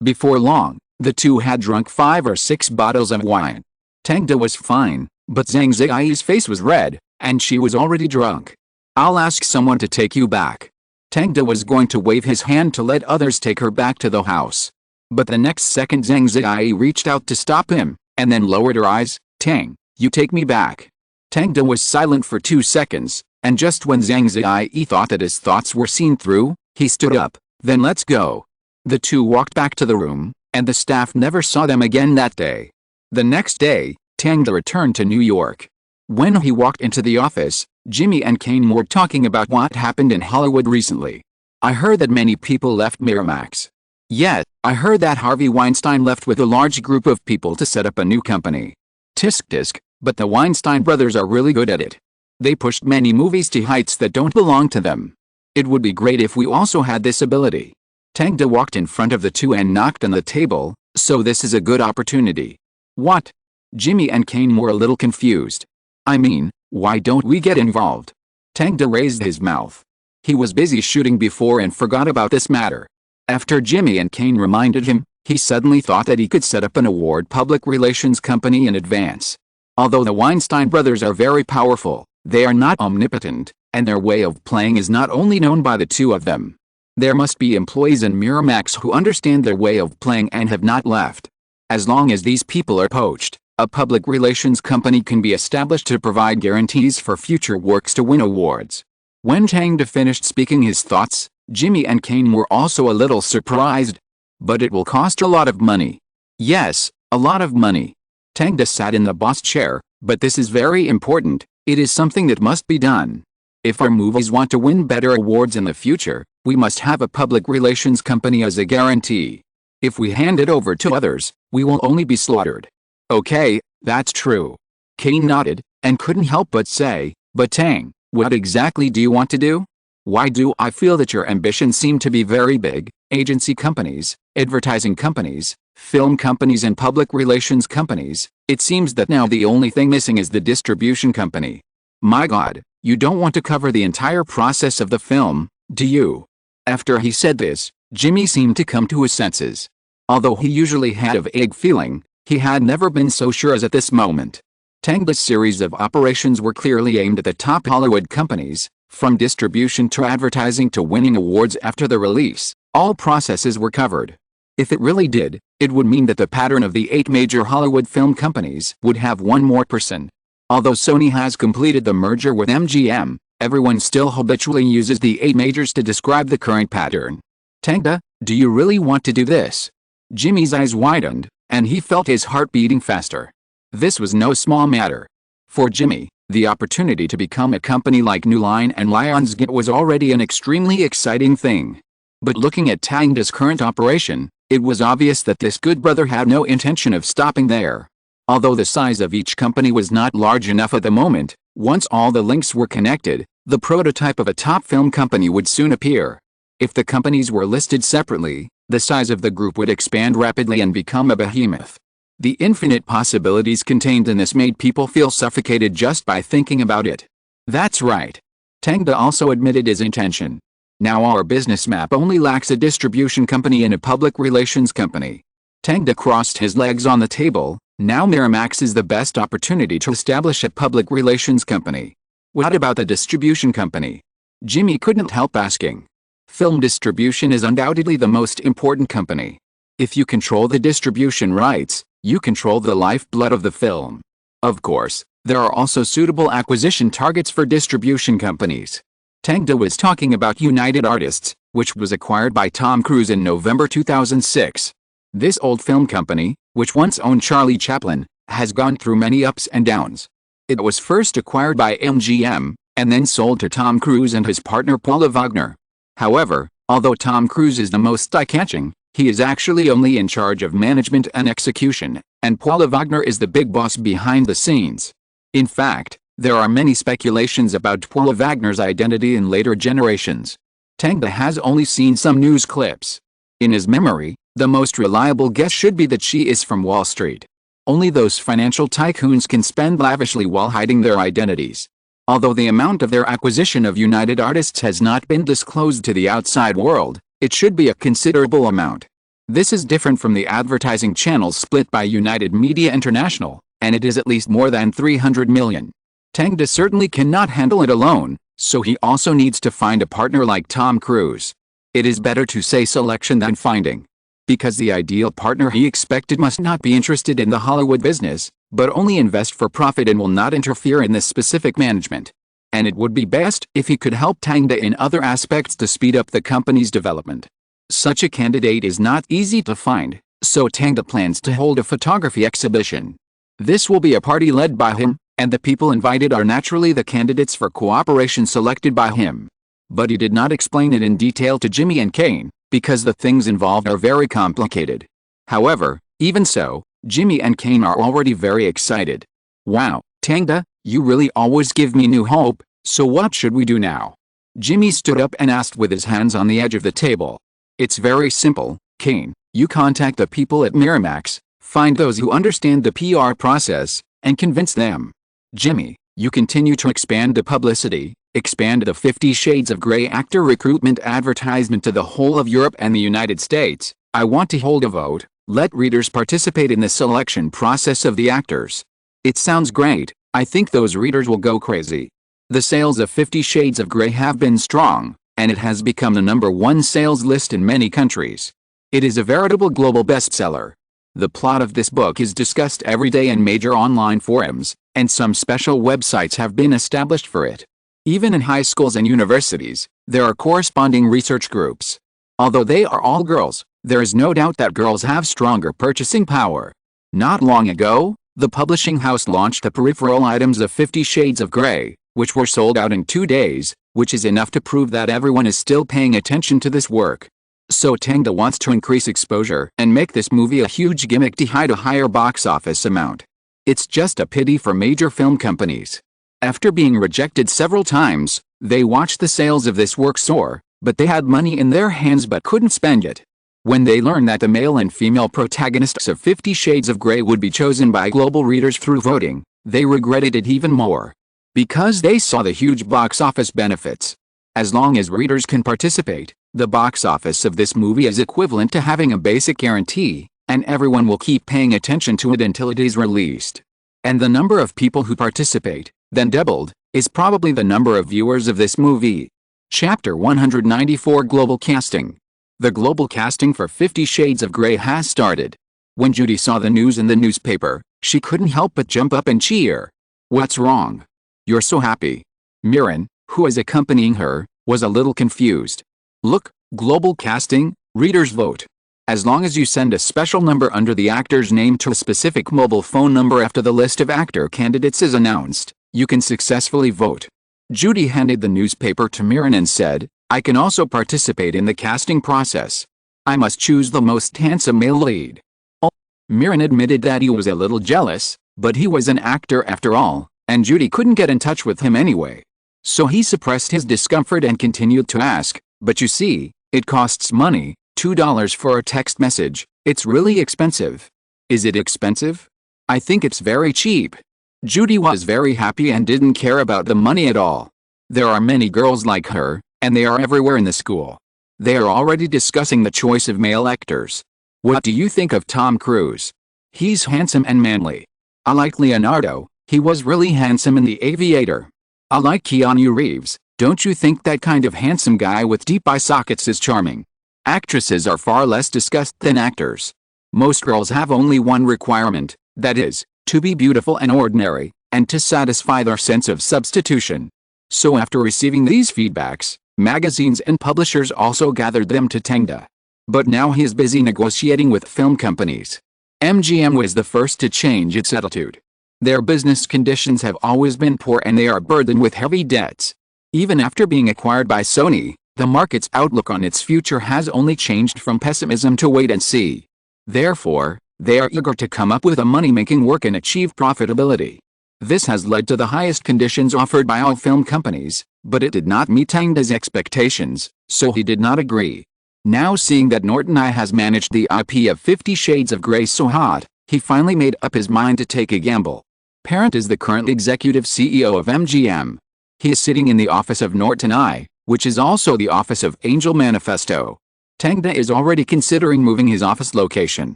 Before long, the two had drunk 5 or 6 bottles of wine. Tang was fine, but Zhang Ziyi's face was red, and she was already drunk. I'll ask someone to take you back. Tang was going to wave his hand to let others take her back to the house. But the next second Zhang Ziyi reached out to stop him, and then lowered her eyes. Tang, you take me back. Tang was silent for 2 seconds, and just when Zhang Ziyi thought that his thoughts were seen through, he stood up. Then let's go. The two walked back to the room, and the staff never saw them again that day. The next day, Tang returned to New York. When he walked into the office, Jimmy and Kane were talking about what happened in Hollywood recently. I heard that many people left Miramax. Yeah, I heard that Harvey Weinstein left with a large group of people to set up a new company. Tisk, but the Weinstein brothers are really good at it. They pushed many movies to heights that don't belong to them. It would be great if we also had this ability. Tang walked in front of the two and knocked on the table, so this is a good opportunity. What? Jimmy and Kane were a little confused. I mean, why don't we get involved? Tang raised his mouth. He was busy shooting before and forgot about this matter. After Jimmy and Kane reminded him, he suddenly thought that he could set up an award public relations company in advance. Although the Weinstein brothers are very powerful, they are not omnipotent, and their way of playing is not only known by the two of them. There must be employees in Miramax who understand their way of playing and have not left. As long as these people are poached, a public relations company can be established to provide guarantees for future works to win awards. When Tang finished speaking his thoughts, Jimmy and Kane were also a little surprised. But it will cost a lot of money. Yes, a lot of money. Tang sat in the boss chair, but this is very important. It is something that must be done. If our movies want to win better awards in the future, we must have a public relations company as a guarantee. If we hand it over to others, we will only be slaughtered. Okay, that's true. Kane nodded, and couldn't help but say, but Tang, what exactly do you want to do? Why do I feel that your ambitions seem to be very big? Agency companies, advertising companies, film companies and public relations companies. It seems that now the only thing missing is the distribution company. My God, you don't want to cover the entire process of the film, do you? After he said this, Jimmy seemed to come to his senses. Although he usually had a vague feeling, he had never been so sure as at this moment. Tang's series of operations were clearly aimed at the top Hollywood companies, from distribution to advertising to winning awards after the release. All processes were covered. If it really did, it would mean that the pattern of the 8 major Hollywood film companies would have one more person. Although Sony has completed the merger with MGM, everyone still habitually uses the 8 majors to describe the current pattern. Tang, do you really want to do this? Jimmy's eyes widened, and he felt his heart beating faster. This was no small matter. For Jimmy, the opportunity to become a company like New Line and Lionsgate was already an extremely exciting thing. But looking at Tang's current operation, it was obvious that this good brother had no intention of stopping there. Although the size of each company was not large enough at the moment, once all the links were connected, the prototype of a top film company would soon appear. If the companies were listed separately, the size of the group would expand rapidly and become a behemoth. The infinite possibilities contained in this made people feel suffocated just by thinking about it. That's right. Tang also admitted his intention. Now our business map only lacks a distribution company and a public relations company. Tang crossed his legs on the table. Now Miramax is the best opportunity to establish a public relations company. What about the distribution company? Jimmy couldn't help asking. Film distribution is undoubtedly the most important company. If you control the distribution rights, you control the lifeblood of the film. Of course, there are also suitable acquisition targets for distribution companies. Tang was talking about United Artists, which was acquired by Tom Cruise in November 2006. This old film company, which once owned Charlie Chaplin, has gone through many ups and downs. It was first acquired by MGM, and then sold to Tom Cruise and his partner Paula Wagner. However, although Tom Cruise is the most eye-catching, he is actually only in charge of management and execution, and Paula Wagner is the big boss behind the scenes. In fact, there are many speculations about Paula Wagner's identity in later generations. Tang has only seen some news clips. In his memory, the most reliable guess should be that she is from Wall Street. Only those financial tycoons can spend lavishly while hiding their identities. Although the amount of their acquisition of United Artists has not been disclosed to the outside world, it should be a considerable amount. This is different from the advertising channels split by United Media International, and it is at least more than 300 million. Tang certainly cannot handle it alone, so he also needs to find a partner like Tom Cruise. It is better to say selection than finding. Because the ideal partner he expected must not be interested in the Hollywood business, but only invest for profit and will not interfere in the specific management. And it would be best if he could help Tang in other aspects to speed up the company's development. Such a candidate is not easy to find, so Tang plans to hold a photography exhibition. This will be a party led by him, And the people invited are naturally the candidates for cooperation selected by him. But he did not explain it in detail to Jimmy and Kane, because the things involved are very complicated. However, even so, Jimmy and Kane are already very excited. Wow, Tangda, you really always give me new hope, so what should we do now? Jimmy stood up and asked with his hands on the edge of the table. It's very simple, Kane. You contact the people at Miramax, find those who understand the PR process, and convince them. Jimmy, you continue to expand the publicity, expand the 50 Shades of Grey actor recruitment advertisement to the whole of Europe and the United States. I want to hold a vote, let readers participate in the selection process of the actors. It sounds great, I think those readers will go crazy. The sales of 50 Shades of Grey have been strong, and it has become the #1 sales list in many countries. It is a veritable global bestseller. The plot of this book is discussed every day in major online forums, and some special websites have been established for it. Even in high schools and universities, there are corresponding research groups. Although they are all girls, there is no doubt that girls have stronger purchasing power. Not long ago, the publishing house launched the peripheral items of 50 Shades of Grey, which were sold out in 2 days, which is enough to prove that everyone is still paying attention to this work. So Tangda wants to increase exposure and make this movie a huge gimmick to hide a higher box office amount. It's just a pity for major film companies. After being rejected several times, they watched the sales of this work soar, but they had money in their hands but couldn't spend it. When they learned that the male and female protagonists of 50 Shades of Grey would be chosen by global readers through voting, they regretted it even more. Because they saw the huge box office benefits. As long as readers can participate, the box office of this movie is equivalent to having a basic guarantee, and everyone will keep paying attention to it until it is released. And the number of people who participate, then doubled, is probably the number of viewers of this movie. Chapter 194 Global Casting. The global casting for 50 Shades of Grey has started. When Judy saw the news in the newspaper, she couldn't help but jump up and cheer. What's wrong? You're so happy. Mirren, who was accompanying her, was a little confused. Look, global casting, readers vote. As long as you send a special number under the actor's name to a specific mobile phone number after the list of actor candidates is announced, you can successfully vote. Judy handed the newspaper to Mirren and said, I can also participate in the casting process. I must choose the most handsome male lead. Oh, Mirren admitted that he was a little jealous, but he was an actor after all, and Judy couldn't get in touch with him anyway. So he suppressed his discomfort and continued to ask, but you see, it costs money, $2 for a text message, it's really expensive. Is it expensive? I think it's very cheap. Judy was very happy and didn't care about the money at all. There are many girls like her, and they are everywhere in the school. They are already discussing the choice of male actors. What do you think of Tom Cruise? He's handsome and manly. I like Leonardo, he was really handsome in The Aviator. I like Keanu Reeves, don't you think that kind of handsome guy with deep eye sockets is charming? Actresses are far less discussed than actors. Most girls have only one requirement, that is, to be beautiful and ordinary, and to satisfy their sense of substitution. So after receiving these feedbacks, magazines and publishers also gathered them to Tangda. But now he is busy negotiating with film companies. MGM was the first to change its attitude. Their business conditions have always been poor and they are burdened with heavy debts. Even after being acquired by Sony, the market's outlook on its future has only changed from pessimism to wait and see. Therefore, they are eager to come up with a money-making work and achieve profitability. This has led to the highest conditions offered by all film companies, but it did not meet Tangda's expectations, so he did not agree. Now seeing that Norton I has managed the IP of 50 Shades of Grey so hot, he finally made up his mind to take a gamble. Parent is the current executive CEO of MGM. He is sitting in the office of Norton I, which is also the office of Angel Manifesto. Tangda is already considering moving his office location.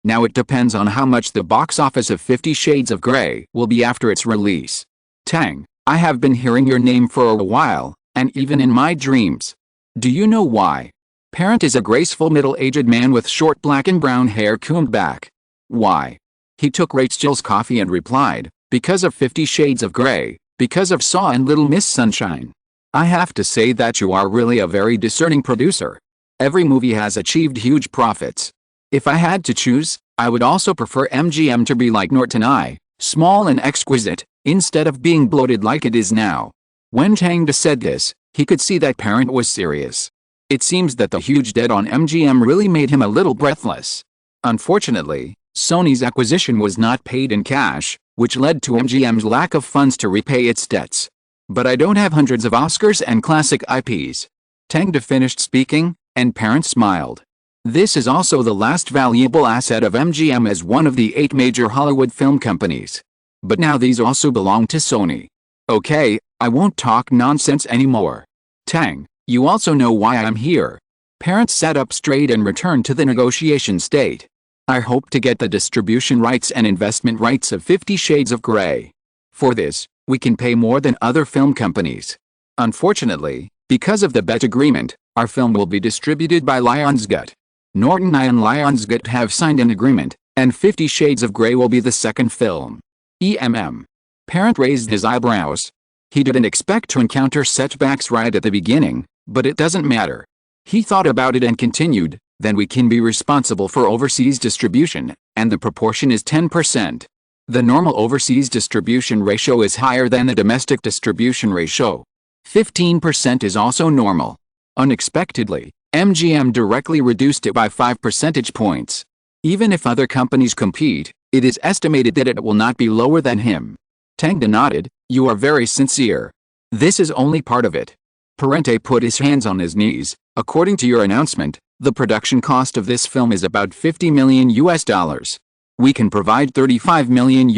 Now it depends on how much the box office of 50 Shades of Grey will be after its release. Tang, I have been hearing your name for a while, and even in my dreams. Do you know why? Parent is a graceful middle-aged man with short black and brown hair combed back. Why? He took Rachel's coffee and replied, because of 50 Shades of Grey, because of Saw and Little Miss Sunshine. I have to say that you are really a very discerning producer. Every movie has achieved huge profits. If I had to choose, I would also prefer MGM to be like Norton I, small and exquisite, instead of being bloated like it is now. When Tang said this, he could see that parent was serious. It seems that the huge debt on MGM really made him a little breathless. Unfortunately, Sony's acquisition was not paid in cash, which led to MGM's lack of funds to repay its debts. But I don't have hundreds of Oscars and classic IPs. Tang finished speaking, and parent smiled. This is also the last valuable asset of MGM as one of the 8 major Hollywood film companies. But now these also belong to Sony. Okay, I won't talk nonsense anymore. Tang, you also know why I'm here. Parent sat up straight and returned to the negotiation state. I hope to get the distribution rights and investment rights of 50 Shades of Grey. For this, we can pay more than other film companies. Unfortunately, because of the bet agreement, our film will be distributed by Lionsgate. Norton and Lionsgate have signed an agreement, and 50 Shades of Grey will be the second film. Parent raised his eyebrows. He didn't expect to encounter setbacks right at the beginning, but it doesn't matter. He thought about it and continued, then we can be responsible for overseas distribution, and the proportion is 10%. The normal overseas distribution ratio is higher than the domestic distribution ratio. 15% is also normal. Unexpectedly, MGM directly reduced it by 5 percentage points. Even if other companies compete, it is estimated that it will not be lower than him. Tang nodded, you are very sincere. This is only part of it. Parente put his hands on his knees. According to your announcement, the production cost of this film is about $50 million. We can provide $35 million,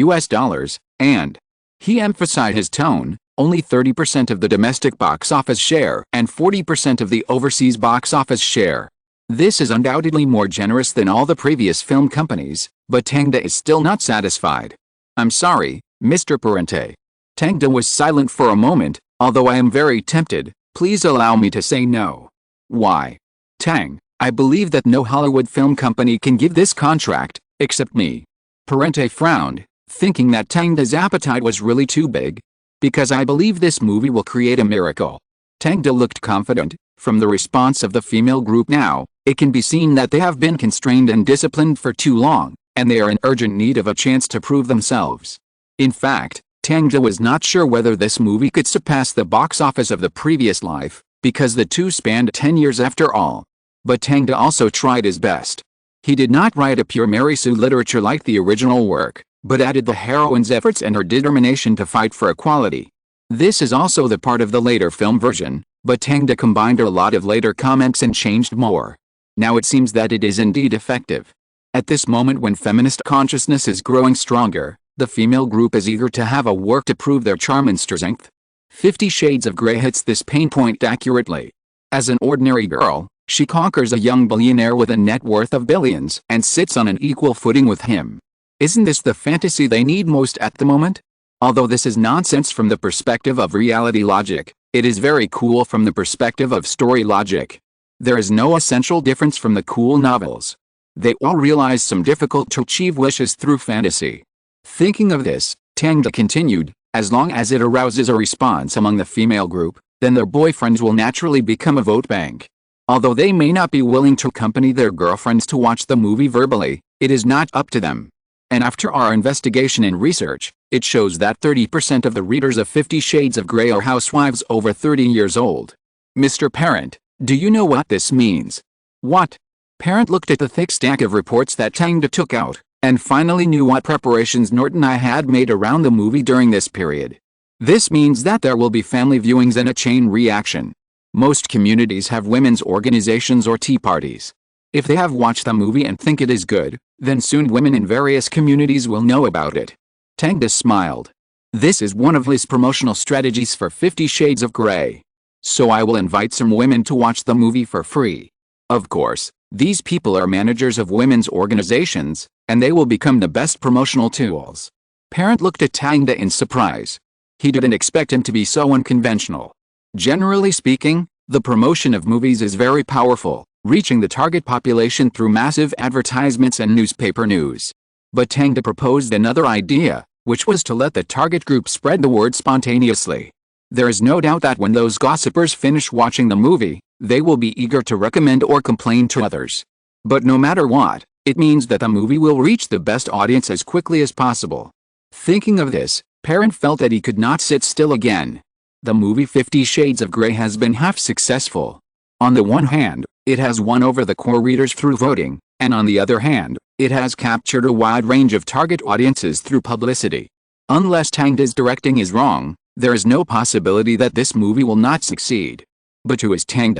and he emphasized his tone, only 30% of the domestic box office share and 40% of the overseas box office share. This is undoubtedly more generous than all the previous film companies, but Tang is still not satisfied. I'm sorry, Mr. Parente. Tang was silent for a moment. Although I am very tempted, please allow me to say no. Why? Tang, I believe that no Hollywood film company can give this contract, except me. Parente frowned, thinking that Tang's appetite was really too big. Because I believe this movie will create a miracle. Tang looked confident. From the response of the female group now, it can be seen that they have been constrained and disciplined for too long, and they are in urgent need of a chance to prove themselves. In fact, Tang was not sure whether this movie could surpass the box office of the previous Life, because the two spanned 10 years after all. But Tang also tried his best. He did not write a pure Mary Sue literature like the original work, but added the heroine's efforts and her determination to fight for equality. This is also the part of the later film version, but Tang combined a lot of later comments and changed more. Now it seems that it is indeed effective. At this moment when feminist consciousness is growing stronger, the female group is eager to have a work to prove their charm and strength. 50 Shades of Grey hits this pain point accurately. As an ordinary girl, she conquers a young billionaire with a net worth of billions and sits on an equal footing with him. Isn't this the fantasy they need most at the moment? Although this is nonsense from the perspective of reality logic, it is very cool from the perspective of story logic. There is no essential difference from the cool novels. They all realize some difficult to achieve wishes through fantasy. Thinking of this, Tang continued, as long as it arouses a response among the female group, then their boyfriends will naturally become a vote bank. Although they may not be willing to accompany their girlfriends to watch the movie verbally, it is not up to them. And after our investigation and research, it shows that 30% of the readers of 50 Shades of Grey are housewives over 30 years old. Mr. Parent, do you know what this means? What? Parent looked at the thick stack of reports that Tang took out, and finally knew what preparations Norton and I had made around the movie during this period. This means that there will be family viewings and a chain reaction. Most communities have women's organizations or tea parties. If they have watched the movie and think it is good, then soon women in various communities will know about it. Tang smiled. This is one of his promotional strategies for 50 Shades of Grey. So I will invite some women to watch the movie for free. Of course, these people are managers of women's organizations, and they will become the best promotional tools. Parent looked at Tang in surprise. He didn't expect him to be so unconventional. Generally speaking, the promotion of movies is very powerful, reaching the target population through massive advertisements and newspaper news. But Tang proposed another idea, which was to let the target group spread the word spontaneously. There is no doubt that when those gossipers finish watching the movie, they will be eager to recommend or complain to others. But no matter what, it means that the movie will reach the best audience as quickly as possible. Thinking of this, Parent felt that he could not sit still again. The movie 50 Shades of Grey has been half successful. On the one hand, it has won over the core readers through voting, and on the other hand, it has captured a wide range of target audiences through publicity. Unless Tang's directing is wrong, there is no possibility that this movie will not succeed. But who is Tang?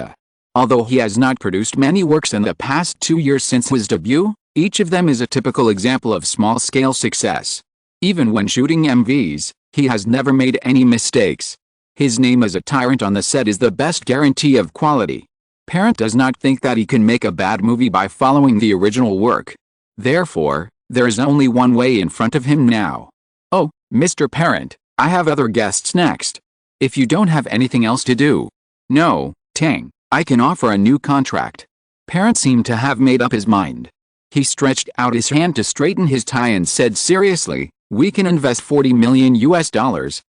Although he has not produced many works in the past 2 years since his debut, each of them is a typical example of small-scale success. Even when shooting MVs, he has never made any mistakes. His name as a tyrant on the set is the best guarantee of quality. Parent does not think that he can make a bad movie by following the original work. Therefore, there is only one way in front of him now. Oh, Mr. Parent, I have other guests next. If you don't have anything else to do. No, Tang, I can offer a new contract. Parent seemed to have made up his mind. He stretched out his hand to straighten his tie and said seriously, we can invest $40 million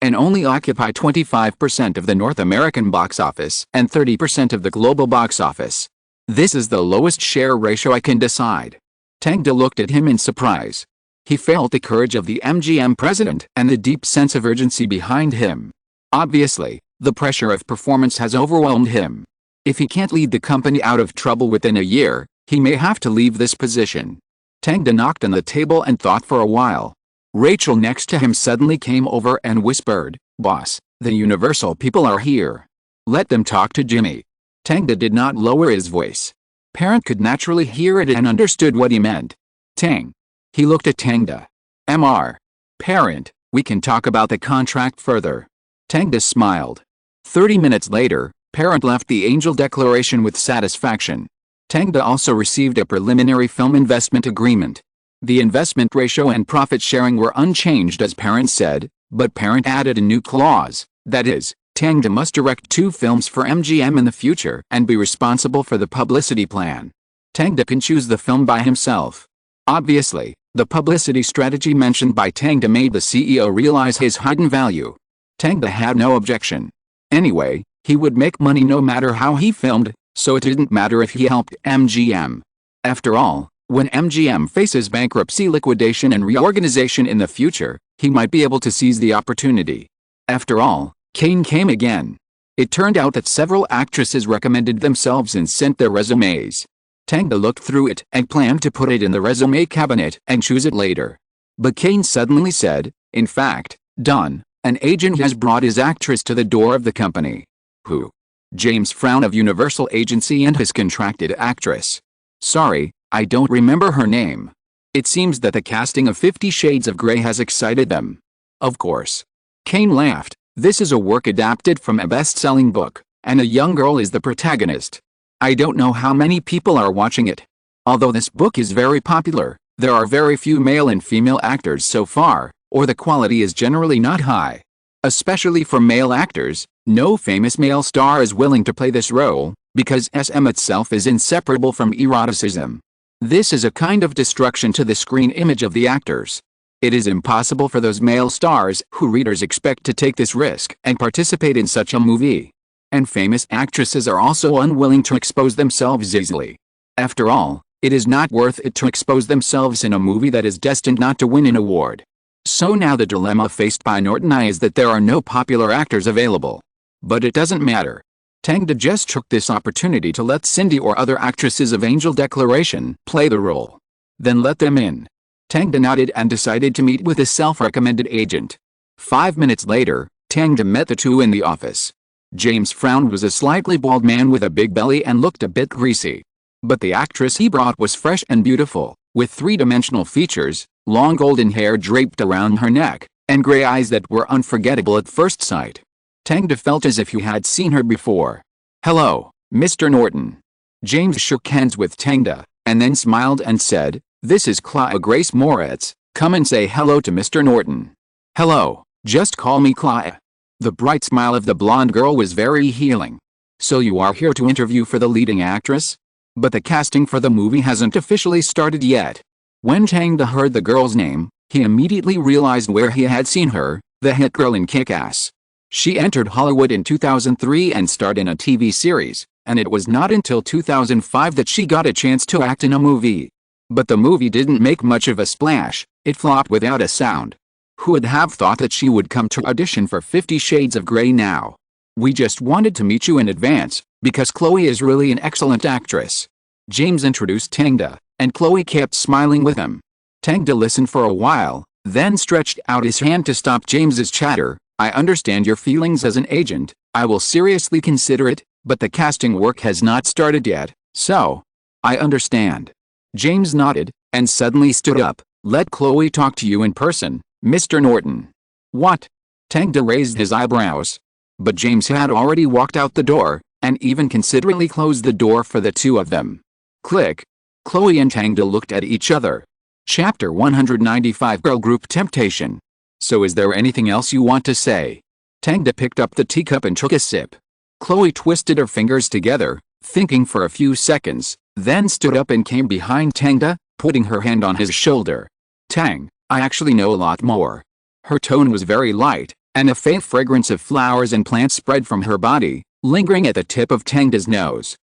and only occupy 25% of the North American box office and 30% of the global box office. This is the lowest share ratio I can decide. Tang looked at him in surprise. He felt the courage of the MGM president and the deep sense of urgency behind him. Obviously, the pressure of performance has overwhelmed him. If he can't lead the company out of trouble within a year, he may have to leave this position. Tang knocked on the table and thought for a while. Rachel next to him suddenly came over and whispered, "Boss, the Universal people are here. Let them talk to Jimmy." Tang did not lower his voice. Parent could naturally hear it and understood what he meant. Tang. He looked at Tang. Mr. Parent, we can talk about the contract further. Tang smiled. 30 minutes later, Parent left the Angel Declaration with satisfaction. Tang also received a preliminary film investment agreement. The investment ratio and profit sharing were unchanged as Parent said, but Parent added a new clause, that is, Tang must direct 2 films for MGM in the future and be responsible for the publicity plan. Tang can choose the film by himself. Obviously, the publicity strategy mentioned by Tang made the CEO realize his hidden value. Tang had no objection. Anyway, he would make money no matter how he filmed, so it didn't matter if he helped MGM. After all, when MGM faces bankruptcy, liquidation and reorganization in the future, he might be able to seize the opportunity. After all, Kane came again. It turned out that several actresses recommended themselves and sent their resumes. Tang looked through it and planned to put it in the resume cabinet and choose it later. But Kane suddenly said, in fact, Don, an agent has brought his actress to the door of the company. Who? James Frown of Universal Agency and his contracted actress. Sorry, I don't remember her name. It seems that the casting of 50 Shades of Grey has excited them. Of course. Kane laughed. This is a work adapted from a best-selling book, and a young girl is the protagonist. I don't know how many people are watching it. Although this book is very popular, there are very few male and female actors so far, or the quality is generally not high. Especially for male actors, no famous male star is willing to play this role, because SM itself is inseparable from eroticism. This is a kind of destruction to the screen image of the actors. It is impossible for those male stars who readers expect to take this risk and participate in such a movie. And famous actresses are also unwilling to expose themselves easily. After all, it is not worth it to expose themselves in a movie that is destined not to win an award. So now the dilemma faced by Norton is that there are no popular actors available. But it doesn't matter. Tang just took this opportunity to let Cindy or other actresses of Angel Declaration play the role. Then let them in. Tang nodded and decided to meet with a self-recommended agent. 5 minutes later, Tang met the two in the office. James Frown was a slightly bald man with a big belly and looked a bit greasy. But the actress he brought was fresh and beautiful, with three-dimensional features, long golden hair draped around her neck, and gray eyes that were unforgettable at first sight. Tang felt as if he had seen her before. "Hello, Mr. Norton." James shook hands with Tang, and then smiled and said, "This is Clara Grace Moritz, come and say hello to Mr. Norton." "Hello, just call me Clara." The bright smile of the blonde girl was very healing. "So you are here to interview for the leading actress? But the casting for the movie hasn't officially started yet." When Tang heard the girl's name, he immediately realized where he had seen her, the hit girl in Kick-Ass. She entered Hollywood in 2003 and starred in a TV series, and it was not until 2005 that she got a chance to act in a movie. But the movie didn't make much of a splash, it flopped without a sound. Who would have thought that she would come to audition for 50 Shades of Grey now? We just wanted to meet you in advance, because Chloe is really an excellent actress. James introduced Tangda, and Chloe kept smiling with him. Tangda listened for a while, then stretched out his hand to stop James's chatter. I understand your feelings as an agent. I will seriously consider it, but the casting work has not started yet, so. I understand. James nodded, and suddenly stood up. Let Chloe talk to you in person, Mr. Norton. What? Tangda raised his eyebrows. But James had already walked out the door, and even considerately closed the door for the two of them. Click. Chloe and Tangda looked at each other. Chapter 195 Girl Group Temptation. So is there anything else you want to say? Tangda picked up the teacup and took a sip. Chloe twisted her fingers together, thinking for a few seconds, then stood up and came behind Tangda, putting her hand on his shoulder. Tang, I actually know a lot more. Her tone was very light, and a faint fragrance of flowers and plants spread from her body, lingering at the tip of Tangda's nose.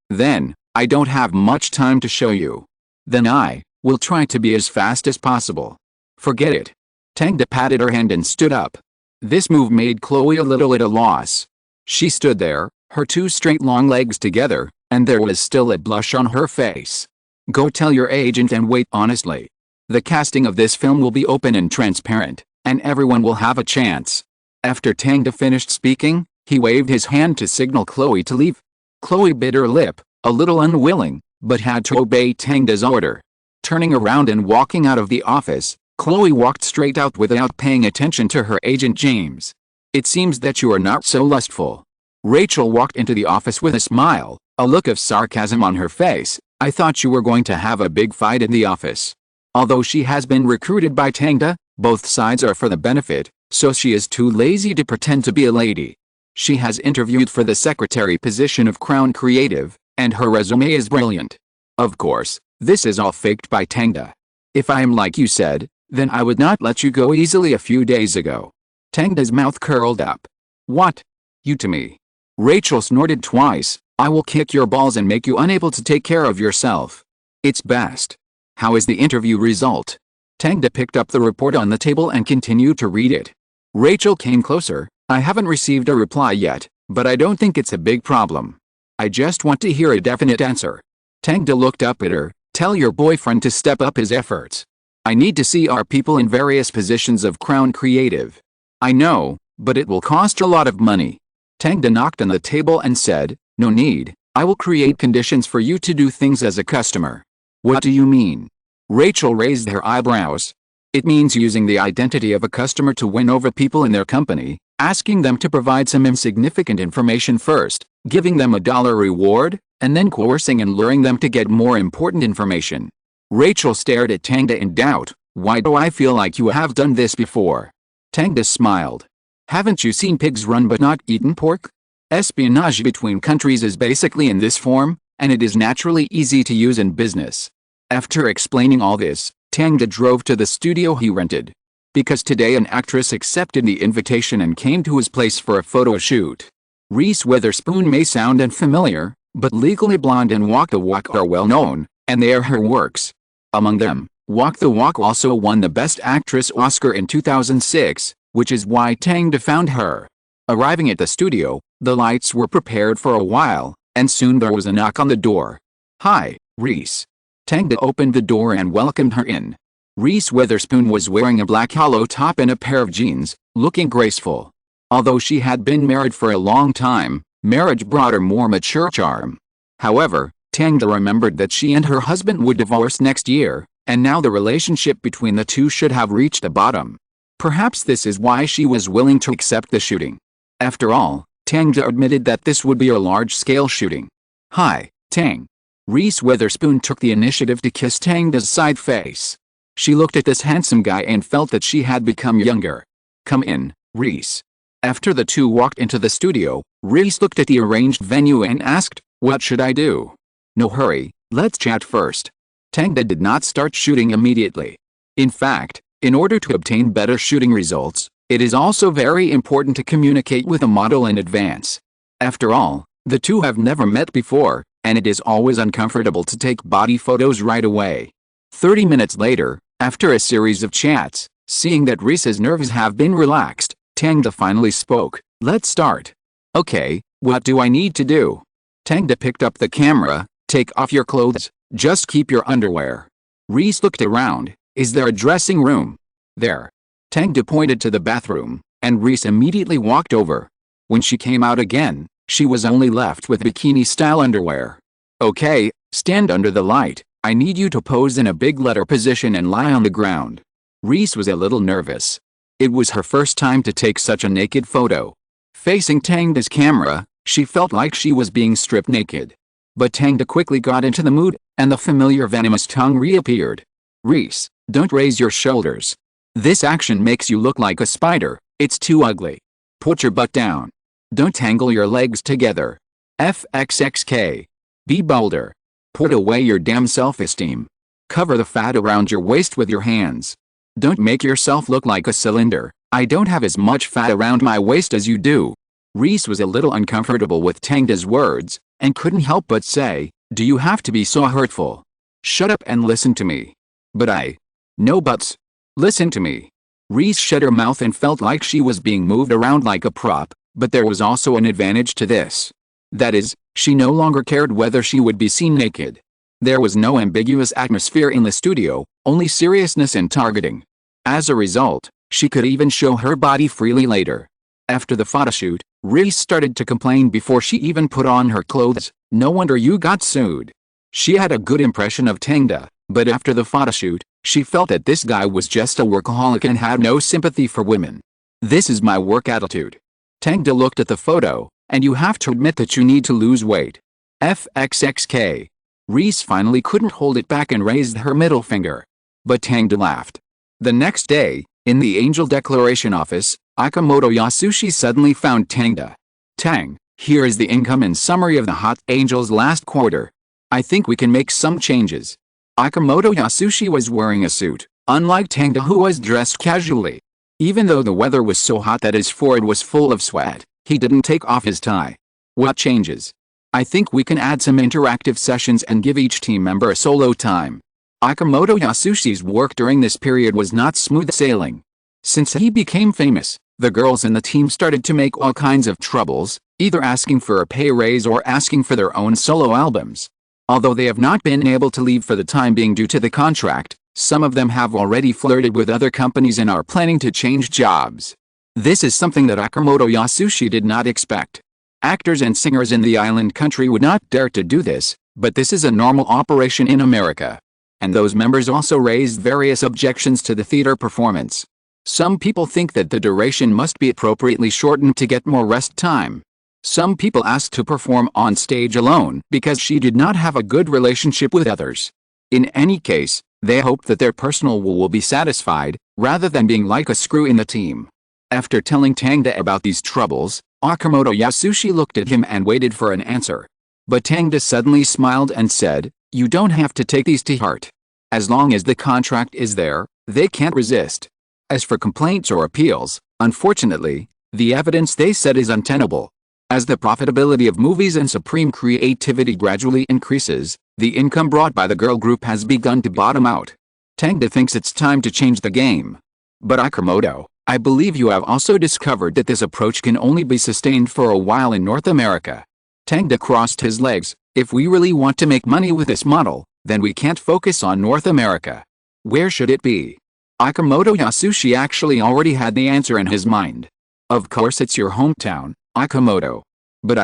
Then, I don't have much time to show you. Then I will try to be as fast as possible. Forget it. Tangda patted her hand and stood up. This move made Chloe a little at a loss. She stood there, her two straight long legs together, and there was still a blush on her face. Go tell your agent and wait honestly. The casting of this film will be open and transparent, and everyone will have a chance. After Tangda finished speaking, he waved his hand to signal Chloe to leave. Chloe bit her lip, a little unwilling, but had to obey Tangda's order. Turning around and walking out of the office, Chloe walked straight out without paying attention to her agent James. It seems that you are not so lustful. Rachel walked into the office with a smile, a look of sarcasm on her face. I thought you were going to have a big fight in the office. Although she has been recruited by Tangda, both sides are for the benefit, so she is too lazy to pretend to be a lady. She has interviewed for the secretary position of Crown Creative, and her resume is brilliant. Of course, this is all faked by Tangda. If I am like you said, then I would not let you go easily a few days ago. Tangda's mouth curled up. What? You to me? Rachel snorted twice. I will kick your balls and make you unable to take care of yourself. It's best. How is the interview result? Tangda picked up the report on the table and continued to read it. Rachel came closer. I haven't received a reply yet, but I don't think it's a big problem. I just want to hear a definite answer. Tangda looked up at her. Tell your boyfriend to step up his efforts. I need to see our people in various positions of Crown Creative. I know, but it will cost a lot of money. Tangda knocked on the table and said, no need, I will create conditions for you to do things as a customer. What do you mean? Rachel raised her eyebrows. It means using the identity of a customer to win over people in their company, asking them to provide some insignificant information first, giving them $1 reward, and then coercing and luring them to get more important information. Rachel stared at Tangda in doubt. Why do I feel like you have done this before? Tangda smiled. Haven't you seen pigs run but not eaten pork? Espionage between countries is basically in this form, and it is naturally easy to use in business. After explaining all this, Tangda drove to the studio he rented. Because today an actress accepted the invitation and came to his place for a photo shoot. Reese Witherspoon may sound unfamiliar, but Legally Blonde and Walk the Walk are well known, and they are her works. Among them, Walk the Walk also won the Best Actress Oscar in 2006, which is why Tangda found her. Arriving at the studio, the lights were prepared for a while, and soon there was a knock on the door. Hi, Reese. Tangda opened the door and welcomed her in. Reese Witherspoon was wearing a black hollow top and a pair of jeans, looking graceful. Although she had been married for a long time, marriage brought her more mature charm. However, Tangda remembered that she and her husband would divorce next year, and now the relationship between the two should have reached a bottom. Perhaps this is why she was willing to accept the shooting. After all, Tangda admitted that this would be a large-scale shooting. Hi, Tang. Reese Witherspoon took the initiative to kiss Tangda's side face. She looked at this handsome guy and felt that she had become younger. Come in, Reese. After the two walked into the studio, Reese looked at the arranged venue and asked, what should I do? No hurry, let's chat first. Tangda did not start shooting immediately. In fact, in order to obtain better shooting results, it is also very important to communicate with a model in advance. After all, the two have never met before, and it is always uncomfortable to take body photos right away. 30 minutes later, after a series of chats, Seeing that Reese's nerves have been relaxed, Tangda finally spoke. Let's start. Okay, what do I need to do? Tangda picked up the camera. Take off your clothes, just keep your underwear. Reese looked around. Is there a dressing room? There. Tangda pointed to the bathroom, and Reese immediately walked over. When she came out again, she was only left with bikini-style underwear. Okay, stand under the light. I need you to pose in a big letter position and lie on the ground. Reese was a little nervous. It was her first time to take such a naked photo. Facing Tangda's camera, she felt like she was being stripped naked. But Tangda quickly got into the mood, and the familiar venomous tongue reappeared. Reese, don't raise your shoulders. This action makes you look like a spider. It's too ugly. Put your butt down. Don't tangle your legs together. FXXK. Be bolder. Put away your damn self-esteem. Cover the fat around your waist with your hands. Don't make yourself look like a cylinder. I don't have as much fat around my waist as you do. Reese was a little uncomfortable with Tangda's words, and couldn't help but say, do you have to be so hurtful? Shut up and listen to me. But no buts. Listen to me. Reese shut her mouth and felt like she was being moved around like a prop, but there was also an advantage to this. That is, she no longer cared whether she would be seen naked. There was no ambiguous atmosphere in the studio, only seriousness and targeting. As a result, she could even show her body freely later. After the photoshoot, Reese started to complain before she even put on her clothes. No wonder you got sued. She had a good impression of Tangda, but after the photoshoot, she felt that this guy was just a workaholic and had no sympathy for women. This is my work attitude. Tangda looked at the photo, and you have to admit that you need to lose weight. FXXK. Reese finally couldn't hold it back and raised her middle finger. But Tangda laughed. The next day, in the Angel Declaration office, Akamoto Yasushi suddenly found Tangda. Tang, here is the income and summary of the Hot Angels last quarter. I think we can make some changes. Akamoto Yasushi was wearing a suit, unlike Tangda who was dressed casually. Even though the weather was so hot that his forehead was full of sweat, he didn't take off his tie. What changes? I think we can add some interactive sessions and give each team member a solo time. Akamoto Yasushi's work during this period was not smooth sailing. Since he became famous, the girls in the team started to make all kinds of troubles, either asking for a pay raise or asking for their own solo albums. Although they have not been able to leave for the time being due to the contract, some of them have already flirted with other companies and are planning to change jobs. This is something that Akamoto Yasushi did not expect. Actors and singers in the island country would not dare to do this, but this is a normal operation in America. And those members also raised various objections to the theater performance. Some people think that the duration must be appropriately shortened to get more rest time. Some people asked to perform on stage alone because she did not have a good relationship with others. In any case, they hoped that their personal will be satisfied, rather than being like a screw in the team. After telling Tangda about these troubles, Akamoto Yasushi looked at him and waited for an answer. But Tangda suddenly smiled and said, you don't have to take these to heart. As long as the contract is there, they can't resist. As for complaints or appeals, unfortunately, the evidence they said is untenable. As the profitability of movies and supreme creativity gradually increases, the income brought by the girl group has begun to bottom out. Tangda thinks it's time to change the game. But Akamoto, I believe you have also discovered that this approach can only be sustained for a while in North America. Tangda crossed his legs. If we really want to make money with this model, then we can't focus on North America. Where should it be? Akamoto Yasushi actually already had the answer in his mind. Of course it's your hometown, Akamoto. But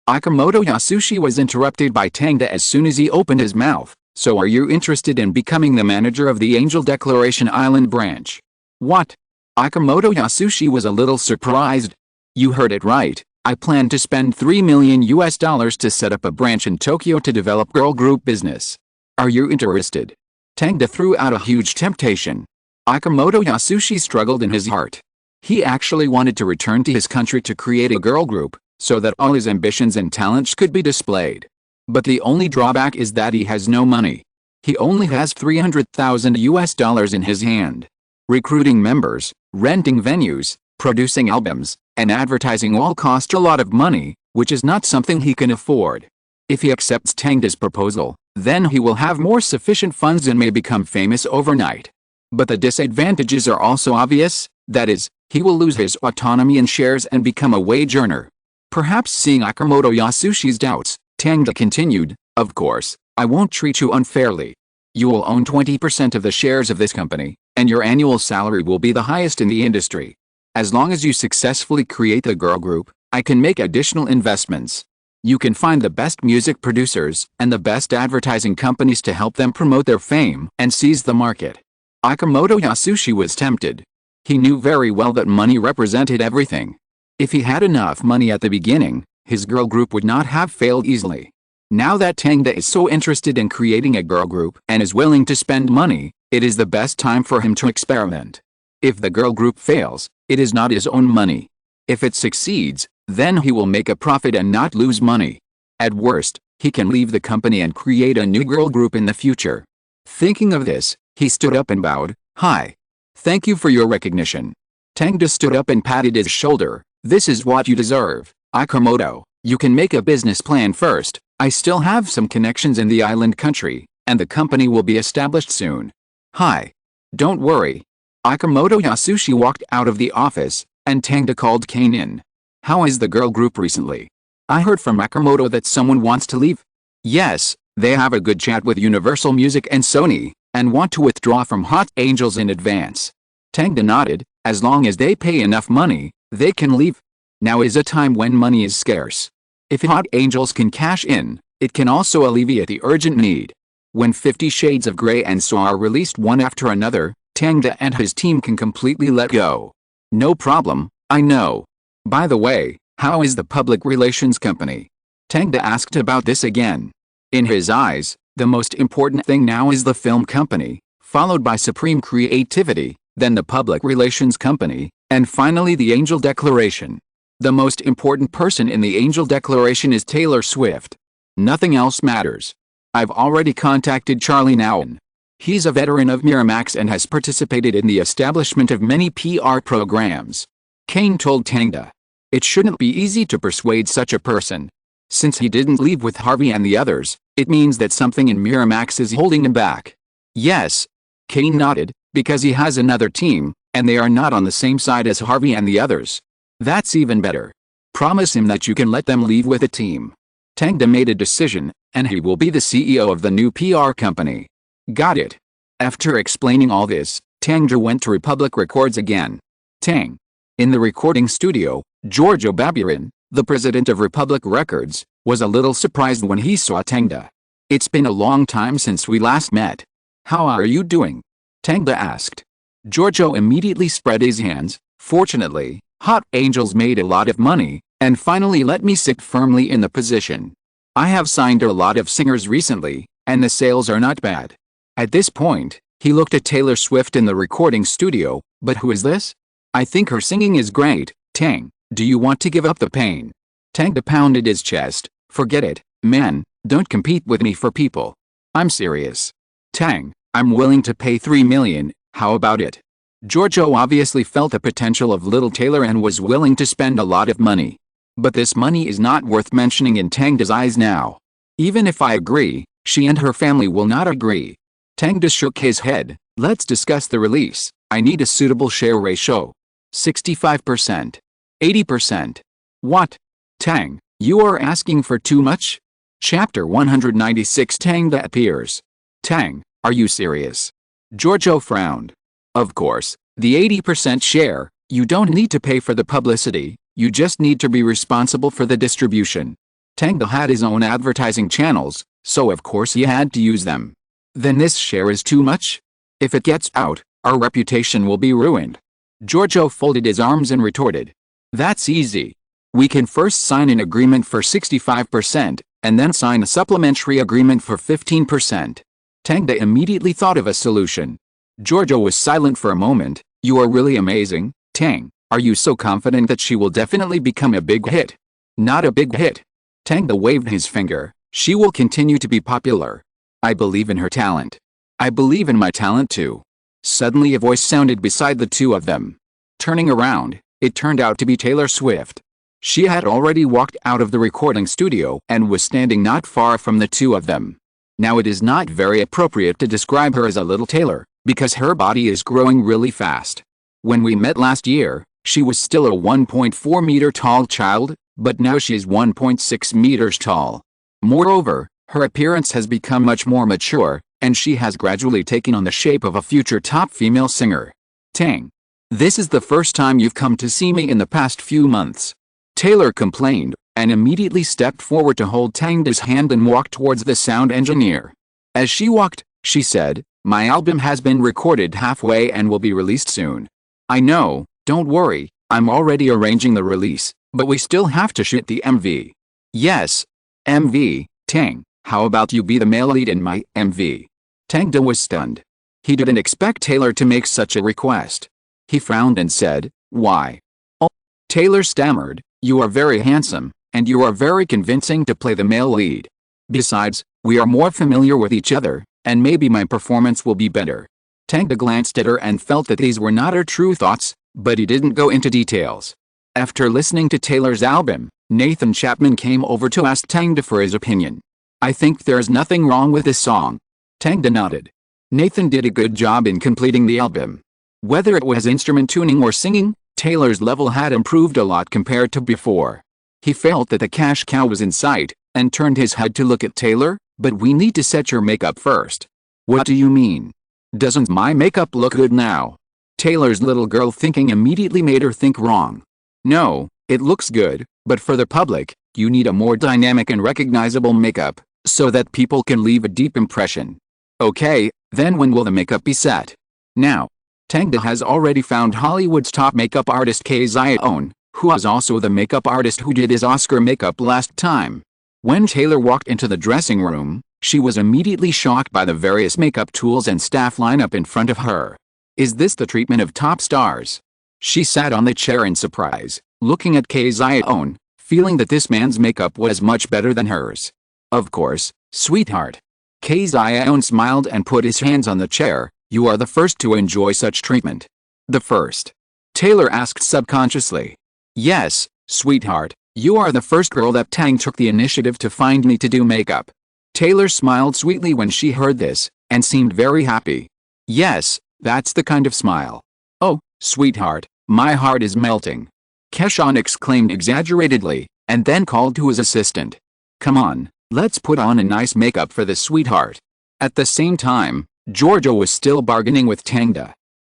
Akamoto Yasushi was interrupted by Tangda as soon as he opened his mouth. So are you interested in becoming the manager of the Angel Declaration Island branch? What? Akamoto Yasushi was a little surprised. You heard it right. I plan to spend $3 million to set up a branch in Tokyo to develop girl group business. Are you interested? Tangda threw out a huge temptation. Akamoto Yasushi struggled in his heart. He actually wanted to return to his country to create a girl group, so that all his ambitions and talents could be displayed. But the only drawback is that he has no money. He only has $300,000 in his hand. Recruiting members, renting venues, producing albums, and advertising all cost a lot of money, which is not something he can afford. If he accepts Tangda's proposal, then he will have more sufficient funds and may become famous overnight. But the disadvantages are also obvious, that is, he will lose his autonomy and shares and become a wage earner. Perhaps seeing Akimoto Yasushi's doubts, Tang continued, "Of course, I won't treat you unfairly. You will own 20% of the shares of this company, and your annual salary will be the highest in the industry. As long as you successfully create the girl group, I can make additional investments. You can find the best music producers and the best advertising companies to help them promote their fame and seize the market." Akimoto Yasushi was tempted. He knew very well that money represented everything. If he had enough money at the beginning, his girl group would not have failed easily. Now that Tangda is so interested in creating a girl group and is willing to spend money, it is the best time for him to experiment. If the girl group fails, it is not his own money. If it succeeds, then he will make a profit and not lose money. At worst, he can leave the company and create a new girl group in the future. Thinking of this, he stood up and bowed. "Hi. Thank you for your recognition." Tangda stood up and patted his shoulder. "This is what you deserve, Akimoto. You can make a business plan first. I still have some connections in the island country, and the company will be established soon." "Hi. Don't worry." Akimoto Yasushi walked out of the office, and Tangda called Kane in. "How is the girl group recently? I heard from Akimoto that someone wants to leave." "Yes, they have a good chat with Universal Music and Sony, and want to withdraw from Hot Angels in advance." Tangda nodded. "As long as they pay enough money, they can leave. Now is a time when money is scarce. If Hot Angels can cash in, it can also alleviate the urgent need. When 50 Shades of Grey and So are released one after another, Tangda and his team can completely let go." "No problem, I know. By the way, how is the public relations company?" Tangda asked about this again. In his eyes, the most important thing now is the film company, followed by Supreme Creativity, then the public relations company, and finally the Angel Declaration. The most important person in the Angel Declaration is Taylor Swift. Nothing else matters. I've already contacted Charlie Nowen. He's a veteran of Miramax and has participated in the establishment of many PR programs. Kane told Tangda. It shouldn't be easy to persuade such a person. Since he didn't leave with Harvey and the others, it means that something in Miramax is holding him back. "Yes." Kane nodded, "because he has another team, and they are not on the same side as Harvey and the others. That's even better. Promise him that you can let them leave with a team." Tangda made a decision, and he will be the CEO of the new PR company. "Got it." After explaining all this, Tangda went to Republic Records again. Tang. In the recording studio, Giorgio Baburin, the president of Republic Records, was a little surprised when he saw Tangda. "It's been a long time since we last met. How are you doing?" Tangda asked. Giorgio immediately spread his hands. "Fortunately, Hot Angels made a lot of money, and finally let me sit firmly in the position. I have signed a lot of singers recently, and the sales are not bad." At this point, he looked at Taylor Swift in the recording studio. "But who is this? I think her singing is great. Tang, do you want to give up the pain?" Tangda pounded his chest. "Forget it, man, don't compete with me for people. I'm serious. Tang, I'm willing to pay $3 million, how about it?" Giorgio obviously felt the potential of little Taylor and was willing to spend a lot of money. But this money is not worth mentioning in Tangda's eyes now. "Even if I agree, she and her family will not agree." Tangda shook his head. "Let's discuss the release. I need a suitable share ratio. 65%. 80%. What? Tang, you are asking for too much?" Chapter 196 Tangda appears. "Tang, are you serious?" Giorgio frowned. "Of course, the 80% share, you don't need to pay for the publicity, you just need to be responsible for the distribution." Tangda had his own advertising channels, so of course he had to use them. "Then this share is too much? If it gets out, our reputation will be ruined." Giorgio folded his arms and retorted. "That's easy. We can first sign an agreement for 65%, and then sign a supplementary agreement for 15%. Tangda immediately thought of a solution. Giorgio was silent for a moment. "You are really amazing, Tang. Are you so confident that she will definitely become a big hit?" "Not a big hit." Tangda waved his finger. "She will continue to be popular. I believe in her talent. I believe in my talent too." Suddenly a voice sounded beside the two of them. Turning around, it turned out to be Taylor Swift. She had already walked out of the recording studio and was standing not far from the two of them. Now it is not very appropriate to describe her as a little Taylor, because her body is growing really fast. When we met last year, she was still a 1.4 meter tall child, but now she is 1.6 meters tall. Moreover, her appearance has become much more mature, and she has gradually taken on the shape of a future top female singer. Tang. This is the first time you've come to see me in the past few months. Taylor complained, and immediately stepped forward to hold Tang's hand and walk towards the sound engineer. As she walked, she said, "My album has been recorded halfway and will be released soon. I know, don't worry, I'm already arranging the release, but we still have to shoot the MV. Yes. MV, Tang, how about you be the male lead in my MV? Tang was stunned. He didn't expect Taylor to make such a request. He frowned and said, "Why?" "Oh," Taylor stammered, "you are very handsome, and you are very convincing to play the male lead. Besides, we are more familiar with each other, and maybe my performance will be better." Tang glanced at her and felt that these were not her true thoughts, but he didn't go into details. After listening to Taylor's album, Nathan Chapman came over to ask Tang for his opinion. "I think there's nothing wrong with this song." Tang nodded. Nathan did a good job in completing the album. Whether it was instrument tuning or singing, Taylor's level had improved a lot compared to before. He felt that the cash cow was in sight, and turned his head to look at Taylor, "But we need to set your makeup first." "What do you mean? Doesn't my makeup look good now?" Taylor's little girl thinking immediately made her think wrong. "No, it looks good, but for the public, you need a more dynamic and recognizable makeup, so that people can leave a deep impression." "Okay, then when will the makeup be set?" "Now." Tang has already found Hollywood's top makeup artist Johansson, who was also the makeup artist who did his Oscar makeup last time. When Taylor walked into the dressing room, she was immediately shocked by the various makeup tools and staff lineup in front of her. Is this the treatment of top stars? She sat on the chair in surprise, looking at Johansson, feeling that this man's makeup was much better than hers. "Of course, sweetheart." Johansson smiled and put his hands on the chair. "You are the first to enjoy such treatment." "The first?" Taylor asked subconsciously. "Yes, sweetheart, you are the first girl that Tang took the initiative to find me to do makeup." Taylor smiled sweetly when she heard this, and seemed very happy. "Yes, that's the kind of smile." "Oh, sweetheart, my heart is melting." Keshawn exclaimed exaggeratedly, and then called to his assistant. "Come on, let's put on a nice makeup for the sweetheart." At the same time, Giorgio was still bargaining with Tang.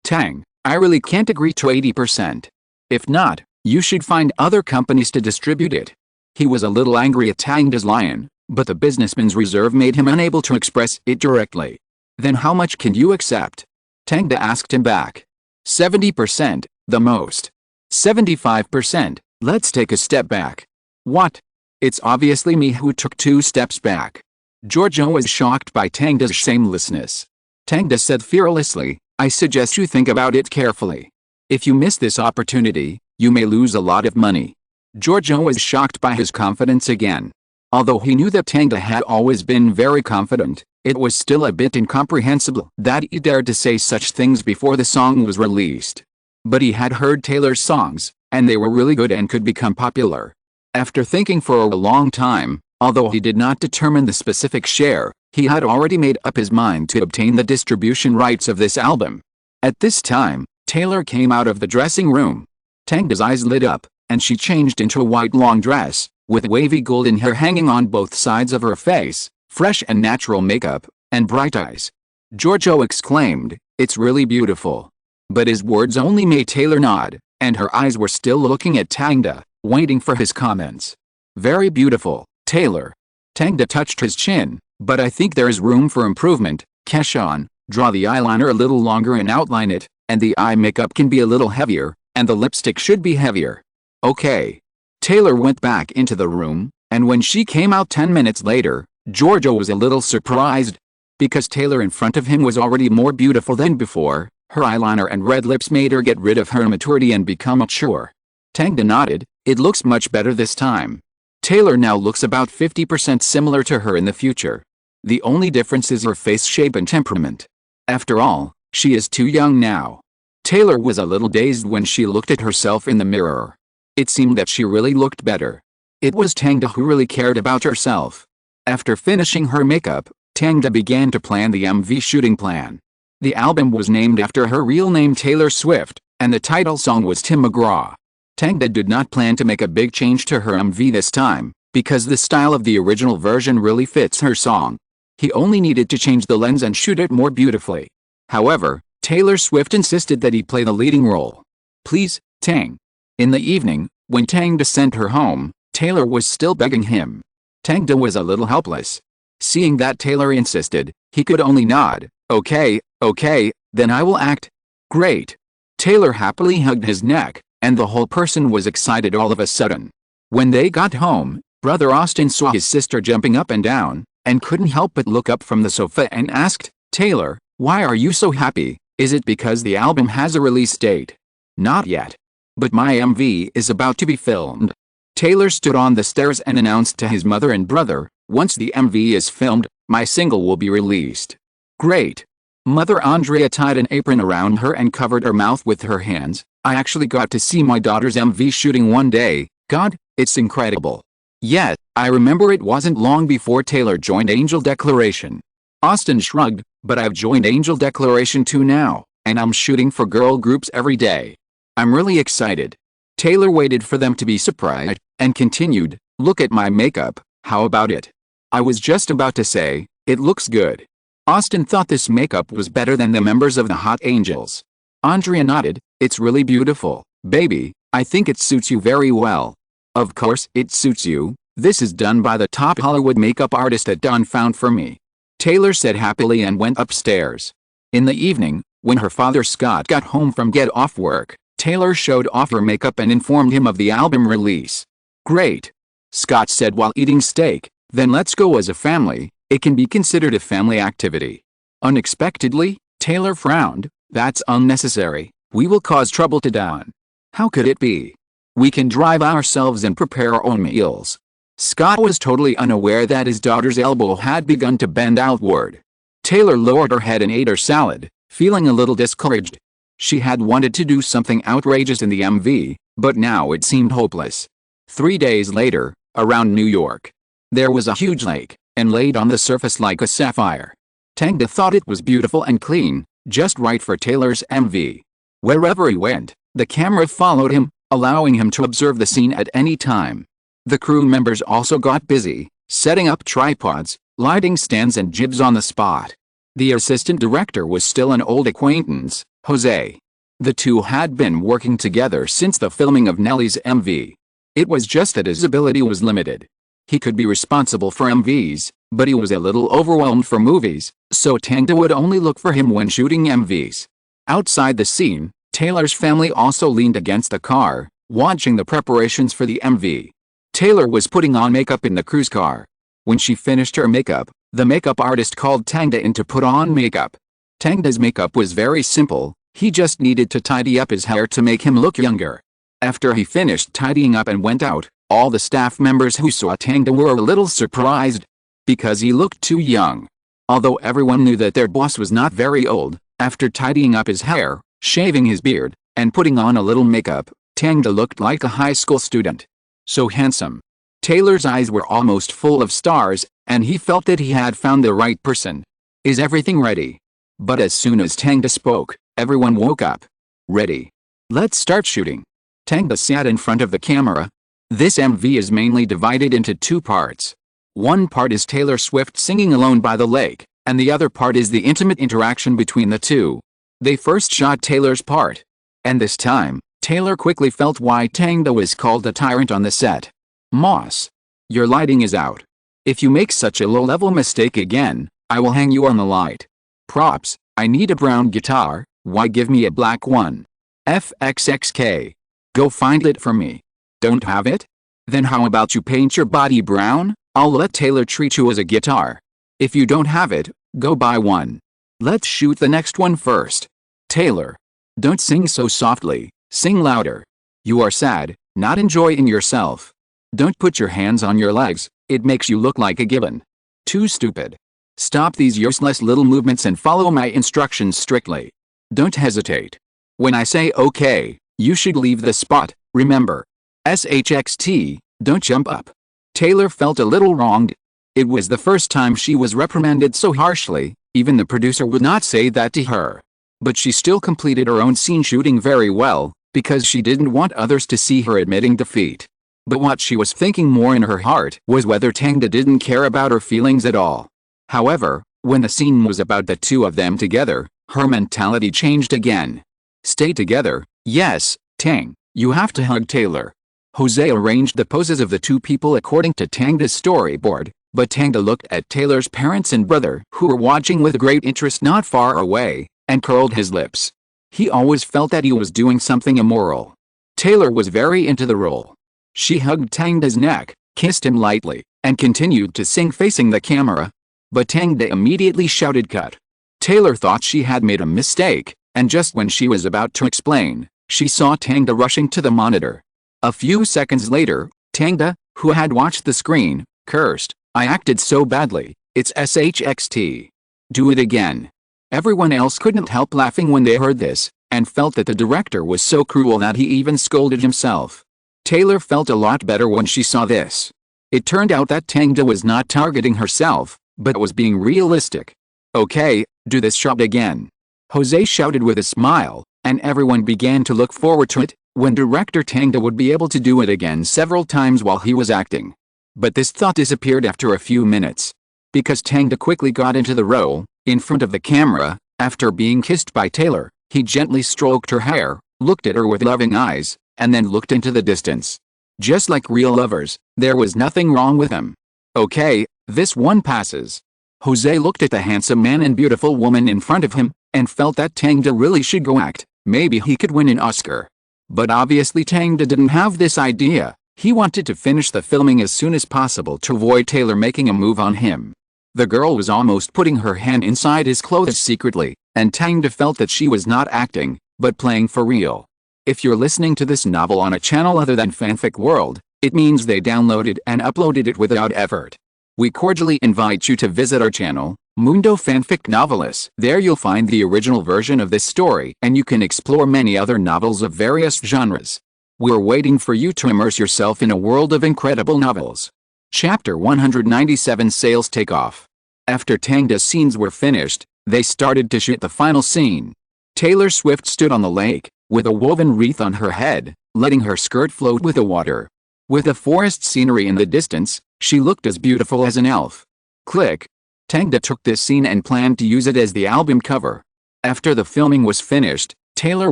"Tang, I really can't agree to 80%. If not, you should find other companies to distribute it." He was a little angry at Tang's lion, but the businessman's reserve made him unable to express it directly. "Then how much can you accept?" Tang asked him back. 70%, the most. 75%, let's take a step back." "What?" "It's obviously me who took 2 steps back." Giorgio was shocked by Tang's shamelessness. Tang said fearlessly, "I suggest you think about it carefully. If you miss this opportunity, you may lose a lot of money." Giorgio was shocked by his confidence again. Although he knew that Tang had always been very confident, it was still a bit incomprehensible that he dared to say such things before the song was released. But he had heard Taylor's songs, and they were really good and could become popular. After thinking for a long time, although he did not determine the specific share, he had already made up his mind to obtain the distribution rights of this album. At this time, Taylor came out of the dressing room. Tang's eyes lit up, and she changed into a white long dress, with wavy golden hair hanging on both sides of her face, fresh and natural makeup, and bright eyes. Giorgio exclaimed, "It's really beautiful." But his words only made Taylor nod, and her eyes were still looking at Tang, waiting for his comments. "Very beautiful, Taylor." Tang touched his chin, "But I think there is room for improvement. Keshawn, draw the eyeliner a little longer and outline it, and the eye makeup can be a little heavier, and the lipstick should be heavier." "Okay." Taylor went back into the room, and when she came out 10 minutes later, Giorgio was a little surprised. Because Taylor in front of him was already more beautiful than before, her eyeliner and red lips made her get rid of her immaturity and become mature. Tang nodded, "It looks much better this time." Taylor now looks about 50% similar to her in the future. The only difference is her face shape and temperament. After all, she is too young now. Taylor was a little dazed when she looked at herself in the mirror. It seemed that she really looked better. It was Tang who really cared about herself. After finishing her makeup, Tang began to plan the MV shooting plan. The album was named after her real name Taylor Swift, and the title song was Tim McGraw. Tang did not plan to make a big change to her MV this time, because the style of the original version really fits her song. He only needed to change the lens and shoot it more beautifully. However, Taylor Swift insisted that he play the leading role. Please, Tang. In the evening, when Tang sent her home, Taylor was still begging him. Tang was a little helpless. Seeing that Taylor insisted, he could only nod. Okay, then I will act. Great. Taylor happily hugged his neck, and the whole person was excited all of a sudden. When they got home, Brother Austin saw his sister jumping up and down, and couldn't help but look up from the sofa and asked, Taylor, why are you so happy? Is it because the album has a release date? Not yet. But my MV is about to be filmed. Taylor stood on the stairs and announced to his mother and brother, once the MV is filmed, my single will be released. Great. Mother Andrea tied an apron around her and covered her mouth with her hands. I actually got to see my daughter's MV shooting one day. God, it's incredible. Yet, I remember it wasn't long before Taylor joined Angel Declaration. Austin shrugged, but I've joined Angel Declaration too now, and I'm shooting for girl groups every day. I'm really excited. Taylor waited for them to be surprised, and continued, look at my makeup, how about it? I was just about to say, it looks good. Austin thought this makeup was better than the members of the Hot Angels. Andrea nodded, it's really beautiful, baby, I think it suits you very well. Of course it suits you, this is done by the top Hollywood makeup artist that Don found for me. Taylor said happily and went upstairs. In the evening, when her father Scott got home from get off work, Taylor showed off her makeup and informed him of the album release. Great. Scott said while eating steak, then let's go as a family, it can be considered a family activity. Unexpectedly, Taylor frowned, that's unnecessary, we will cause trouble to Don. How could it be? We can drive ourselves and prepare our own meals. Scott was totally unaware that his daughter's elbow had begun to bend outward. Taylor lowered her head and ate her salad, feeling a little discouraged. She had wanted to do something outrageous in the MV, but now it seemed hopeless. 3 days later, around New York, there was a huge lake, and laid on the surface like a sapphire. Tang thought it was beautiful and clean, just right for Taylor's MV. Wherever he went, the camera followed him, allowing him to observe the scene at any time. The crew members also got busy, setting up tripods, lighting stands and jibs on the spot. The assistant director was still an old acquaintance, Jose. The two had been working together since the filming of Nelly's MV. It was just that his ability was limited. He could be responsible for MVs, but he was a little overwhelmed for movies, so Tang would only look for him when shooting MVs. Outside the scene, Taylor's family also leaned against the car, watching the preparations for the MV. Taylor was putting on makeup in the crew's car. When she finished her makeup, the makeup artist called Tang in to put on makeup. Tang's makeup was very simple, he just needed to tidy up his hair to make him look younger. After he finished tidying up and went out, all the staff members who saw Tang were a little surprised, because he looked too young. Although everyone knew that their boss was not very old, after tidying up his hair, shaving his beard, and putting on a little makeup, Tang looked like a high school student. So handsome. Taylor's eyes were almost full of stars, and he felt that he had found the right person. Is everything ready? But as soon as Tang spoke, everyone woke up. Ready. Let's start shooting. Tang sat in front of the camera. This MV is mainly divided into 2 parts. One part is Taylor Swift singing alone by the lake, and the other part is the intimate interaction between the two. They first shot Taylor's part. And this time, Taylor quickly felt why Tang was called a tyrant on the set. Moss. Your lighting is out. If you make such a low-level mistake again, I will hang you on the light. Props. I need a brown guitar, why give me a black one? FXXK. Go find it for me. Don't have it? Then how about you paint your body brown? I'll let Taylor treat you as a guitar. If you don't have it, go buy one. Let's shoot the next one first. Taylor. Don't sing so softly, sing louder. You are sad, not enjoying yourself. Don't put your hands on your legs, it makes you look like a gibbon. Too stupid. Stop these useless little movements and follow my instructions strictly. Don't hesitate. When I say okay, you should leave the spot, remember. SHXT, don't jump up. Taylor felt a little wronged. It was the first time she was reprimanded so harshly, Even the producer would not say that to her. But she still completed her own scene shooting very well, because she didn't want others to see her admitting defeat. But what she was thinking more in her heart was whether Tangda didn't care about her feelings at all. However, when the scene was about the two of them together, her mentality changed again. Stay together, yes, Tang, you have to hug Taylor. Jose arranged the poses of the two people according to Tangda's storyboard, but Tangda looked at Taylor's parents and brother who were watching with great interest not far away, and curled his lips. He always felt that he was doing something immoral. Taylor was very into the role. She hugged Tangda's neck, kissed him lightly, and continued to sing facing the camera. But Tangda immediately shouted cut. Taylor thought she had made a mistake, and just when she was about to explain, she saw Tangda rushing to the monitor. A few seconds later, Tangda, who had watched the screen, cursed, "I acted so badly, it's shxt. Do it again." Everyone else couldn't help laughing when they heard this, and felt that the director was so cruel that he even scolded himself. Taylor felt a lot better when she saw this. It turned out that Tangda was not targeting herself, but was being realistic. "Okay, do this shot again," Jose shouted with a smile, and everyone began to look forward to it, when director Tangda would be able to do it again several times while he was acting. But this thought disappeared after a few minutes. Because Tangda quickly got into the role, in front of the camera, after being kissed by Taylor, he gently stroked her hair, looked at her with loving eyes, and then looked into the distance. Just like real lovers, there was nothing wrong with him. "Okay, this one passes." Jose looked at the handsome man and beautiful woman in front of him, and felt that Tangda really should go act. Maybe he could win an Oscar. But obviously Tangda didn't have this idea. He wanted to finish the filming as soon as possible to avoid Taylor making a move on him. The girl was almost putting her hand inside his clothes secretly, and Tangda felt that she was not acting, but playing for real. If you're listening to this novel on a channel other than Fanfic World, it means they downloaded and uploaded it without effort. We cordially invite you to visit our channel, Mundo Fanfic Novelis. There you'll find the original version of this story, and you can explore many other novels of various genres. We're waiting for you to immerse yourself in a world of incredible novels. Chapter 197 Sales Take Off. After Tangda's scenes were finished, they started to shoot the final scene. Taylor Swift stood on the lake, with a woven wreath on her head, letting her skirt float with the water. With the forest scenery in the distance, she looked as beautiful as an elf. Click. Tangda took this scene and planned to use it as the album cover. After the filming was finished, Taylor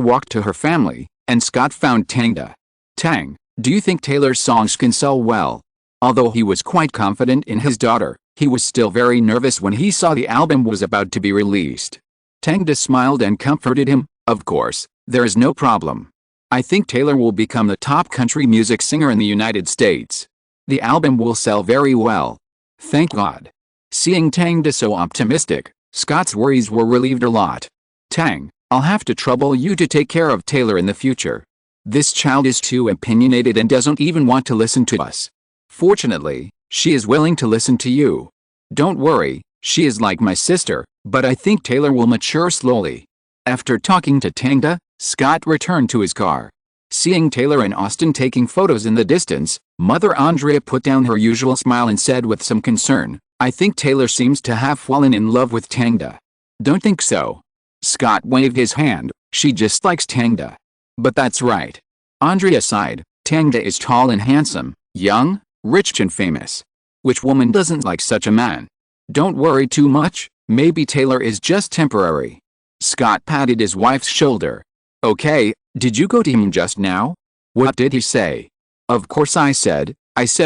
walked to her family, and Scott found Tangda. "Tang, do you think Taylor's songs can sell well?" Although he was quite confident in his daughter, he was still very nervous when he saw the album was about to be released. Tangda smiled and comforted him. "Of course, there is no problem. I think Taylor will become the top country music singer in the United States. The album will sell very well. Thank God." Seeing Tangda so optimistic, Scott's worries were relieved a lot. "Tang, I'll have to trouble you to take care of Taylor in the future. This child is too opinionated and doesn't even want to listen to us. Fortunately, she is willing to listen to you. Don't worry, she is like my sister, but I think Taylor will mature slowly." After talking to Tangda, Scott returned to his car. Seeing Taylor and Austin taking photos in the distance, Mother Andrea put down her usual smile and said with some concern, "I think Taylor seems to have fallen in love with Tangda." "Don't think so." Scott waved his hand. "She just likes Tangda." "But that's right." Andrea sighed. "Tangda is tall and handsome, young, rich and famous. Which woman doesn't like such a man? Don't worry too much, maybe Taylor is just temporary." Scott patted his wife's shoulder. "Okay, did you go to him just now? What did he say?" "Of course I said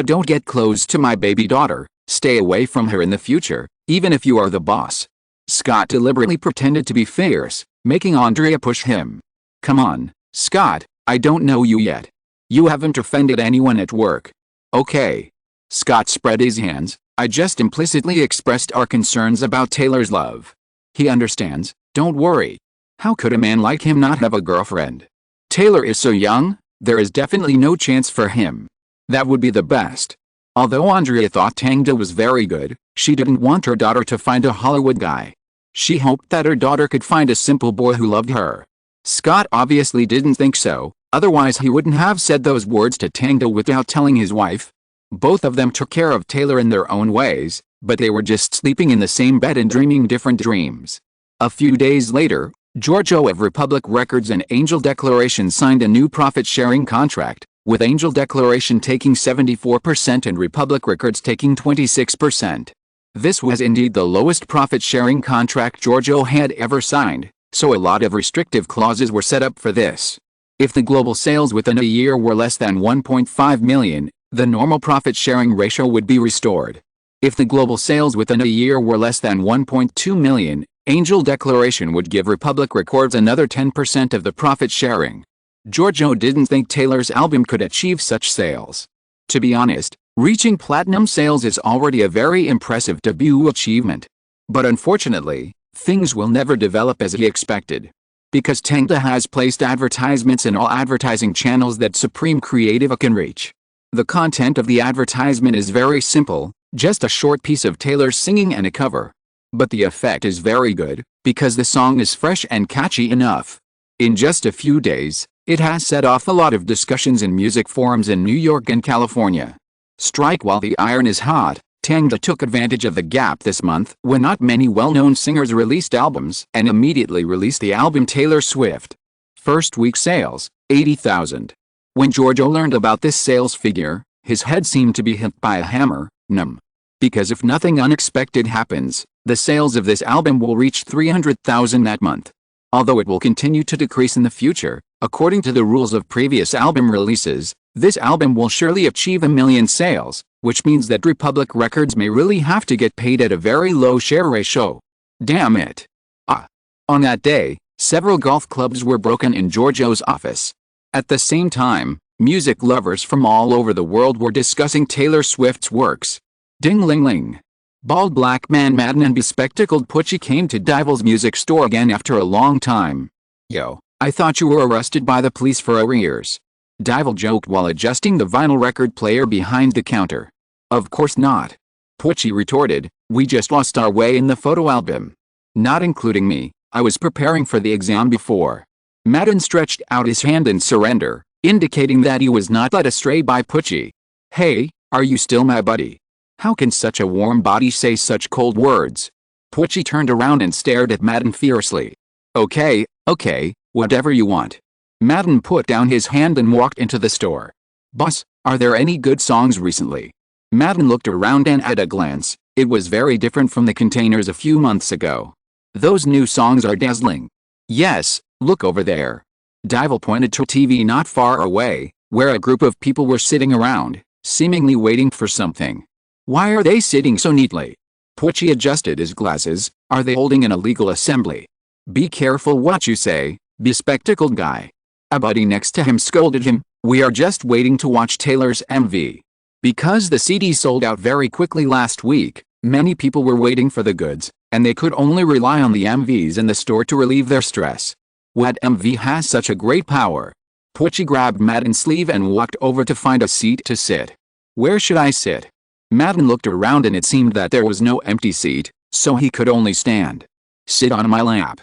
don't get close to my baby daughter, stay away from her in the future, even if you are the boss." Scott deliberately pretended to be fierce, making Andrea push him. "Come on, Scott, I don't know you yet. You haven't offended anyone at work." "Okay." Scott spread his hands. "I just implicitly expressed our concerns about Taylor's love. He understands, don't worry. How could a man like him not have a girlfriend? Taylor is so young, there is definitely no chance for him. That would be the best." Although Andrea thought Tangda was very good, she didn't want her daughter to find a Hollywood guy. She hoped that her daughter could find a simple boy who loved her. Scott obviously didn't think so, otherwise he wouldn't have said those words to Tangda without telling his wife. Both of them took care of Taylor in their own ways, but they were just sleeping in the same bed and dreaming different dreams. A few days later, Giorgio of Republic Records and Angel Declaration signed a new profit-sharing contract, with Angel Declaration taking 74% and Republic Records taking 26%. This was indeed the lowest profit-sharing contract Giorgio had ever signed, so a lot of restrictive clauses were set up for this. If the global sales within a year were less than 1.5 million, the normal profit-sharing ratio would be restored. If the global sales within a year were less than 1.2 million, Angel Declaration would give Republic Records another 10% of the profit sharing. Giorgio didn't think Taylor's album could achieve such sales. To be honest, reaching platinum sales is already a very impressive debut achievement. But unfortunately, things will never develop as he expected. Because Tang has placed advertisements in all advertising channels that Supreme Creative can reach. The content of the advertisement is very simple, just a short piece of Taylor singing and a cover. But the effect is very good, because the song is fresh and catchy enough. In just a few days, it has set off a lot of discussions in music forums in New York and California. Strike while the iron is hot, Tang took advantage of the gap this month when not many well-known singers released albums and immediately released the album Taylor Swift. First week sales, 80,000. When Giorgio learned about this sales figure, his head seemed to be hit by a hammer, Because if nothing unexpected happens, the sales of this album will reach 300,000 that month. Although it will continue to decrease in the future, according to the rules of previous album releases, this album will surely achieve 1 million sales, which means that Republic Records may really have to get paid at a very low share ratio. Damn it. On that day, several golf clubs were broken in Giorgio's office. At the same time, music lovers from all over the world were discussing Taylor Swift's works. Ding-ling-ling. Bald black man Madden and bespectacled Pucci came to Dival's music store again after a long time. Yo, I thought you were arrested by the police for arrears. Dival joked while adjusting the vinyl record player behind the counter. Of course not. Pucci retorted, we just lost our way in the photo album. Not including me, I was preparing for the exam before. Madden stretched out his hand in surrender, indicating that he was not led astray by Pucci. Hey, are you still my buddy? How can such a warm body say such cold words? Pucci turned around and stared at Madden fiercely. Okay, whatever you want. Madden put down his hand and walked into the store. Boss, are there any good songs recently? Madden looked around and at a glance, it was very different from the containers a few months ago. Those new songs are dazzling. Yes, look over there. Dival pointed to a TV not far away, where a group of people were sitting around, seemingly waiting for something. Why are they sitting so neatly? Pucci adjusted his glasses. Are they holding an illegal assembly? Be careful what you say, bespectacled guy. A buddy next to him scolded him. We are just waiting to watch Taylor's MV. Because the CD sold out very quickly last week, many people were waiting for the goods, and they could only rely on the MVs in the store to relieve their stress. What MV has such a great power? Pucci grabbed Madden's sleeve and walked over to find a seat to sit. Where should I sit? Madden looked around and it seemed that there was no empty seat, so he could only stand. Sit on my lap.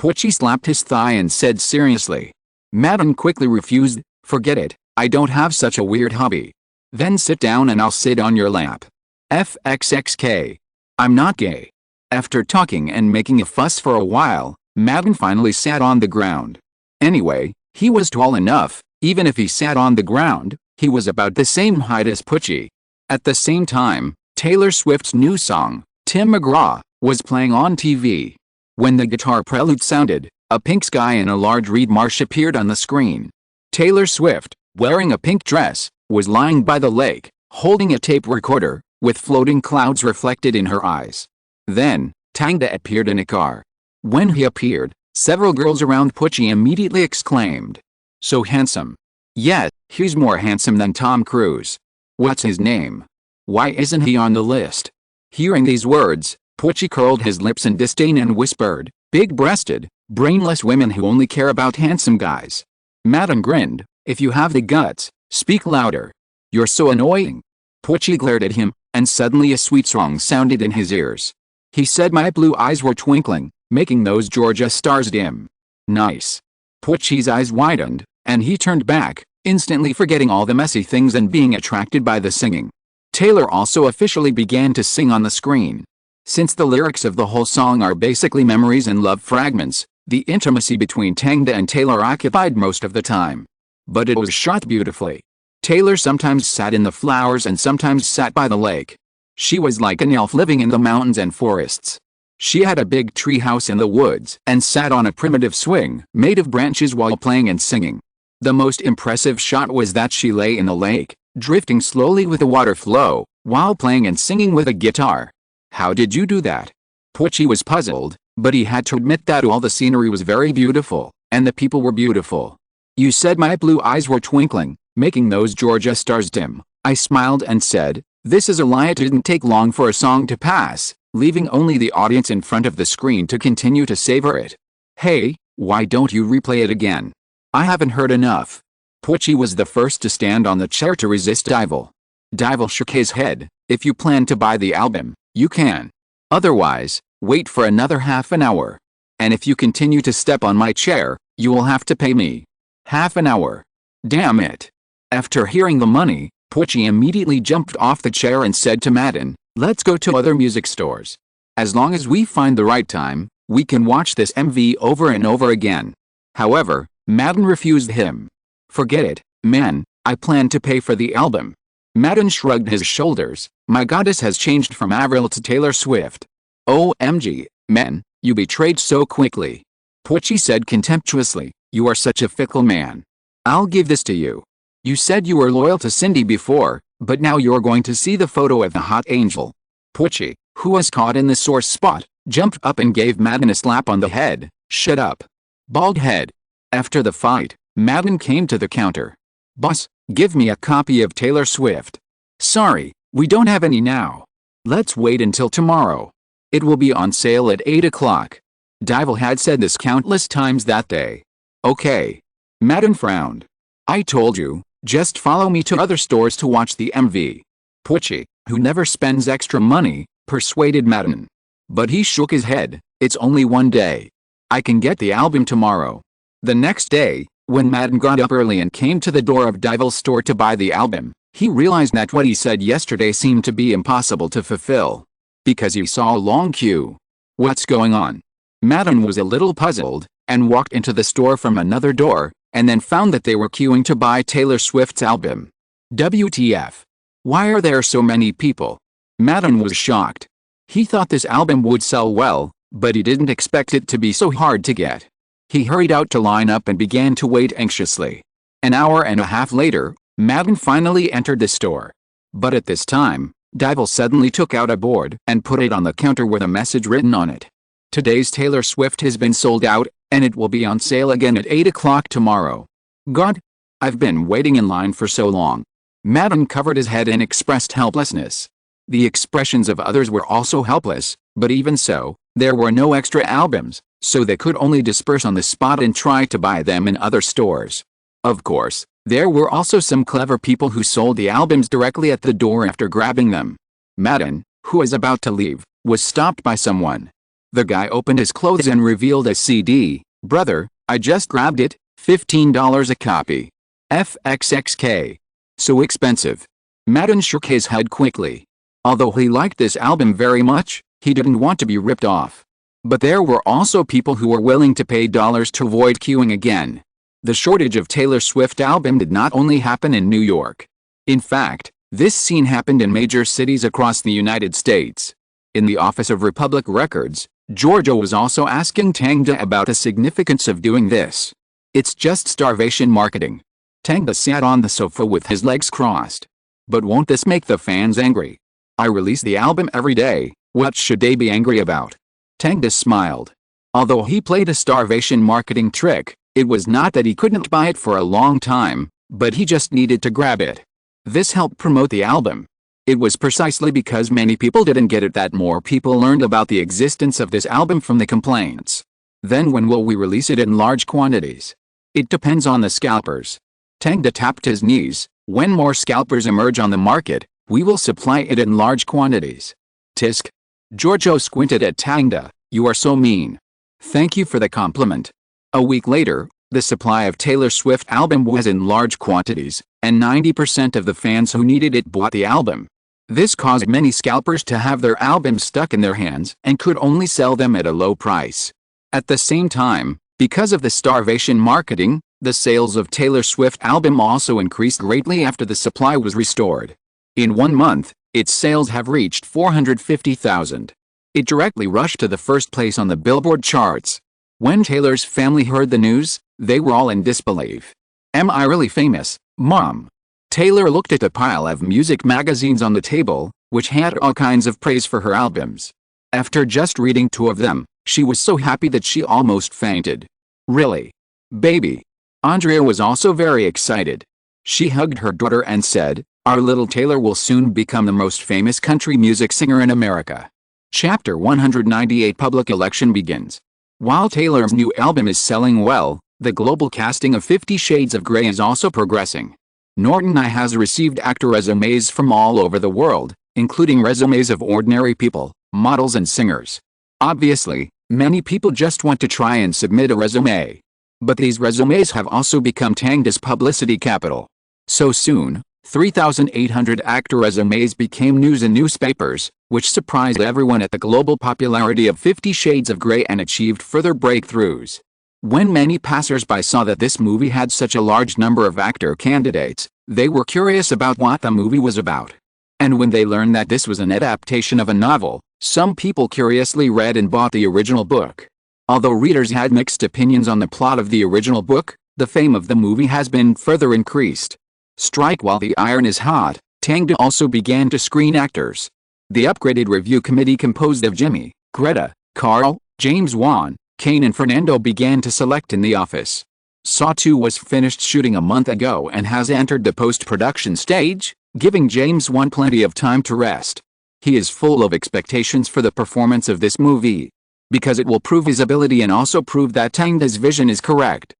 Pucci slapped his thigh and said seriously. Madden quickly refused. Forget it, I don't have such a weird hobby. Then sit down and I'll sit on your lap. FXXK. I'm not gay. After talking and making a fuss for a while, Madden finally sat on the ground. Anyway, he was tall enough, even if he sat on the ground, he was about the same height as Pucci. At the same time, Taylor Swift's new song, Tim McGraw, was playing on TV. When the guitar prelude sounded, a pink sky and a large reed marsh appeared on the screen. Taylor Swift, wearing a pink dress, was lying by the lake, holding a tape recorder, with floating clouds reflected in her eyes. Then, Tang appeared in a car. When he appeared, several girls around Pucci immediately exclaimed, "So handsome." Yeah, he's more handsome than Tom Cruise. What's his name? Why isn't he on the list? Hearing these words, Pucci curled his lips in disdain and whispered, "Big-breasted, brainless women who only care about handsome guys." Madden grinned, "If you have the guts, speak louder. You're so annoying." Pucci glared at him, and suddenly a sweet song sounded in his ears. He said my blue eyes were twinkling, making those Georgia stars dim. Nice. Pucci's eyes widened, and he turned back, instantly forgetting all the messy things and being attracted by the singing. Taylor also officially began to sing on the screen. Since the lyrics of the whole song are basically memories and love fragments, the intimacy between Tang and Taylor occupied most of the time. But it was shot beautifully. Taylor sometimes sat in the flowers and sometimes sat by the lake. She was like an elf living in the mountains and forests. She had a big tree house in the woods and sat on a primitive swing made of branches while playing and singing. The most impressive shot was that she lay in the lake, drifting slowly with the water flow, while playing and singing with a guitar. How did you do that? Pucci was puzzled, but he had to admit that all the scenery was very beautiful, and the people were beautiful. You said my blue eyes were twinkling, making those Georgia stars dim. I smiled and said, this is a lie. It didn't take long for a song to pass, leaving only the audience in front of the screen to continue to savor it. Hey, why don't you replay it again? I haven't heard enough. Pucci was the first to stand on the chair to resist Dival. Dival shook his head. If you plan to buy the album, you can. Otherwise, wait for another half an hour. And if you continue to step on my chair, you will have to pay me. Half an hour. Damn it. After hearing the money, Pucci immediately jumped off the chair and said to Madden, let's go to other music stores. As long as we find the right time, we can watch this MV over and over again. However, Madden refused him. Forget it, man, I plan to pay for the album. Madden shrugged his shoulders. My goddess has changed from Avril to Taylor Swift. OMG, man, you betrayed so quickly. Pucci said contemptuously, you are such a fickle man. I'll give this to you. You said you were loyal to Cindy before, but now you're going to see the photo of the hot angel. Pucci, who was caught in the sore spot, jumped up and gave Madden a slap on the head. Shut up. Bald head. After the fight, Madden came to the counter. Boss, give me a copy of Taylor Swift. Sorry, we don't have any now. Let's wait until tomorrow. It will be on sale at 8 o'clock. Dival had said this countless times that day. Okay. Madden frowned. I told you, just follow me to other stores to watch the MV. Pucci, who never spends extra money, persuaded Madden. But he shook his head. It's only one day. I can get the album tomorrow. The next day, when Madden got up early and came to the door of Dival's store to buy the album, he realized that what he said yesterday seemed to be impossible to fulfill. Because he saw a long queue. What's going on? Madden was a little puzzled, and walked into the store from another door, and then found that they were queuing to buy Taylor Swift's album. WTF? Why are there so many people? Madden was shocked. He thought this album would sell well, but he didn't expect it to be so hard to get. He hurried out to line up and began to wait anxiously. An hour and a half later, Madden finally entered the store. But at this time, Dival suddenly took out a board and put it on the counter with a message written on it. Today's Taylor Swift has been sold out, and it will be on sale again at 8 o'clock tomorrow. God, I've been waiting in line for so long. Madden covered his head and expressed helplessness. The expressions of others were also helpless, but even so, there were no extra albums, so they could only disperse on the spot and try to buy them in other stores. Of course, there were also some clever people who sold the albums directly at the door after grabbing them. Madden, who was about to leave, was stopped by someone. The guy opened his clothes and revealed a CD. Brother, I just grabbed it, $15 a copy. FXXK. So expensive. Madden shook his head quickly. Although he liked this album very much, he didn't want to be ripped off. But there were also people who were willing to pay dollars to avoid queuing again. The shortage of Taylor Swift album did not only happen in New York. In fact, this scene happened in major cities across the United States. In the Office of Republic Records, Georgia was also asking Tang about the significance of doing this. It's just starvation marketing. Tang sat on the sofa with his legs crossed. But won't this make the fans angry? I release the album every day, what should they be angry about? Tang smiled. Although he played a starvation marketing trick, it was not that he couldn't buy it for a long time, but he just needed to grab it. This helped promote the album. It was precisely because many people didn't get it that more people learned about the existence of this album from the complaints. Then when will we release it in large quantities? It depends on the scalpers. Tang tapped his knees. When more scalpers emerge on the market, we will supply it in large quantities. Tisk. Giorgio squinted at Tang. You are so mean. Thank you for the compliment. A week later, the supply of Taylor Swift album was in large quantities, and 90% of the fans who needed it bought the album. This caused many scalpers to have their albums stuck in their hands and could only sell them at a low price. At the same time, because of the starvation marketing, the sales of Taylor Swift's album also increased greatly after the supply was restored. In 1 month, its sales have reached 450,000. It directly rushed to the first place on the Billboard charts. When Taylor's family heard the news, they were all in disbelief. "Am I really famous, Mom?" Taylor looked at the pile of music magazines on the table, which had all kinds of praise for her albums. After just reading 2 of them, she was so happy that she almost fainted. "Really? Baby?" Andrea was also very excited. She hugged her daughter and said, "Our little Taylor will soon become the most famous country music singer in America." Chapter 198 Public Election begins. While Taylor's new album is selling well, the global casting of 50 Shades of Grey is also progressing. Norton has received actor resumes from all over the world, including resumes of ordinary people, models and singers. Obviously, many people just want to try and submit a resume. But these resumes have also become Tang's publicity capital. So soon, 3,800 actor resumes became news in newspapers, which surprised everyone at the global popularity of 50 Shades of Grey and achieved further breakthroughs. When many passers-by saw that this movie had such a large number of actor candidates, they were curious about what the movie was about. And when they learned that this was an adaptation of a novel, some people curiously read and bought the original book. Although readers had mixed opinions on the plot of the original book, the fame of the movie has been further increased. Strike while the iron is hot, Tang also began to screen actors. The upgraded review committee composed of Jimmy, Greta, Carl, James Wan, Kane and Fernando began to select in the office. Saw 2 was finished shooting a month ago and has entered the post-production stage, giving James Wan plenty of time to rest. He is full of expectations for the performance of this movie, because it will prove his ability and also prove that Tang's vision is correct.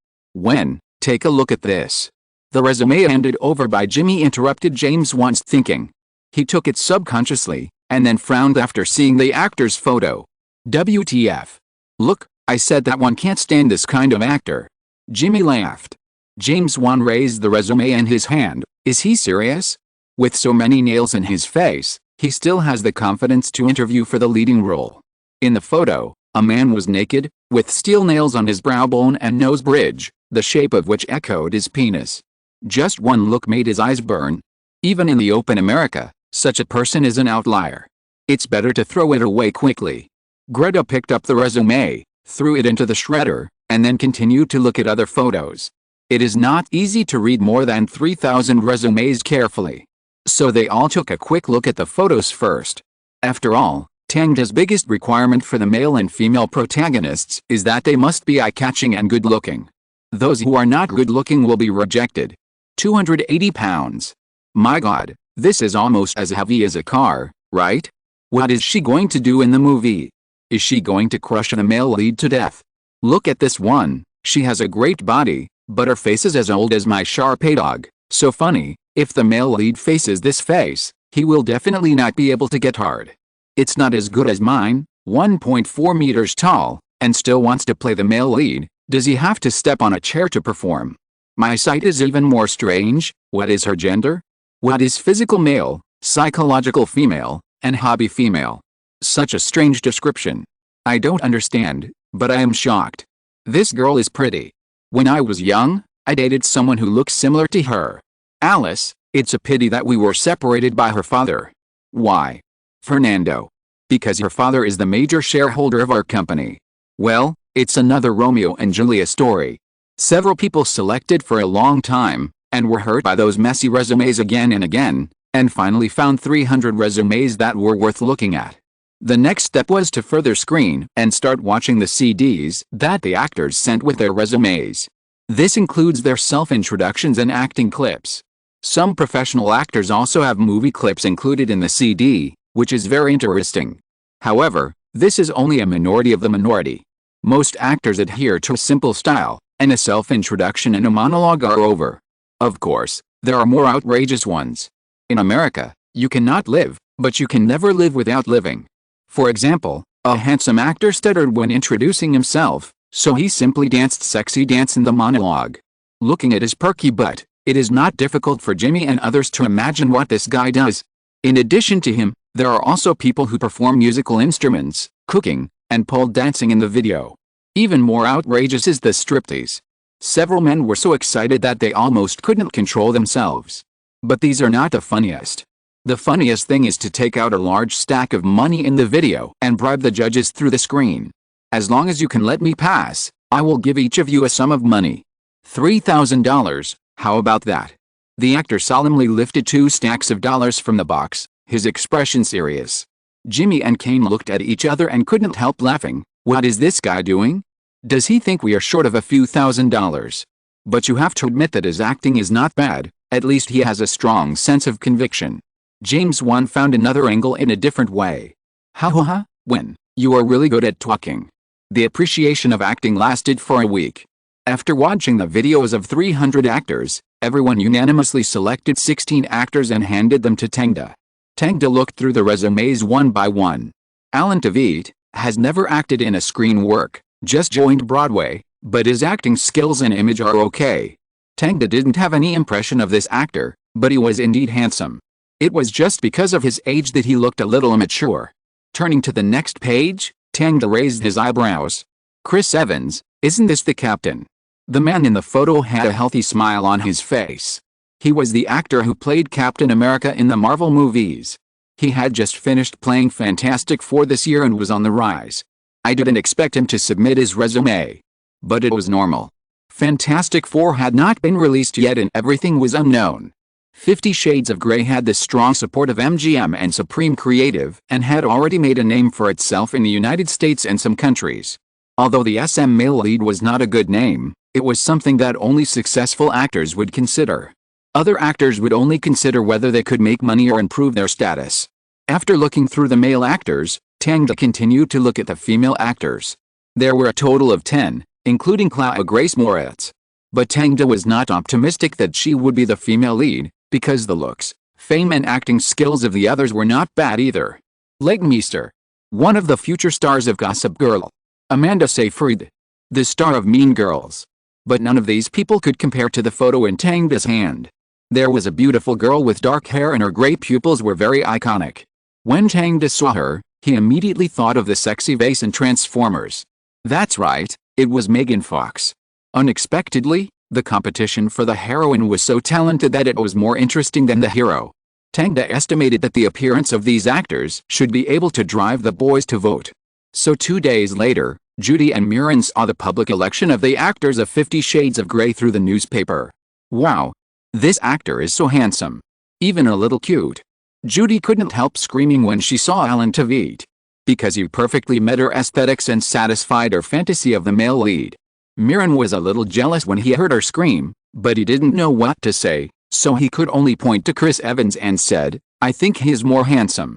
Take a look at this. The resume handed over by Jimmy interrupted James Wan's thinking. He took it subconsciously, and then frowned after seeing the actor's photo. WTF. "Look, I said that one can't stand this kind of actor." Jimmy laughed. James Wan raised the resume in his hand. Is he serious? With so many nails in his face, he still has the confidence to interview for the leading role. In the photo, a man was naked, with steel nails on his brow bone and nose bridge, the shape of which echoed his penis. Just one look made his eyes burn. Even in the open America, such a person is an outlier. It's better to throw it away quickly. Greta picked up the resume, threw it into the shredder, and then continued to look at other photos. It is not easy to read more than 3,000 resumes carefully. So they all took a quick look at the photos first. After all, Tang's biggest requirement for the male and female protagonists is that they must be eye-catching and good-looking. Those who are not good-looking will be rejected. 280 pounds. My God, this is almost as heavy as a car, right? What is she going to do in the movie? Is she going to crush the male lead to death? Look at this one. She has a great body, but her face is as old as my Shar-Pei dog. So funny, if the male lead faces this face, he will definitely not be able to get hard. It's not as good as mine, 1.4 meters tall, and still wants to play the male lead. Does he have to step on a chair to perform? My sight is even more strange. What is her gender? What is physical male, psychological female, and hobby female? Such a strange description. I don't understand, but I am shocked. This girl is pretty. When I was young, I dated someone who looked similar to her. Alice, it's a pity that we were separated by her father. Why? Fernando. Because her father is the major shareholder of our company. Well, it's another Romeo and Juliet story. Several people selected for a long time, and were hurt by those messy resumes again and again, and finally found 300 resumes that were worth looking at. The next step was to further screen and start watching the CDs that the actors sent with their resumes. This includes their self-introductions and acting clips. Some professional actors also have movie clips included in the CD, which is very interesting. However, this is only a minority of the minority. Most actors adhere to a simple style, and a self-introduction and a monologue are over. Of course, there are more outrageous ones. In America, you cannot live, but you can never live without living. For example, a handsome actor stuttered when introducing himself, so he simply danced sexy dance in the monologue. Looking at his perky butt, it is not difficult for Jimmy and others to imagine what this guy does. In addition to him, there are also people who perform musical instruments, cooking, and pole dancing in the video. Even more outrageous is the striptease. Several men were so excited that they almost couldn't control themselves. But these are not the funniest. The funniest thing is to take out a large stack of money in the video and bribe the judges through the screen. As long as you can let me pass, I will give each of you a sum of money. $3,000, how about that? The actor solemnly lifted 2 stacks of dollars from the box, his expression serious. Jimmy and Kane looked at each other and couldn't help laughing. What is this guy doing? Does he think we are short of a few $1,000s? But you have to admit that his acting is not bad, at least he has a strong sense of conviction. James Wan found another angle in a different way. Ha ha ha, when you are really good at talking. The appreciation of acting lasted for a week. After watching the videos of 300 actors, everyone unanimously selected 16 actors and handed them to Tangda. Tangda looked through the resumes one by one. Alan Tveit has never acted in a screen work, just joined Broadway, but his acting skills and image are okay. Tangda didn't have any impression of this actor, but he was indeed handsome. It was just because of his age that he looked a little immature. Turning to the next page, Tangda raised his eyebrows. Chris Evans, isn't this the captain? The man in the photo had a healthy smile on his face. He was the actor who played Captain America in the Marvel movies. He had just finished playing Fantastic Four this year and was on the rise. I didn't expect him to submit his resume. But it was normal. Fantastic Four had not been released yet and everything was unknown. 50 Shades of Grey had the strong support of MGM and Supreme Creative and had already made a name for itself in the United States and some countries. Although the SM male lead was not a good name, it was something that only successful actors would consider. Other actors would only consider whether they could make money or improve their status. After looking through the male actors, Tangda continued to look at the female actors. There were a total of 10, including Chloe Grace Moretz. But Tangda was not optimistic that she would be the female lead, because the looks, fame and acting skills of the others were not bad either. Leighton Meester, one of the future stars of Gossip Girl. Amanda Seyfried, the star of Mean Girls. But none of these people could compare to the photo in Tangda's hand. There was a beautiful girl with dark hair and her gray pupils were very iconic. When Tangda saw her, he immediately thought of the sexy vase in Transformers. That's right, it was Megan Fox. Unexpectedly, the competition for the heroine was so talented that it was more interesting than the hero. Tangda estimated that the appearance of these actors should be able to drive the boys to vote. So 2 days later, Judy and Mirren saw the public election of the actors of 50 Shades of Grey through the newspaper. Wow! This actor is so handsome. Even a little cute. Judy couldn't help screaming when she saw Alan Tveit. Because he perfectly met her aesthetics and satisfied her fantasy of the male lead. Mirren was a little jealous when he heard her scream, but he didn't know what to say, so he could only point to Chris Evans and said, I think he is more handsome.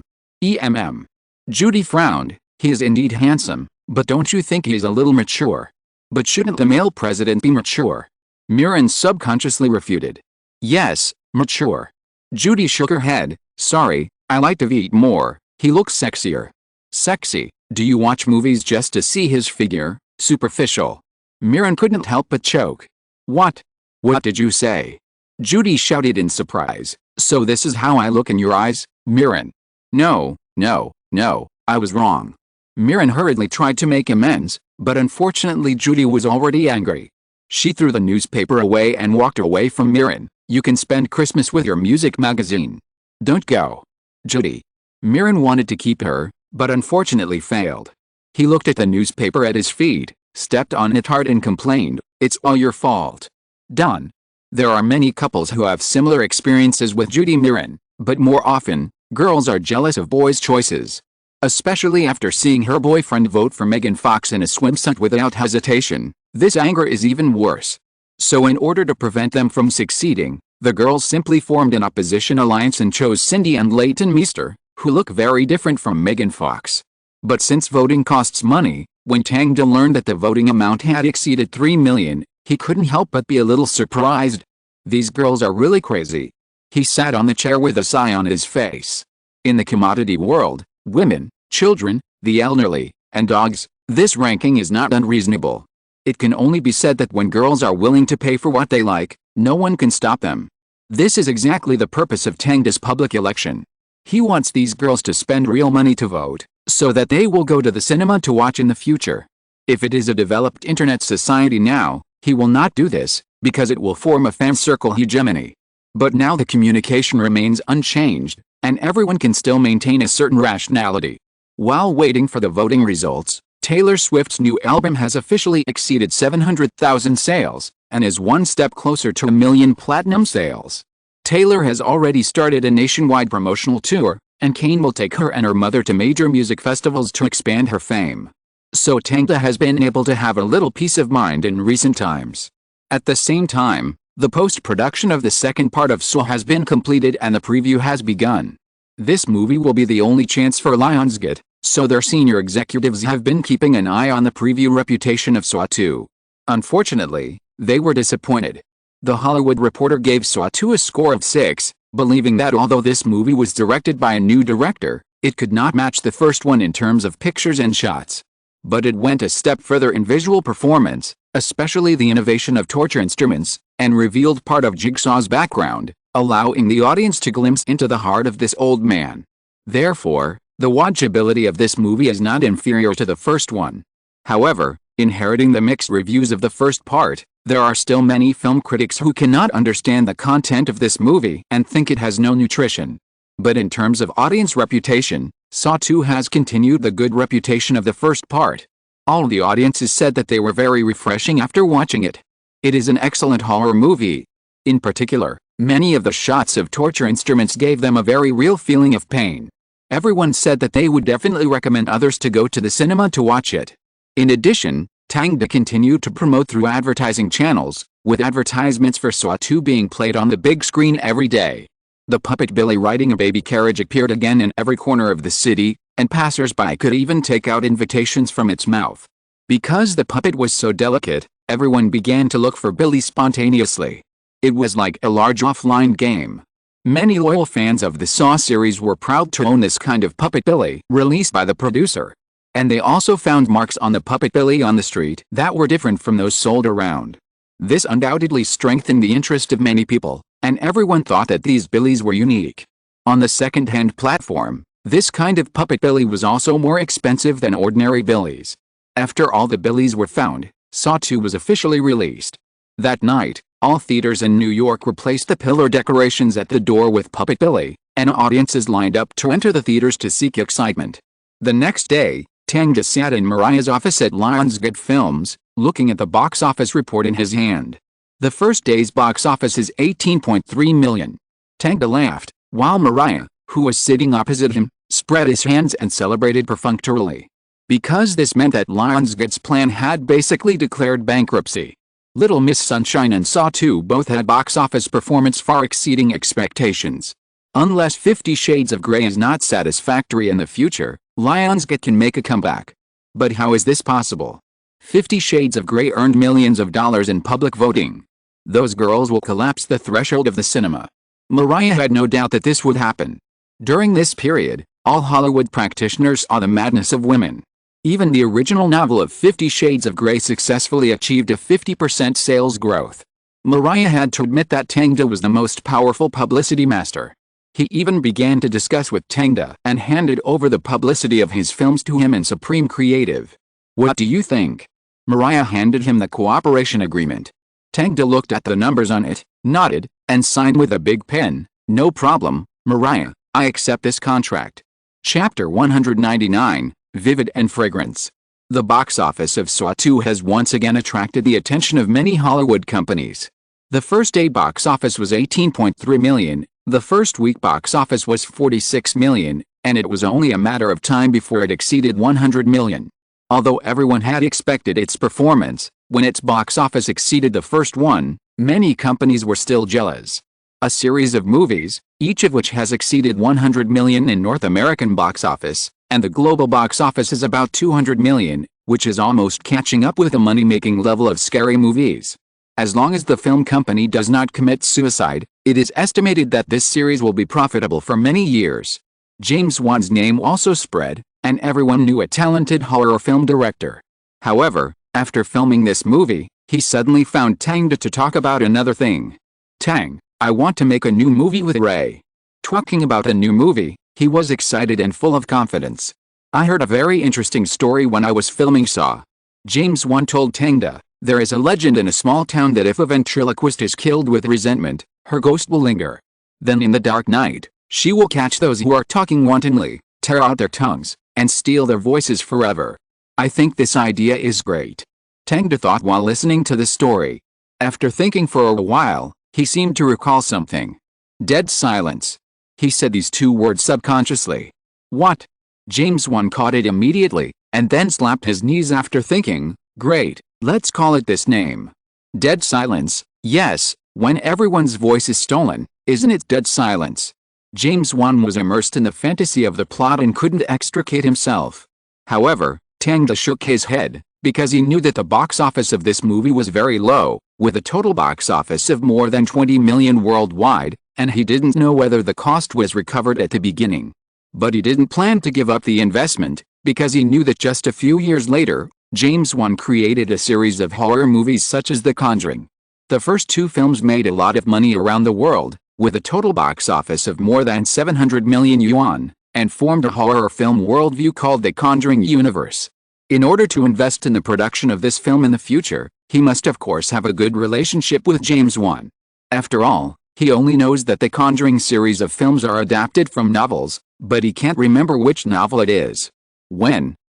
Judy frowned. He is indeed handsome, but don't you think he is a little mature? But shouldn't the male president be mature? Mirren subconsciously refuted. Yes, mature. Judy shook her head. Sorry, I like Tveit more, he looks sexier. Sexy, do you watch movies just to see his figure? Superficial. Mirren couldn't help but choke. What? What did you say? Judy shouted in surprise. So this is how I look in your eyes, Mirren? No, I was wrong. Mirren hurriedly tried to make amends, but unfortunately Judy was already angry. She threw the newspaper away and walked away from Mirren. You can spend Christmas with your music magazine. Don't go. Judy. Mirren wanted to keep her, but unfortunately failed. He looked at the newspaper at his feet, stepped on it hard and complained, it's all your fault. Done. There are many couples who have similar experiences with Judy Mirren, but more often, girls are jealous of boys' choices. Especially after seeing her boyfriend vote for Megan Fox in a swimsuit without hesitation, this anger is even worse. So in order to prevent them from succeeding, the girls simply formed an opposition alliance and chose Cindy and Leighton Meester, who look very different from Megan Fox. But since voting costs money, when Tangda learned that the voting amount had exceeded $3 million, he couldn't help but be a little surprised. These girls are really crazy. He sat on the chair with a sigh on his face. In the commodity world, women, children, the elderly, and dogs, this ranking is not unreasonable. It can only be said that when girls are willing to pay for what they like, no one can stop them. This is exactly the purpose of Tangda's public election. He wants these girls to spend real money to vote, so that they will go to the cinema to watch in the future. If it is a developed internet society now, he will not do this, because it will form a fan circle hegemony. But now the communication remains unchanged, and everyone can still maintain a certain rationality. While waiting for the voting results, Taylor Swift's new album has officially exceeded 700,000 sales, and is one step closer to 1 million platinum sales. Taylor has already started a nationwide promotional tour, and Kane will take her and her mother to major music festivals to expand her fame. So Tang has been able to have a little peace of mind in recent times. At the same time, the post-production of the second part of Saw has been completed and the preview has begun. This movie will be the only chance for Lionsgate, so their senior executives have been keeping an eye on the preview reputation of Saw 2. Unfortunately, they were disappointed. The Hollywood Reporter gave Saw 2 a score of 6, believing that although this movie was directed by a new director, it could not match the first one in terms of pictures and shots. But it went a step further in visual performance, especially the innovation of torture instruments, and revealed part of Jigsaw's background, allowing the audience to glimpse into the heart of this old man. Therefore, the watchability of this movie is not inferior to the first one. However, inheriting the mixed reviews of the first part, there are still many film critics who cannot understand the content of this movie and think it has no nutrition. But in terms of audience reputation, Saw 2 has continued the good reputation of the first part. All the audiences said that they were very refreshing after watching it. It is an excellent horror movie. In particular, many of the shots of torture instruments gave them a very real feeling of pain. Everyone said that they would definitely recommend others to go to the cinema to watch it. In addition, Tang continued to promote through advertising channels, with advertisements for Saw 2 being played on the big screen every day. The puppet Billy riding a baby carriage appeared again in every corner of the city, and passers-by could even take out invitations from its mouth. Because the puppet was so delicate, everyone began to look for Billy spontaneously. It was like a large offline game. Many loyal fans of the Saw series were proud to own this kind of puppet Billy released by the producer. And they also found marks on the puppet Billy on the street that were different from those sold around. This undoubtedly strengthened the interest of many people, and everyone thought that these Billies were unique. On the second-hand platform, this kind of puppet Billy was also more expensive than ordinary Billies. After all the Billies were found, Saw 2 was officially released. That night, all theaters in New York replaced the pillar decorations at the door with puppet Billy, and audiences lined up to enter the theaters to seek excitement. The next day, Tang sat in Mariah's office at Lionsgate Films, looking at the box office report in his hand. The first day's box office is 18.3 million. Tang laughed, while Mariah, who was sitting opposite him, spread his hands and celebrated perfunctorily. Because this meant that Lionsgate's plan had basically declared bankruptcy. Little Miss Sunshine and Saw 2 both had box office performance far exceeding expectations. Unless 50 Shades of Grey is not satisfactory in the future, Lionsgate can make a comeback. But how is this possible? 50 Shades of Grey earned millions of dollars in public voting. Those girls will collapse the threshold of the cinema. Mariah had no doubt that this would happen. During this period, all Hollywood practitioners saw the madness of women. Even the original novel of 50 Shades of Grey successfully achieved a 50% sales growth. Mariah had to admit that Tang was the most powerful publicity master. He even began to discuss with Tang and handed over the publicity of his films to him in Supreme Creative. "What do you think?" Mariah handed him the cooperation agreement. Tang looked at the numbers on it, nodded, and signed with a big pen. "No problem, Mariah, I accept this contract." Chapter 199, Vivid and Fragrance. The box office of Saw 2 has once again attracted the attention of many Hollywood companies. The first day box office was 18.3 million. The first week box office was 46 million, and it was only a matter of time before it exceeded 100 million. Although everyone had expected its performance, when its box office exceeded the first one, many companies were still jealous. A series of movies, each of which has exceeded 100 million in North American box office, and the global box office is about 200 million, which is almost catching up with the money-making level of scary movies. As long as the film company does not commit suicide, it is estimated that this series will be profitable for many years. James Wan's name also spread, and everyone knew a talented horror film director. However, after filming this movie, he suddenly found Tang to talk about another thing. "Tang, I want to make a new movie with Ray." Talking about a new movie, He was excited and full of confidence. I heard a very interesting story when I was filming Saw. James Wan told Tangda, there is a legend in a small town that if a ventriloquist is killed with resentment, her ghost will linger. Then in the dark night, she will catch those who are talking wantonly, tear out their tongues, and steal their voices forever. I think this idea is great. Tangda thought while listening to the story. After thinking for a while, he seemed to recall something. Dead silence. He said these two words subconsciously. What? James Wan caught it immediately, and then slapped his knees after thinking, great, let's call it this name. Dead silence, yes, when everyone's voice is stolen, isn't it dead silence? James Wan was immersed in the fantasy of the plot and couldn't extricate himself. However, Tangda shook his head, because he knew that the box office of this movie was very low, with a total box office of more than 20 million worldwide, and he didn't know whether the cost was recovered at the beginning. But he didn't plan to give up the investment, because he knew that just a few years later, James Wan created a series of horror movies such as The Conjuring. The first two films made a lot of money around the world, with a total box office of more than 700 million yuan, and formed a horror film worldview called the Conjuring universe. In order to invest in the production of this film in the future, he must of course have a good relationship with James Wan. After all, he only knows that the Conjuring series of films are adapted from novels, but he can't remember which novel it is.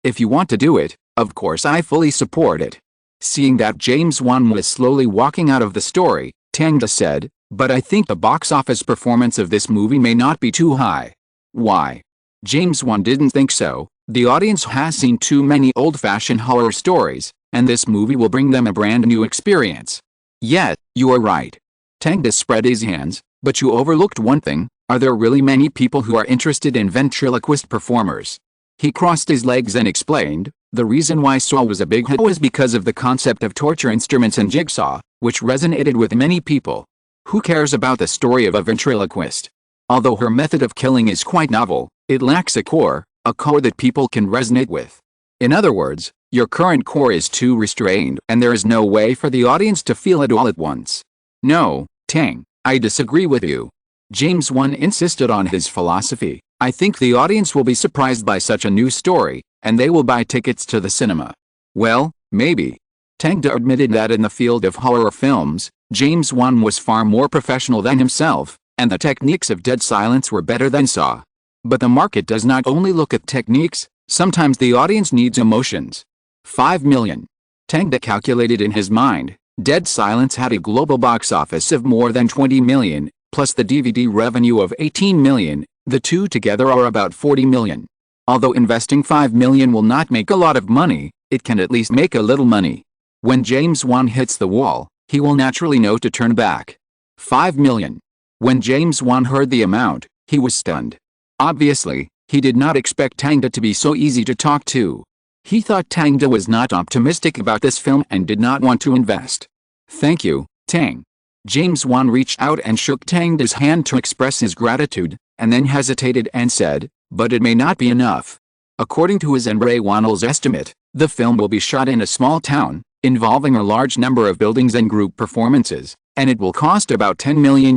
If you want to do it, of course I fully support it. Seeing that James Wan was slowly walking out of the story, Tangda said, but I think the box office performance of this movie may not be too high. Why? James Wan didn't think so. The audience has seen too many old-fashioned horror stories, and this movie will bring them a brand new experience. Yet, you are right. Tangda spread his hands, but you overlooked one thing. Are there really many people who are interested in ventriloquist performers? He crossed his legs and explained, the reason why Saw was a big hit was because of the concept of torture instruments and jigsaw, which resonated with many people. Who cares about the story of a ventriloquist? Although her method of killing is quite novel, it lacks a core that people can resonate with. In other words, your current core is too restrained and there is no way for the audience to feel it all at once. No, Tang, I disagree with you. James Wan insisted on his philosophy. I think the audience will be surprised by such a new story, and they will buy tickets to the cinema. Well, maybe. Tangda admitted that in the field of horror films, James Wan was far more professional than himself, and the techniques of dead silence were better than Saw. But the market does not only look at techniques, sometimes the audience needs emotions. 5 million. Tangda calculated in his mind. Dead Silence had a global box office of more than 20 million, plus the DVD revenue of 18 million, the two together are about 40 million. Although investing 5 million will not make a lot of money, it can at least make a little money. When James Wan hits the wall, he will naturally know to turn back. 5 million. When James Wan heard the amount, he was stunned. Obviously, he did not expect Tangda to be so easy to talk to. He thought Tangda was not optimistic about this film and did not want to invest. Thank you, Tang. James Wan reached out and shook Tangda's hand to express his gratitude, and then hesitated and said, but it may not be enough. According to his and Ray Wannell's estimate, the film will be shot in a small town, involving a large number of buildings and group performances, and it will cost about $10 million.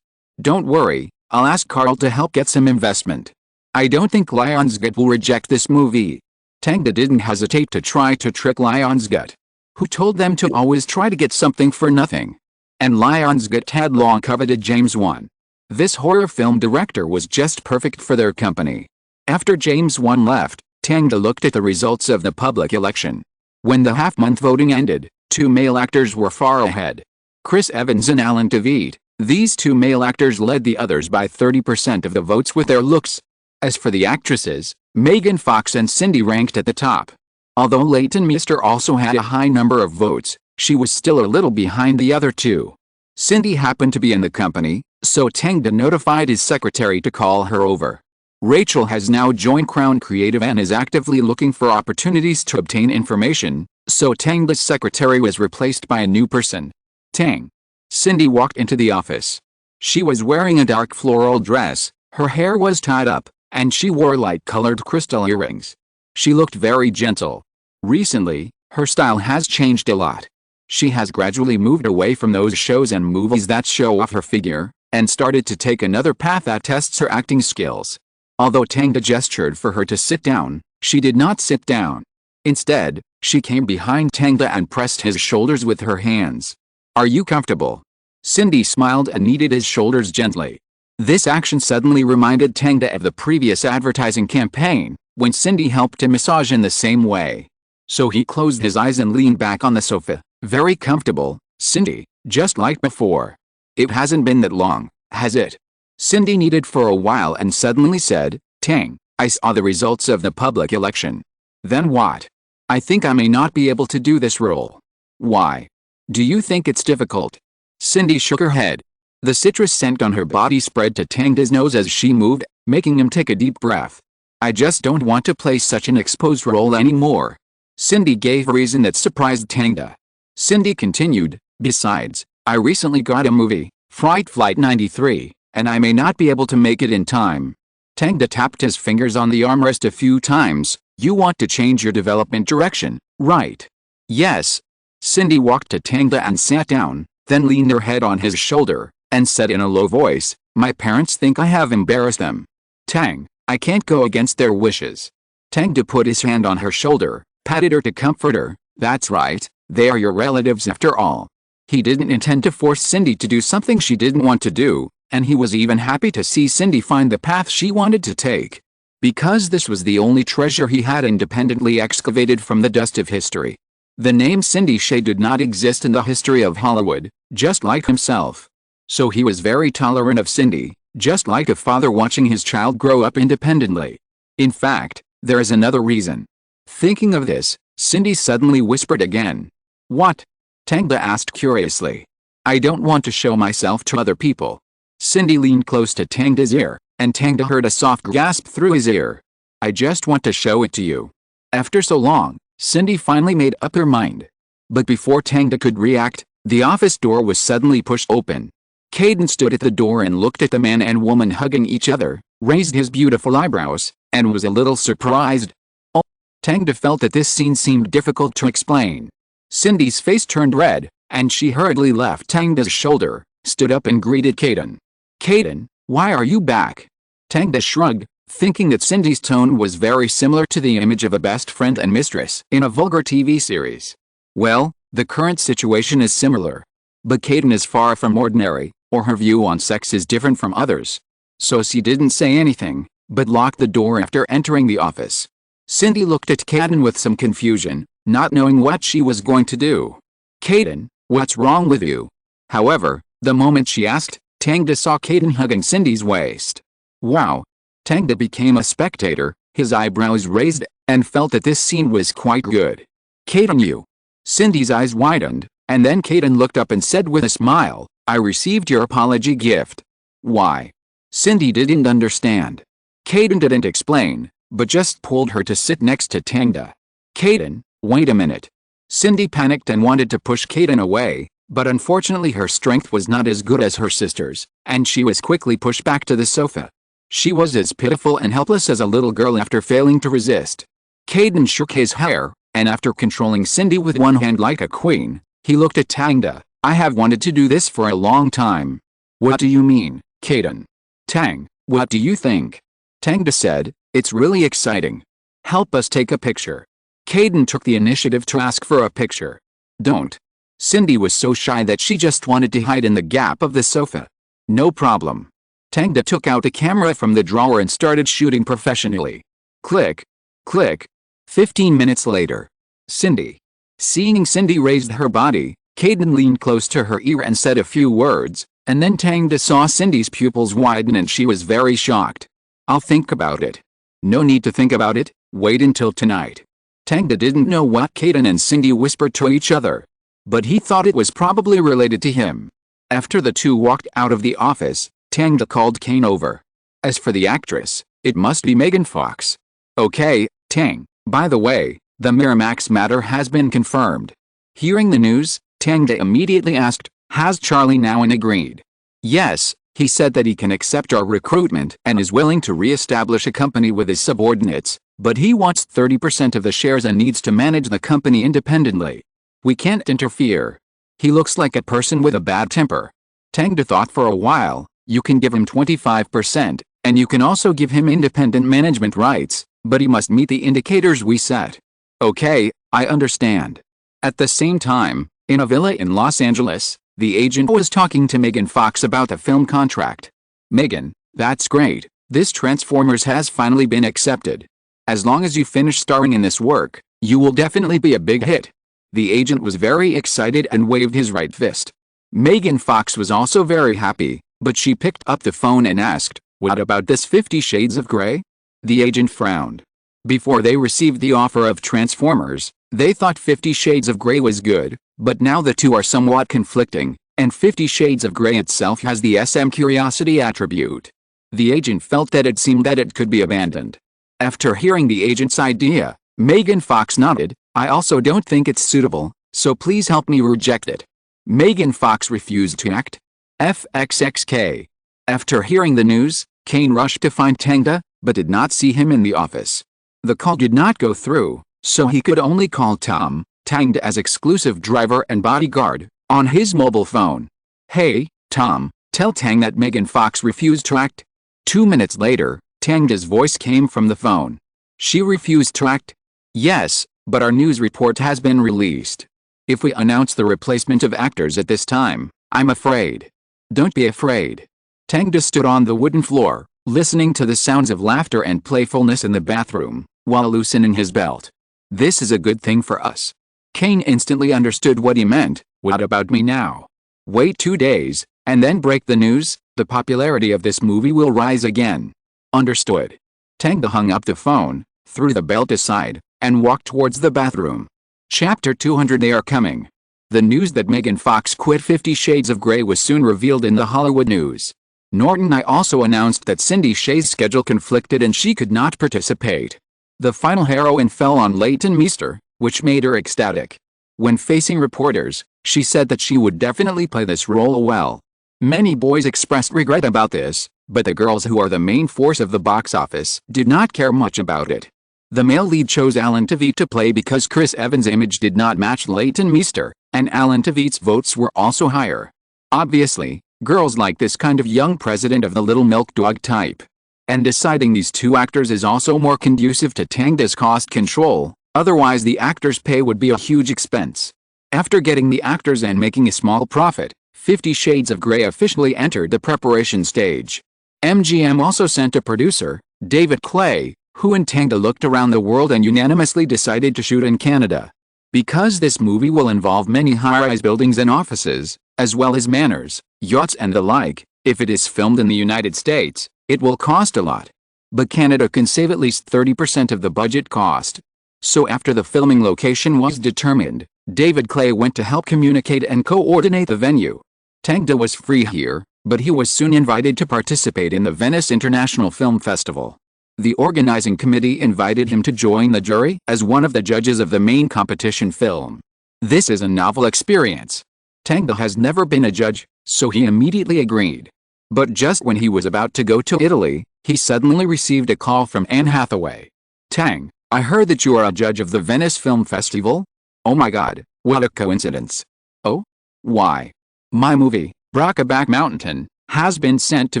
Don't worry, I'll ask Carl to help get some investment. I don't think Lionsgate will reject this movie. Tangda didn't hesitate to try to trick Lionsgate, who told them to always try to get something for nothing. And Lionsgate had long coveted James Wan. This horror film director was just perfect for their company. After James Wan left, Tangda looked at the results of the public election. When the half-month voting ended, two male actors were far ahead. Chris Evans and Alan Tveit. These two male actors led the others by 30% of the votes with their looks. As for the actresses, Megan Fox and Cindy ranked at the top. Although Leighton Meester also had a high number of votes, she was still a little behind the other two. Cindy happened to be in the company, so Tangda notified his secretary to call her over. Rachel has now joined Crown Creative and is actively looking for opportunities to obtain information, so Tangda's secretary was replaced by a new person. Tang. Cindy walked into the office. She was wearing a dark floral dress, her hair was tied up, and she wore light-colored crystal earrings. She looked very gentle. Recently, her style has changed a lot. She has gradually moved away from those shows and movies that show off her figure, and started to take another path that tests her acting skills. Although Tangda gestured for her to sit down, she did not sit down. Instead, she came behind Tangda and pressed his shoulders with her hands. "Are you comfortable?" Cindy smiled and kneaded his shoulders gently. This action suddenly reminded Tangda of the previous advertising campaign, when Cindy helped him massage in the same way. So he closed his eyes and leaned back on the sofa. "Very comfortable, Cindy, just like before." "It hasn't been that long, has it?" Cindy kneaded for a while and suddenly said, "Tang, I saw the results of the public election." "Then what?" "I think I may not be able to do this role." "Why? Do you think it's difficult?" Cindy shook her head. The citrus scent on her body spread to Tangda's nose as she moved, making him take a deep breath. "I just don't want to play such an exposed role anymore." Cindy gave a reason that surprised Tangda. Cindy continued, "Besides, I recently got a movie, Fright Flight 93, and I may not be able to make it in time." Tangda tapped his fingers on the armrest a few times. "You want to change your development direction, right?" "Yes." Cindy walked to Tangda and sat down, then leaned her head on his shoulder, and said in a low voice, "My parents think I have embarrassed them. Tang, I can't go against their wishes." Tangda put his hand on her shoulder, patted her to comfort her. "That's right, they are your relatives after all." He didn't intend to force Cindy to do something she didn't want to do, and he was even happy to see Cindy find the path she wanted to take. Because this was the only treasure he had independently excavated from the dust of history. The name Cindy Shay did not exist in the history of Hollywood, just like himself. So he was very tolerant of Cindy, just like a father watching his child grow up independently. In fact, there is another reason. Thinking of this, Cindy suddenly whispered again. "What?" Tangda asked curiously. "I don't want to show myself to other people." Cindy leaned close to Tangda's ear, and Tangda heard a soft gasp through his ear. "I just want to show it to you." After so long, Cindy finally made up her mind. But before Tangda could react, the office door was suddenly pushed open. Caden stood at the door and looked at the man and woman hugging each other, raised his beautiful eyebrows, and was a little surprised. Oh. Tangda felt that this scene seemed difficult to explain. Cindy's face turned red, and she hurriedly left Tangda's shoulder, stood up and greeted Caden. "Caden, why are you back?" Tangda shrugged, thinking that Cindy's tone was very similar to the image of a best friend and mistress in a vulgar TV series. "Well, the current situation is similar. But Caden is far from ordinary, or her view on sex is different from others." So she didn't say anything, but locked the door after entering the office. Cindy looked at Caden with some confusion, not knowing what she was going to do. "Caden, what's wrong with you?" However, the moment she asked, Tangda saw Caden hugging Cindy's waist. Wow! Tangda became a spectator, his eyebrows raised, and felt that this scene was quite good. "Caden, you." Cindy's eyes widened, and then Caden looked up and said with a smile, "I received your apology gift." "Why?" Cindy didn't understand. Caden didn't explain, but just pulled her to sit next to Tangda. "Caden, wait a minute." Cindy panicked and wanted to push Caden away, but unfortunately her strength was not as good as her sister's, and she was quickly pushed back to the sofa. She was as pitiful and helpless as a little girl after failing to resist. Caden shook his hair, and after controlling Cindy with one hand like a queen, he looked at Tangda. "I have wanted to do this for a long time." "What do you mean, Caden?" "Tang, what do you think?" Tangda said, "It's really exciting. Help us take a picture." Caden took the initiative to ask for a picture. "Don't." Cindy was so shy that she just wanted to hide in the gap of the sofa. "No problem." Tangda took out a camera from the drawer and started shooting professionally. Click. Click. 15 minutes later. Cindy. Seeing Cindy raised her body, Caden leaned close to her ear and said a few words, and then Tangda saw Cindy's pupils widen and she was very shocked. "I'll think about it." "No need to think about it, wait until tonight." Tangda didn't know what Caden and Cindy whispered to each other, but he thought it was probably related to him. After the two walked out of the office, Tangda called Kane over. "As for the actress, it must be Megan Fox." "Okay, Tang, by the way, the Miramax matter has been confirmed." Hearing the news, Tangda immediately asked, "Has Charlie now agreed?" "Yes, he said that he can accept our recruitment and is willing to re-establish a company with his subordinates, but he wants 30% of the shares and needs to manage the company independently. We can't interfere. He looks like a person with a bad temper." Tangda thought for a while. "You can give him 25%, And you can also give him independent management rights, but he must meet the indicators we set. Okay, I understand. At the same time, in a villa in Los Angeles, the agent was talking to Megan Fox about the film contract. Megan, that's great, this Transformers has finally been accepted. As long as you finish starring in this work, you will definitely be a big hit. The agent was very excited and waved his right fist. Megan Fox was also very happy, but she picked up the phone and asked, "What about this 50 Shades of Grey?" The agent frowned. Before they received the offer of Transformers, they thought 50 Shades of Grey was good, but now the two are somewhat conflicting, and 50 Shades of Grey itself has the SM curiosity attribute. The agent felt that it seemed that it could be abandoned. After hearing the agent's idea, Megan Fox nodded, "I also don't think it's suitable, so please help me reject it." Megan Fox refused to act. FXXK. After hearing the news, Kane rushed to find Tang, but did not see him in the office. The call did not go through, so he could only call Tang as exclusive driver and bodyguard, on his mobile phone. "Hey, Tom, tell Tang that Megan Fox refused to act." 2 minutes later, Tang's voice came from the phone. "She refused to act?" "Yes, but our news report has been released. If we announce the replacement of actors at this time, I'm afraid." "Don't be afraid." Tang stood on the wooden floor, listening to the sounds of laughter and playfulness in the bathroom, while loosening his belt. "This is a good thing for us." Kane instantly understood what he meant. "What about me now?" "Wait 2 days, and then break the news. The popularity of this movie will rise again." "Understood." Tang hung up the phone, threw the belt aside, and walked towards the bathroom. Chapter 200. They are coming. The news that Megan Fox quit 50 Shades of Grey was soon revealed in the Hollywood News. Norton I also announced that Cindy Shay's schedule conflicted and she could not participate. The final heroine fell on Leighton Meester, which made her ecstatic. When facing reporters, she said that she would definitely play this role well. Many boys expressed regret about this, but the girls who are the main force of the box office did not care much about it. The male lead chose Alan Tveit to play because Chris Evans' image did not match Leighton Meester, and Alan Tveit's votes were also higher. Obviously, girls like this kind of young president of the Little Milk Dog type. And deciding these two actors is also more conducive to Tang's cost control, otherwise the actors' pay would be a huge expense. After getting the actors and making a small profit, 50 Shades of Grey officially entered the preparation stage. MGM also sent a producer, David Clay, who and Tang looked around the world and unanimously decided to shoot in Canada. Because this movie will involve many high-rise buildings and offices, as well as manors, yachts and the like, if it is filmed in the United States, it will cost a lot. But Canada can save at least 30% of the budget cost. So after the filming location was determined, David Clay went to help communicate and coordinate the venue. Tang was free here, but he was soon invited to participate in the Venice International Film Festival. The organizing committee invited him to join the jury as one of the judges of the main competition film. This is a novel experience. Tang has never been a judge, so he immediately agreed. But just when he was about to go to Italy, he suddenly received a call from Anne Hathaway. "Tang, I heard that you are a judge of the Venice Film Festival." "Oh my god, what a coincidence." "Oh? Why?" "My movie, Brokeback Mountain, has been sent to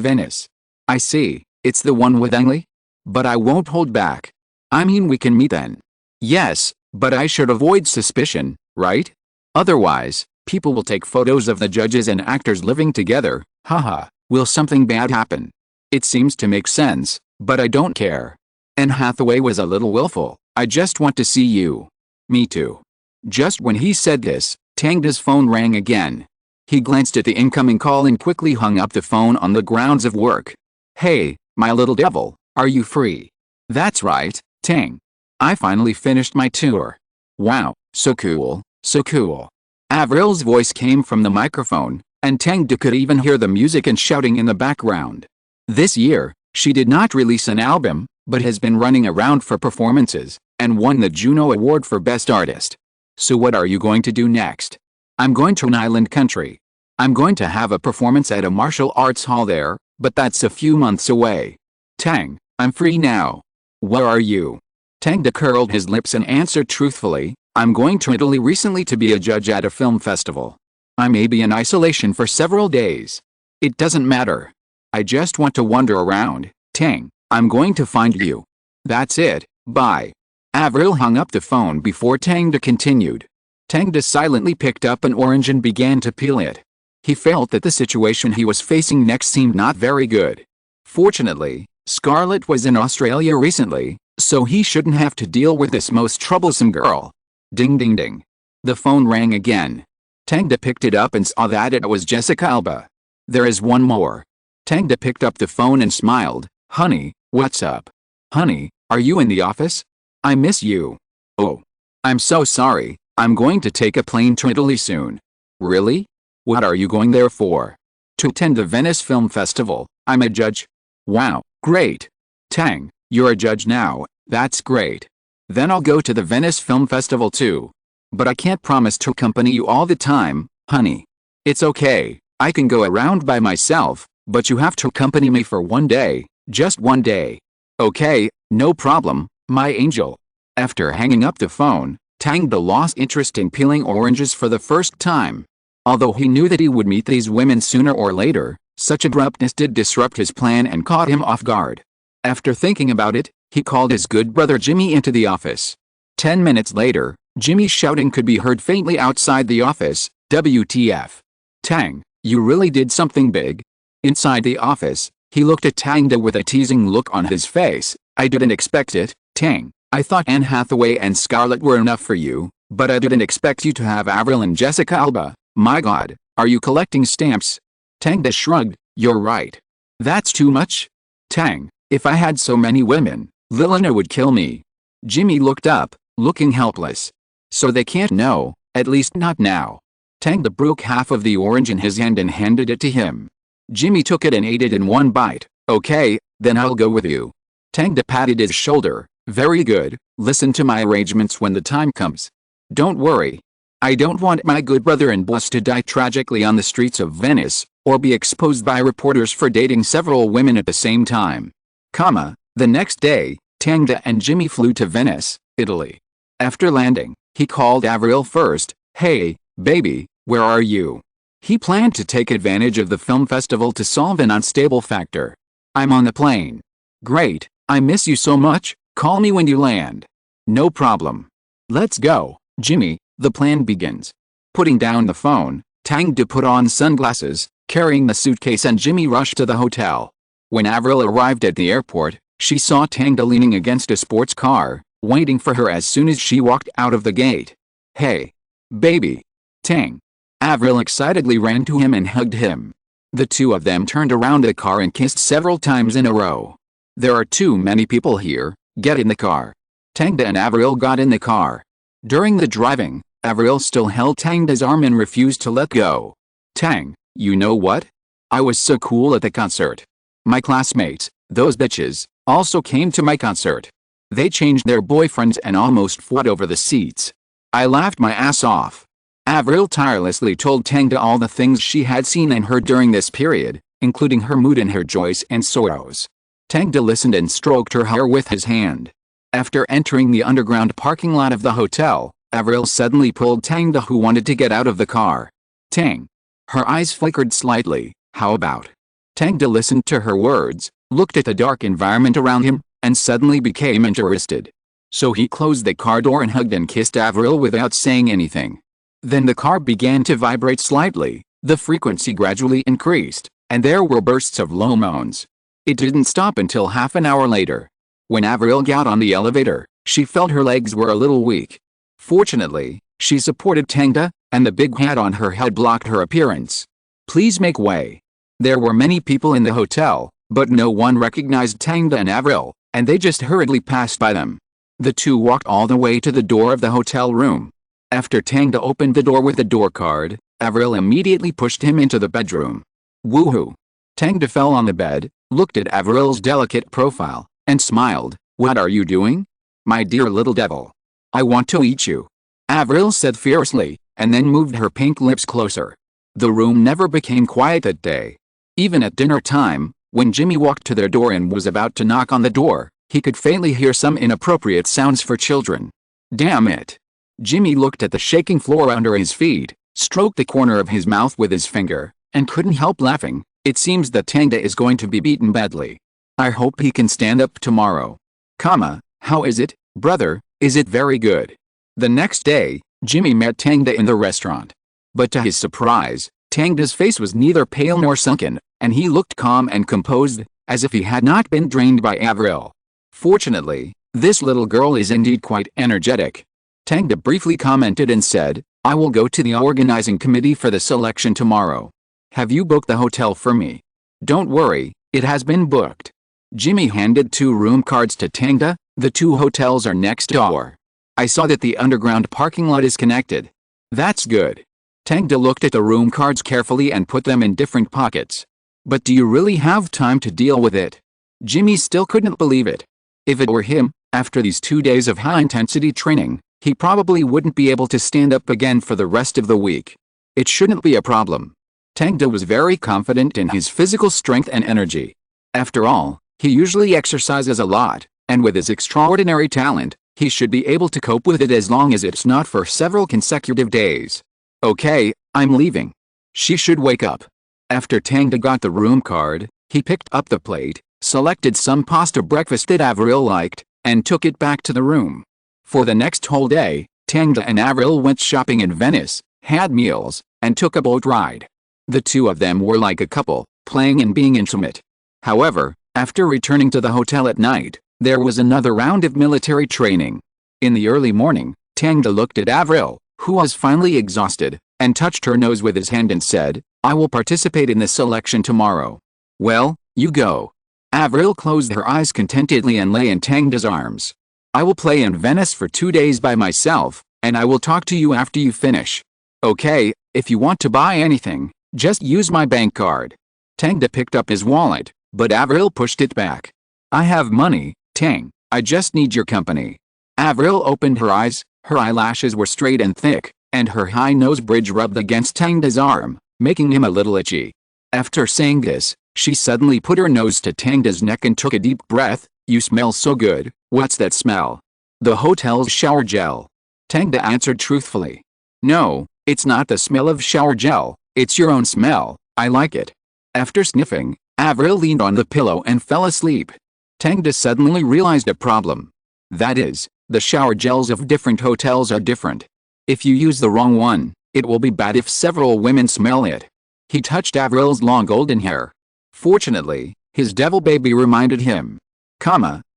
Venice." "I see, it's the one with Ang Lee? But I won't hold back. I mean, we can meet then." "Yes, but I should avoid suspicion, right? Otherwise, people will take photos of the judges and actors living together, haha. Will something bad happen?" "It seems to make sense, but I don't care." Anne Hathaway was a little willful. "I just want to see you." "Me too." Just when he said this, Tang's phone rang again. He glanced at the incoming call and quickly hung up the phone on the grounds of work. "Hey, my little devil, are you free?" "That's right, Tang. I finally finished my tour." "Wow, so cool, so cool." Avril's voice came from the microphone, and Tang could even hear the music and shouting in the background. This year, she did not release an album, but has been running around for performances, and won the Juno Award for Best Artist. "So what are you going to do next?" "I'm going to an island country. I'm going to have a performance at a martial arts hall there, but that's a few months away." "Tang, I'm free now." "Where are you?" Tang curled his lips and answered truthfully, "I'm going to Italy recently to be a judge at a film festival. I may be in isolation for several days. It doesn't matter. I just want to wander around, Tang, I'm going to find you. That's it, bye. Avril hung up the phone before Tangda continued. Tangda silently picked up an orange and began to peel it. He felt that the situation he was facing next seemed not very good. Fortunately, Scarlett was in Australia recently, so he shouldn't have to deal with this most troublesome girl. Ding ding ding. The phone rang again. Tangda picked it up and saw that it was Jessica Alba. There is one more. Tangda picked up the phone and smiled. Honey, what's up? Honey, are you in the office? I miss you. Oh. I'm so sorry, I'm going to take a plane to Italy soon. Really? What are you going there for? To attend the Venice Film Festival. I'm a judge. Wow, great. Tang, you're a judge now, that's great. Then I'll go to the Venice Film Festival too. But I can't promise to accompany you all the time, honey. It's okay, I can go around by myself, but you have to accompany me for one day, just one day. Okay, no problem, my angel. After hanging up the phone, Tangda lost interest in peeling oranges for the first time. Although he knew that he would meet these women sooner or later, such abruptness did disrupt his plan and caught him off guard. After thinking about it, he called his good brother Jimmy into the office. 10 minutes later, Jimmy's shouting could be heard faintly outside the office. WTF. Tang, you really did something big. Inside the office, he looked at Tangda with a teasing look on his face. I didn't expect it, Tang. I thought Anne Hathaway and Scarlett were enough for you, but I didn't expect you to have Avril and Jessica Alba. My god, are you collecting stamps? Tangda shrugged. You're right. That's too much? Tang, if I had so many women, Lilina would kill me. Jimmy looked up, looking helpless. So they can't know, at least not now. Tangda broke half of the orange in his hand and handed it to him. Jimmy took it and ate it in one bite. Okay, then I'll go with you. Tangda patted his shoulder. Very good, listen to my arrangements when the time comes. Don't worry. I don't want my good brother and boss to die tragically on the streets of Venice, or be exposed by reporters for dating several women at the same time. The next day, Tangda and Jimmy flew to Venice, Italy. After landing, he called Avril first. Hey, baby, where are you? He planned to take advantage of the film festival to solve an unstable factor. I'm on the plane. Great, I miss you so much, call me when you land. No problem. Let's go, Jimmy, the plan begins. Putting down the phone, Tangda put on sunglasses, carrying the suitcase, and Jimmy rushed to the hotel. When Avril arrived at the airport, she saw Tangda leaning against a sports car, waiting for her as soon as she walked out of the gate. Hey, baby. Tang. Avril excitedly ran to him and hugged him. The two of them turned around the car and kissed several times in a row. There are too many people here, get in the car. Tangda and Avril got in the car. During the driving, Avril still held Tangda's arm and refused to let go. Tang, you know what? I was so cool at the concert. My classmates, those bitches, also came to my concert. They changed their boyfriends and almost fought over the seats. I laughed my ass off. Avril tirelessly told Tangda all the things she had seen and heard during this period, including her mood and her joys and sorrows. Tangda listened and stroked her hair with his hand. After entering the underground parking lot of the hotel, Avril suddenly pulled Tangda, who wanted to get out of the car. Tang. Her eyes flickered slightly. How about? Tangda listened to her words, looked at the dark environment around him, and suddenly became interested. So he closed the car door and hugged and kissed Avril without saying anything. Then the car began to vibrate slightly, the frequency gradually increased, and there were bursts of low moans. It didn't stop until half an hour later. When Avril got on the elevator, she felt her legs were a little weak. Fortunately, she supported Tangda, and the big hat on her head blocked her appearance. Please make way. There were many people in the hotel, but no one recognized Tangda and Avril, and they just hurriedly passed by them. The two walked all the way to the door of the hotel room. After Tangda opened the door with the door card, Avril immediately pushed him into the bedroom. Woohoo! Tangda fell on the bed, looked at Avril's delicate profile, and smiled. What are you doing? My dear little devil. I want to eat you. Avril said fiercely, and then moved her pink lips closer. The room never became quiet that day. Even at dinner time, when Jimmy walked to their door and was about to knock on the door, he could faintly hear some inappropriate sounds for children. Damn it. Jimmy looked at the shaking floor under his feet, stroked the corner of his mouth with his finger, and couldn't help laughing. It seems that Tangda is going to be beaten badly. I hope he can stand up tomorrow. How is it, brother, is it very good? The next day, Jimmy met Tangda in the restaurant. But to his surprise, Tangda's face was neither pale nor sunken, and he looked calm and composed, as if he had not been drained by Avril. Fortunately, this little girl is indeed quite energetic. Tangda briefly commented and said, I will go to the organizing committee for the selection tomorrow. Have you booked the hotel for me? Don't worry, it has been booked. Jimmy handed 2 room cards to Tangda. The 2 hotels are next door. I saw that the underground parking lot is connected. That's good. Tangda looked at the room cards carefully and put them in different pockets. But do you really have time to deal with it? Jimmy still couldn't believe it. If it were him, after these 2 days of high-intensity training, he probably wouldn't be able to stand up again for the rest of the week. It shouldn't be a problem. Tangda was very confident in his physical strength and energy. After all, he usually exercises a lot, and with his extraordinary talent, he should be able to cope with it as long as it's not for several consecutive days. Okay, I'm leaving. She should wake up. After Tangda got the room card, he picked up the plate, selected some pasta breakfast that Avril liked, and took it back to the room. For the next whole day, Tangda and Avril went shopping in Venice, had meals, and took a boat ride. The 2 of them were like a couple, playing and being intimate. However, after returning to the hotel at night, there was another round of military training. In the early morning, Tangda looked at Avril, who was finally exhausted, and touched her nose with his hand and said, I will participate in the selection tomorrow. Well, you go. Avril closed her eyes contentedly and lay in Tangda's arms. I will play in Venice for 2 days by myself, and I will talk to you after you finish. Okay, if you want to buy anything, just use my bank card. Tangda picked up his wallet, but Avril pushed it back. I have money, Tang, I just need your company. Avril opened her eyes, her eyelashes were straight and thick, and her high nose bridge rubbed against Tangda's arm, making him a little itchy. After saying this, she suddenly put her nose to Tangda's neck and took a deep breath. You smell so good. What's that smell? The hotel's shower gel. Tangda answered truthfully. No, it's not the smell of shower gel, it's your own smell, I like it. After sniffing, Avril leaned on the pillow and fell asleep. Tangda suddenly realized a problem. That is, the shower gels of different hotels are different. If you use the wrong one, it will be bad if several women smell it. He touched Avril's long golden hair. Fortunately, his devil baby reminded him.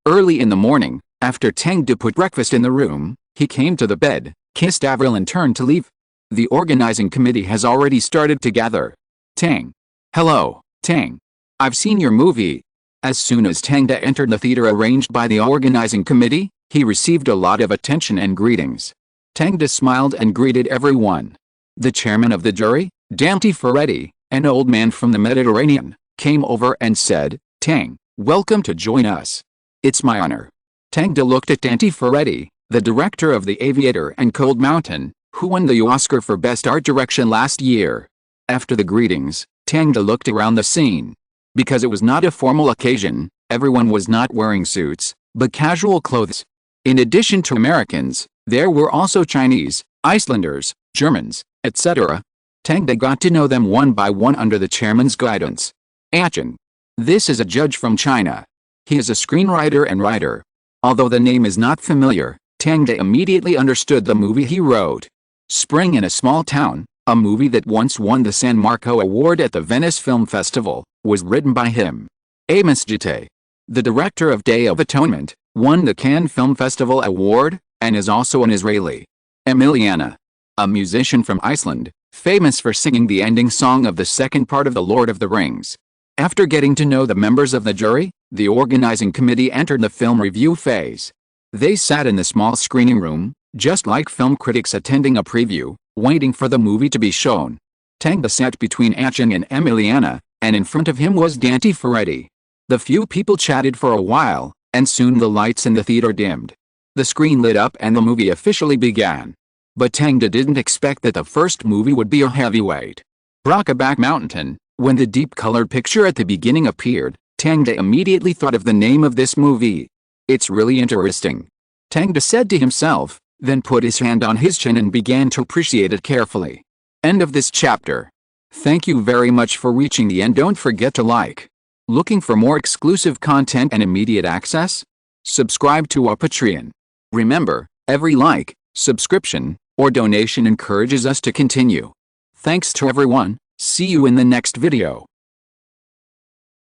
Early in the morning, after Tangda put breakfast in the room, he came to the bed, kissed Avril and turned to leave. The organizing committee has already started to gather. Tang. Hello, Tang. I've seen your movie. As soon as Tangda entered the theater arranged by the organizing committee, he received a lot of attention and greetings. Tangda smiled and greeted everyone. The chairman of the jury, Dante Ferretti, an old man from the Mediterranean, came over and said, Tang, welcome to join us. It's my honor. Tangda looked at Dante Ferretti, the director of The Aviator and Cold Mountain, who won the Oscar for Best Art Direction last year. After the greetings, Tangda looked around the scene. Because it was not a formal occasion, everyone was not wearing suits, but casual clothes. In addition to Americans, there were also Chinese, Icelanders, Germans, etc. Tangda got to know them one by one under the chairman's guidance. Achin. This is a judge from China. He is a screenwriter and writer. Although the name is not familiar, Tangda immediately understood the movie he wrote. Spring in a Small Town, a movie that once won the San Marco Award at the Venice Film Festival, was written by him. Amos Jite, the director of Day of Atonement, won the Cannes Film Festival Award, and is also an Israeli. Emiliana, a musician from Iceland, famous for singing the ending song of the second part of The Lord of the Rings. After getting to know the members of the jury, the organizing committee entered the film review phase. They sat in the small screening room, just like film critics attending a preview, waiting for the movie to be shown. Tangda sat between Achin and Emiliana, and in front of him was Dante Ferretti. The few people chatted for a while, and soon the lights in the theater dimmed. The screen lit up and the movie officially began. But Tangda didn't expect that the first movie would be a heavyweight. Brokeback Mountain. When the deep-colored picture at the beginning appeared, Tangda immediately thought of the name of this movie. It's really interesting. Tangda said to himself, then put his hand on his chin and began to appreciate it carefully. End of this chapter. Thank you very much for reaching the end. Don't forget to like, Looking for more exclusive content and immediate access? Subscribe to our Patreon. Remember, every like, subscription, or donation encourages us to continue. Thanks to everyone. See you in the next video.